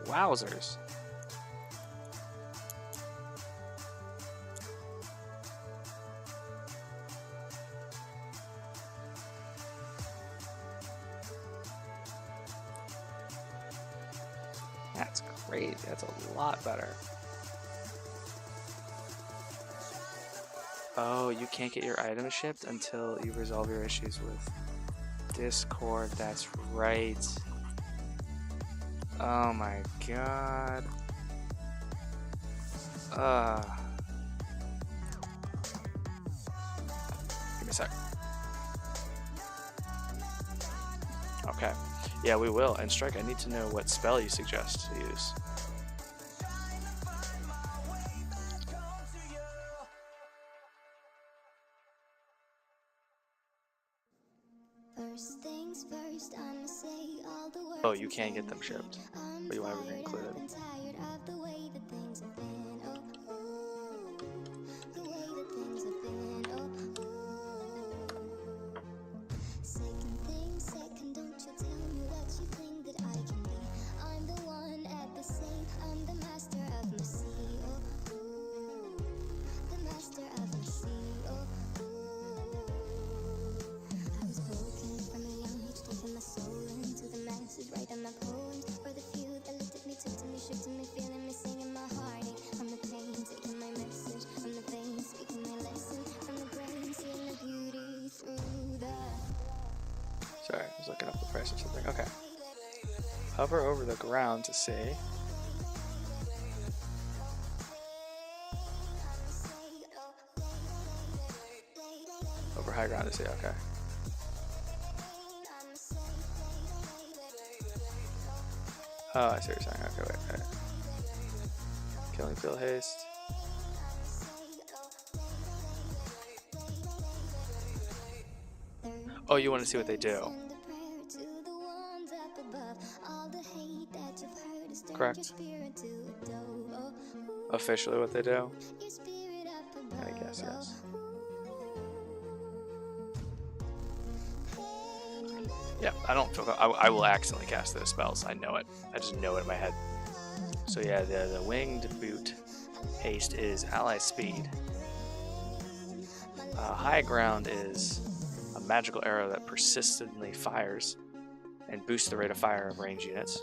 Wowzers. That's great. That's a lot better. Oh, you can't get your items shipped until you resolve your issues with Discord. That's right. Oh my god. Give me a sec. Okay. Yeah, we will. And Strike, I need to know what spell you suggest to use. First things first, I'ma say all the words. Oh, you can't get them shipped, but you want everything included. I'm tired of the way that things have been. Oh, ooh, the way that things have been. Oh, ooh. Second thing, second, don't you tell me what you think that I can be. I'm the one at the same. I'm the master of my sea. Oh, ooh, the master of my sea. Oh, I was broken from a young age, taking my soul into the masses, writing my poems for the few that looked at me, took to me, shook to me, feeling me, singing my heartache. From the pain, taking my message, from the vein, speaking my lesson, from the brain, seeing the beauty through the... Sorry, I was looking up the price of something. Okay. Hover over the ground to see. Over high ground to see, okay. Oh, I see what you're saying. Okay, wait. Killing field haste. Oh, you want to see what they do? Correct. Officially what they do? I guess, yes. Yeah, I don't feel... I will accidentally cast those spells. I know it. I just know it in my head. So yeah, the winged boot haste is ally speed. High ground is a magical arrow that persistently fires and boosts the rate of fire of range units.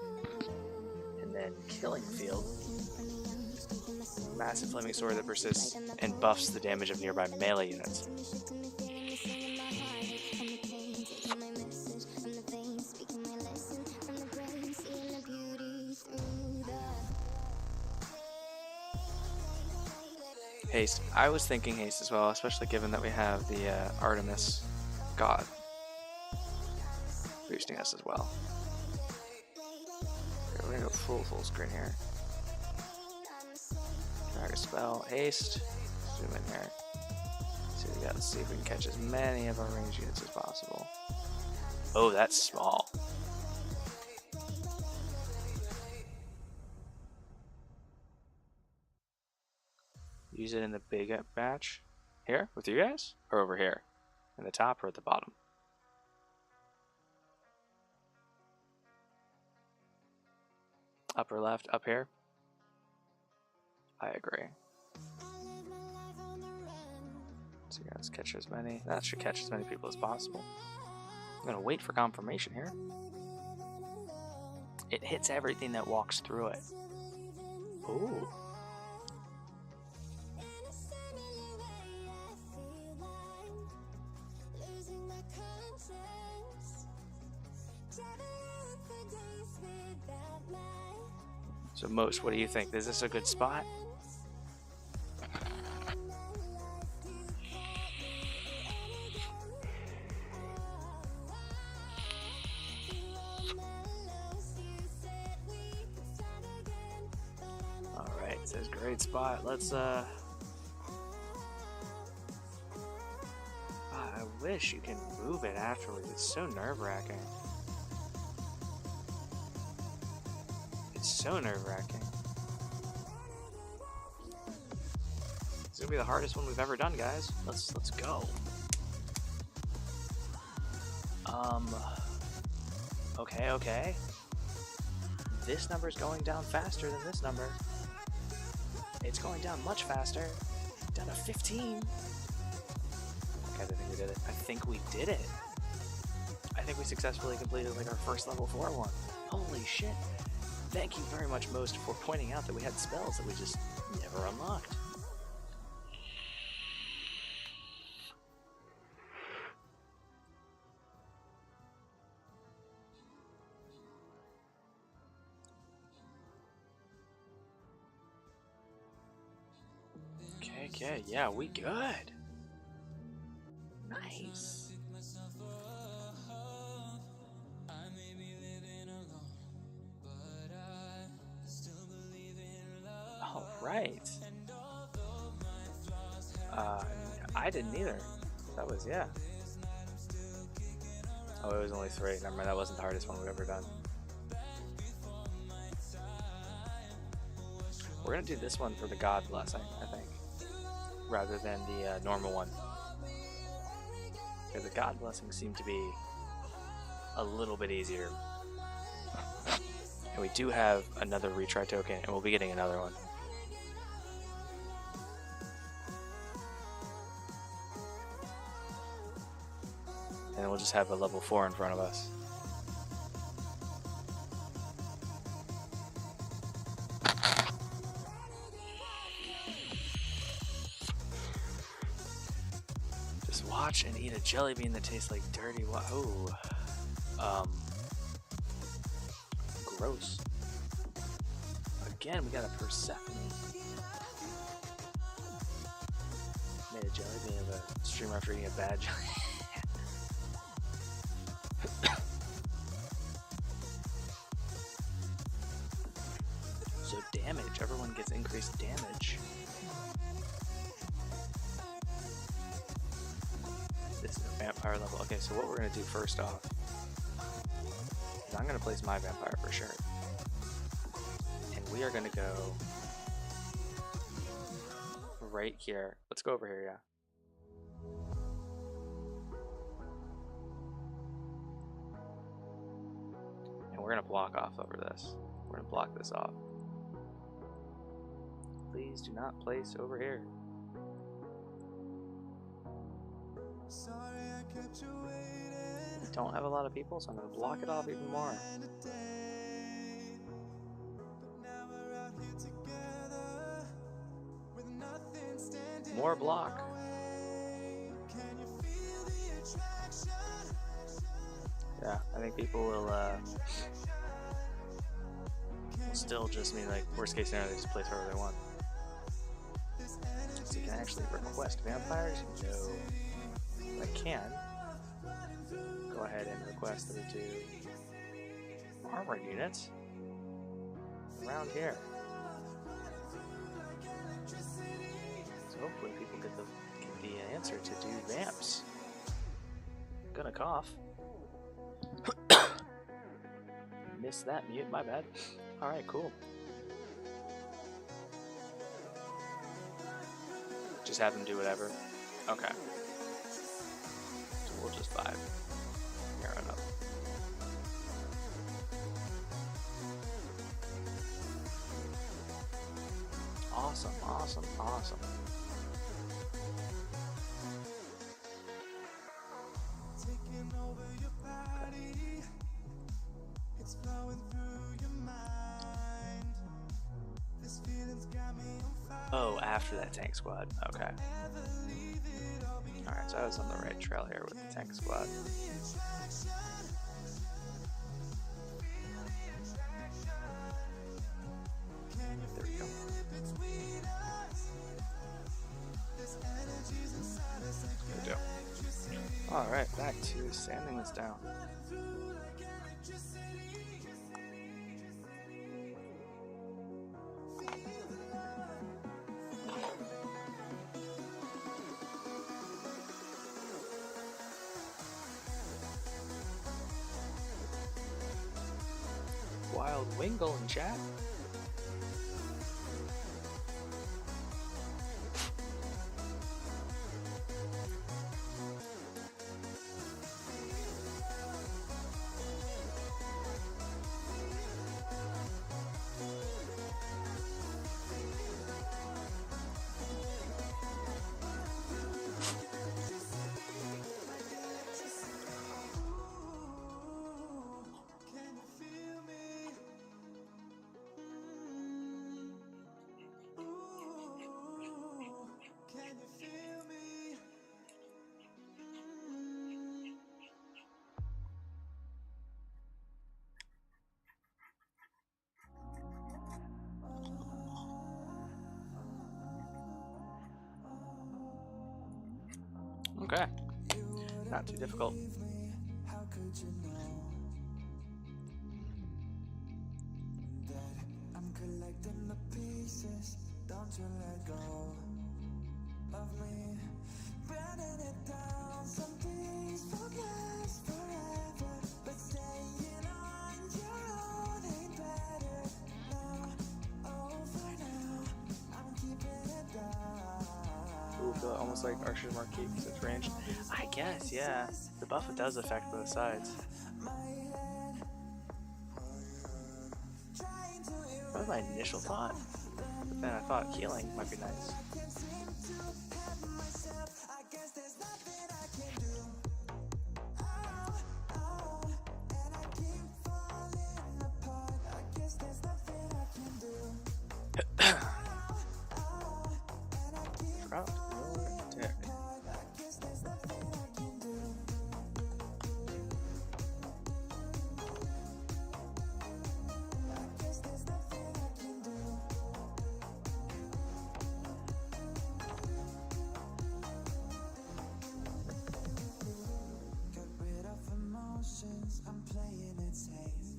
And then killing field, massive flaming sword that persists and buffs the damage of nearby melee units. Haste. I was thinking haste as well, especially given that we have the Artemis god boosting us as well. Okay, we're gonna go full screen here. Drag a spell, haste. Zoom in here. See what we got. Let's see if we can catch as many of our range units as possible. Oh, that's small. Use it in the big batch. Here? With you guys? Or over here? In the top or at the bottom? Upper left, up here? I agree. So yeah, let's catch as many. That should catch as many people as possible. I'm gonna wait for confirmation here. It hits everything that walks through it. Ooh. So Most, what do you think? Is this a good spot? Alright, it says great spot. Let's I wish you can move it afterwards. It's so nerve-wracking. So nerve-wracking. It's gonna be the hardest one we've ever done, guys. Let's go. Okay. This number's going down faster than this number. It's going down much faster. Down to 15. Okay, I think we did it. I think we did it. I think we successfully completed like our first level 4 one. Holy shit. Thank you very much, Most, for pointing out that we had spells that we just never unlocked. Okay, yeah, we good. Nice. All right. I didn't either. That was, yeah. Oh, it was only 3. Never mind, that wasn't the hardest one we've ever done. We're gonna do this one for the God Blessing, I think, rather than the normal one. Because the God Blessing seemed to be a little bit easier. And we do have another retry token, and we'll be getting another one. And then we'll just have a level 4 in front of us. Just watch and eat a jelly bean that tastes like dirty water. Oh. Gross. Again, we got a Persephone. Made a jelly bean of a streamer after eating a bad jelly. So damage, everyone gets increased damage. This is a vampire level. Okay, so what we're gonna do first off is I'm gonna place my vampire for sure. And we are gonna go right here. Let's go over here, yeah. And we're gonna block off over this. We're gonna block this off. Please do not place over here. Don't have a lot of people, so I'm going to block it off even more. More block. Yeah, I think people will still just mean, like, worst case scenario, they just place wherever they want. So you can actually request vampires? No. But I can go ahead and request that we do armor units around here. So hopefully people get the answer to do vamps. Gonna cough. Missed that mute, my bad. Alright, cool. Just have them do whatever. Okay. So we'll just 5. Here on up. Awesome, awesome, awesome. Taking over your body, it's flowing through your mind. This feeling's got me on fire. Oh, after that tank squad. Okay. Alright, so I was on the right trail here with the tank squad. There we go. Good deal. Alright, back to sanding this down. Wild Wingle in chat. Okay. Not too difficult. How could you know that I'm collecting the pieces? Don't you let go of me. Burning it down. Some things won't last forever, but staying on your own ain't better. Now, oh, for now, I'm keeping it down. Ooh, feel almost like Archer's Marquee because it's ranged. I guess, yeah. The buff does affect both sides. That was my initial thought. But then I thought healing might be nice. Drop your deck. Get rid of emotions, I'm playing it safe.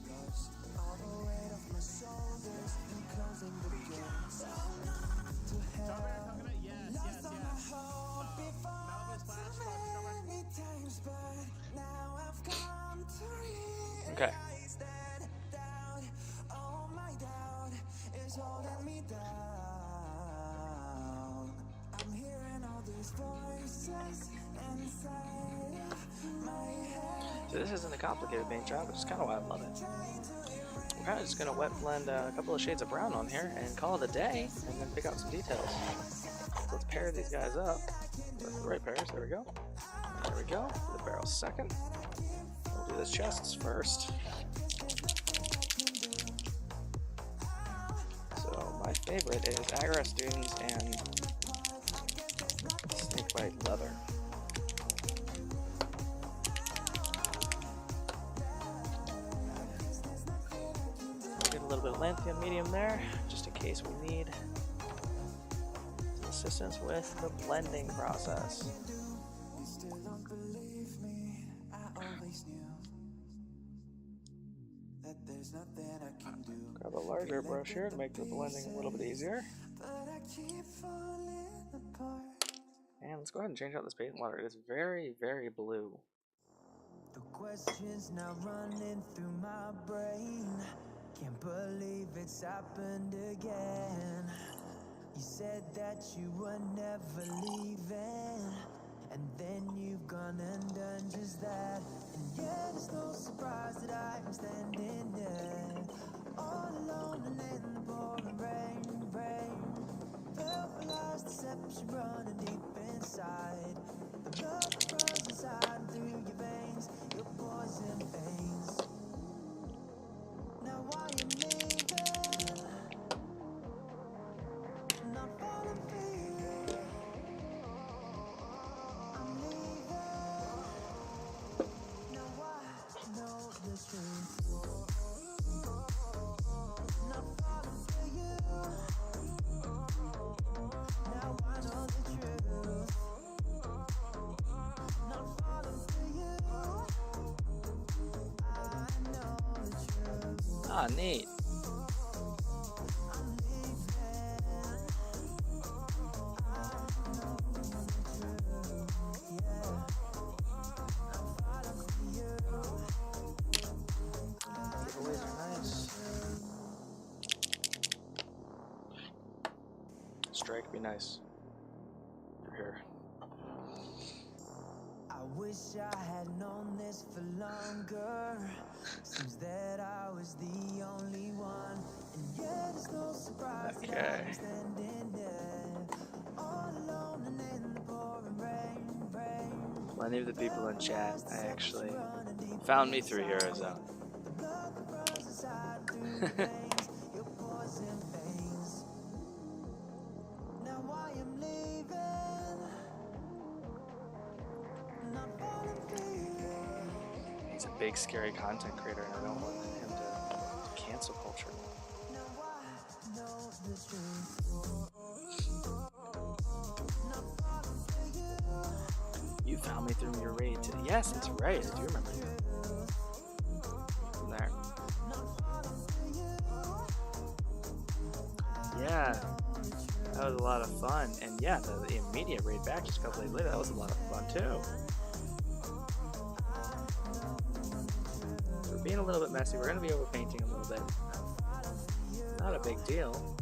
Lost all the weight off my shoulders and closing the gates to hell. Lost all my hope before too many times, but now I've come to Okay. realize that doubt, oh my doubt, is holding me down. I'm hearing all these voices inside of my head. So this isn't a complicated paint job, which is kind of why I love it. I'm kind of just going to wet blend a couple of shades of brown on here and call it a day, and then pick out some details. So let's pair these guys up with the right pairs. There we go. There we go. Do the barrels second. We'll do the chests first. So my favorite is Agarest Dunes and Snakebite Leather. Get a little bit of Lanthium medium there, just in case we need some assistance with the blending process. You still don't believe me, I always knew that there's nothing I can do. Grab a larger brush here to make the blending a little bit easier. But I keep falling apart. And let's go ahead and change out this paint water. It is very, very blue. The questions now running through my brain. Can't believe it's happened again. You said that you were never leaving, and then you've gone and done just that. And yeah, it's no surprise that I'm standing there, all alone and in the pouring rain. Felt for last deception running deep inside. The blood that runs inside and through your veins, your poison veins. Now I am leaving, not falling for you. I'm leaving, now I know the truth. Not falling for you. Now I know the truth. Not falling for you. I know the truth. Ah, neat. I'm leaving. I know the truth. Yeah. I'm falling for you. Giveaways are nice. Strike be nice. You're here. I wish I had known this for longer. Seems that I was the only one. And yet it's no surprise that Okay. I'm standing there, all alone and in the pouring rain. Many of the people in chat actually found me through Hero Zone. The blood that runs inside through your veins, your poison veins. Now I am leaving, not falling for you. He's a big, scary content creator, and I don't want him to cancel culture. Now I know the truth. Tell me through your raid. Yes, that's right. I do remember. From there. Yeah, that was a lot of fun. And yeah, the immediate raid back just a couple days later, that was a lot of fun too. So we're being a little bit messy. We're going to be overpainting a little bit. Not a big deal.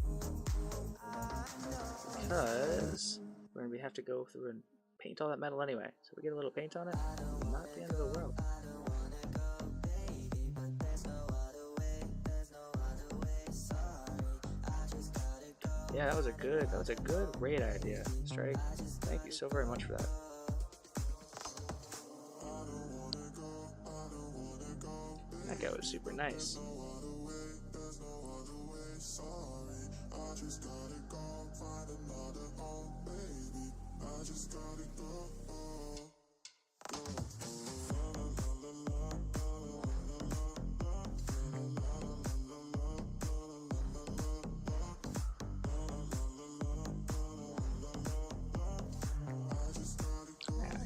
Because we're going to have to go through and paint all that metal anyway. So we get a little paint on it, not the end of the world. Yeah, that was a good raid idea, Strike. Thank you so very much for that. That guy was super nice.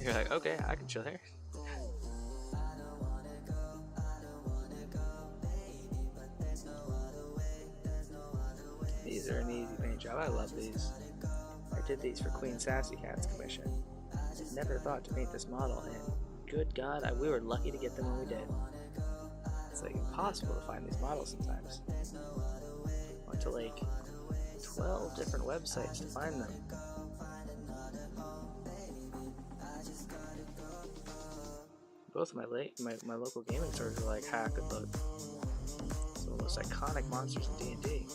You're like, okay, I can chill here. These are an easy paint job. I love these. I did these for Queen Sassy Cat's commission. Never thought to paint this model, and good God, we were lucky to get them when we did. It's like impossible to find these models sometimes. Went to like 12 different websites to find them. Both of my local gaming stores are like, ha, good look. Some of the most iconic monsters in D&D.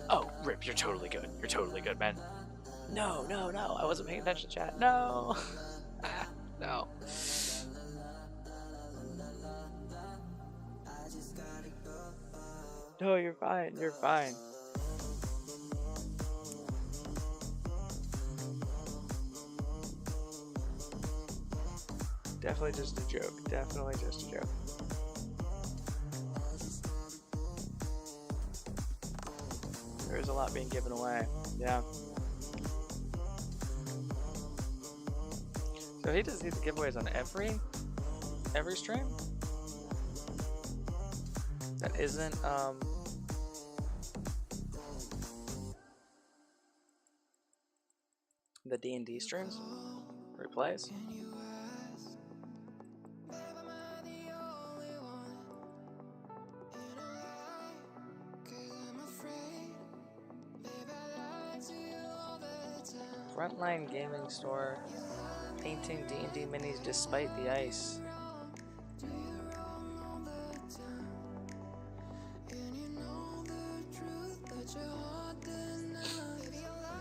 Oh, Rip, you're totally good. You're totally good, man. No, no, no, I wasn't paying attention to chat. No. No. No, you're fine. You're fine. Definitely just a joke. Definitely just a joke. There's a lot being given away. Yeah. So he does these giveaways on every stream? That isn't the D&D streams where he plays. Frontline Gaming Store, painting D&D minis despite the ice.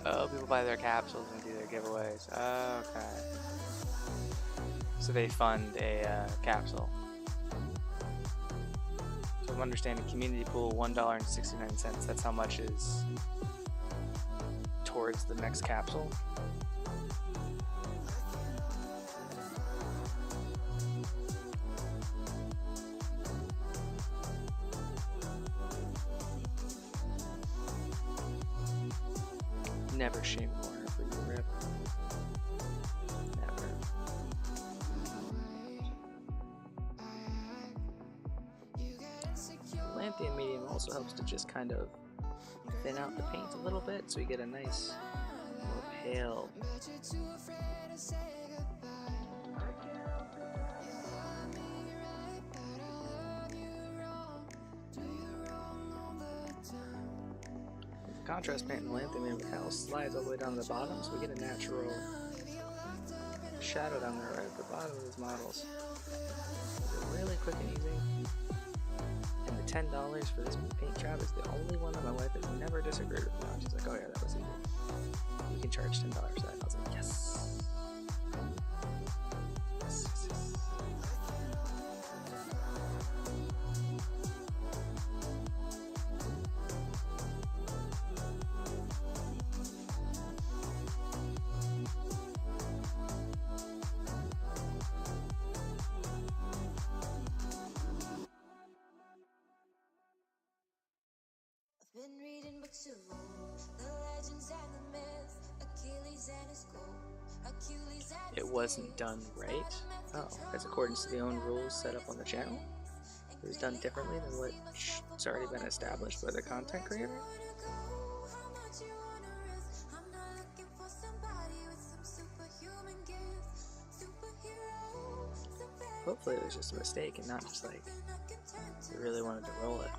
Oh, people buy their capsules and do their giveaways. Okay. So they fund a capsule. So I'm understanding community pool $1.69. That's how much is towards the next capsule. Never shame corner for you, Rip. Never. Lanthium medium also helps to just kind of thin out the paint a little bit so you get a nice, more pale. Contrast paint and lanthium medium kind of slides all the way down to the bottom, so we get a natural shadow down there right at the bottom of these models. They're really quick and easy. And the $10 for this paint job is the only one that my wife has never disagreed with me on. She's like, oh yeah, that was easy. You can charge $10 for that. And I was like, yes. Yes, yes, yes. Been reading books of old, the legends and the myths, Achilles and his gold, Achilles and It wasn't done right? Oh, as accordance to the own rules set up on the channel? It was done differently than what's already been established by the content creator? Hopefully it was just a mistake and not just like we really wanted to roll it.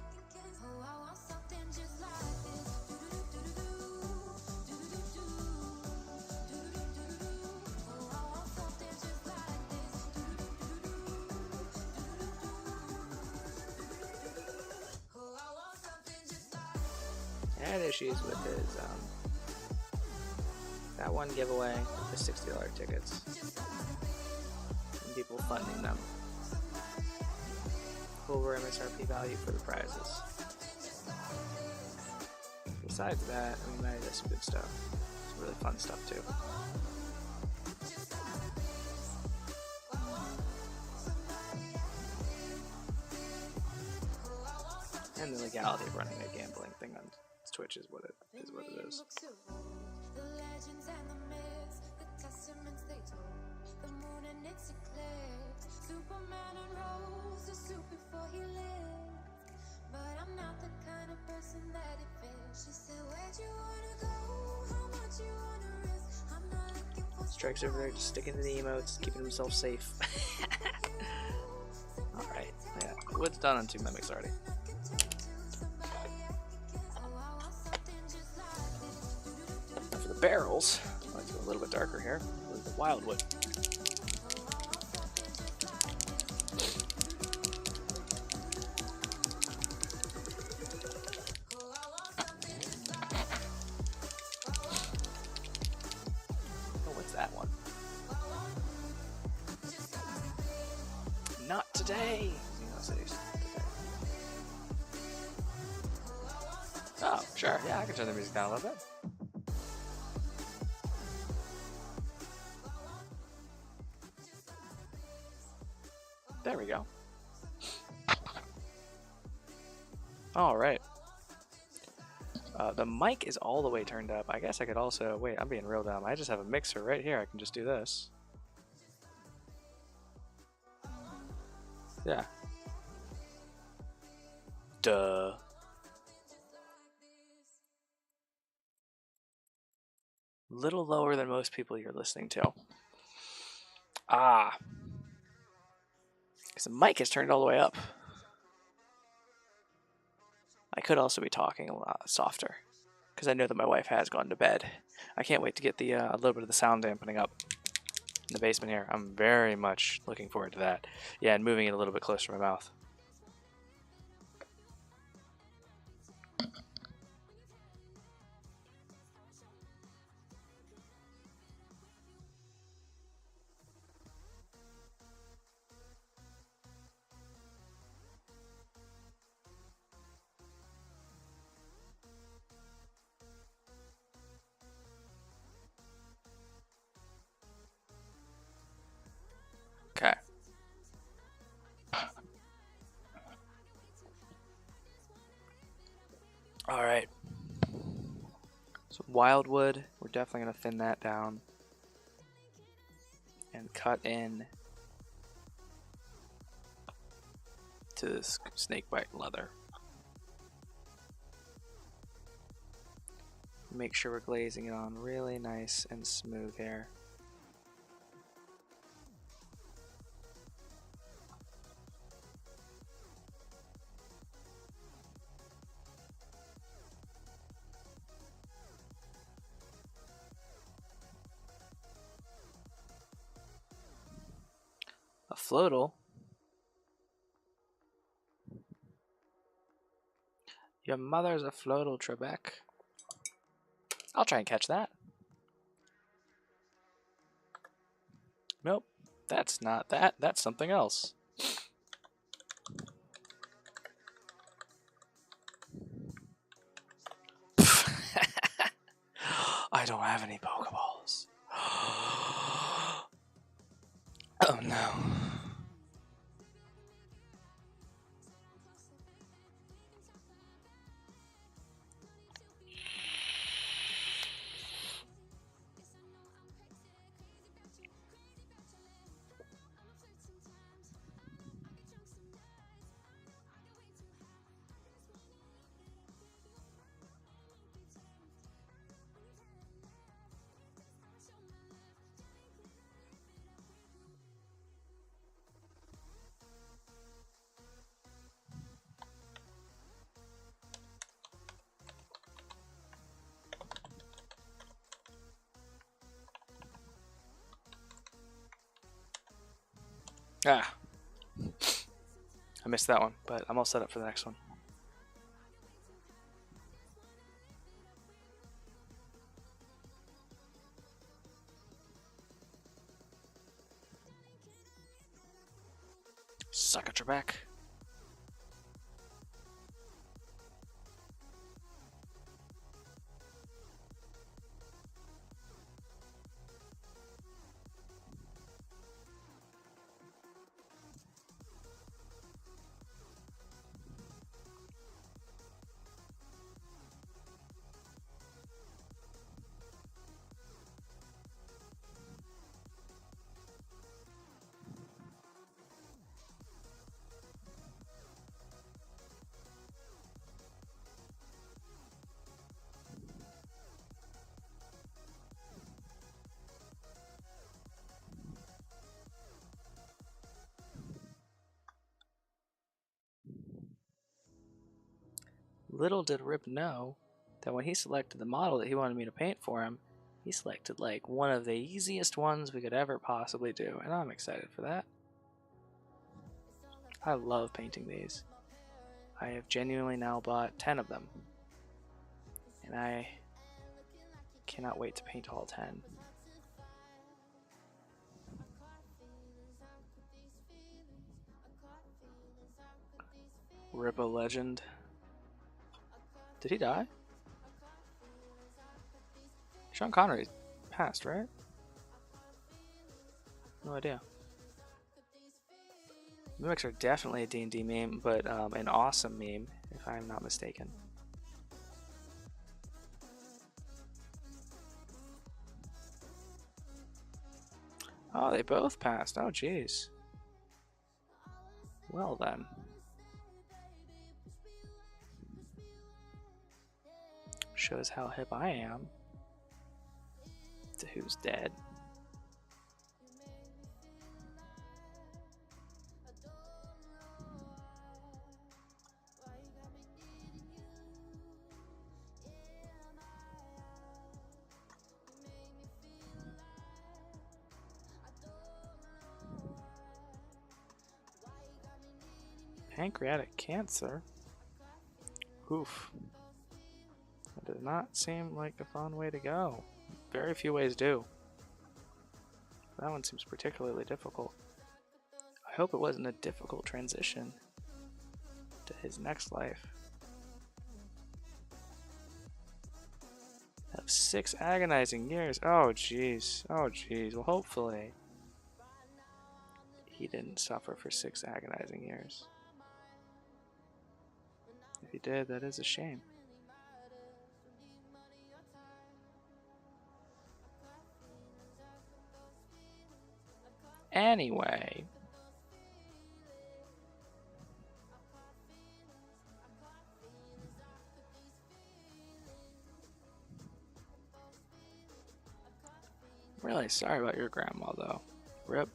I had issues with his that one giveaway with the $60 tickets and people funding them over MSRP value for the prizes. Besides that, I mean, that is some good stuff. Some really fun stuff too. And the legality of running a gambling thing on Twitch is what it is. The legends and the myths, the testaments they told, the moon and its eclipse, Superman unrolls the suit before he lived. But I'm not the kind of person that it fits. She said, where'd you wanna go? How much you wanna risk? I'm not looking for Strike's over there just sticking to the emotes, keeping himself safe. Alright, yeah. Wood's done on 2 mimics already. Now for the barrels, let's go a little bit darker here with the wildwood. That one. Not today. Oh, sure. Yeah, I can turn the music down a little bit. There we go. All right. The mic is all the way turned up. I guess I could also... Wait, I'm being real dumb. I just have a mixer right here. I can just do this. Yeah. Duh. Little lower than most people you're listening to. Ah. Because the mic is turned all the way up. I could also be talking a lot softer, because I know that my wife has gone to bed. I can't wait to get the a little bit of the sound dampening up in the basement here. I'm very much looking forward to that. Yeah, and moving it a little bit closer to my mouth. Okay. All right. So wildwood, we're definitely going to thin that down and cut in to this snakebite leather. Make sure we're glazing it on really nice and smooth here. A floatal. Your mother's a floatal, Trebek. I'll try and catch that. Nope, that's not that. That's something else. I don't have any Pokeballs. Oh no. Ah, I missed that one, but I'm all set up for the next one. Suck at your back. Little did Rip know that when he selected the model that he wanted me to paint for him, he selected like one of the easiest ones we could ever possibly do, and I'm excited for that. I love painting these. I have genuinely now bought 10 of them, and I cannot wait to paint all 10. Rip a legend. Did he die? Sean Connery passed, right? No idea. Mimics are definitely a D&D meme, but an awesome meme, if I'm not mistaken. Oh, they both passed. Oh, jeez. Well then. Shows how hip I am to who's dead. Pancreatic cancer? Oof. That does not seem like a fun way to go. Very few ways do. That one seems particularly difficult. I hope it wasn't a difficult transition to his next life. Have 6 agonizing years. Oh jeez. Oh jeez. Well, hopefully he didn't suffer for 6 agonizing years. If he did, that is a shame. Anyway, I'm really sorry about your grandma, though. Rip.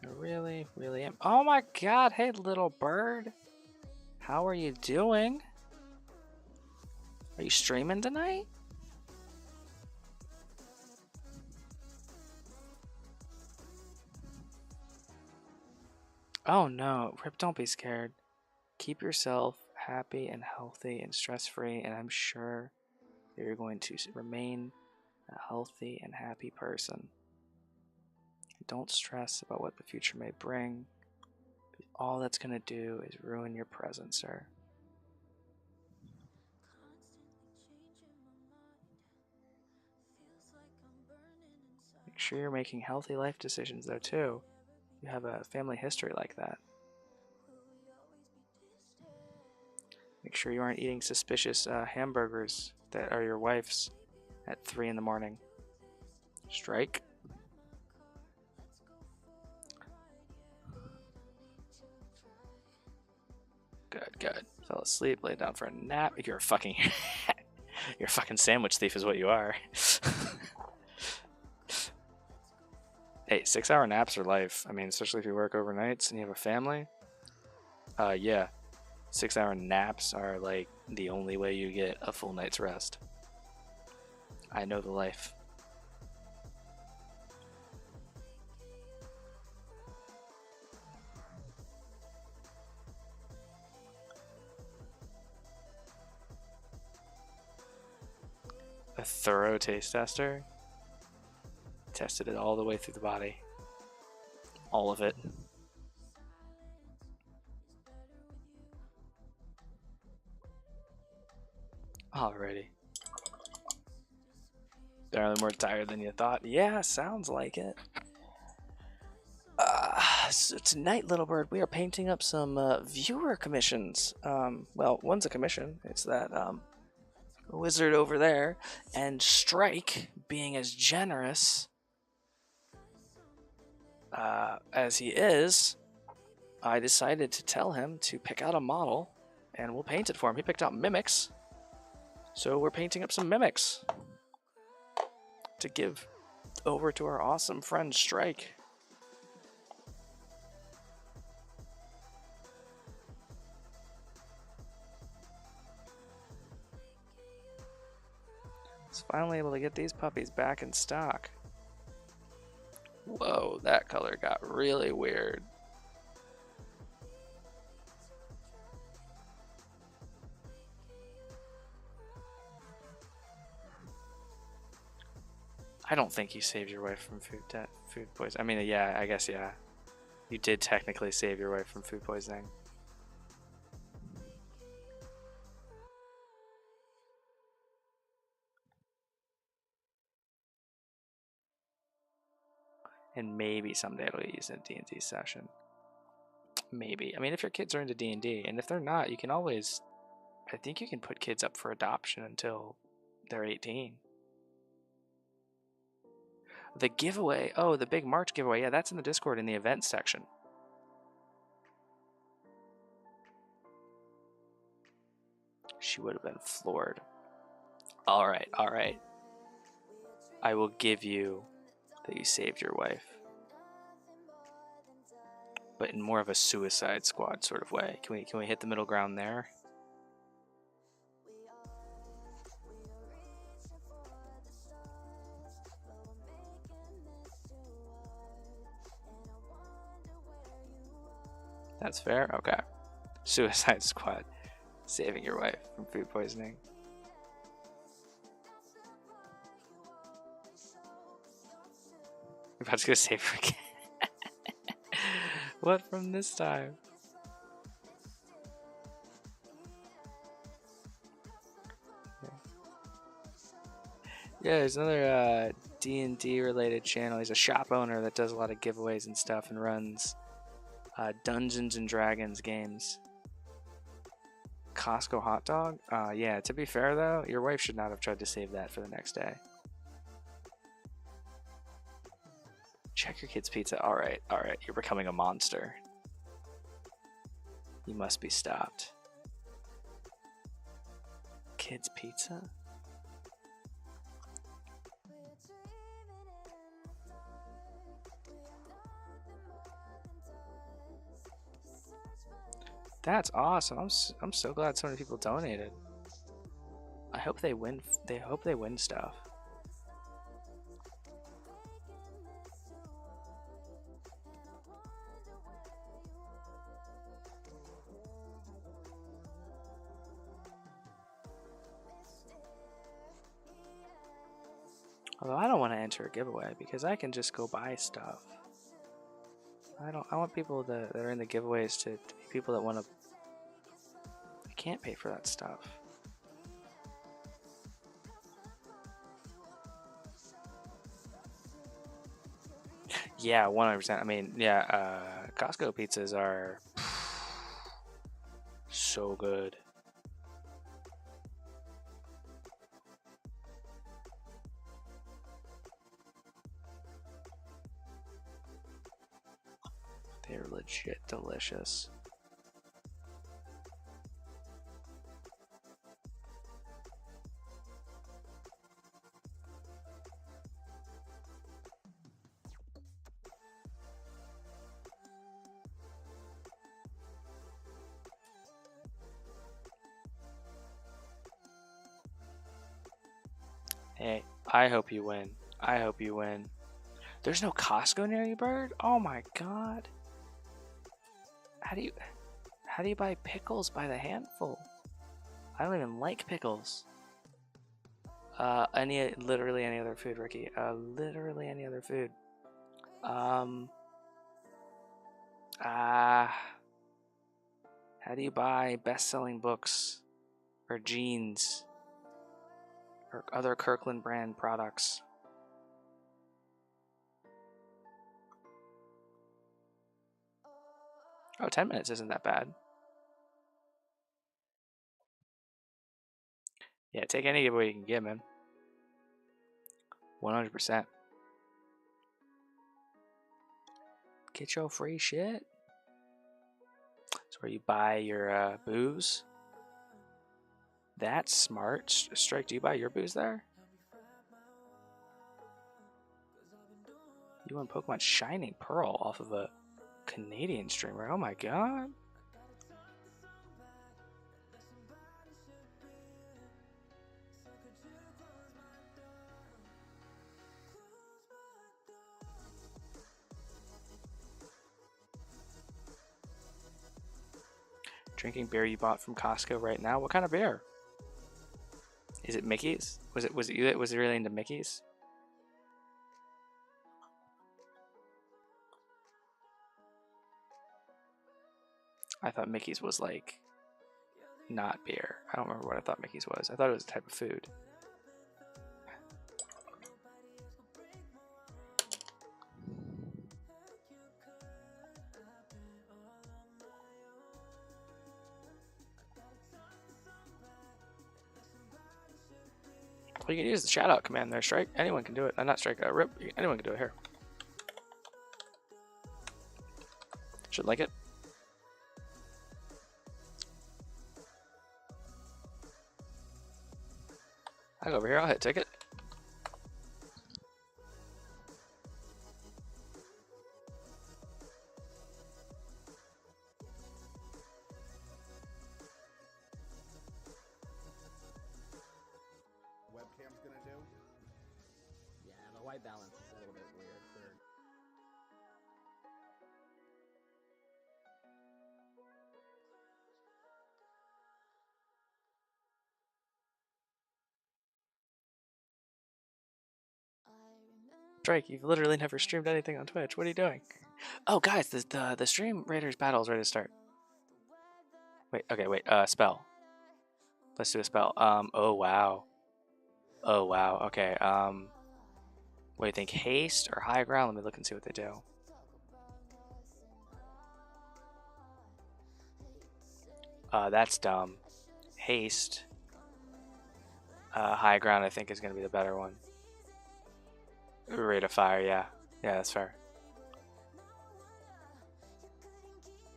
I really, really am. Oh my god, hey little bird. How are you doing? Are you streaming tonight? Oh no, Rip, don't be scared. Keep yourself happy and healthy and stress-free, and I'm sure that you're going to remain a healthy and happy person. Don't stress about what the future may bring. All that's going to do is ruin your present, sir. Make sure you're making healthy life decisions, though, too. You have a family history like that. Make sure you aren't eating suspicious hamburgers that are your wife's at 3 in the morning. Strike. Good, good. Fell asleep, laid down for a nap. You're a fucking... you're a fucking sandwich thief is what you are. Hey, 6-hour naps are life. I mean, especially if you work overnights and you have a family. Yeah. 6-hour naps are like the only way you get a full night's rest. I know the life. A thorough taste tester. Tested it all the way through the body. All of it. Alrighty. Barely more tired than you thought. Yeah, sounds like it. So tonight, Little Bird, we are painting up some viewer commissions. Well, one's a commission. It's that wizard over there. And Strike, being as generous as he is, I decided to tell him to pick out a model, and we'll paint it for him. He picked out mimics. So we're painting up some mimics to give over to our awesome friend Strike. It's finally able to get these puppies back in stock. Whoa, that color got really weird. I don't think you saved your wife from food poisoning. I mean, yeah, I guess, yeah. You did technically save your wife from food poisoning. And maybe someday it'll get used in a D&D session. Maybe. I mean, if your kids are into D&D, and if they're not, you can always... I think you can put kids up for adoption until they're 18. The giveaway. Oh, the big March giveaway. Yeah, that's in the Discord in the events section. She would have been floored. All right, all right. I will give you that you saved your wife. But in more of a Suicide Squad sort of way. Can we hit the middle ground there? That's fair? Okay. Suicide Squad. Saving your wife from food poisoning. You're about to go save her again. What from this time? Yeah, there's another D&D related channel. He's a shop owner that does a lot of giveaways and stuff and runs Dungeons and Dragons games. Costco hot dog? Yeah, to be fair though, your wife should not have tried to save that for the next day. Check your kid's pizza. Alright, alright, you're becoming a monster. You must be stopped. Kids pizza? That's awesome. I'm so glad so many people donated. I hope they win. They hope they win stuff. Although I don't want to enter a giveaway because I can just go buy stuff. I want people that are in the giveaways to be people that want to. They can't pay for that stuff. Yeah, 100%. I mean, yeah, Costco pizzas are so good. They're legit delicious. Hey, I hope you win. I hope you win. There's no Costco near you, Bird? Oh my god. How do you buy pickles by the handful? I don't even like pickles. Literally any other food, Ricky. Literally any other food. How do you buy best-selling books or jeans or other Kirkland brand products? Oh, 10 minutes isn't that bad. Yeah, take any giveaway you can get, man. 100%. Get your free shit. That's where you buy your booze. That's smart. Strike, do you buy your booze there? You won Pokemon Shining Pearl off of a Canadian streamer. Oh my god. Drinking beer you bought from Costco right now. What kind of beer? Is it Mickey's? Was it you that was really into Mickey's? I thought Mickey's was like not beer. I don't remember what I thought Mickey's was. I thought it was a type of food. Well, you can use the shout out command there, Strike. Anyone can do it. Not Strike, Rip. Anyone can do it here. Should like it. I'll go over here. I'll hit ticket. Webcam's gonna do? Yeah, the white balance is a little bit weird for. Strike, you've literally never streamed anything on Twitch. What are you doing? Oh, guys, the Stream Raiders battle is ready to start. Wait, okay, wait. Spell. Let's do a spell. Oh wow. Oh wow. Okay. What do you think? Haste or high ground? Let me look and see what they do. That's dumb. Haste. High ground, I think, is gonna be the better one. Rate of fire, yeah. Yeah, that's fair.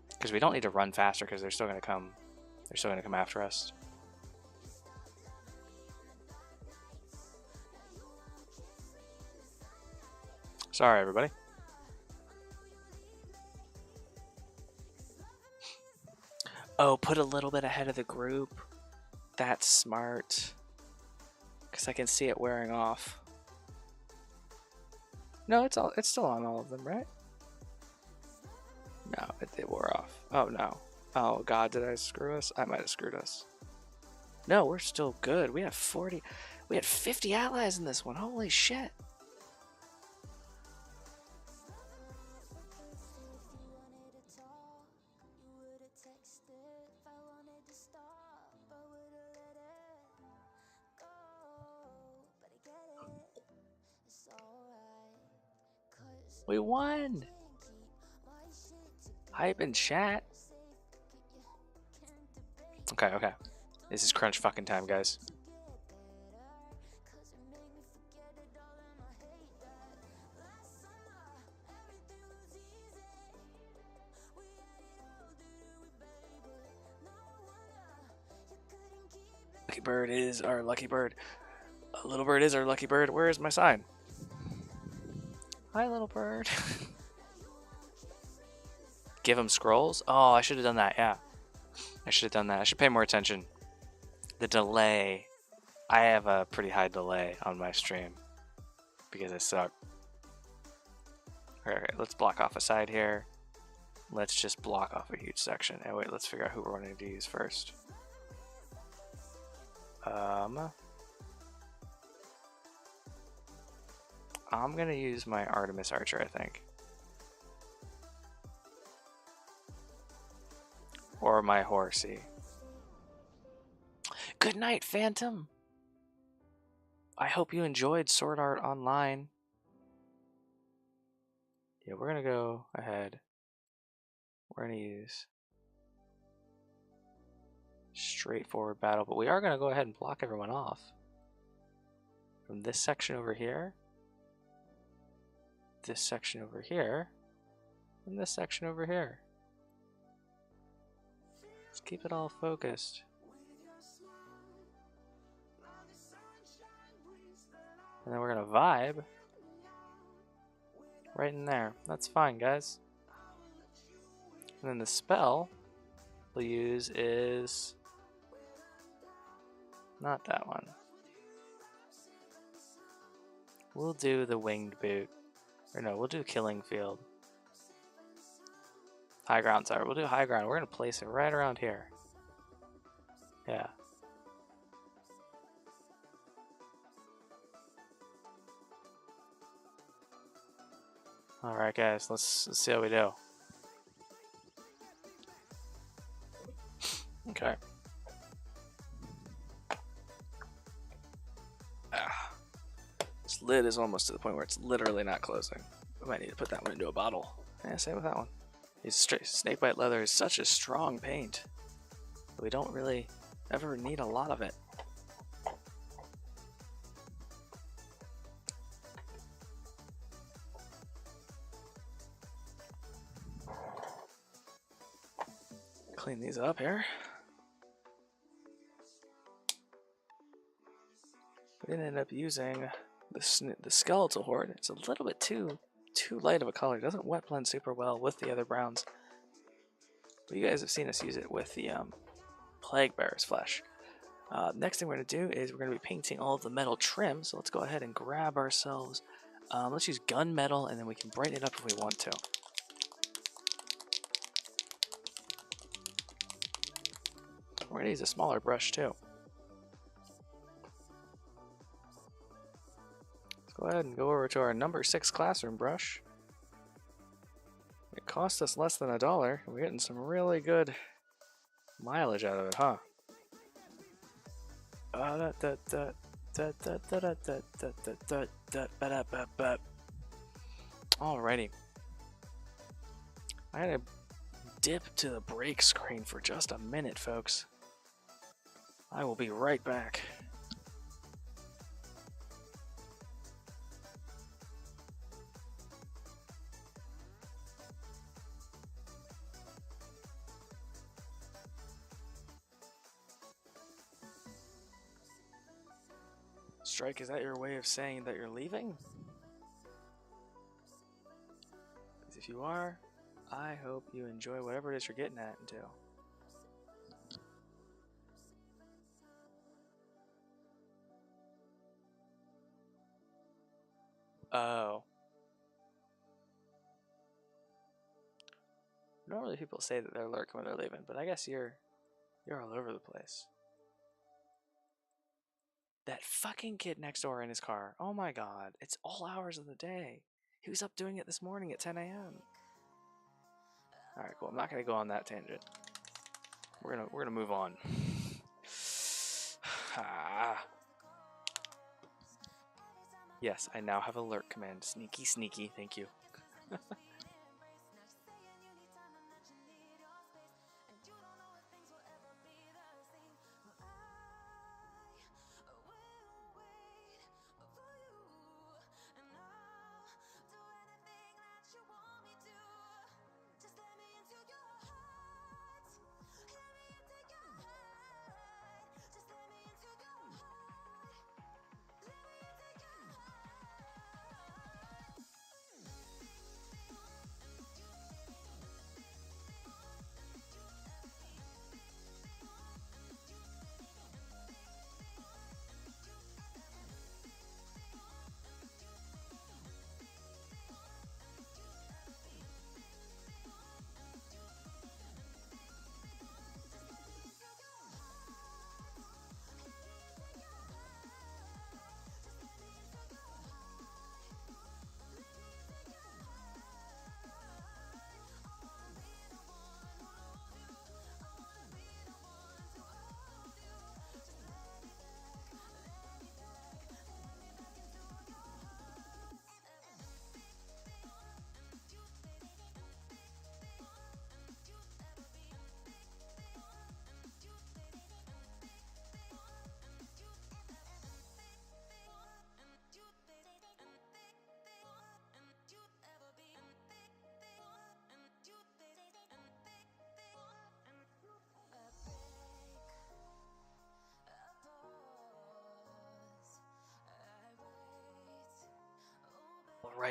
Because we don't need to run faster because they're still gonna come. They're still gonna come after us. Sorry, everybody. Oh, put a little bit ahead of the group. That's smart. Because I can see it wearing off. No, it's still on all of them, right? No, it wore off. Oh no. Oh god, did I screw us? I might have screwed us. No, we're still good. We have 40. We had 50 allies in this one. Holy shit. We won! Hype and chat. Okay, okay. This is crunch fucking time, guys. Lucky bird is our lucky bird. A little bird is our lucky bird. Where is my sign? Hi, little bird. Give him scrolls? Oh, I should have done that, yeah. I should have done that. I should pay more attention. The delay. I have a pretty high delay on my stream because I suck. Okay, let's block off a side here. Let's just block off a huge section. And wait, let's figure out who we're wanting to use first. I'm gonna use my Artemis Archer, I think. Or my horsey. Good night, Phantom! I hope you enjoyed Sword Art Online. Yeah, we're gonna go ahead. We're gonna use straightforward battle, but we are gonna go ahead and block everyone off. From this section over here, this section over here, and this section over here. Let's keep it all focused. And then we're gonna vibe right in there. That's fine, guys. And then the spell we'll use is not that one. We'll do the winged boot. Or no, we'll do killing field. High ground, sorry. We'll do high ground. We're gonna place it right around here. Yeah. Alright guys, let's see how we do. Okay. This lid is almost to the point where it's literally not closing. We might need to put that one into a bottle. Yeah, same with that one. Snakebite leather is such a strong paint. We don't really ever need a lot of it. Clean these up here. We didn't end up using the skeletal horde. It's a little bit too light of a color. It doesn't wet blend super well with the other browns. But you guys have seen us use it with the plague bearer's flesh. Next thing we're going to do is we're going to be painting all of the metal trim. So let's go ahead and grab ourselves. Let's use gunmetal, and then we can brighten it up if we want to. We're going to use a smaller brush too. Let's go ahead and go over to our number 6 classroom brush. It cost us less than $1. We're getting some really good mileage out of it, huh? Alrighty. I had to dip to the break screen for just a minute, folks. I will be right back. Strike, is that your way of saying that you're leaving? Because if you are, I hope you enjoy whatever it is you're getting at until. Oh. Normally people say that they're lurking when they're leaving, but I guess you're all over the place. That fucking kid next door in his car. Oh my god. It's all hours of the day. He was up doing it this morning at 10 a.m. Alright, cool. I'm not gonna go on that tangent. We're gonna move on. Yes, I now have alert command. Sneaky, sneaky. Thank you.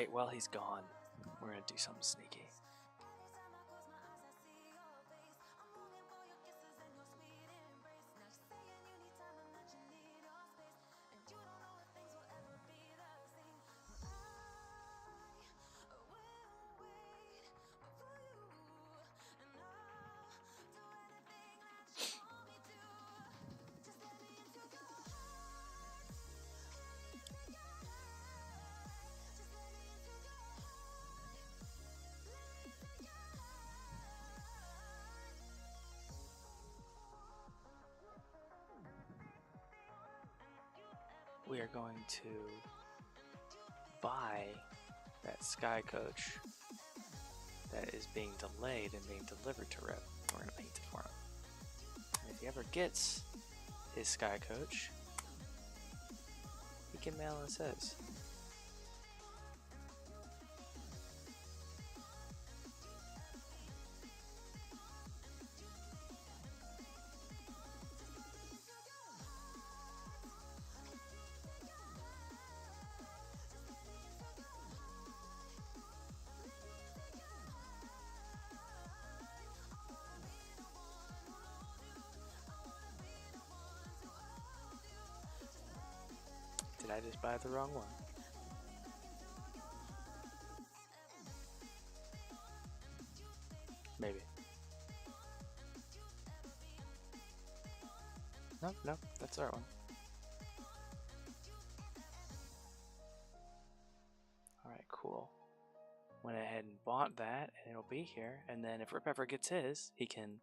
Alright, while he's gone, we're gonna do something sneaky. We are going to buy that Sky Coach that is being delayed and being delivered to Rip. We're going to paint it for him. And if he ever gets his Sky Coach, he can mail us his. Did I just buy the wrong one? Maybe. Nope, nope, that's our one. Alright, cool. Went ahead and bought that, and it'll be here, and then if Rip ever gets his, he can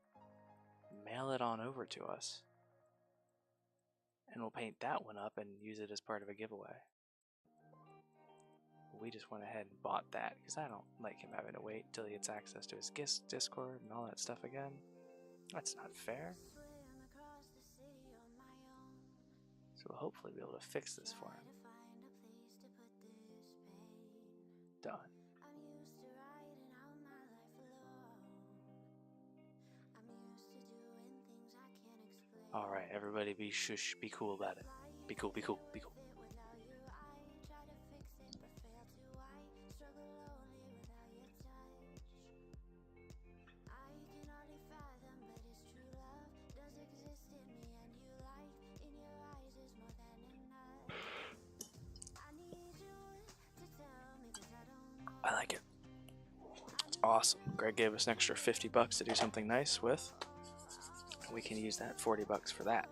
mail it on over to us. And we'll paint that one up and use it as part of a giveaway. We just went ahead and bought that because I don't like him having to wait till he gets access to his Discord and all that stuff again. That's not fair. So we'll hopefully be able to fix this for him. Done. Alright, everybody be shush, be cool about it. Be cool, be cool, be cool. I like it. It's awesome. Greg gave us an extra $50 to do something nice with. We can use that $40 for that.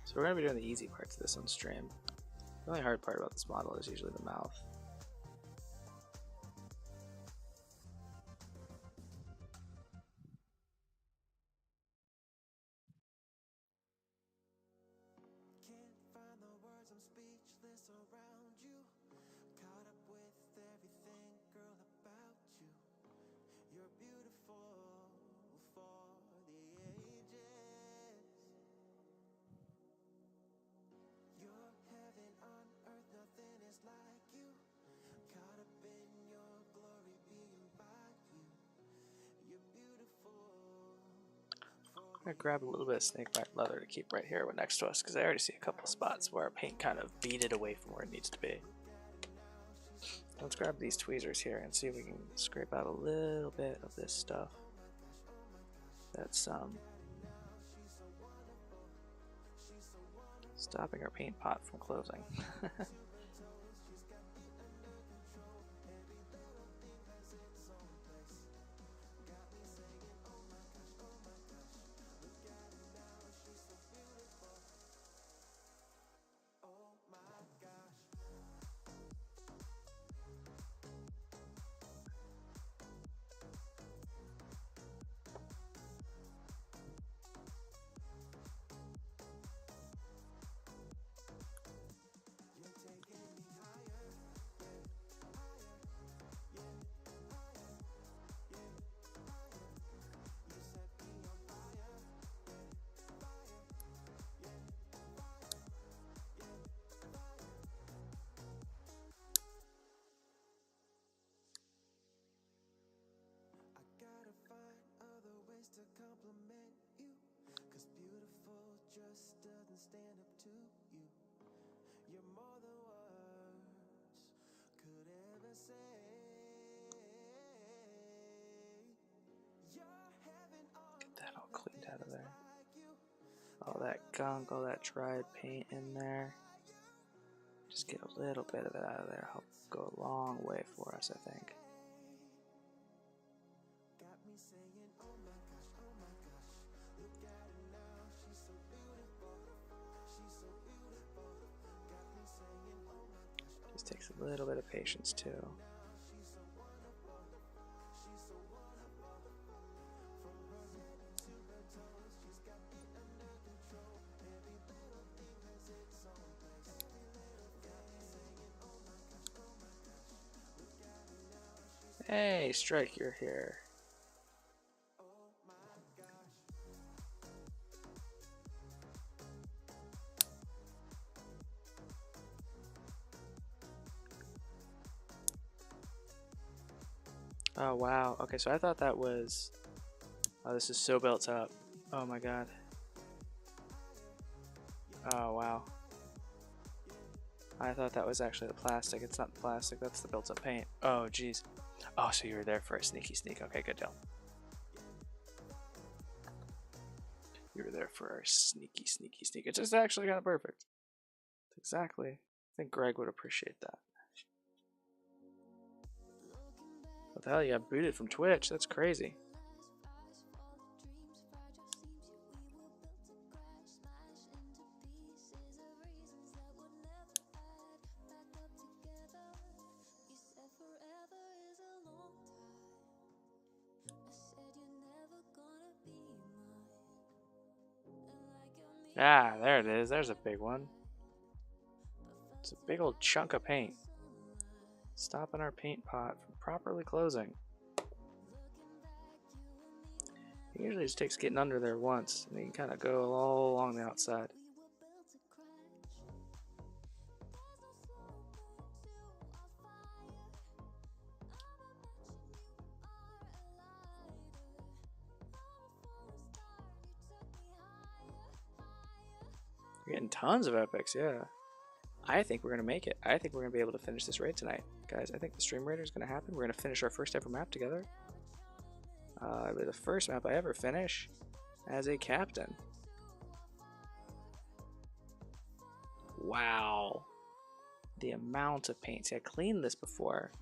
So we're going to be doing the easy parts of this on stream. The only hard part about this model is usually the mouth. Can't find the words, I'm speechless around you. Caught up gonna grab a little bit of snakebite leather to keep right here next to us, because I already see a couple spots where our paint kind of beat it away from where it needs to be. Let's grab these tweezers here and see if we can scrape out a little bit of this stuff that's stopping our paint pot from closing. To compliment you, 'cause beautiful just doesn't stand up to you. You're more than words could ever say. You're heaven on Get that all cleaned out of there. All that gunk, all that dried paint in there. Just get a little bit of it out of there. Help go a long way for us, I think. Just takes a little bit of patience too. Hey, Strike, you're here. Oh wow, okay, so I thought that was... Oh, this is so built up. Oh my god. Oh wow. I thought that was actually the plastic. It's not the plastic, that's the built up paint. Oh jeez. Oh, so you were there for a sneaky sneak. Okay, good deal. You were there for our sneaky sneak. It's just actually kind of perfect. Exactly. I think Greg would appreciate that. What the hell, you got booted from Twitch? That's crazy. Ah, there it is. There's a big one. It's a big old chunk of paint. Stopping our paint pot from properly closing. It usually just takes getting under there once, and then you kind of go all along the outside. We're getting tons of epics, yeah. I think we're going to make it. I think we're going to be able to finish this raid tonight. Guys, I think the stream raider is going to happen. We're going to finish our first ever map together. It'll be the first map I ever finish as a captain. Wow. The amount of paint. See, I cleaned this before.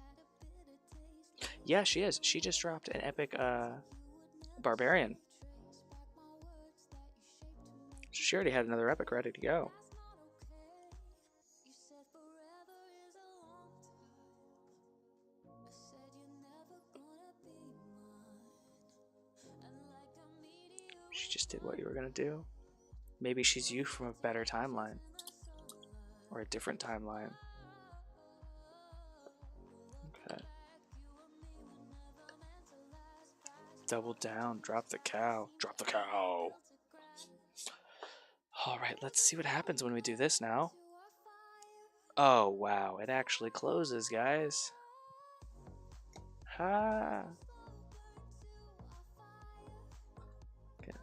Yeah, she is. She just dropped an epic barbarian. She already had another epic ready to go. She just did what you were gonna do. Maybe she's you from a better timeline. Or a different timeline. Okay. Double down, drop the cow. Drop the cow. Alright, let's see what happens when we do this now. Oh wow, it actually closes, guys. Ha! Okay.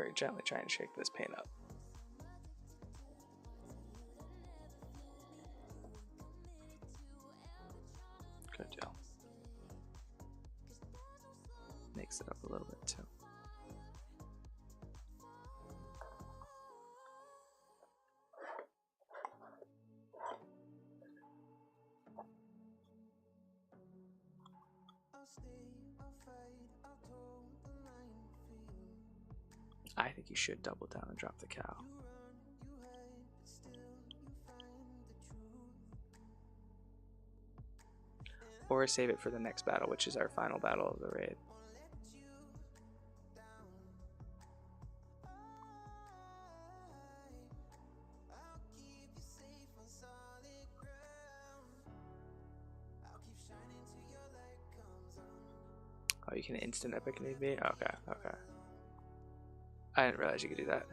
very gently try and shake this paint up. Good deal. Mix it up a little bit too. I think you should double down and drop the cow. Or save it for the next battle, which is our final battle of the raid. Oh, you can instant epic need me? Okay, okay. I didn't realize you could do that.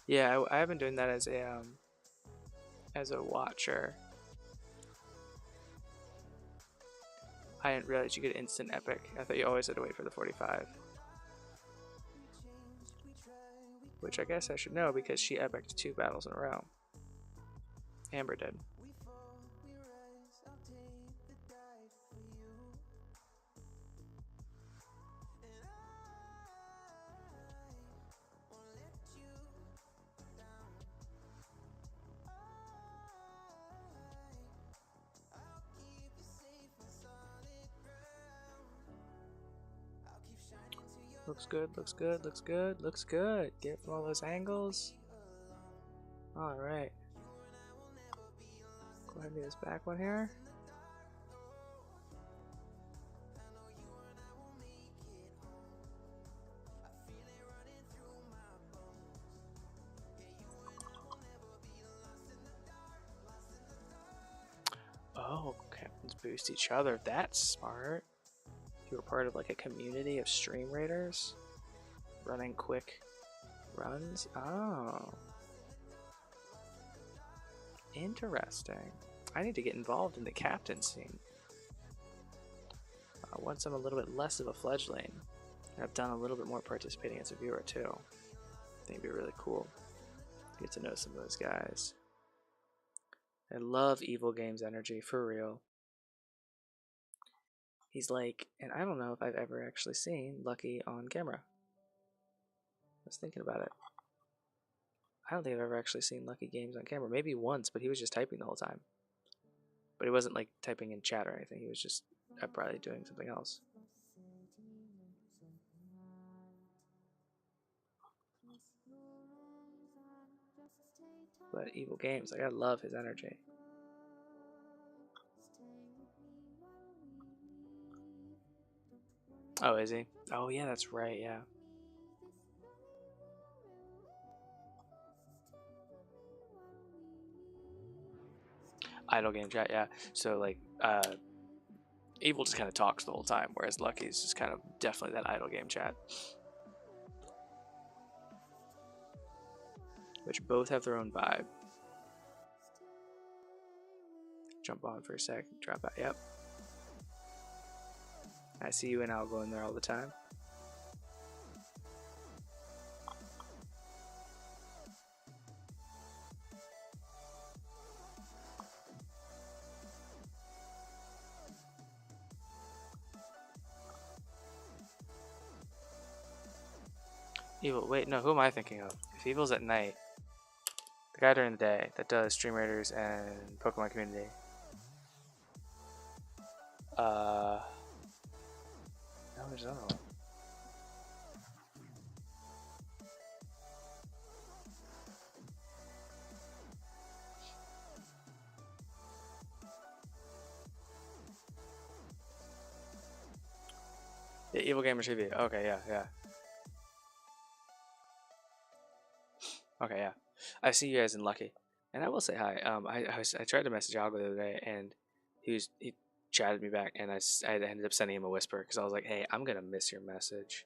Yeah, I have been doing that as a watcher. I didn't realize you could instant epic. I thought you always had to wait for the 45. Which I guess I should know because she epicked 2 battles in a row. Amber did. Looks good, looks good, looks good, looks good. Get from all those angles. Alright. Go ahead and do this back one here. Oh, captains boost each other. That's smart. You were part of like a community of stream raiders running quick runs. Oh, interesting. I need to get involved in the captain scene. Once I'm a little bit less of a fledgling, and I've done a little bit more participating as a viewer too. I think it'd be really cool to get to know some of those guys. I love Evil Games energy, for real. He's like, and I don't know if I've ever actually seen Lucky on camera. I was thinking about it. I don't think I've ever actually seen Lucky Games on camera. Maybe once, but he was just typing the whole time. But he wasn't like typing in chat or anything. He was just probably doing something else. But Evil Games, like I love his energy. Oh, is he? Oh, yeah, that's right, yeah. Idle game chat, yeah. So, like, Evil just kind of talks the whole time, whereas Lucky's just kind of definitely that idle game chat. Which both have their own vibe. Jump on for a sec, drop out, yep. I see you and I'll go in there all the time. Evil, wait, no, who am I thinking of? If Evil's at night, the guy during the day that does Stream Raiders and Pokemon Community. No, there's another one. Yeah, Evil Gamer TV. Okay, yeah. Okay, yeah. I see you guys in Lucky, and I will say hi. I tried to message Algo the other day, and he chatted me back, and I ended up sending him a whisper because I was like, hey, I'm gonna miss your message.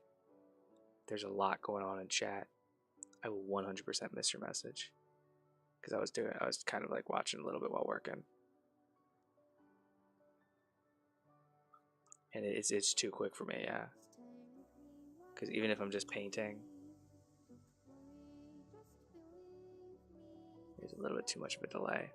there's a lot going on in chat, I will 100% miss your message. Because I was kind of like watching a little bit while working. And it's too quick for me, yeah. Because even if I'm just painting, there's a little bit too much of a delay.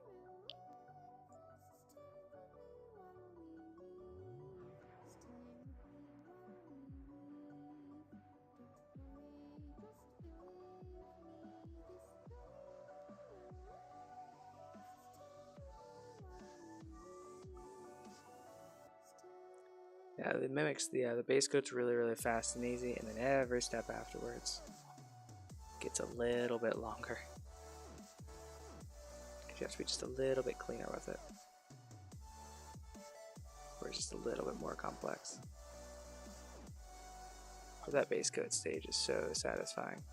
Yeah, it mimics the base coat's really fast and easy, and then every step afterwards gets a little bit longer. You have to be just a little bit cleaner with it. Or just a little bit more complex. But that base coat stage is so satisfying.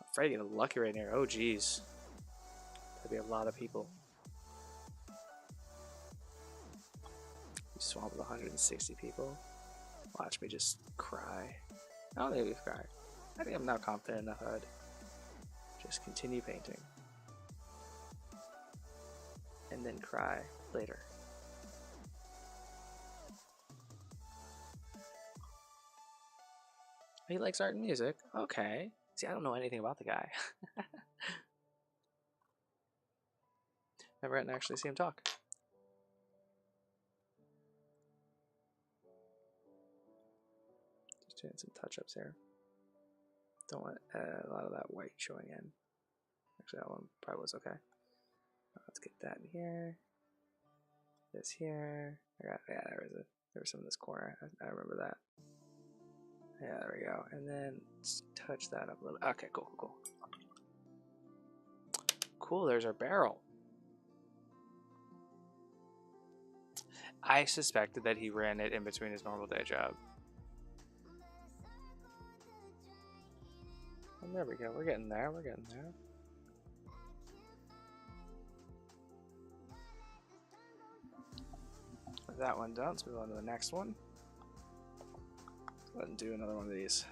I'm afraid to get lucky right here. Oh geez. That'd be a lot of people. You swamp with 160 people. Watch me just cry. I don't think we've cried. I think I'm now confident enough I'd just continue painting. And then cry later. He likes art and music. Okay. See, I don't know anything about the guy. Never gotten to actually see him talk. Just doing some touch-ups here. Don't want a lot of that white showing in. Actually, that one probably was okay. Let's get that in here. This here. Yeah, there was there was some in this corner. I remember that. Yeah, there we go. And then just touch that up a little. Okay, cool. Cool, there's our barrel. I suspected that he ran it in between his normal day job. And there we go. We're getting there. We're getting there. With that one done, let's move on to the next one. Go ahead and do another one of these.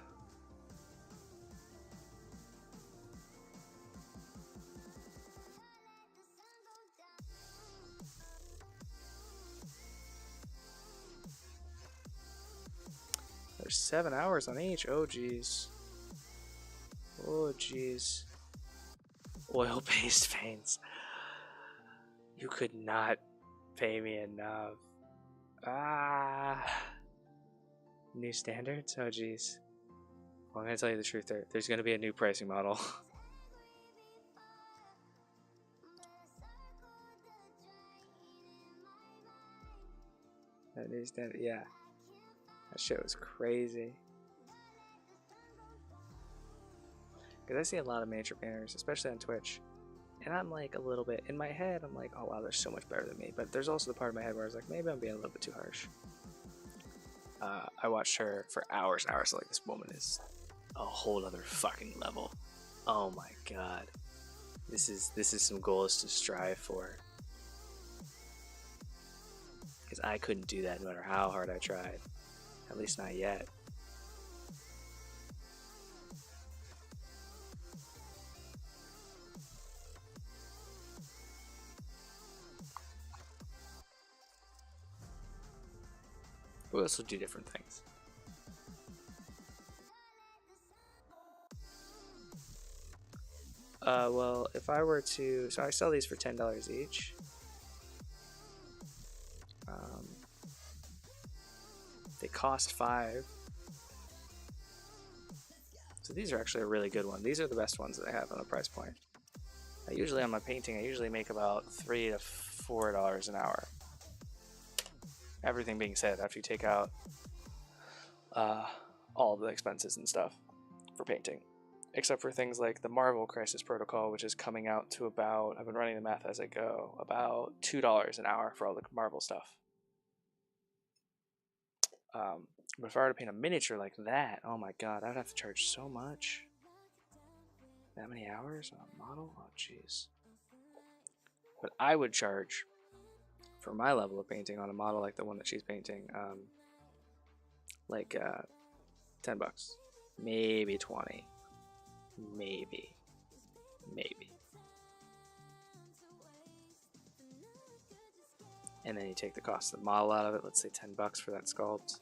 There's 7 hours on each. Oh geez. Oh geez. Oil-based veins. You could not pay me enough. New standards? Oh geez. Well, I'm gonna tell you the truth. There's gonna be a new pricing model. That new standard, yeah. That shit was crazy. Because I see a lot of miniature painters, especially on Twitch, and I'm like a little bit, in my head, I'm like, oh wow, they're so much better than me. But there's also the part of my head where I was like, maybe I'm being a little bit too harsh. I watched her for hours and hours, like this woman is a whole other fucking level. Oh my god. This is some goals to strive for. Because I couldn't do that no matter how hard I tried. At least not yet. We also do different things. Well, if I were to, so I sell these for $10 each. They cost $5. So these are actually a really good one. These are the best ones that I have on the price point. I usually on my painting, I usually make about $3 to $4 an hour. Everything being said, after you take out all the expenses and stuff for painting, except for things like the Marvel Crisis Protocol, which is coming out to about, I've been running the math as I go, about $2 an hour for all the Marvel stuff. But if I were to paint a miniature like that, oh my god, I'd have to charge so much. That many hours on a model? Oh jeez. But I would charge for my level of painting on a model like the one that she's painting, like 10 bucks, maybe 20, maybe. And then you take the cost of the model out of it, let's say 10 bucks for that sculpt,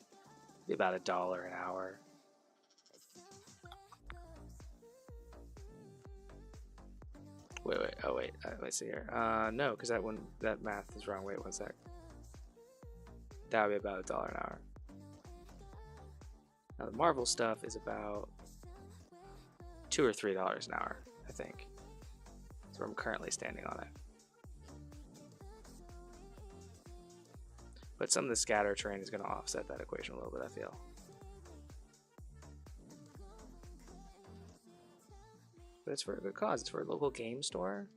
be about $1 an hour. Wait, oh wait, let's see here. No, because that math is wrong. Wait, one sec. That would be about $1 an hour. Now the Marvel stuff is about $2 or $3 an hour, I think. That's where I'm currently standing on it. But some of the scatter terrain is going to offset that equation a little bit, I feel. But it's for a good cause. It's for a local game store.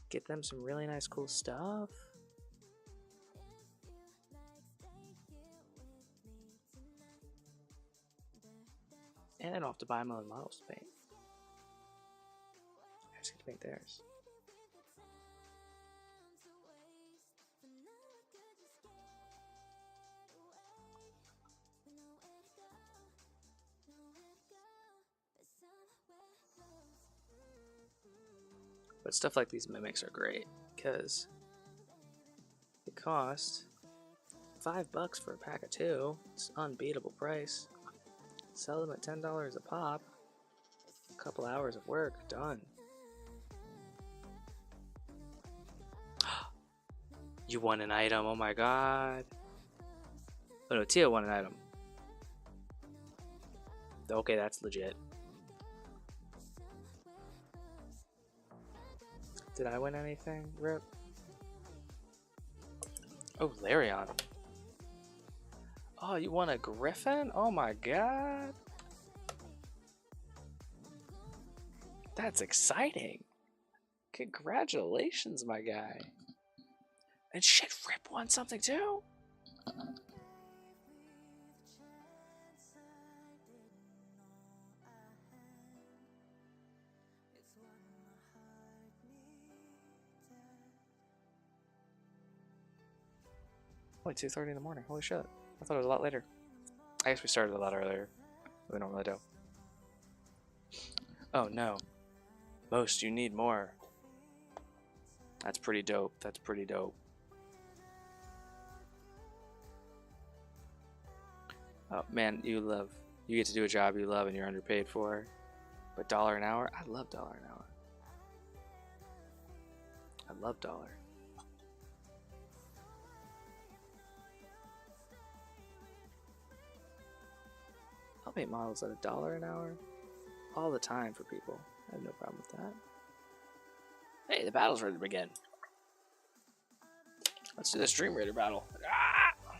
Get them some really nice, cool stuff. And I don't have to buy my own models to paint. I just get to paint theirs. But stuff like these mimics are great because they cost $5 for a pack of 2. It's an unbeatable price. Sell them at $10 a pop. A couple hours of work, done. You won an item, oh my god. Oh no, Tia won an item. Okay, that's legit. Did I win anything? Rip. Oh, Larion. Oh, you won a Griffin? Oh my god. That's exciting. Congratulations, my guy. And shit, Rip won something too? Only 2:30 in the morning. Holy shit. I thought it was a lot later. I guess we started a lot earlier. We normally do. Oh no. Most, you need more. That's pretty dope. That's pretty dope. Oh man, you get to do a job you love and you're underpaid for. But $1 an hour? I love $1 an hour. I love $1. I'll paint models at $1 an hour all the time for people. I have no problem with that. Hey, the battle's ready to begin. Let's do the Stream Raider battle. Ah!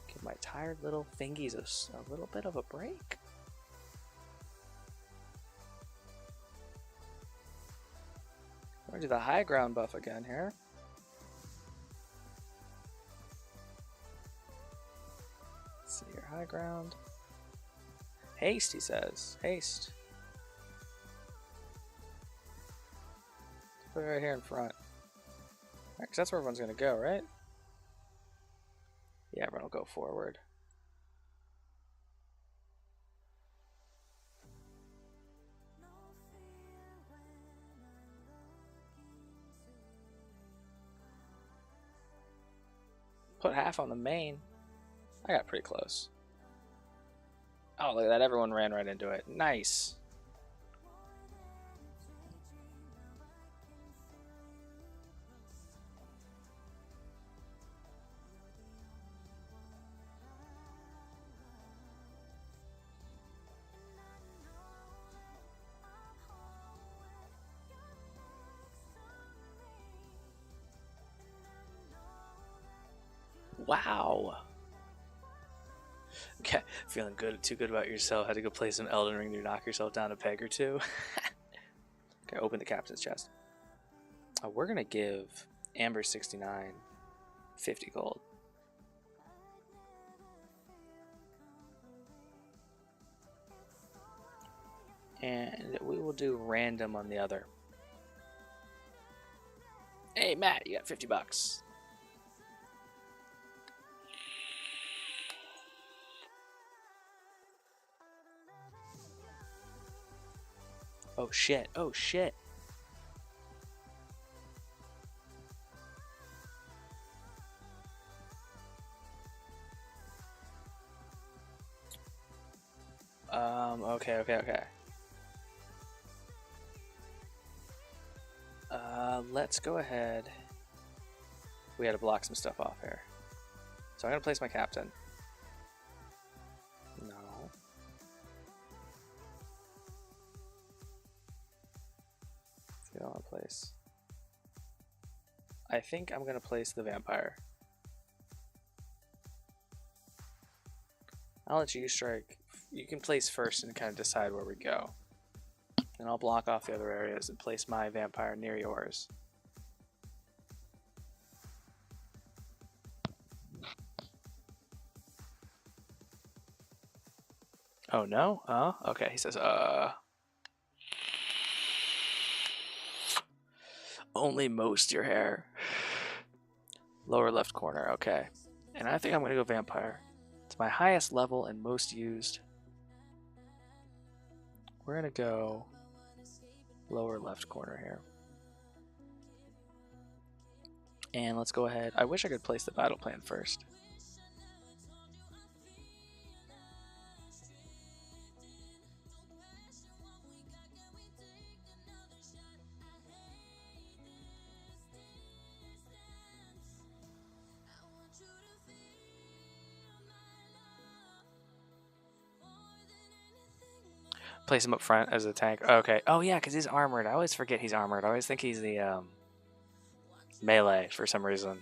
Give my tired little fingies a little bit of a break. We're gonna do the high ground buff again here. Let's see here, high ground. Haste, he says. Haste. Put it right here in front. Right, 'cause that's where everyone's gonna go, right? Yeah, everyone will go forward. Put half on the main. I got pretty close. Oh, look at that. Everyone ran right into it. Nice. Wow. Okay, feeling too good about yourself. Had to go play some Elden Ring to knock yourself down a peg or two. Okay, open the captain's chest. Oh, we're gonna give Amber 69 50 gold. And we will do random on the other. Hey, Matt, you got $50. Oh shit, oh shit. Okay. Let's go ahead. We had to block some stuff off here. So I'm gonna place my captain. No. You don't want to place. I think I'm gonna place the vampire. I'll let you strike. You can place first and kind of decide where we go. And I'll block off the other areas and place my vampire near yours. Oh no? Okay, he says, only most your hair. Lower left corner, okay. And I think I'm gonna go vampire. It's my highest level and most used. We're gonna go lower left corner here. And let's go ahead. I wish I could place the battle plan first. Place him up front as a tank. Okay. Oh yeah, because he's armored. I always forget he's armored. I always think he's the melee for some reason.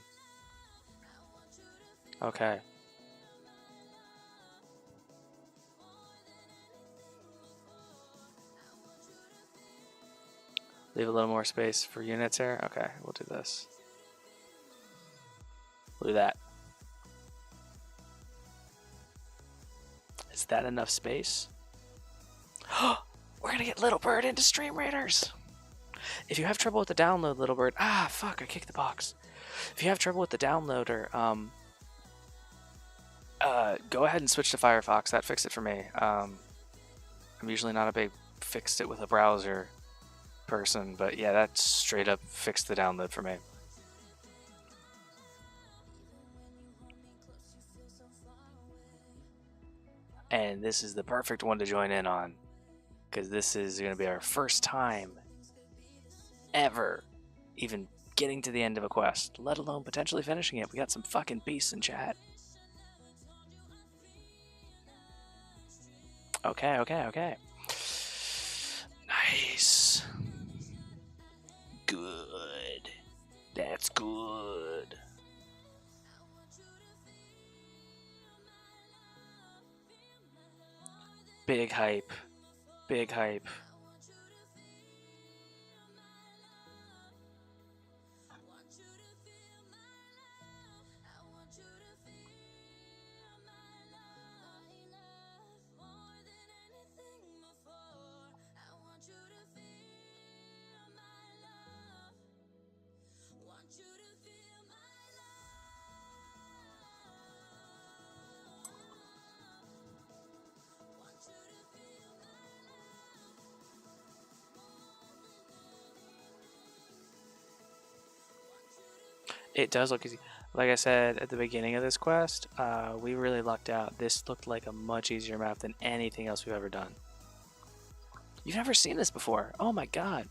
Okay. Leave a little more space for units here. Okay, we'll do this. We'll do that. Is that enough space? We're gonna get Little Bird into Stream Raiders. If you have trouble with the download, Little Bird, fuck, I kicked the box. If you have trouble with the downloader, go ahead and switch to Firefox. That fixed it for me. I'm usually not a big fixed it with a browser person, but yeah, that straight up fixed the download for me. And this is the perfect one to join in on, because this is going to be our first time ever even getting to the end of a quest, let alone potentially finishing it. We got some fucking beasts in chat. Okay. Nice. Good. That's good. Big hype. Big hype. It does look easy. Like I said at the beginning of this quest, we really lucked out. This looked like a much easier map than anything else we've ever done. You've never seen this before. Oh my god.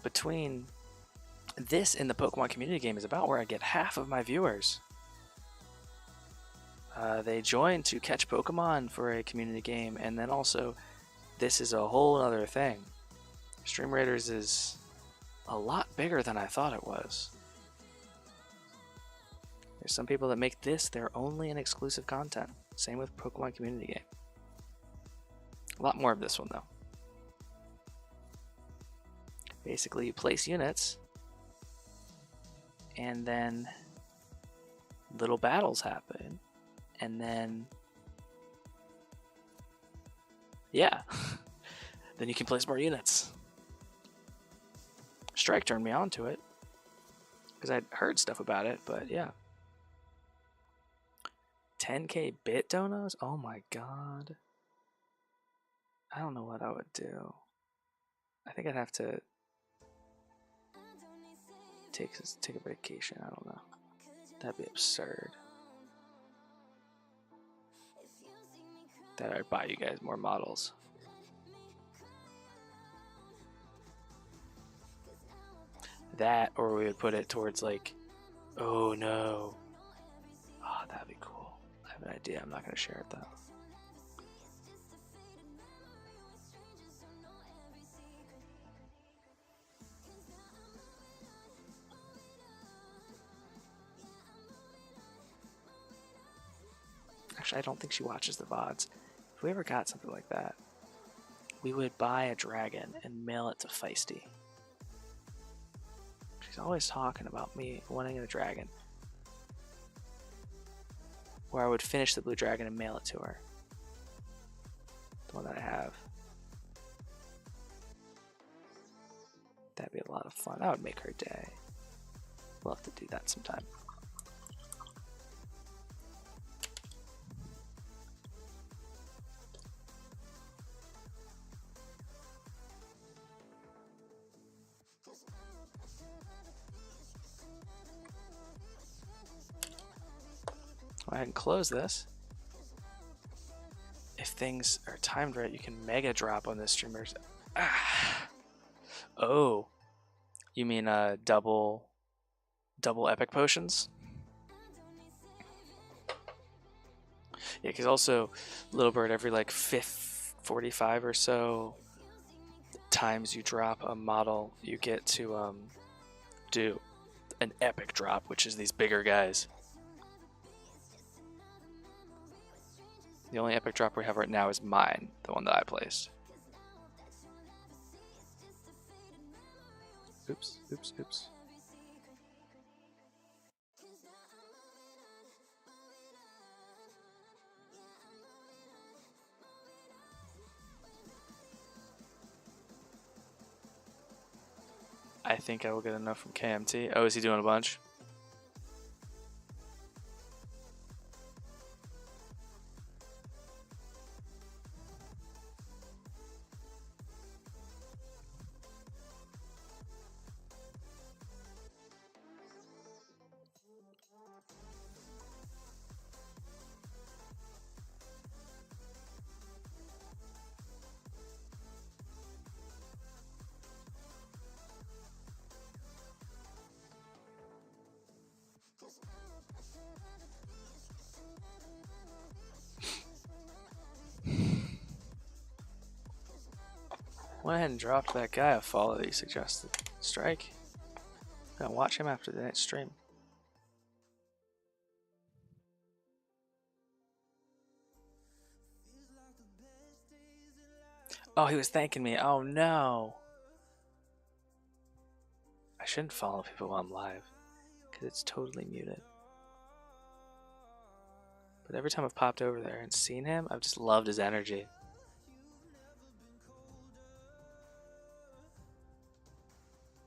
Between this and the Pokemon community game is about where I get half of my viewers. They join to catch Pokemon for a community game, and then also this is a whole other thing. Stream Raiders is a lot bigger than I thought it was. There's some people that make this their only and exclusive content. Same with Pokemon community game. A lot more of this one though. Basically you place units and then little battles happen and then yeah, then you can place more units. Strike turned me on to it. because I'd heard stuff about it, but yeah. 10K bit donos? Oh my god. I don't know what I would do. I think I'd have to take a vacation. I don't know. That'd be absurd. That I'd buy you guys more models. That, or we would put it towards like, oh no. Oh, that'd be cool. I have an idea. I'm not going to share it though. Actually, I don't think she watches the VODs. If we ever got something like that, we would buy a dragon and mail it to Feisty. She's always talking about me wanting a dragon. Or I would finish the blue dragon and mail it to her. The one that I have. That'd be a lot of fun. That would make her day. We'll have to do that sometime. Go ahead and close this. If things are timed right, you can mega drop on the streamers. Ah. Oh, you mean double epic potions? Yeah, because also Little Bird, every like 45 or so times you drop a model, you get to do an epic drop, which is these bigger guys. The only epic drop we have right now is mine, the one that I placed. Oops, oops, oops. I think I will get enough from KMT. Oh, is he doing a bunch? Went ahead and dropped that guy a follow that you suggested. Strike. I'm gonna watch him after the next stream. Oh, he was thanking me. Oh no. I shouldn't follow people while I'm live, because it's totally muted. But every time I've popped over there and seen him, I've just loved his energy.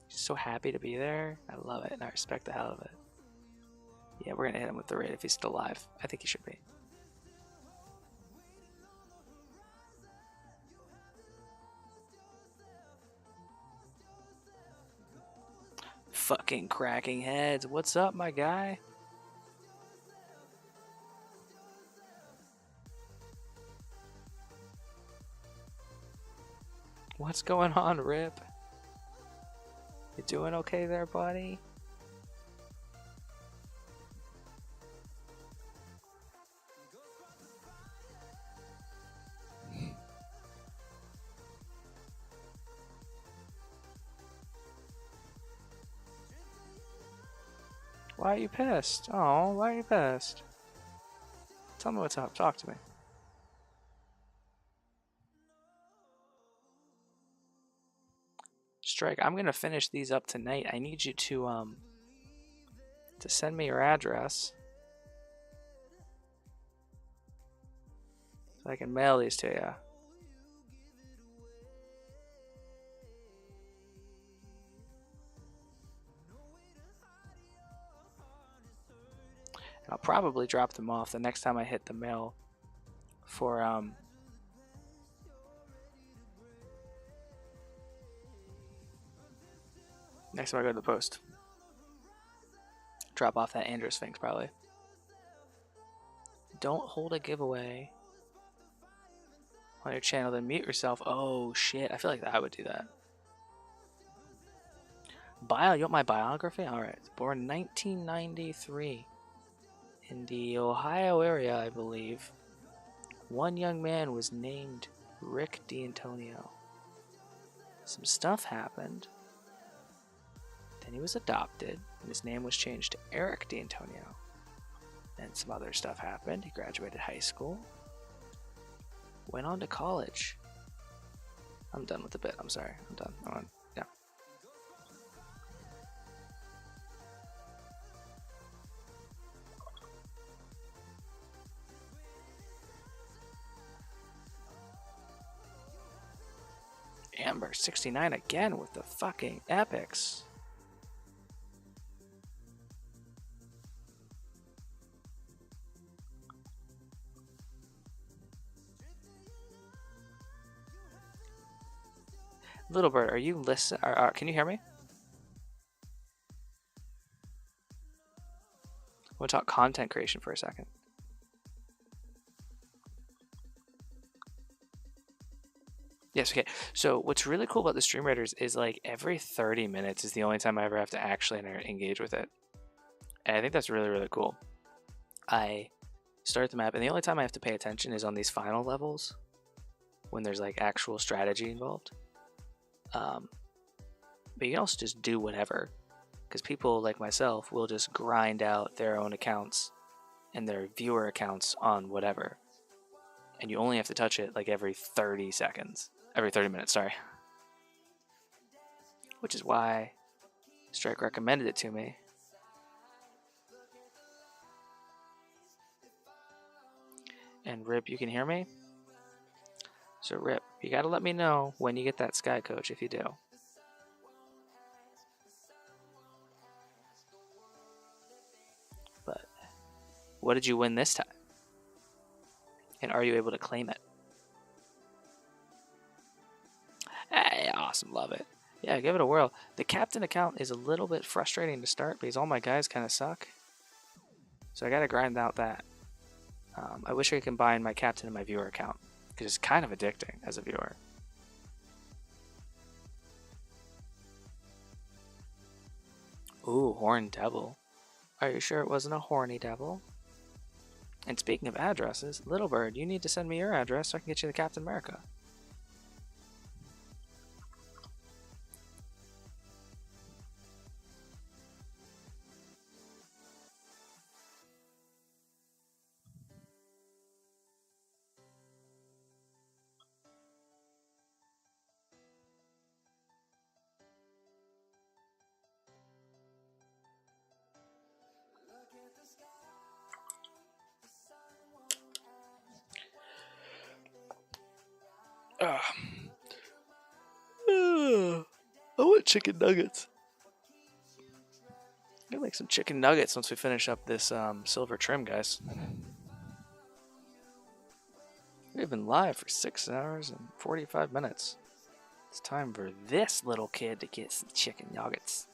He's so happy to be there. I love it, and I respect the hell of it. Yeah, we're gonna hit him with the raid if he's still alive. I think he should be. Fucking cracking heads. What's up, my guy? What's going on, Rip? You doing okay there, buddy? Why are you pissed? Oh, why are you pissed? Tell me what's up. Talk to me. Strike, I'm gonna finish these up tonight. I need you to send me your address so I can mail these to you. I'll probably drop them off the next time I hit the mail for next time I go to the post. Drop off that Andrew Sphinx probably. Don't hold a giveaway on your channel, then mute yourself. Oh shit, I feel like I would do that. You want my biography? Alright. Born 1993 in the Ohio area, I believe. One young man was named Rick D'Antonio. Some stuff happened. Then he was adopted, and his name was changed to Eric D'Antonio. Then some other stuff happened. He graduated high school. Went on to college. I'm done with the bit. I'm sorry. I'm done. Yeah. Amber 69 again with the fucking epics. Little Bird, are you listening? Can you hear me? We'll talk content creation for a second. Yes, okay. So what's really cool about the Stream Raiders is like every 30 minutes is the only time I ever have to actually engage with it. And I think that's really, really cool. I start the map, and the only time I have to pay attention is on these final levels when there's like actual strategy involved. But you can also just do whatever, because people like myself will just grind out their own accounts and their viewer accounts on whatever, and you only have to touch it like every 30 minutes, sorry. Which is why Strike recommended it to me. And Rip, you can hear me? So Rip, you gotta let me know when you get that Sky Coach if you do. But what did you win this time? And are you able to claim it? Hey, awesome, love it. Yeah, give it a whirl. The captain account is a little bit frustrating to start because all my guys kind of suck. So I gotta grind out that. I wish I could combine my captain and my viewer account, because it's kind of addicting as a viewer. Ooh, Horn Devil. Are you sure it wasn't a horny devil? And speaking of addresses, Little Bird, you need to send me your address so I can get you the Captain America. I want chicken nuggets. I'm gonna make some chicken nuggets once we finish up this silver trim, guys. We've been live for 6 hours and 45 minutes. It's time for this little kid to get some chicken nuggets.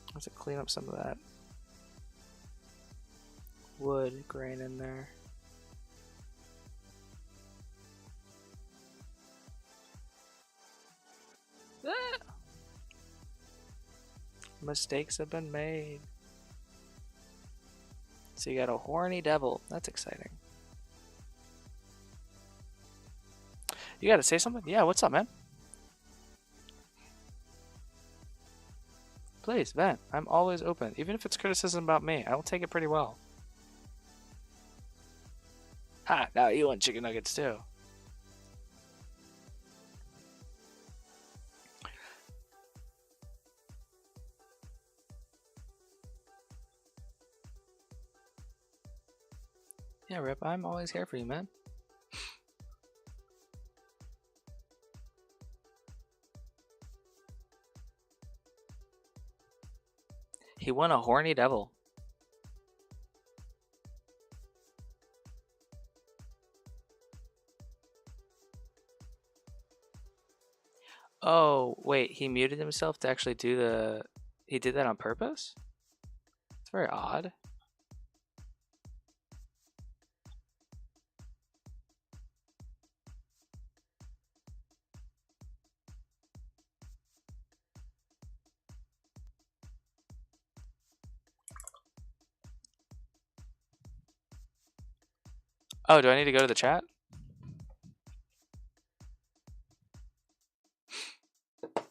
I have to clean up some of that wood grain in there. Ah! Mistakes have been made. So you got a horny devil. That's exciting. You gotta say something? Yeah, what's up, man? please, vent. I'm always open. Even if it's criticism about me, I will take it pretty well. Ha! Now you want chicken nuggets too. Yeah, Rip, I'm always here for you, man. He won a horny devil. Oh, wait, he muted himself to actually do the... He did that on purpose? It's very odd. Oh, do I need to go to the chat? That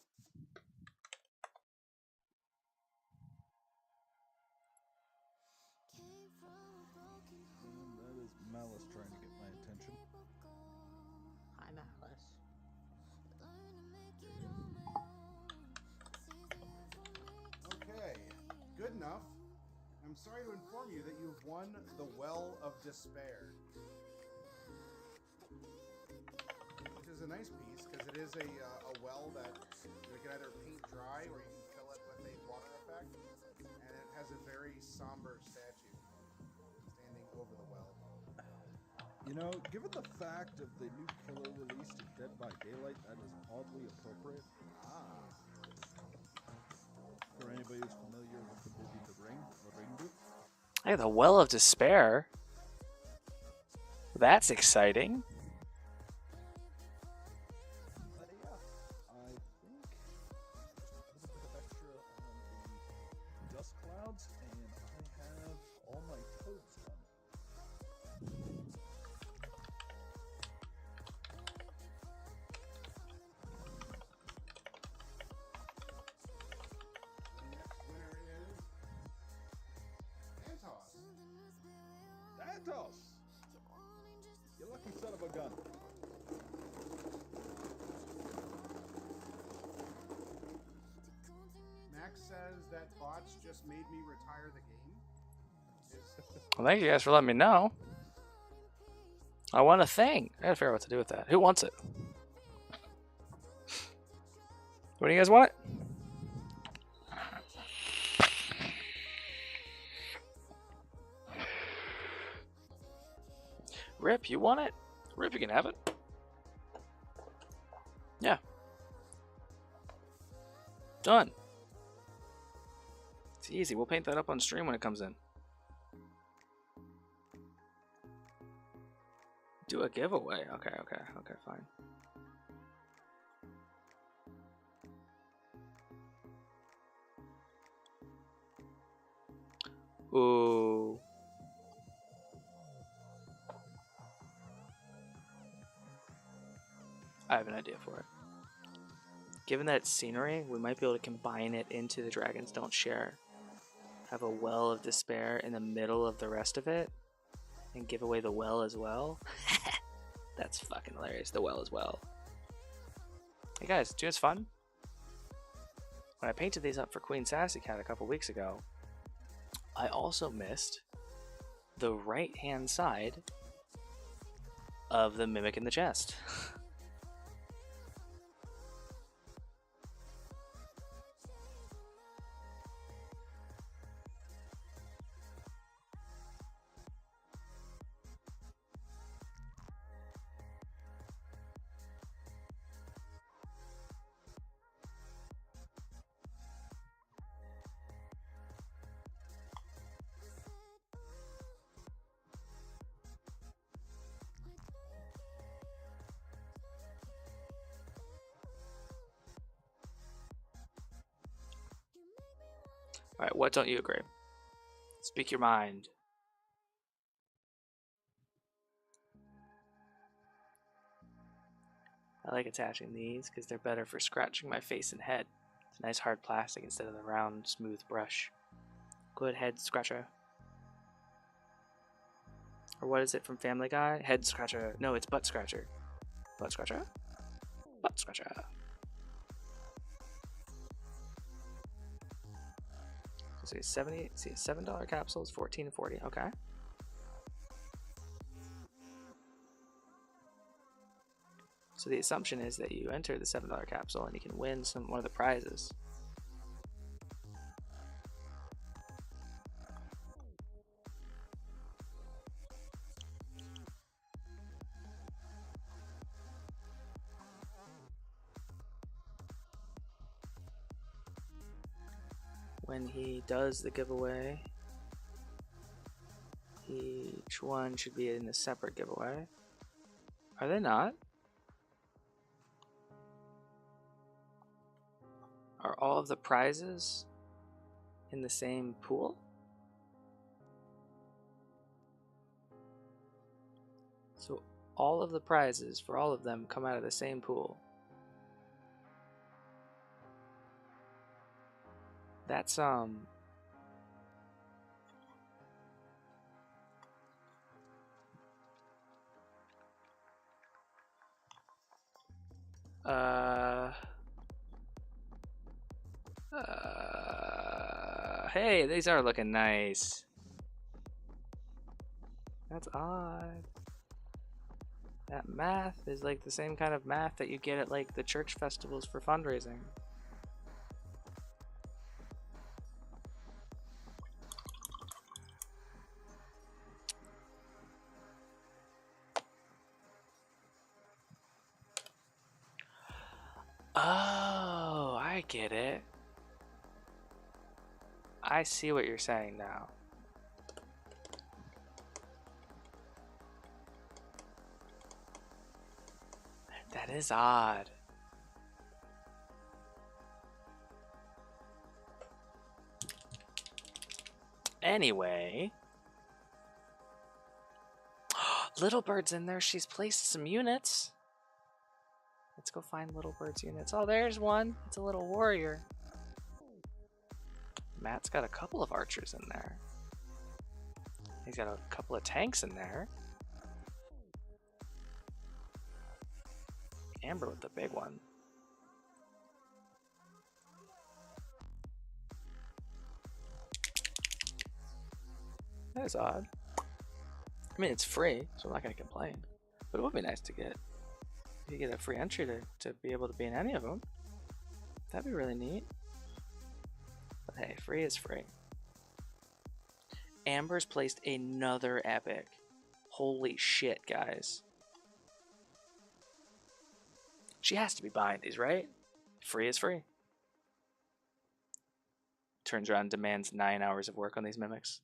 is Malice trying to get my attention. Hi, Malice. Okay, good enough. I'm sorry to inform you that you've won the Well of Despair. Which is a nice piece, because it is a well that you can either paint dry or you can fill it with a water effect. And it has a very somber statue standing over the well. You know, given the fact of the new killer release to Dead by Daylight, that is oddly appropriate. For anybody who's familiar with the movie The Ring. Hey, the Well of Despair. That's exciting. Yeah, I think just a little bit of extra on the dust clouds, and I have all my toads done. The next winner is Antos. Santos! You lucky son of a gun. Max says that bots just made me retire the game. Well, thank you guys for letting me know. I want a thing. I gotta figure out what to do with that. Who wants it? What do you guys want? Rip, you want it? Rip, you can have it. Yeah. Done. It's easy. We'll paint that up on stream when it comes in. Do a giveaway. Okay, fine. Ooh. I have an idea for it. Given that scenery, we might be able to combine it into the Dragons Don't Share. Have a Well of Despair in the middle of the rest of it, and give away the well as well. That's fucking hilarious. The well as well. Hey guys, do you know what's fun? When I painted these up for Queen Sassy Cat a couple weeks ago, I also missed the right hand side of the mimic in the chest. Alright, what don't you agree? Speak your mind. I like attaching these because they're better for scratching my face and head. It's nice hard plastic instead of the round, smooth brush. Good head scratcher. Or what is it from Family Guy? Head scratcher. No, it's butt scratcher. Butt scratcher? Butt scratcher. So it's $7 capsules, $14.40. Okay. So the assumption is that you enter the $7 capsule and you can win one of the prizes. When he does the giveaway, each one should be in a separate giveaway. Are they not? Are all of the prizes in the same pool? So all of the prizes for all of them come out of the same pool. That's hey, these are looking nice. That's odd. That math is like the same kind of math that you get at like the church festivals for fundraising. Oh, I get it. I see what you're saying now. That is odd. Anyway. Little Bird's in there. She's placed some units. Let's go find Little Bird's units. Oh, there's one. It's a little warrior. Matt's got a couple of archers in there. He's got a couple of tanks in there. Amber with the big one. That is odd. I mean, it's free, so I'm not going to complain. But it would be nice to get, if you get a free entry to be able to be in any of them. That'd be really neat. But hey, free is free. Amber's placed another epic. Holy shit, guys. She has to be buying these, right? Free is free. Turns around and demands 9 hours of work on these mimics.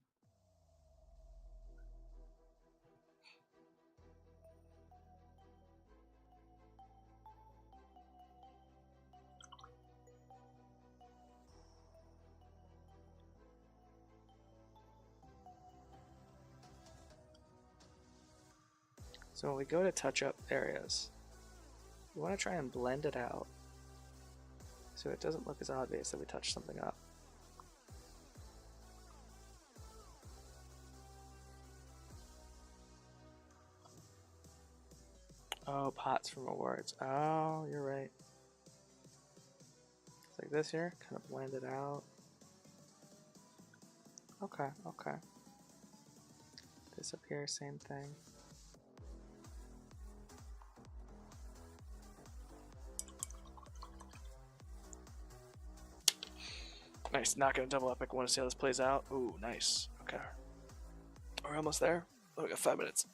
So when we go to touch up areas, we want to try and blend it out so it doesn't look as obvious that we touched something up. Oh, pots from awards. Oh, you're right. It's like this here, kind of blend it out. Okay, okay. This up here, same thing. Nice, not gonna double epic. Want to see how this plays out? Ooh, nice. Okay. We're almost there. Oh, we got 5 minutes.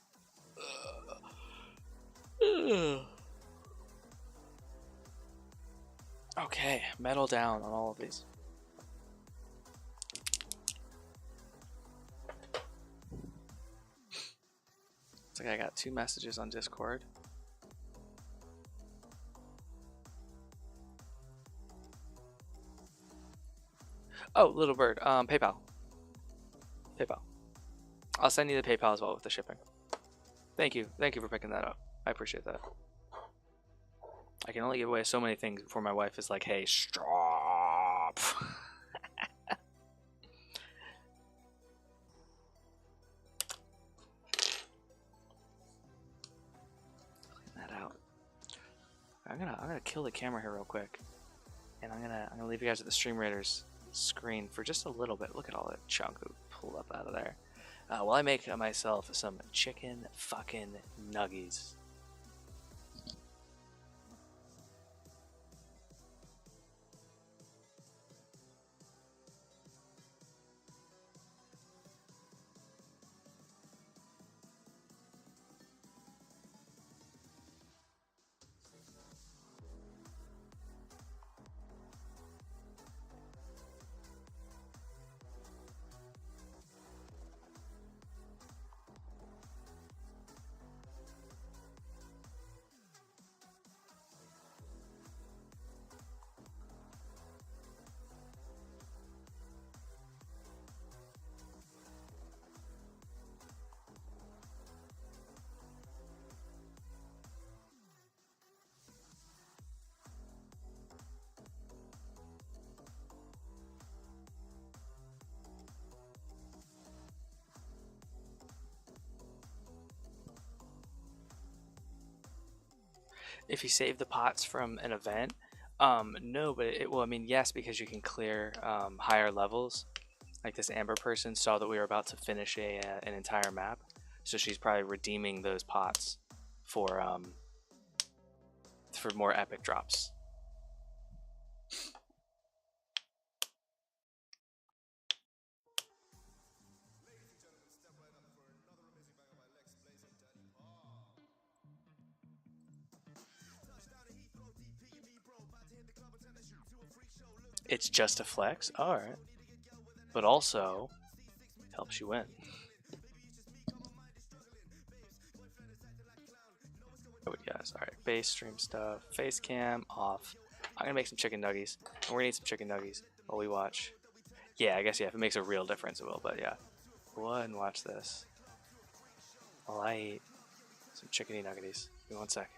Okay, metal down on all of these. Looks like I got 2 messages on Discord. Oh, Little Bird, PayPal. PayPal. I'll send you the PayPal as well with the shipping. Thank you for picking that up. I appreciate that. I can only give away so many things before my wife is like, hey, stop. I'm gonna kill the camera here real quick, and I'm gonna leave you guys at the Stream Raiders screen for just a little bit. Look at all that chunk we pulled up out of there. While I make myself some chicken fucking nuggies. If you save the pots from an event, no, but well, I mean, yes, because you can clear higher levels. Like this Amber person saw that we were about to finish an entire map, so she's probably redeeming those pots for more epic drops. It's just a flex? Alright. But also helps you win. Oh, yes. Alright. Base stream stuff. Face cam off. I'm gonna make some chicken nuggies. And we're gonna eat some chicken nuggies while we watch. Yeah, I guess, yeah, if it makes a real difference, it will, but yeah. Go ahead and watch this while I eat some chickeny nuggies. Give me 1 sec.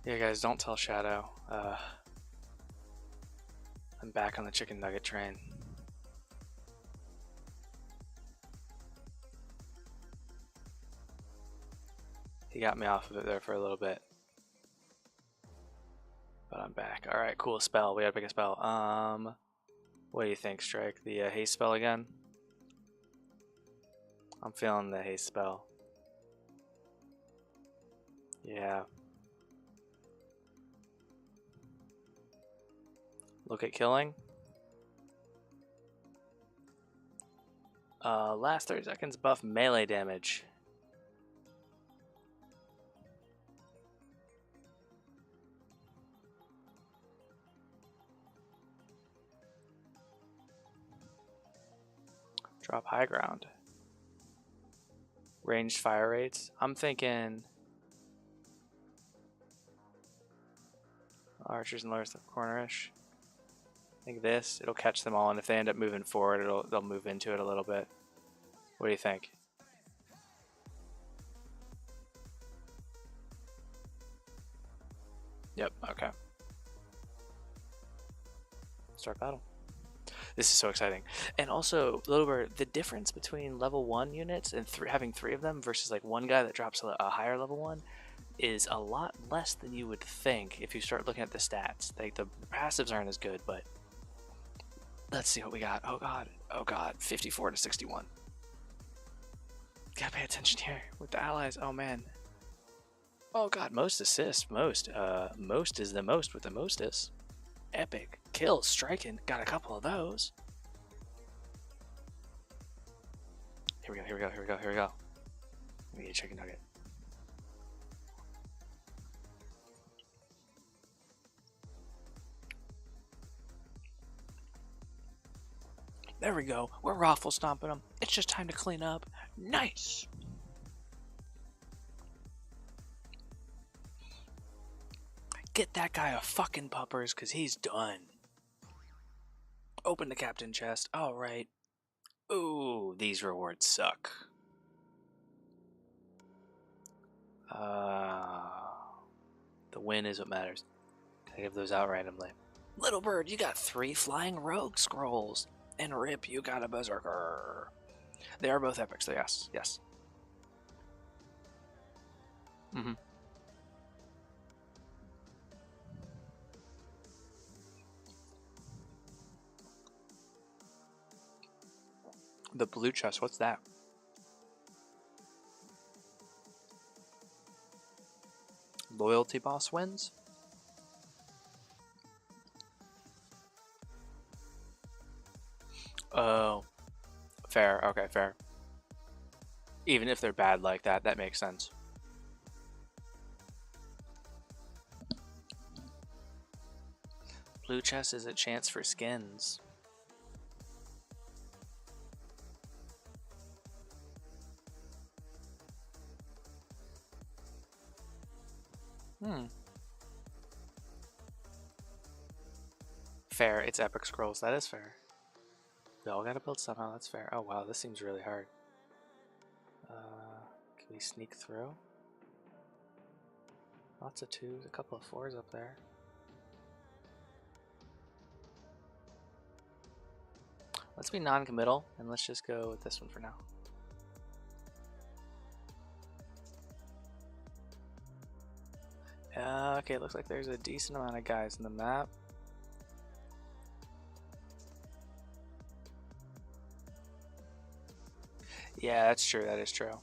Yeah, guys, don't tell Shadow. I'm back on the chicken nugget train. He got me off of it there for a little bit. But I'm back. Alright, cool spell. We gotta pick a spell. What do you think, Strike? The haste spell again? I'm feeling the haste spell. Yeah. Look at killing. Last 30 seconds buff melee damage. Drop high ground. Ranged fire rates. I'm thinking archers in lowest cornerish. I think this, it'll catch them all, and if they end up moving forward, they'll move into it a little bit. What do you think? Yep, okay. Start battle. This is so exciting. And also, Little Bird, the difference between level 1 units and having 3 of them versus like one guy that drops a higher level 1 is a lot less than you would think if you start looking at the stats. Like the passives aren't as good, but let's see what we got. Oh god, 54 to 61. Gotta pay attention here with the allies. Oh man. Oh god, most assists. Most is the most with the mostest. Epic. Kills, striking. Got a couple of those. Here we go. Let me get a chicken nugget. There we go. We're raffle stomping them. It's just time to clean up. Nice. Get that guy a fucking puppers, because he's done. Open the captain chest. Alright. Ooh, these rewards suck. The win is what matters. I give those out randomly. Little Bird, you got 3 flying rogue scrolls. And Rip, you got a berserker. They are both epics, so yes. Mm-hmm. The blue chest, what's that? Loyalty boss wins? Oh. Fair, okay, fair. Even if they're bad like that, that makes sense. Blue chest is a chance for skins. Fair, it's epic scrolls, that is fair. We all gotta build somehow, that's fair. Oh wow, this seems really hard. Can we sneak through? Lots of 2s, a couple of 4s up there. Let's be non-committal, and let's just go with this one for now. Okay, it looks like there's a decent amount of guys in the map. Yeah, that's true, that is true.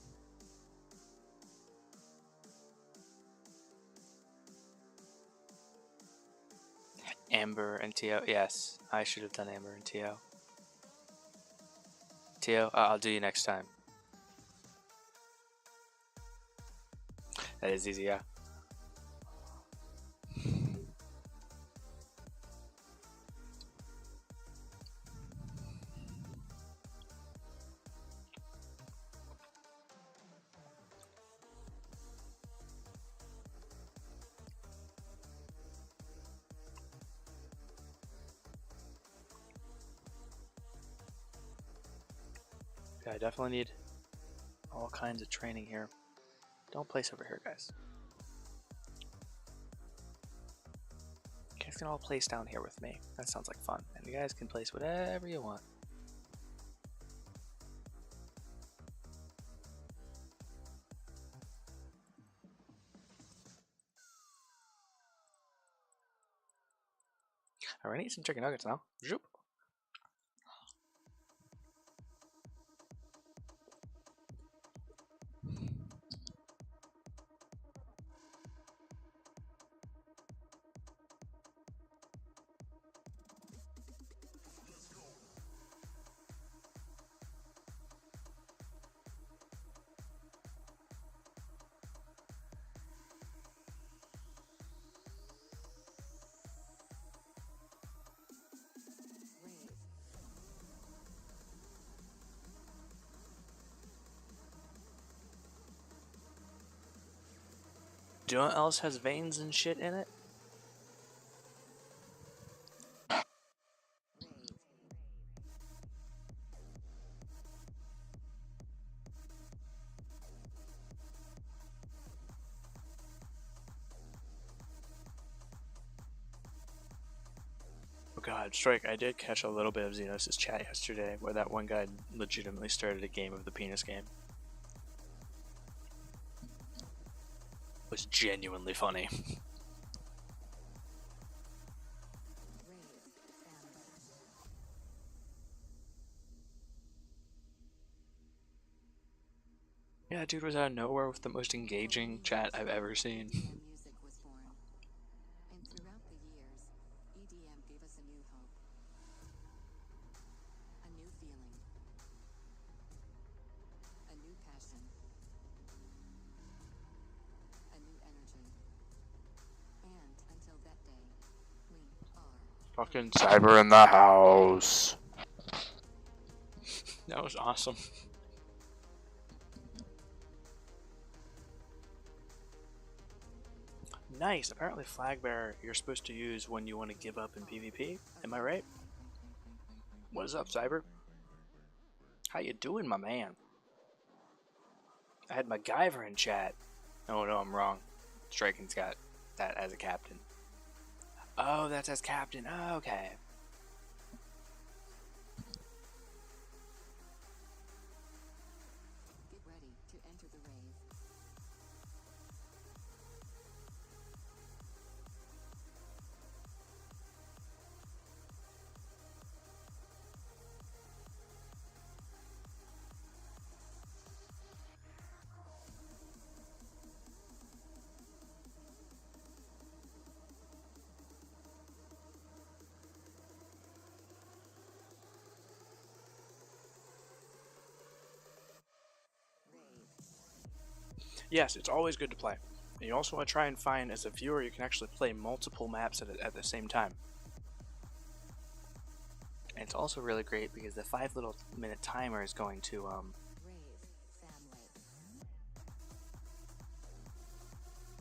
Amber and Tio, yes, I should have done Amber and Tio. Tio, I'll do you next time. That is easy, yeah. Yeah, I definitely need all kinds of training here. Don't place over here, guys. guys can all place down here with me. That sounds like fun. And you guys can place whatever you want. Alright, eat some chicken nuggets now. Zoop. Do you know what else has veins and shit in it? Oh god, Strike, I did catch a little bit of Xenos' chat yesterday where that one guy legitimately started a game of the penis game. It was genuinely funny. Yeah, dude was out of nowhere with the most engaging chat I've ever seen. Music was born. And throughout the years, EDM gave us a new hope. A new feeling. A new passion. A new energy. And until that day, we are Fucking Cyber in the house. That was awesome. Nice. Apparently flag bearer you're supposed to use when you want to give up in PvP. Am I right? What is up, Cyber? How you doing, my man? I had MacGyver in chat. Oh no, I'm wrong. Striken's got that as a captain. Oh, that's as captain. Oh, okay. get ready to enter the rave. Yes, it's always good to play. And you also want to try and find, as a viewer, you can actually play multiple maps at the same time. And it's also really great because the 5 little minute timer is going to Rave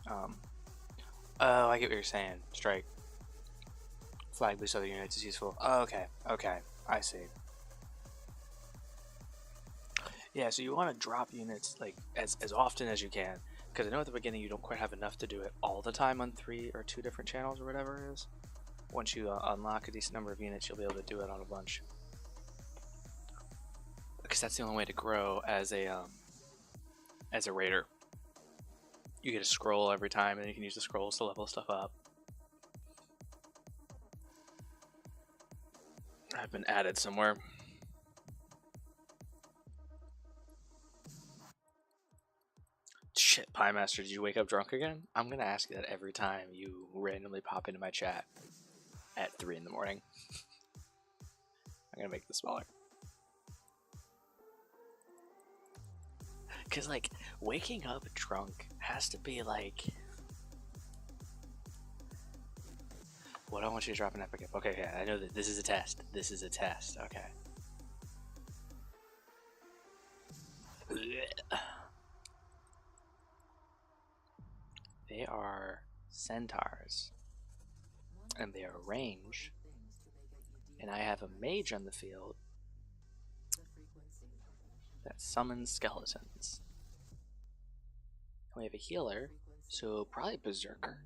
family. oh, I get what you're saying. Strike. Flag boost other units is useful. Oh, okay, okay, I see. Yeah, so you want to drop units like as often as you can, because I know at the beginning you don't quite have enough to do it all the time on 3 or 2 different channels or whatever it is. Once you unlock a decent number of units, you'll be able to do it on a bunch. Because that's the only way to grow as a raider. You get a scroll every time, and you can use the scrolls to level stuff up. I've been added somewhere. Shit, Pie Master, did you wake up drunk again? I'm gonna ask you that every time you randomly pop into my chat at 3 in the morning. I'm gonna make this smaller. Cause like, waking up drunk has to be like... What I want you to drop an epic up. Okay, yeah, I know that this is a test. This is a test, okay. They are centaurs, and they are range, and I have a mage on the field that summons skeletons. And we have a healer, so probably berserker.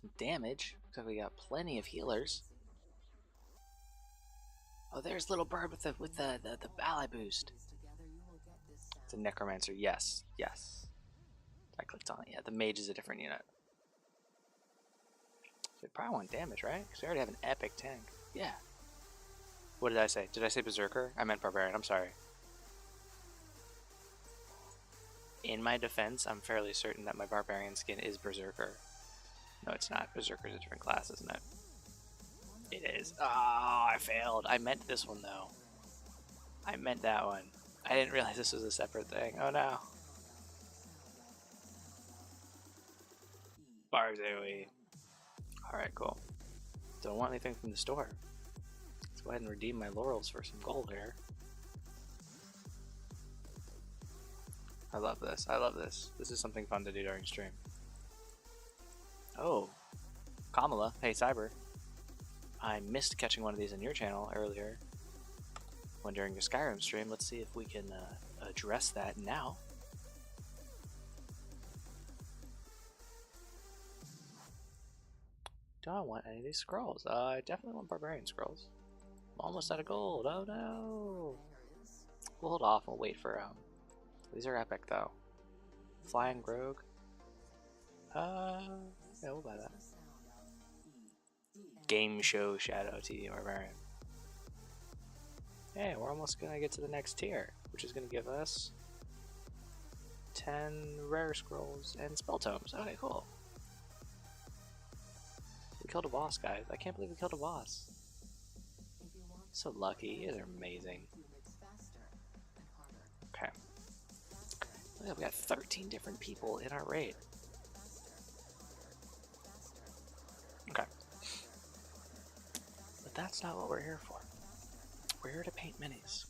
Some damage. Looks like we got plenty of healers. Oh, there's little bird with the ally boost. It's a necromancer. Yes, yes. I clicked on it. Yeah, the mage is a different unit. So we probably want damage, right? Because we already have an epic tank. Yeah. What did I say? Did I say berserker? I meant barbarian. I'm sorry. In my defense, I'm fairly certain that my barbarian skin is berserker. No, it's not. Berserker's a different class, isn't it? It is. Oh, I failed. I meant this one, though. I meant that one. I didn't realize this was a separate thing. Oh, no. Bars AoE. Alright, cool. Don't want anything from the store. Let's go ahead and redeem my laurels for some gold here. I love this. I love this. This is something fun to do during stream. Oh. Kamala. Hey, Cyber. I missed catching one of these on your channel earlier when during your Skyrim stream. Let's see if we can address that now. Do I want any of these scrolls? I definitely want barbarian scrolls. I'm almost out of gold. Oh no! We'll hold off. We'll wait for these are epic though. Flying Rogue. Yeah, we'll buy that. Game Show Shadow TD Barbarian. Hey, we're almost gonna get to the next tier, which is gonna give us 10 rare scrolls and spell tomes. Okay, cool. We killed a boss, guys. I can't believe we killed a boss. So lucky. You guys are amazing. Okay. Look, we got 13 different people in our raid. Okay. But that's not what we're here for. We're here to paint minis.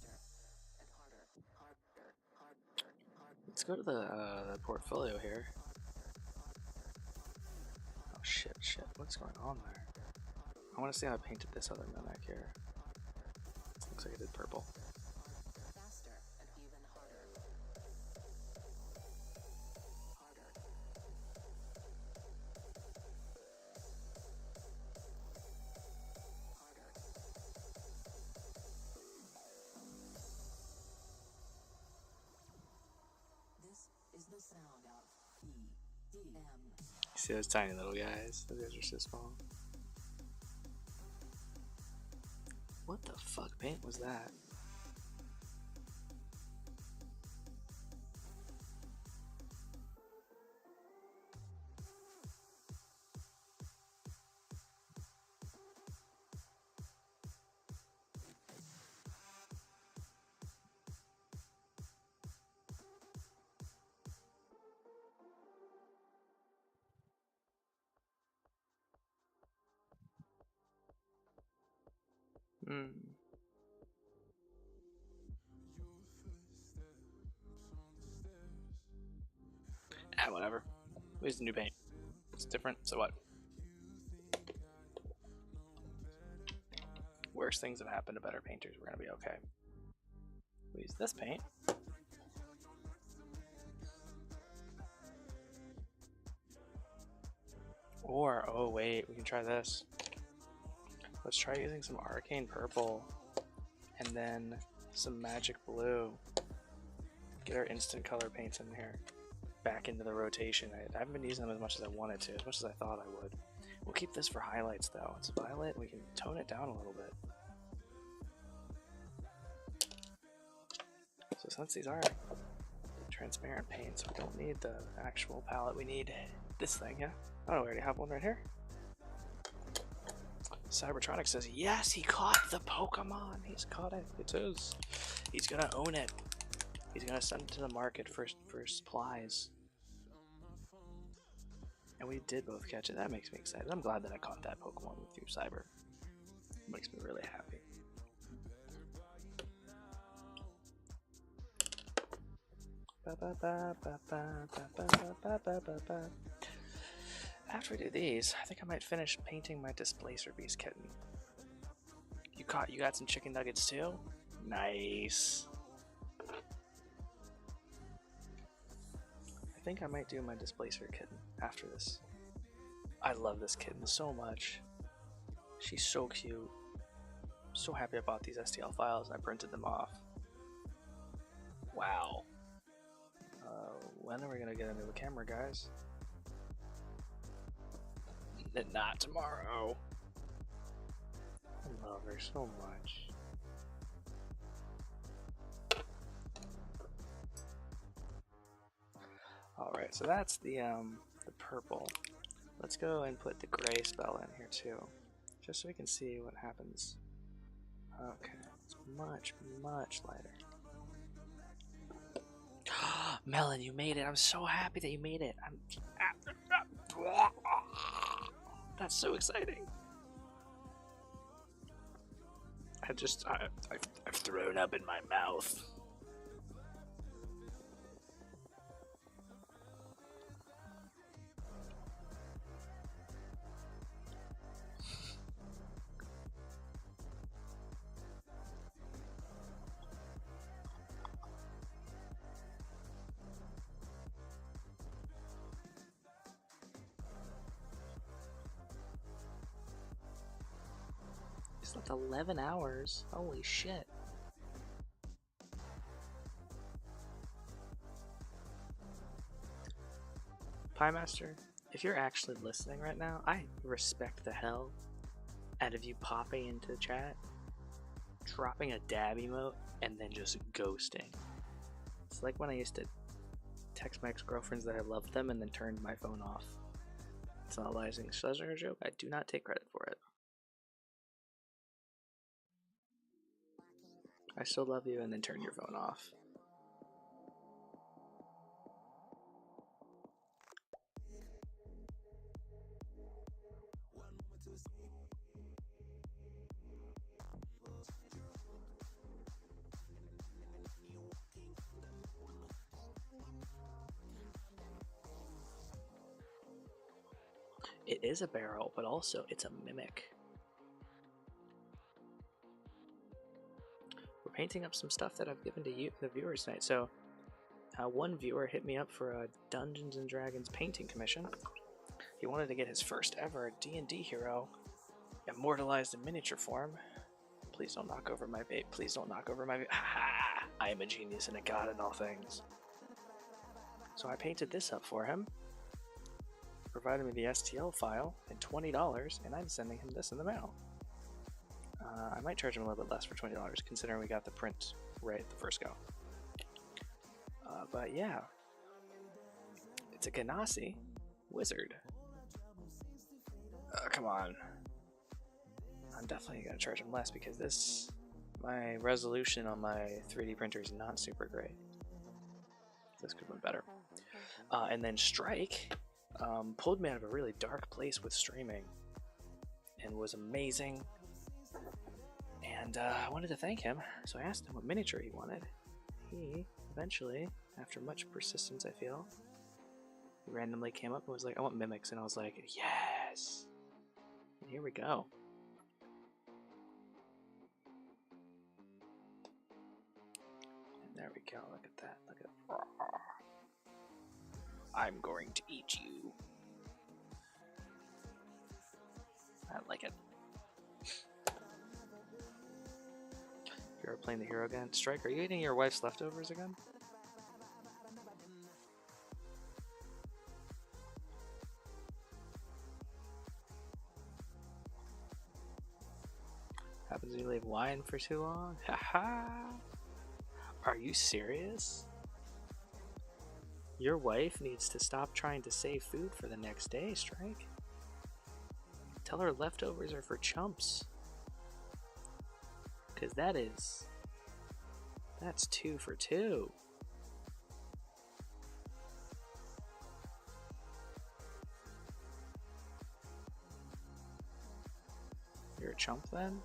Let's go to the portfolio here. Oh shit, shit. What's going on there? I want to see how I painted this other mimic here. Looks like I did purple. See those tiny little guys? Those guys are so small. What the fuck paint was that? Ah, whatever. We used the new paint. It's different, so what? Worse things have happened to better painters. We're gonna be okay. We use this paint. Or, oh wait, we can try this. Let's try using some arcane purple and then some magic blue. Get our instant color paints in here. Back into the rotation. I haven't been using them as much as I wanted to, as much as I thought I would. We'll keep this for highlights though. It's violet, we can tone it down a little bit. So since these are transparent paints, we don't need the actual palette, we need this thing, yeah? Oh, we already have one right here. Cybertronic says, yes, he caught the Pokemon. He's caught it. It's his. He's gonna own it. He's gonna send it to the market for supplies. And we did both catch it. That makes me excited. I'm glad that I caught that Pokemon with you, Cyber. It makes me really happy. After we do these, I think I might finish painting my Displacer Beast kitten. You got some chicken nuggets too? Nice. I think I might do my Displacer kitten after this. I love this kitten so much. She's so cute. I'm so happy I bought these STL files and I printed them off. Wow. When are we gonna get a new camera, guys? Not tomorrow. I love her so much. Alright, so that's the purple. Let's go and put the gray spell in here too, just so we can see what happens. Okay, it's much, much lighter. Melon, you made it! I'm so happy that you made it! That's so exciting! I've thrown up in my mouth. Slept 11 hours. Holy shit. Pie Master, if you're actually listening right now, I respect the hell out of you popping into chat, dropping a dab emote, and then just ghosting. It's like when I used to text my ex-girlfriends that I loved them and then turned my phone off. It's not a licensing pleasure joke. I do not take credit for it. I still love you, and then turn your phone off. It is a barrel, but also it's a mimic. We're painting up some stuff that I've given to you, the viewers tonight. So, one viewer hit me up for a Dungeons and Dragons painting commission. He wanted to get his first ever D&D hero immortalized in miniature form. Please don't knock over my vape. Please don't knock over my vape. Ha! I am a genius and a god in all things. So I painted this up for him. Provided me the STL file and $20, and I'm sending him this in the mail. I might charge him a little bit less for $20, considering we got the print right at the first go. But yeah, it's a Ganassi wizard. Come on. I'm definitely gonna charge him less because my resolution on my 3D printer is not super great. This could have been better. And then Strike pulled me out of a really dark place with streaming and was amazing. And I wanted to thank him, so I asked him what miniature he wanted. He eventually, after much persistence, I feel, he randomly came up and was like, I want mimics, and I was like, yes! And here we go. And there we go, look at that, look at that. I'm going to eat you. I like it. If you're playing the hero again, Strike, are you eating your wife's leftovers again? Happens when you leave wine for too long? Haha! Are you serious? Your wife needs to stop trying to save food for the next day, Strike. Tell her leftovers are for chumps. Because that's 2 for 2. You're a chump then?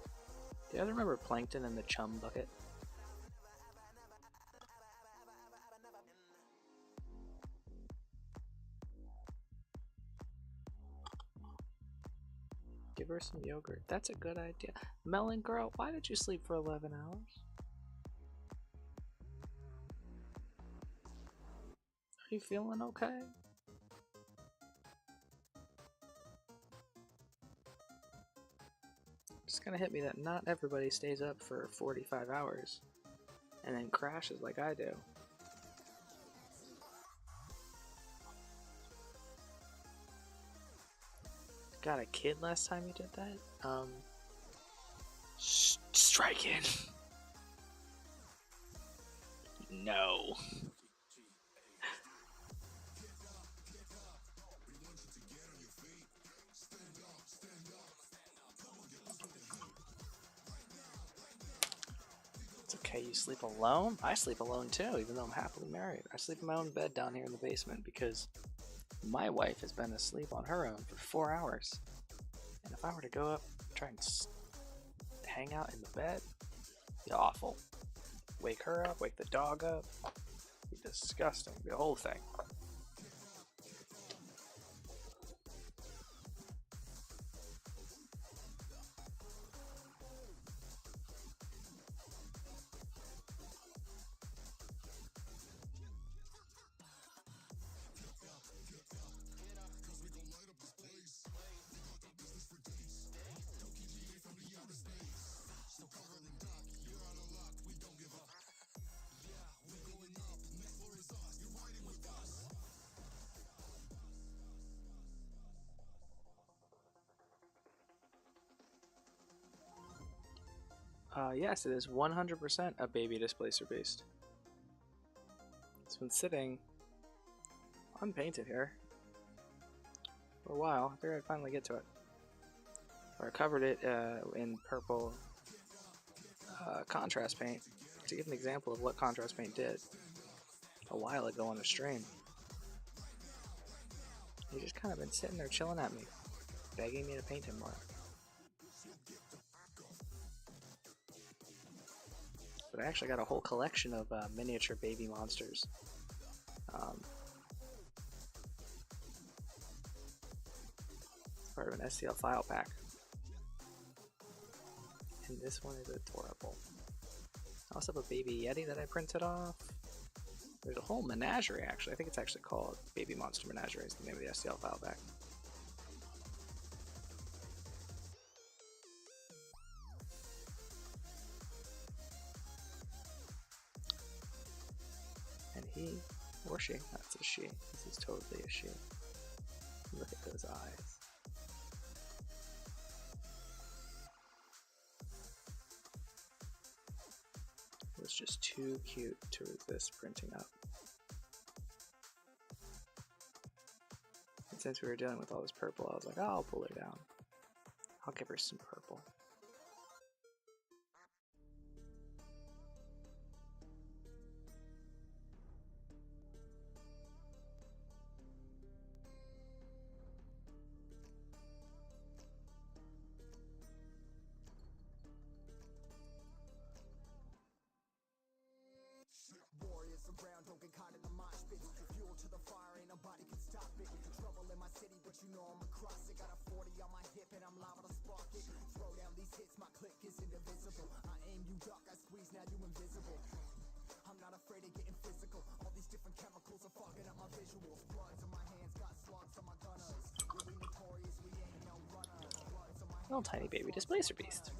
Do you guys remember Plankton and the chum bucket? Give her some yogurt. That's a good idea. Melon girl, why did you sleep for 11 hours? Are you feeling okay? It's gonna hit me that not everybody stays up for 45 hours and then crashes like I do. Got a kid last time you did that? Strike in. No. It's okay, you sleep alone? I sleep alone too, even though I'm happily married. I sleep in my own bed down here in the basement because my wife has been asleep on her own for 4 hours. And if I were to go up, try and hang out in the bed, it'd be awful. Wake her up, wake the dog up. It'd be disgusting, the whole thing. Yes, it is 100% a baby displacer beast. It's been sitting unpainted here for a while. I figured I'd finally get to it. I covered it in purple contrast paint to give an example of what contrast paint did a while ago on the stream. He's just kind of been sitting there chilling at me, begging me to paint him more. But I actually got a whole collection of miniature baby monsters. Part of an STL file pack. And this one is adorable. I also have a baby Yeti that I printed off. There's a whole menagerie actually. I think it's actually called Baby Monster Menagerie is the name of the STL file pack. He or she, that's a she. This is totally a she. Look at those eyes. It was just too cute to resist printing up. And since we were dealing with all this purple, I was like, oh, I'll pull her down. I'll give her some purple. Little tiny baby displacer beast.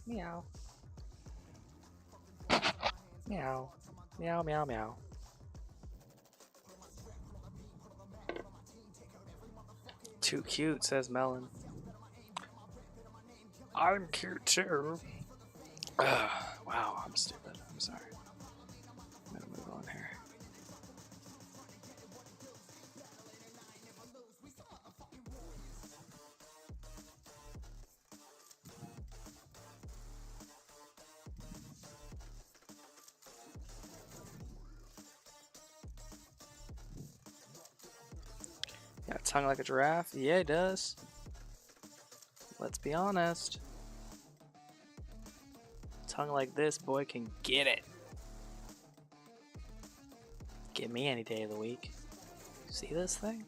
Meow. Meow. Meow, meow, meow. Too cute, says Melon. I'm cute too. Wow, I'm stupid. I'm sorry. I'm gonna move on here. Got a tongue like a giraffe? Yeah, it does. Let's be honest. Tongue like this, boy, can get it. Get me any day of the week. See this thing?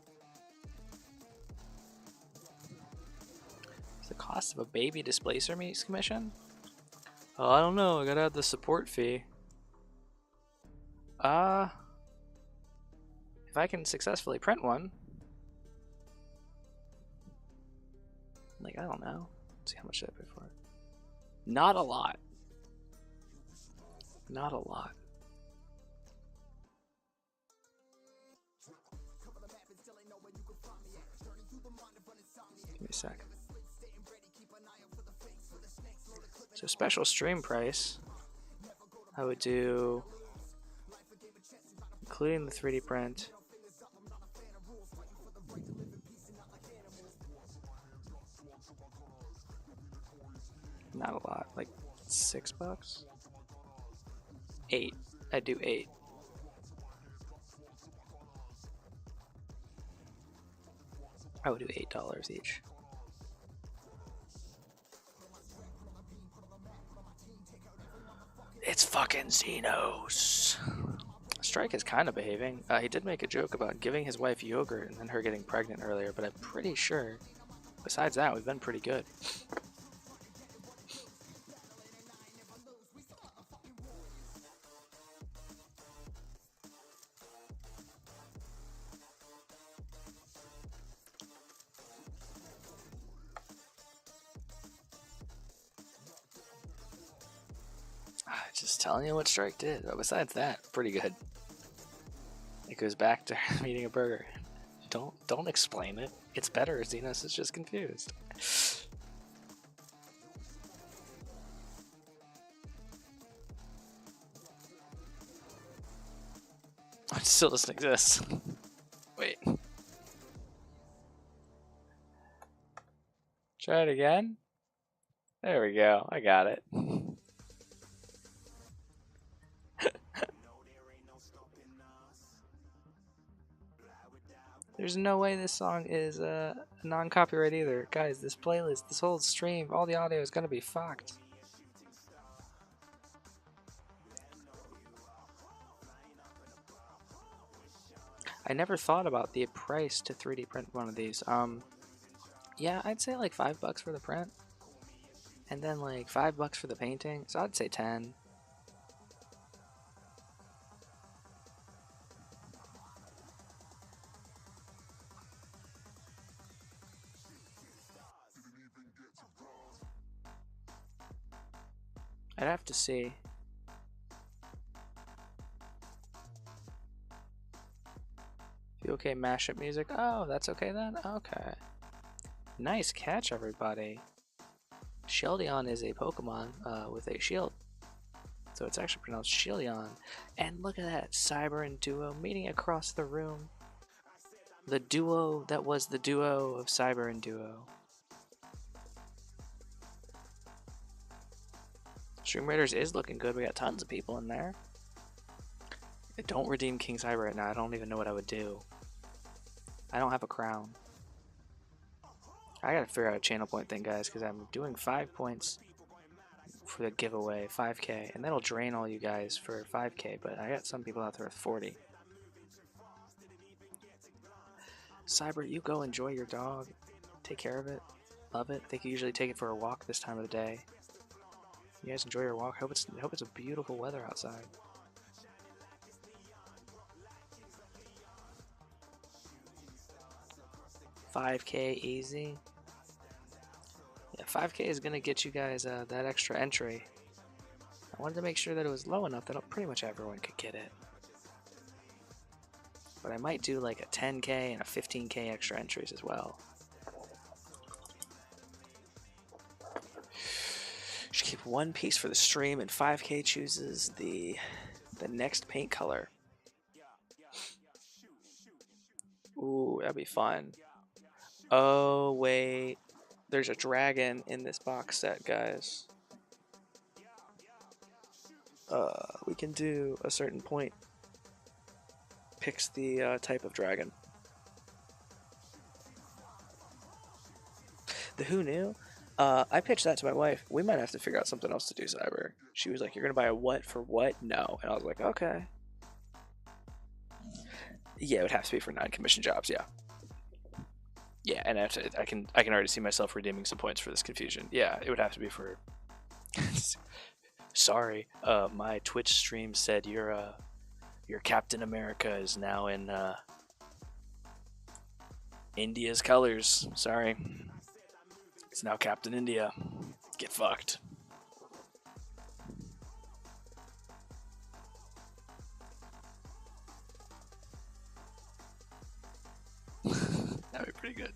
What's the cost of a baby displacer commission? Oh, I don't know. I gotta add the support fee. If I can successfully print one, Like, I don't know. Let's see, how much did I pay for it? Not a lot. Not a lot. Give me a sec. So special stream price, I would do, including the 3D print, not a lot, like $6? 8. I'd do 8. I would do $8 each. It's fucking Xenos. Strike is kind of behaving. He did make a joke about giving his wife yogurt and then her getting pregnant earlier, but I'm pretty sure, besides that, we've been pretty good. Just telling you what Strike did. But besides that, pretty good. It goes back to eating a burger. Don't explain it. It's better. Xenos is just confused. It still doesn't exist. Wait. Try it again. There we go. I got it. There's no way this song is non-copyright either. Guys, this playlist, this whole stream, all the audio is going to be fucked. I never thought about the price to 3D print one of these. Yeah, I'd say like $5 for the print. And then like $5 for the painting. So I'd say 10. I'd have to see. You okay, mashup music? Oh, that's okay then? Okay. Nice catch, everybody. Shieldon is a Pokemon with a shield. So it's actually pronounced Shieldon. And look at that, Cyber and Duo meeting across the room. The duo that was the duo of Cyber and Duo. Stream Raiders is looking good. We got tons of people in there. Don't redeem King Cyber right now. I don't even know what I would do. I don't have a crown. I gotta figure out a channel point thing, guys, because I'm doing 5 points for the giveaway, 5k, and that'll drain all you guys for 5k, but I got some people out there with 40. Cyber, you go enjoy your dog. Take care of it. Love it. I think you usually take it for a walk this time of the day. You guys enjoy your walk. Hope it's a beautiful weather outside. $5k easy. Yeah, 5k is gonna get you guys that extra entry. I wanted to make sure that it was low enough that pretty much everyone could get it. But I might do like a 10k and a 15k extra entries as well. Should keep one piece for the stream, and 5k chooses the next paint color. Ooh, that'd be fun. Oh wait, there's a dragon in this box set, guys. We can do a certain point. Picks the type of dragon. The who knew? I pitched that to my wife. We might have to figure out something else to do, Cyber. She was like, "You're gonna buy a what for what?" No, and I was like, "Okay." Yeah, it would have to be for non-commissioned jobs. Yeah. Yeah, and I can already see myself redeeming some points for this confusion. Yeah, it would have to be for. Sorry, my Twitch stream said your Captain America is now in India's colors. Sorry. It's now Captain India. Get fucked. That'd be pretty good.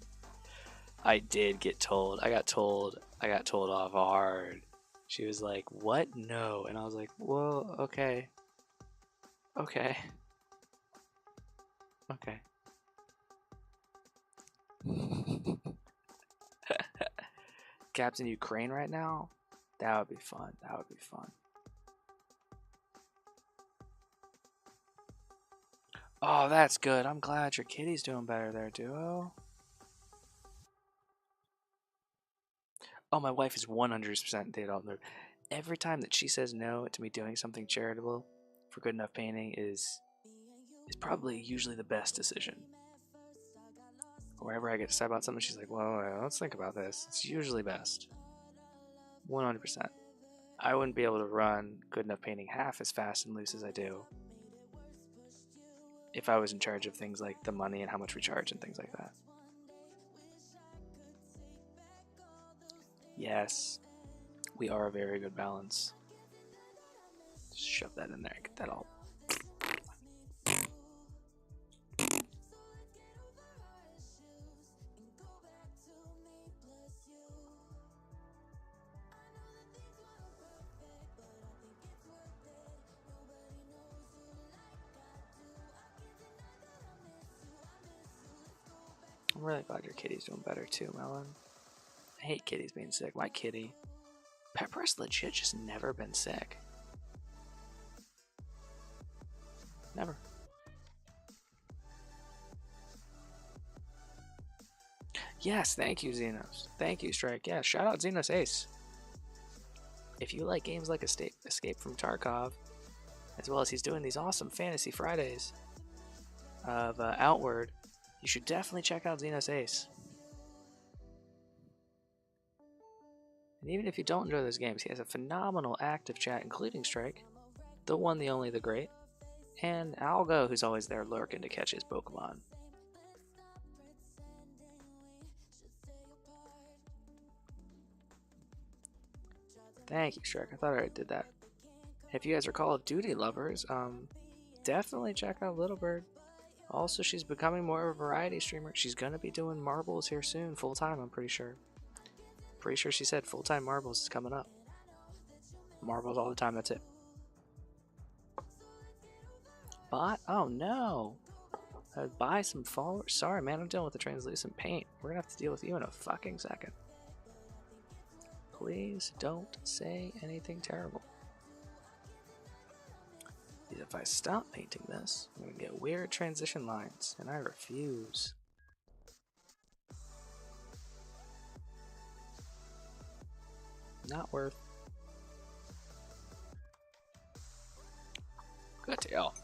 I did get told. I got told off hard. She was like, "What? No." And I was like, "Well, okay. Okay. Okay." Captain Ukraine right now? That would be fun. That would be fun. Oh, that's good. I'm glad your kitty's doing better there, Duo. Oh, my wife is 100% data on there. Every time that she says no to me doing something charitable for Good Enough Painting is probably usually the best decision. Wherever I get to decide about something, she's like, well, let's think about this. It's usually best. 100%. I wouldn't be able to run Good Enough Painting half as fast and loose as I do if I was in charge of things like the money and how much we charge and things like that. Yes, we are a very good balance. Just shove that in there and get that all. I'm really glad your kitty's doing better too, Melon. I hate kitties being sick. My kitty, Pepper's legit just never been sick. Never. Yes, thank you, Xenos. Thank you, Strike. Yeah, shout out Xenos Ace. If you like games like Escape from Tarkov, as well as he's doing these awesome Fantasy Fridays of Outward, you should definitely check out Xenos Ace. And even if you don't enjoy those games, he has a phenomenal active chat, including Strike, the one, the only, the great, and Algo, who's always there lurking to catch his Pokemon. Thank you, Strike. I thought I already did that. If you guys are Call of Duty lovers, definitely check out Little Bird. Also, she's becoming more of a variety streamer. She's going to be doing marbles here soon, full-time, I'm pretty sure. Pretty sure she said full-time marbles is coming up. Marbles all the time, that's it. Bot? Oh no! Buy some followers? Sorry man, I'm dealing with the translucent paint. We're gonna have to deal with you in a fucking second. Please don't say anything terrible. If I stop painting this, I'm gonna get weird transition lines, and I refuse. Not worth. Good deal.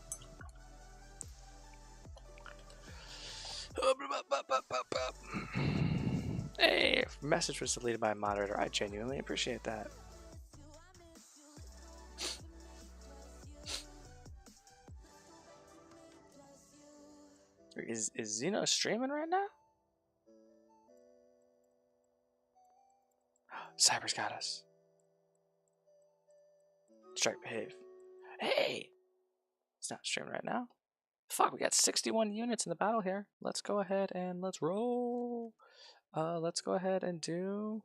Hey, message was deleted by a moderator. I genuinely appreciate that. Is Zeno streaming right now? Cyber's got us. Strike, behave. Hey! It's not streaming right now. Fuck, we got 61 units in the battle here. Let's go ahead and let's roll. Let's go ahead and do...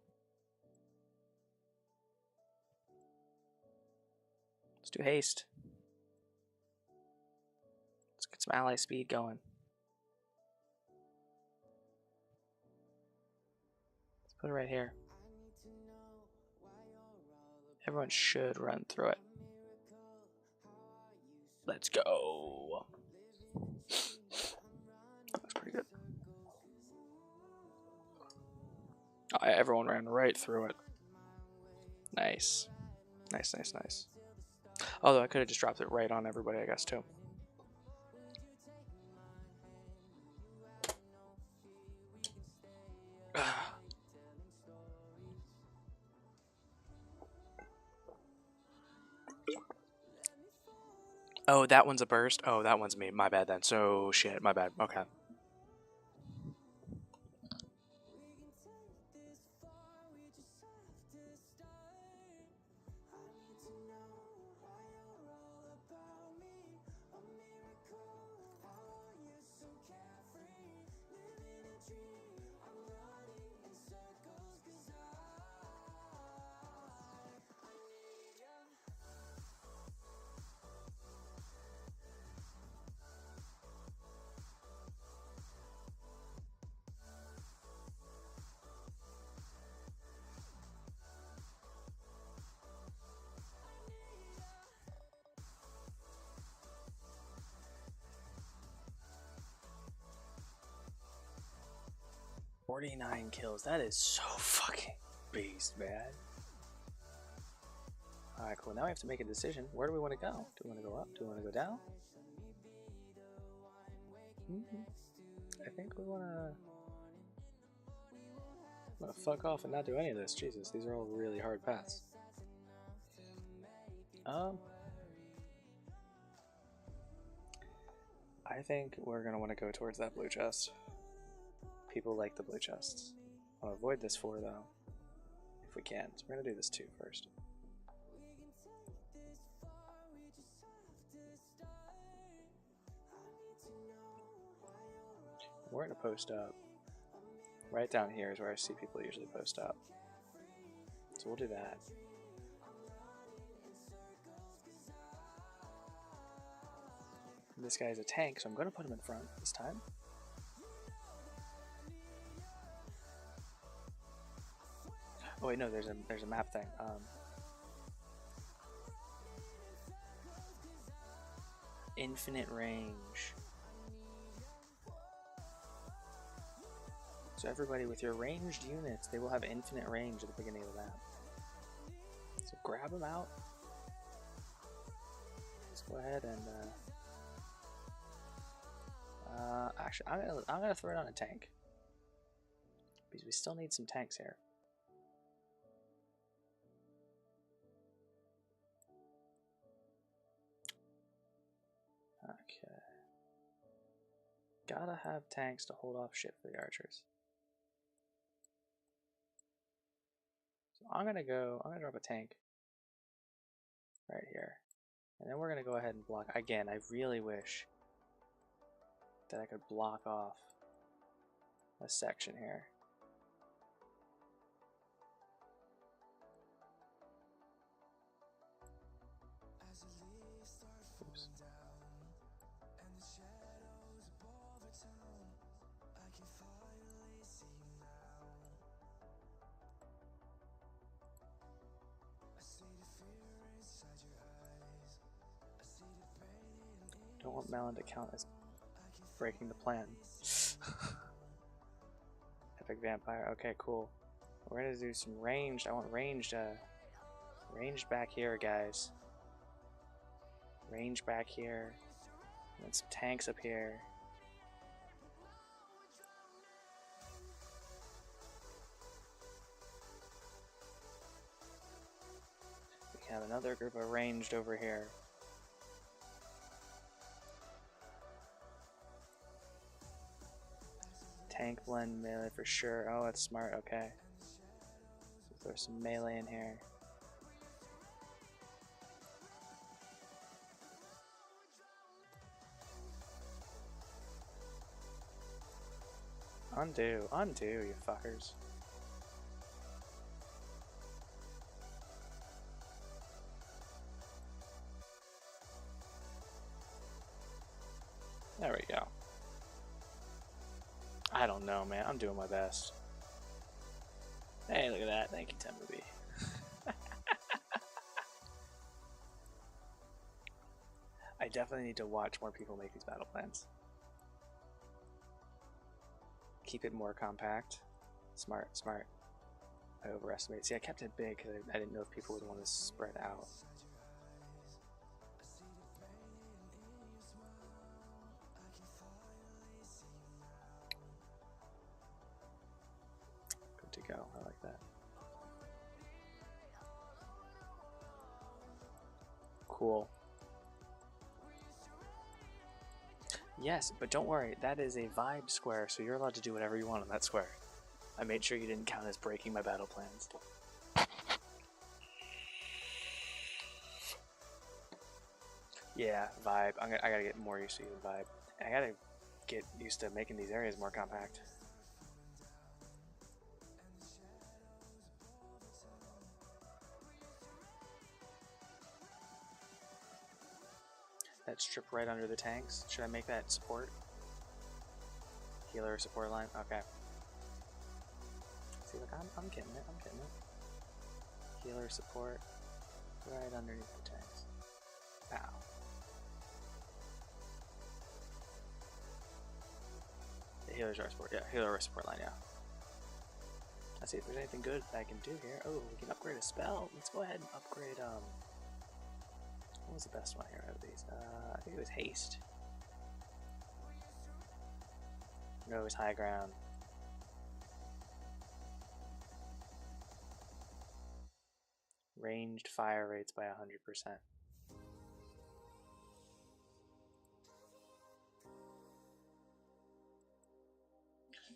Let's do haste. Let's get some ally speed going. Let's put it right here. Everyone should run through it. Let's go. That's pretty good. Oh, yeah, everyone ran right through it. Nice. Nice, nice, nice. Although I could have just dropped it right on everybody, I guess, too. Oh, that one's a burst? Oh, that one's me. My bad then. So, shit. My bad. Okay. 49 kills. That is so fucking beast, man. Alright, cool. Now we have to make a decision. Where do we want to go? Do we want to go up? Do we want to go down? I think we want to... I'm gonna fuck off and not do any of this. Jesus, these are all really hard paths. I think we're gonna want to go towards that blue chest. People like the blue chests. I'll avoid this 4 though, if we can. So we're gonna do this 2 first. We're gonna post up. Right down here is where I see people usually post up. So we'll do that. This guy's a tank, so I'm going to put him in front this time. Oh wait, no, there's a map thing. Infinite range. So everybody with your ranged units, they will have infinite range at the beginning of the map. So grab them out. Let's go ahead and actually, I'm gonna throw it on a tank because we still need some tanks here. Okay, gotta have tanks to hold off shit for the archers. So I'm gonna drop a tank right here, and then we're gonna go ahead and block. Again, I really wish that I could block off a section here. Oops. Don't want Melon to count as breaking the plan. Epic vampire. Okay, cool. We're gonna do some ranged. I want ranged. Ranged back here, guys. Range back here. And some tanks up here. We can have another group of ranged over here. Tank blend melee for sure. Oh, that's smart. Okay. So throw some melee in here. Undo, you fuckers. There we go. I don't know, man. I'm doing my best. Hey, look at that. Thank you, Timothy. I definitely need to watch more people make these battle plans. Keep it more compact. Smart, smart. I overestimated. See, I kept it big because I didn't know if people would want to spread out. Good to go. I like that. Cool. Yes, but don't worry, that is a vibe square, so you're allowed to do whatever you want on that square. I made sure you didn't count as breaking my battle plans. Yeah, vibe. I gotta get more used to using vibe. And I gotta get used to making these areas more compact. That strip right under the tanks. Should I make that support? Healer support line? Okay. See, look, I'm getting it. I'm getting it. Healer support right underneath the tanks. Ow. The healer's our support. Yeah, healer support line, yeah. Let's see if there's anything good that I can do here. Oh, we can upgrade a spell. Let's go ahead and upgrade, what was the best one here out of these? I think it was haste. No, it was high ground. Ranged fire rates by 100%.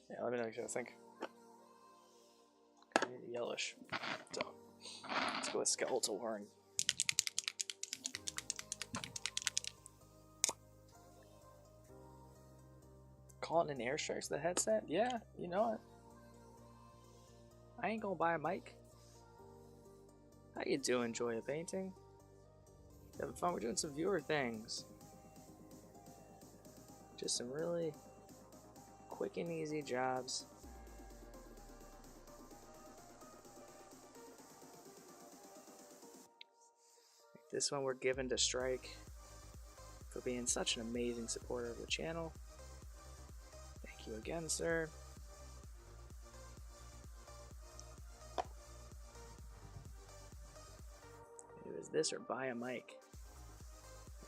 Yeah, let me know what you guys think. Yellowish. So, let's go with Skeletal Horn. Calling in airstrikes to the headset? Yeah, you know it. I ain't gonna buy a mic. How you doing, Joy of Painting? Having fun? We're doing some viewer things. Just some really quick and easy jobs. Like this one we're given to Strike for being such an amazing supporter of the channel. Thank you again, sir. It was this or buy a mic.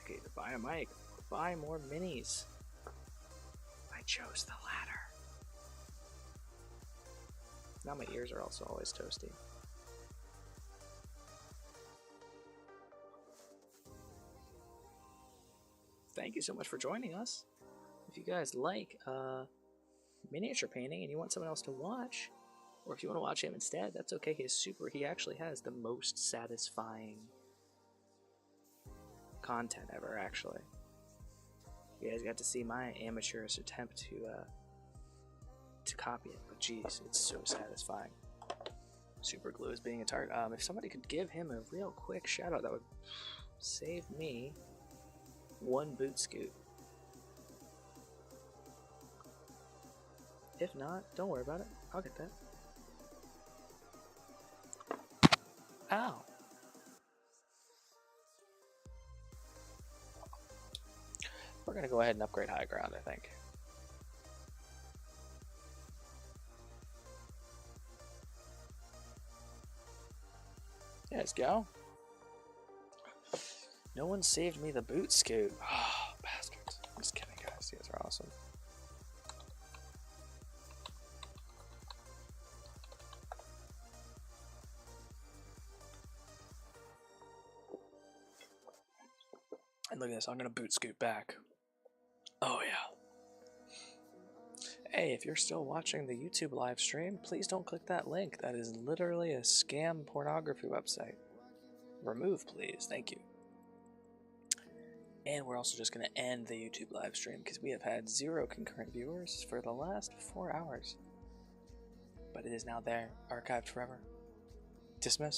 Okay, either buy a mic or buy more minis. I chose the latter. Now my ears are also always toasty. Thank you so much for joining us. If you guys like miniature painting and you want someone else to watch, or if you want to watch him instead, that's okay. He actually has the most satisfying content ever, actually. You guys got to see my amateurish attempt to copy it, but geez, it's so satisfying. Super Glue is being a target. If somebody could give him a real quick shout out, that would save me one boot scoot. If not, don't worry about it. I'll get that. Ow. We're gonna go ahead and upgrade high ground, I think. Yeah, let's go. No one saved me the boot scoot. Oh, bastards. I'm just kidding, guys. You guys are awesome. And look at this, I'm gonna boot scoot back. Oh yeah. Hey, if you're still watching the YouTube live stream, please don't click that link. That is literally a scam pornography website. Remove, please. Thank you. And we're also just gonna end the YouTube live stream because we have had 0 concurrent viewers for the last 4 hours. But it is now there, archived forever. Dismiss.